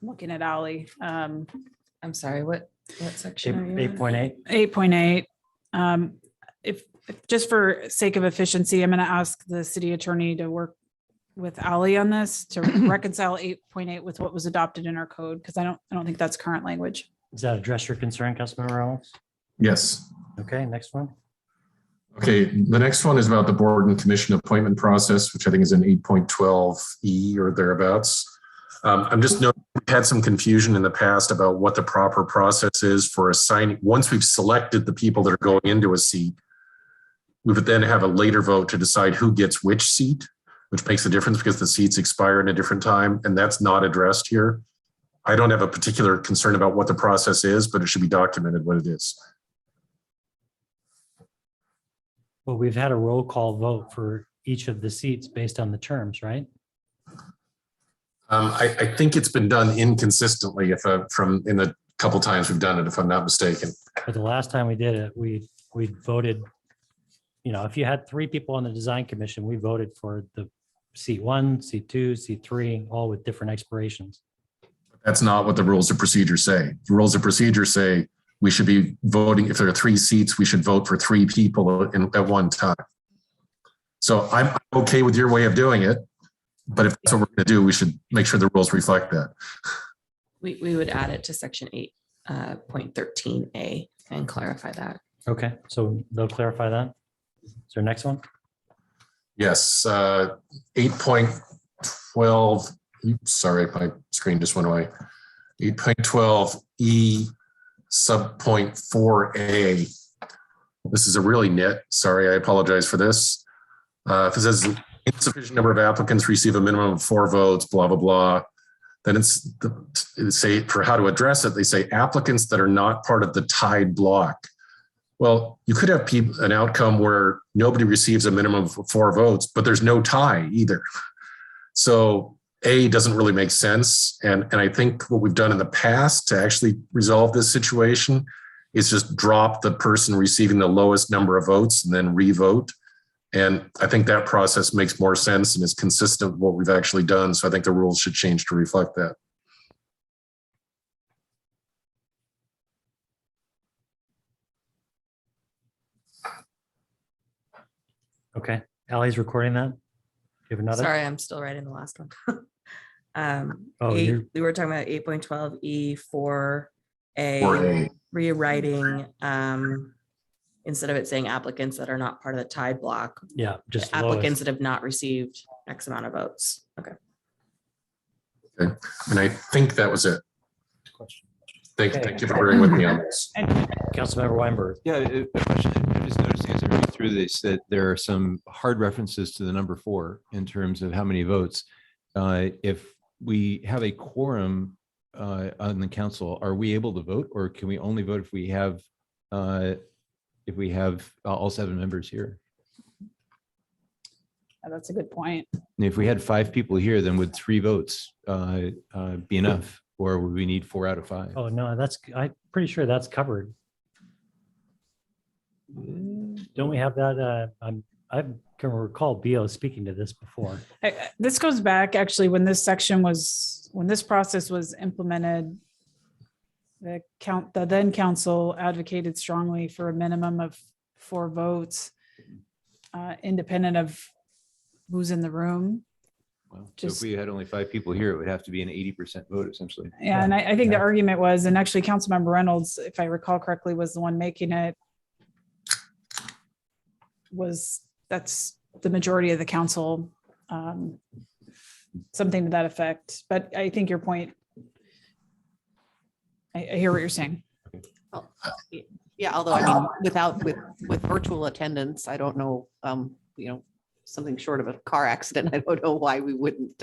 I'm looking at Ally. I'm sorry, what section are you in? 8.8. 8.8. If just for sake of efficiency, I'm going to ask the city attorney to work with Ally on this to reconcile 8.8 with what was adopted in our code, because I don't think that's current language. Does that address your concern, Councilmember Reynolds? Yes. Okay, next one. Okay, the next one is about the board and commission appointment process, which I think is in 8.12E or thereabouts. I'm just noting we've had some confusion in the past about what the proper process is for assigning. Once we've selected the people that are going into a seat, we would then have a later vote to decide who gets which seat, which makes a difference because the seats expire at a different time, and that's not addressed here. I don't have a particular concern about what the process is, but it should be documented what it is. Well, we've had a roll call vote for each of the seats based on the terms, right? I think it's been done inconsistently from in the couple times we've done it, if I'm not mistaken. But the last time we did it, we voted, if you had 3 people on the design commission, we voted for the seat 1, seat 2, seat 3, all with different expirations. That's not what the rules of procedure say. The rules of procedure say we should be voting, if there are 3 seats, we should vote for 3 people at one time. So I'm okay with your way of doing it, but if that's what we're going to do, we should make sure the rules reflect that. We would add it to section 8.13A and clarify that. Okay, so they'll clarify that. Is there next one? Yes, 8.12. Sorry, my screen just went away. 8.12E subpoint 4A. This is a really nit. Sorry, I apologize for this. If it says insufficient number of applicants receive a minimum of 4 votes, blah, blah, blah. Then it's say for how to address it, they say applicants that are not part of the tied block. Well, you could have an outcome where nobody receives a minimum of 4 votes, but there's no tie either. So A doesn't really make sense. And I think what we've done in the past to actually resolve this situation is just drop the person receiving the lowest number of votes and then re-vote. And I think that process makes more sense and is consistent with what we've actually done. So I think the rules should change to reflect that. Okay, Ally's recording that. You have another? Sorry, I'm still writing the last one. you're- We were talking about 8.12E4A, 4A. rewriting instead of it saying applicants that are not part of the tied block, Yeah, just applicants lowest. that have not received X amount of votes. Okay. Okay, and I think that was it. Thank Okay. you for bearing with me on this. Councilmember Weinberg. Yeah, a question. I'm just noticing as I read through this that there are some hard references to the number 4 in terms of how many votes. If we have a quorum on the council, are we able to vote, or can we only vote if we have all 7 members here? That's a good point. And if we had 5 people here, then would 3 votes be enough, or would we need 4 out of 5? Oh, no, I'm pretty sure that's covered. Don't we have that? I can recall BO speaking to this before. This goes back actually when this process was implemented. The then council advocated strongly for a minimum of 4 votes, independent of who's in the room. Well, so if we had only 5 people here, it would have to be an 80% vote essentially. Yeah, and I think the argument was, and actually Councilmember Reynolds, if I recall correctly, was the one making it, that's the majority of the council, something to that effect. But I think your point, I hear what you're saying. Yeah, although I mean, with virtual attendance, I don't know, something short of a car accident, I don't know why we wouldn't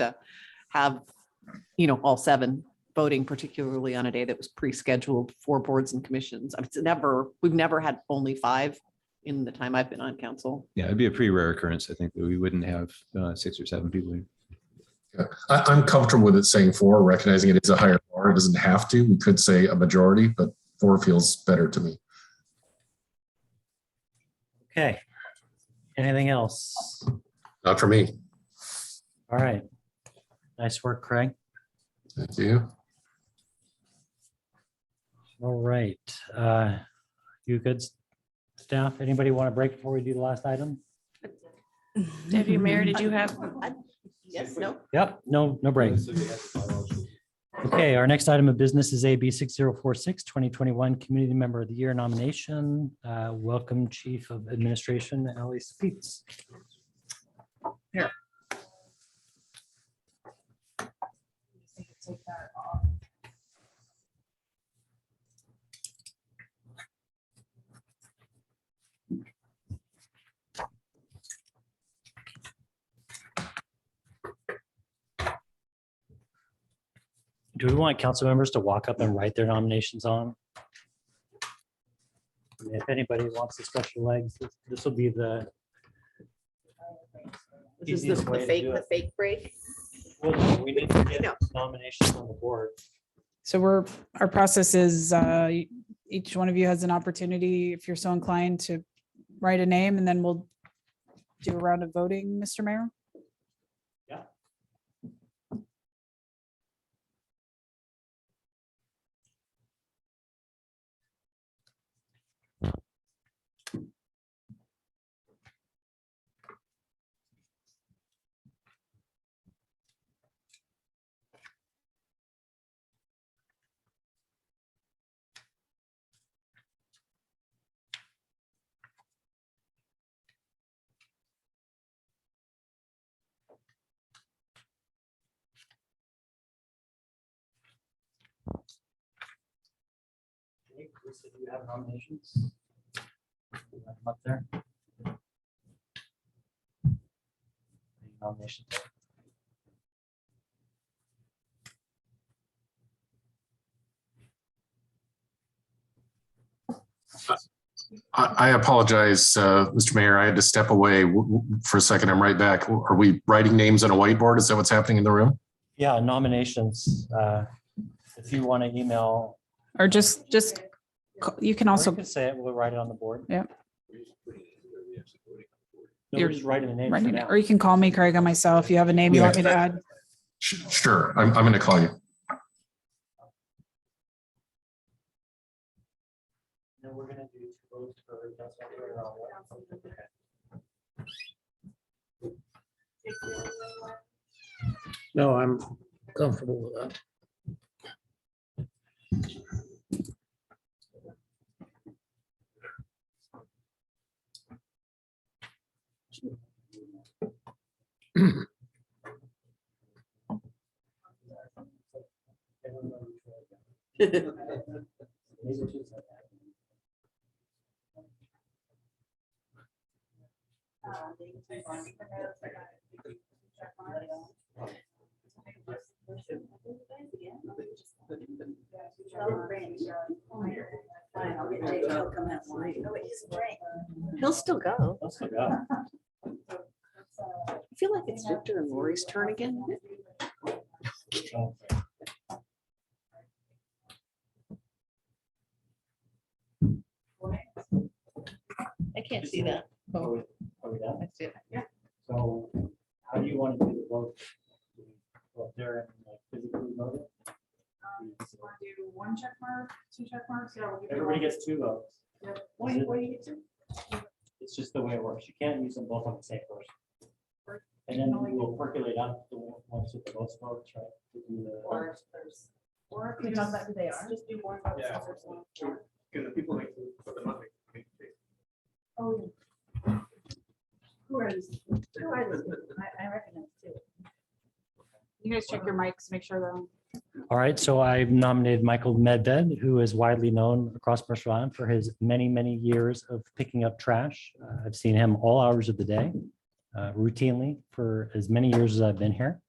have, all 7 voting, particularly on a day that was pre-scheduled for boards and commissions. I mean, we've never had only 5 in the time I've been on council. Yeah, it'd be a pretty rare occurrence, I think, that we wouldn't have 6 or 7 people here. Yeah, I'm comfortable with it saying 4, recognizing it is a higher bar. It doesn't have to. We could say a majority, but 4 feels better to me. Okay. Anything else? Not for me. All right. Nice work, Craig. Thank you. All right. You good, staff? Anybody want to break before we do the last item? Deputy Mayor, did you have? Yes, no. Yep, no break. Okay, our next item of business is AB 6046, 2021 Community Member of the Year nomination. Welcome, Chief of Administration, Ali Speets. Here. Do we want council members to walk up and write their nominations on? I mean, if anybody wants to stretch your legs, this will be the. This is the fake break. Well, no, we need to get nominations on the board. So our process is each one of you has an opportunity, if you're so inclined, to write a name, and then we'll do a round of voting, Mr. Mayor. Yeah. Lisa, do you have nominations? You have them up there. Any nominations? I apologize, Mr. Mayor. I had to step away for a second. I'm right back. Are we writing names on a whiteboard? Is that what's happening in the room? Yeah, nominations. If you want to email. Or just you can also say it. We'll write it on the board. Yeah. No, we're just writing the name. writing it, or you can call me, Craig, or myself. You have a name you want me to add? Sure. I'm going to call you. No, we're going to do votes for No, I'm comfortable with that. He'll still go. I feel like it's Victor and Lori's turn again. I can't see that. Oh, I see it. Yeah. So how do you want to do the vote? Well, there and like physically vote it? Want to do one check mark, two check marks? Yeah. we'll give you Everybody one. gets 2 votes. Yep. What do you get to? It's just the way it works. You can't use them both on the same person. And then we'll percolate out the ones with the most votes, right? To do the- Or if there's, or if you talk about who they are. Just do one. vote. Yeah. Because the people make put them up. Oh. Who are these? Who are these? I recognize too. You guys check your mics, make sure they're. All right, so I've nominated Michael Medved, who is widely known across Mercer Island for his many, many years of picking up trash. I've seen him all hours of the day, routinely for as many years as I've been here.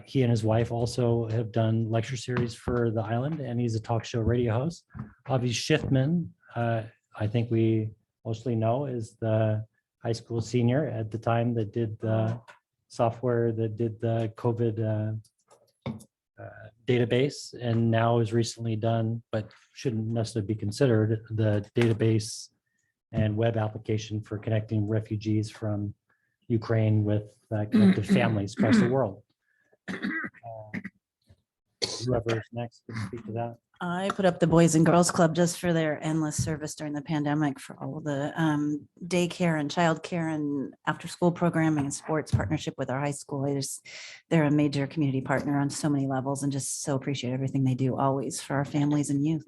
He and his wife also have done lecture series for the island, and he's a talk show radio host. Avi Schiffman, I think we mostly know, is the high school senior at the time that did the software that did the COVID database, and now is recently done, but shouldn't necessarily be considered, the database and web application for connecting refugees from Ukraine with connected families across the world. Whoever's next can speak to that. I put up the Boys and Girls Club just for their endless service during the pandemic for all the daycare and childcare and after-school programming and sports partnership with our high school. They're a major community partner on so many levels, and just so appreciate everything they do always for our families and youth.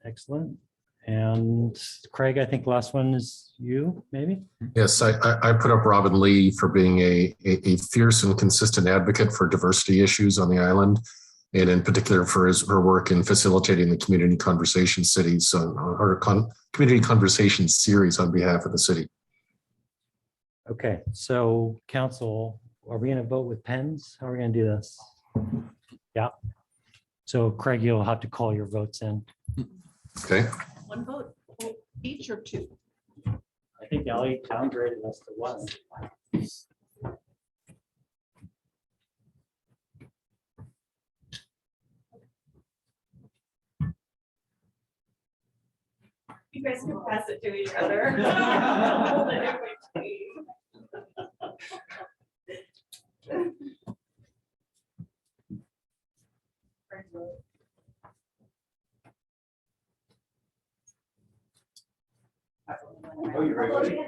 Excellent. And Craig, I think last one is you, maybe? Yes, I put up Robin Lee for being a fierce and consistent advocate for diversity issues on the island, and in particular for her work in facilitating the community conversation cities or community conversation series on behalf of the city. Okay, so council, are we going to vote with pens? How are we going to do this? Yeah. So Craig, you'll have to call your votes in. Okay. One vote each or two? I think Ellie downgraded us to 1. You guys can pass it to each other. Oh, you're ready.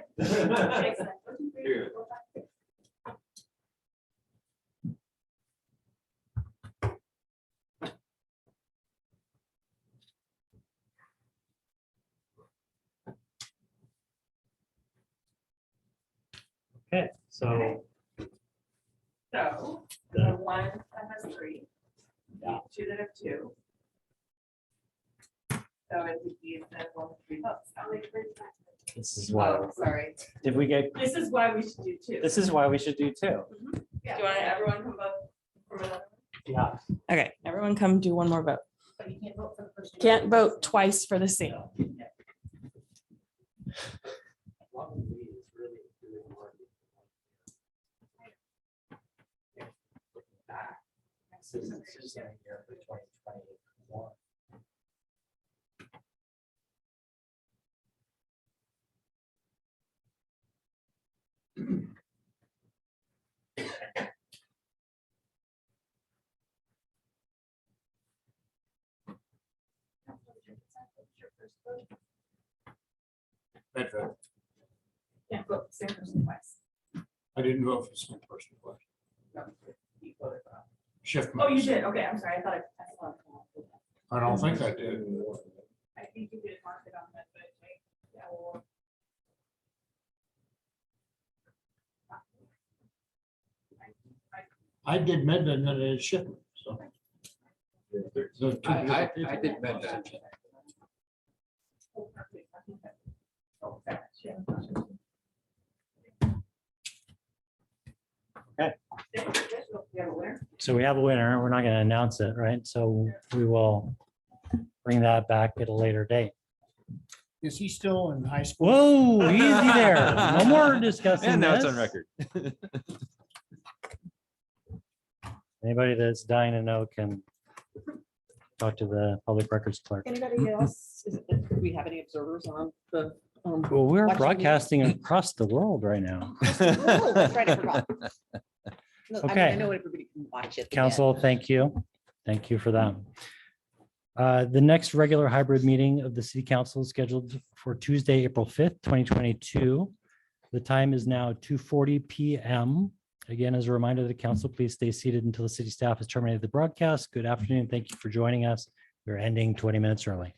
Okay, so So the one that has 3, Yeah. 2 that have 2. So it would be instead of 1 with 3 votes. this is why. Oh, sorry. Did we get? This is why we should do 2. This is why we should do 2. Yeah. Do you want everyone come vote for another? Yeah. Okay, everyone come do one more vote. But you can't vote for the first. Can't vote twice for the same. Medved. Can't vote the same person twice. I didn't vote for the same person twice. You voted for- Shift. Oh, you did? Okay, I'm sorry. I thought I saw it. I don't think I did. I think you did mark it on that, but yeah, well. I did Mendon and it's shipment, so. I did med that. So we have a winner. We're not going to announce it, right? So we will bring that back at a later date. Is he still in high school? Whoa, easy there. No more discussing And now it's on this. record. Anybody that's dying to know can talk to the public records clerk. Anybody else? Do we have any observers on the? Well, we're watching broadcasting across the world right now. Oh, that's right, I forgot. No, I mean, I Okay. know everybody can watch it. Council, thank you. Thank you for that. The next regular hybrid meeting of the city council is scheduled for Tuesday, April 5th, 2022. The time is now 2:40 PM. Again, as a reminder to the council, please stay seated until the city staff has terminated the broadcast. Good afternoon. Thank you for joining us. We're ending 20 minutes early.